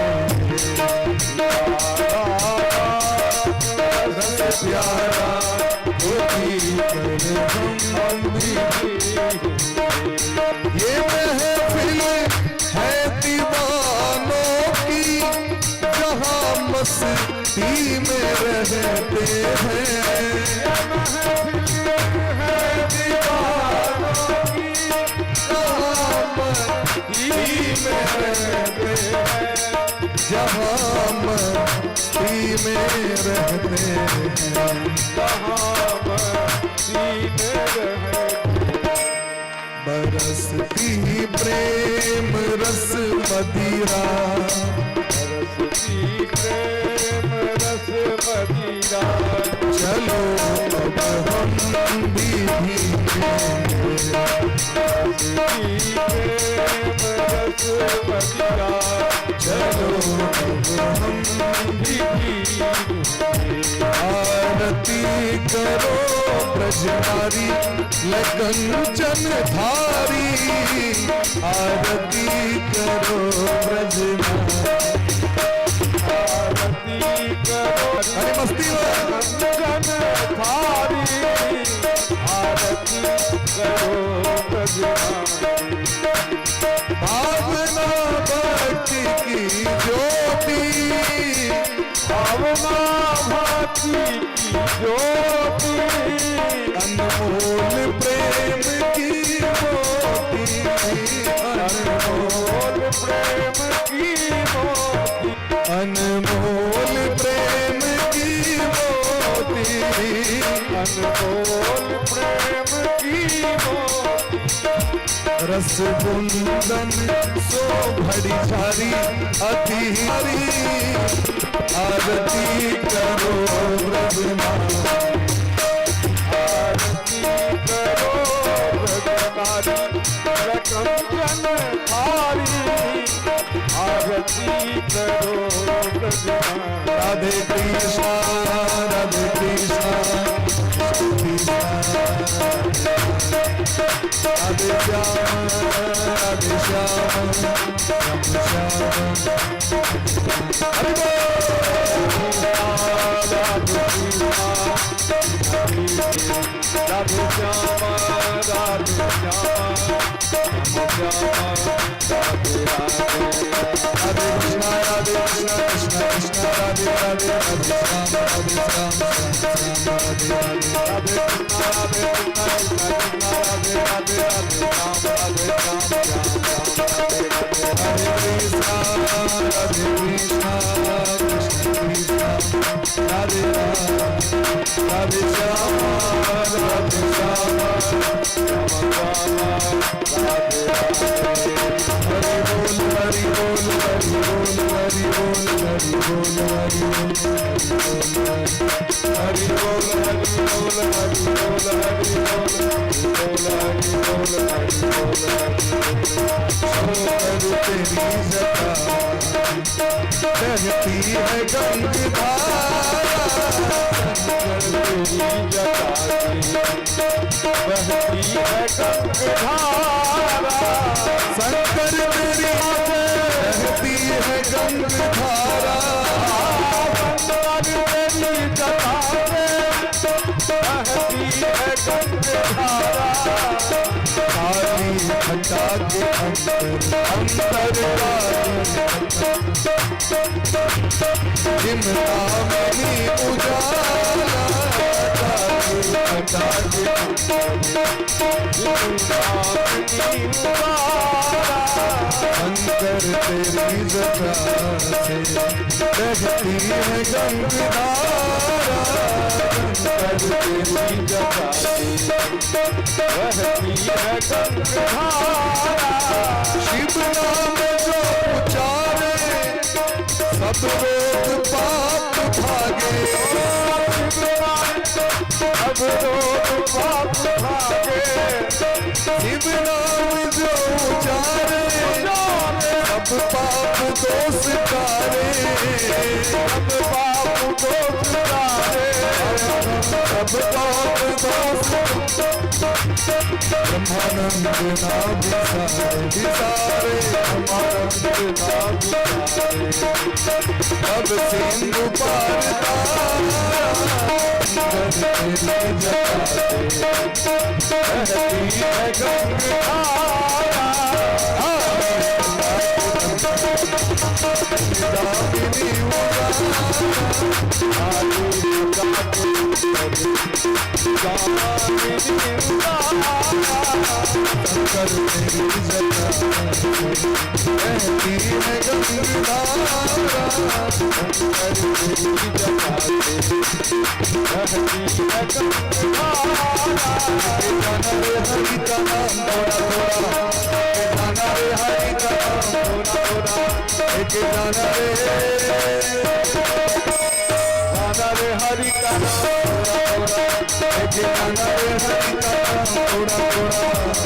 A: रस प्यारा को पी कर हम भी। ये महफिल है दीवानों की, जहाँ मस्ती में रहते हैं। जहाँ मस्ती में रहते हैं, बरसती प्रेम रस मदिरा, चलो अब हम भी भीगेंगे। चलो अब हम भी आरती करो ब्रजनारी लगंचन धारी। आरती करो ब्रजनारी, अरे मस्ती
B: लगंचन धारी। आरती करो ब्रजनारी।
A: भावना भक्ति की ज्योति,
B: भावना भक्ति की ज्योति।
A: अनमोल प्रेम की मोती,
B: अनमोल प्रेम की मोती।
A: अनमोल प्रेम की मोती।
B: अनमोल प्रेम की मोती।
A: रस कुंदन सो भड़ी झारी अति हरी। आरती करो ब्रजनारी,
B: आरती करो ब्रजनारी। लगंचन धारी। आरती करो ब्रजनारी।
A: राधे कृष्णा राधे कृष्णा कृष्णा राधे श्याम राधे श्याम श्याम श्याम। हरि बोल।
B: राधे कृष्णा राधे श्याम राधे श्याम श्याम राधे राधे।
A: राधे कृष्णा कृष्ण कृष्ण राधे राधे राधे श्याम राधे श्याम श्याम राधे राधे।
B: राधे कृष्णा राधे कृष्णा कृष्ण राधे राधे राधे श्याम राधे श्याम श्याम राधे राधे।
A: हरे कृष्णा कृष्ण कृष्ण राधे राधे श्याम राधे श्याम
B: राधे राधे।
A: हरि बोल हरि बोल हरि बोल हरि बोल हरि बोल हरि बोल हरि बोल हरि बोल हरि बोल हरि बोल हरि बोल हरि बोल करो तेरी जटा बहती है गंगाधारा।
B: तेरी जटा बहती है गंगाधारा।
A: शंकर तेरी बहती है गंगाधारा।
B: तेरी जटा बहती है गंगाधारा।
A: काली घटा के अंतर चिमटा में ही उजाला। काली घटा के
B: जिंदा में ही उजाला।
A: शंकर तेरी जटा से बहती है गंगाधारा,
B: शंकर तेरी जटा से बहती है गंगाधारा।
A: शिव नाम जो उचारे सब रोग पाप भागे,
B: अब रोग पाप भागे।
A: शिव नाम जो उचारे सब पाप दोष तारे,
B: सब पाप दोष तारे,
A: सब पाप दोष। ब्रह्मानंद नाम विसारे विसारे,
B: ब्रह्मानंद नाम विसारे।
A: अब सिंधु पार तारा, तेरी जटा से
B: बहती है गंगाधारा।
A: दामिनी शंकर तेरी जटा बहती है गंगाधारा,
B: शंकर तेरी जटा से बहती है गंगाधारा।
A: गाना रे हरि का नाम थोड़ा थोड़ा, गाना रे हरि का नाम थोड़ा थोड़ा, एक गाना रे
B: हरि का नाम थोड़ा थोड़ा,
A: एक गाना रे हरि का नाम थोड़ा थोड़ा,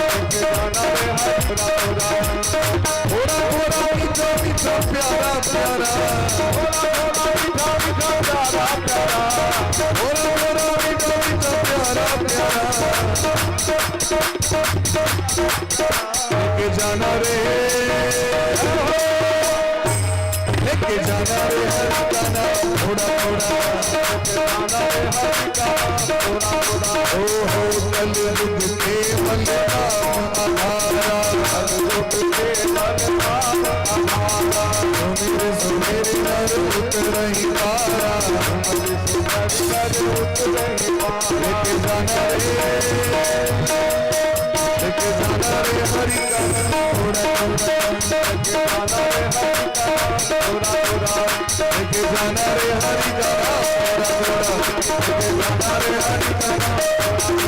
B: एक गाना रे हरि थोड़ा थोड़ा।
A: थोड़ा थोड़ा मीठा मीठा प्यारा प्यारा,
B: थोड़ा मीठा मीठा प्यारा प्यारा,
A: थोड़ा थोड़ा मीठा मीठा प्यारा प्यारा, लेके जाना रे, लेके जाना रे हरि का नाम थोड़ा थोड़ा,
B: गाना रे हरि का नाम थोड़ा थोड़ा।
A: ओ हो कलयुग के बलराम आधारा,
B: कलयुग के बलराम आधारा,
A: सुमिर सुमिर नर उतरहि पारा,
B: सुमिर नर उतरहि पारा।
A: लेके जाना रे हरि का नाम थोड़ा थोड़ा,
B: गाना रे हरि का नाम थोड़ा थोड़ा।
A: लेके जाना रे हरि का नाम थोड़ा थोड़ा, लेके जाना रे हरि का नाम थोड़ा थोड़ा,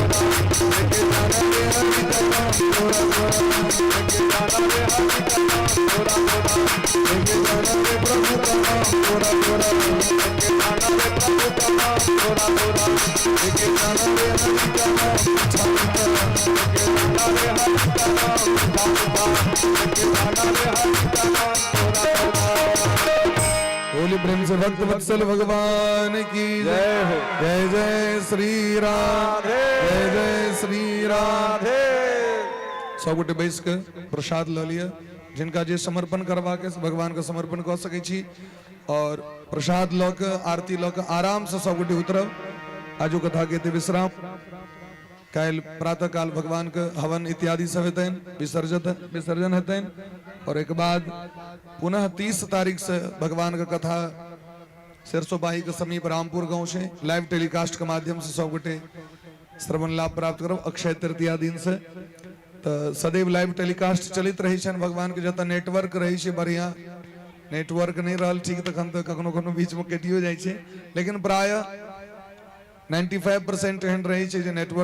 A: लेके जाना रे हरि का नाम थोड़ा थोड़ा,
B: लेके जाना रे हरि का नाम थोड़ा थोड़ा,
A: लेके जाना रे प्रभु का नाम थोड़ा थोड़ा,
B: लेके जाना रे प्रभु का नाम थोड़ा थोड़ा,
A: लेके जाना रे हरि का नाम मीठा मीठा,
B: लेके जाना रे हरि का नाम मीठा मीठा, लेके जाना रे हरि का नाम थोड़ा थोड़ा।
A: बोली प्रेम से भक्त वत्सल भगवान की
B: जय हो।
A: जय जय श्री राम, जय जय श्री राम।
B: राधे।
A: सब गोटे बैस के प्रसाद ल लिया, जिनका जे समर्पण करवा के भगवान का समर्पण कर सके छी, और प्रसाद ल के आरती ल के आराम से सब गोटे उतरब। आजू कथा के विश्राम, काल प्रातः काल भगवान के हवन इत्यादि सब हेतन, विसर्जन हेतन, और एक बाद पुनः 30 तारीख से भगवान का कथा सिरसोपाही के समीप रामपुर गांव से लाइव टेलीकास्ट के माध्यम से सब गोटे श्रवण लाभ प्राप्त करब। अक्षय तृतीया दिन से तो सदैव लाइव टेलीकास्ट चलित रही छन। भगवान के जत नेटवर्क रही छे बढ़िया, नेटवर्क नहीं रहल ठीक तखन तो कखनो कखनो बीच में कटियो जाय छे, लेकिन प्राय 95% एहन रही छे जे नेटवर्क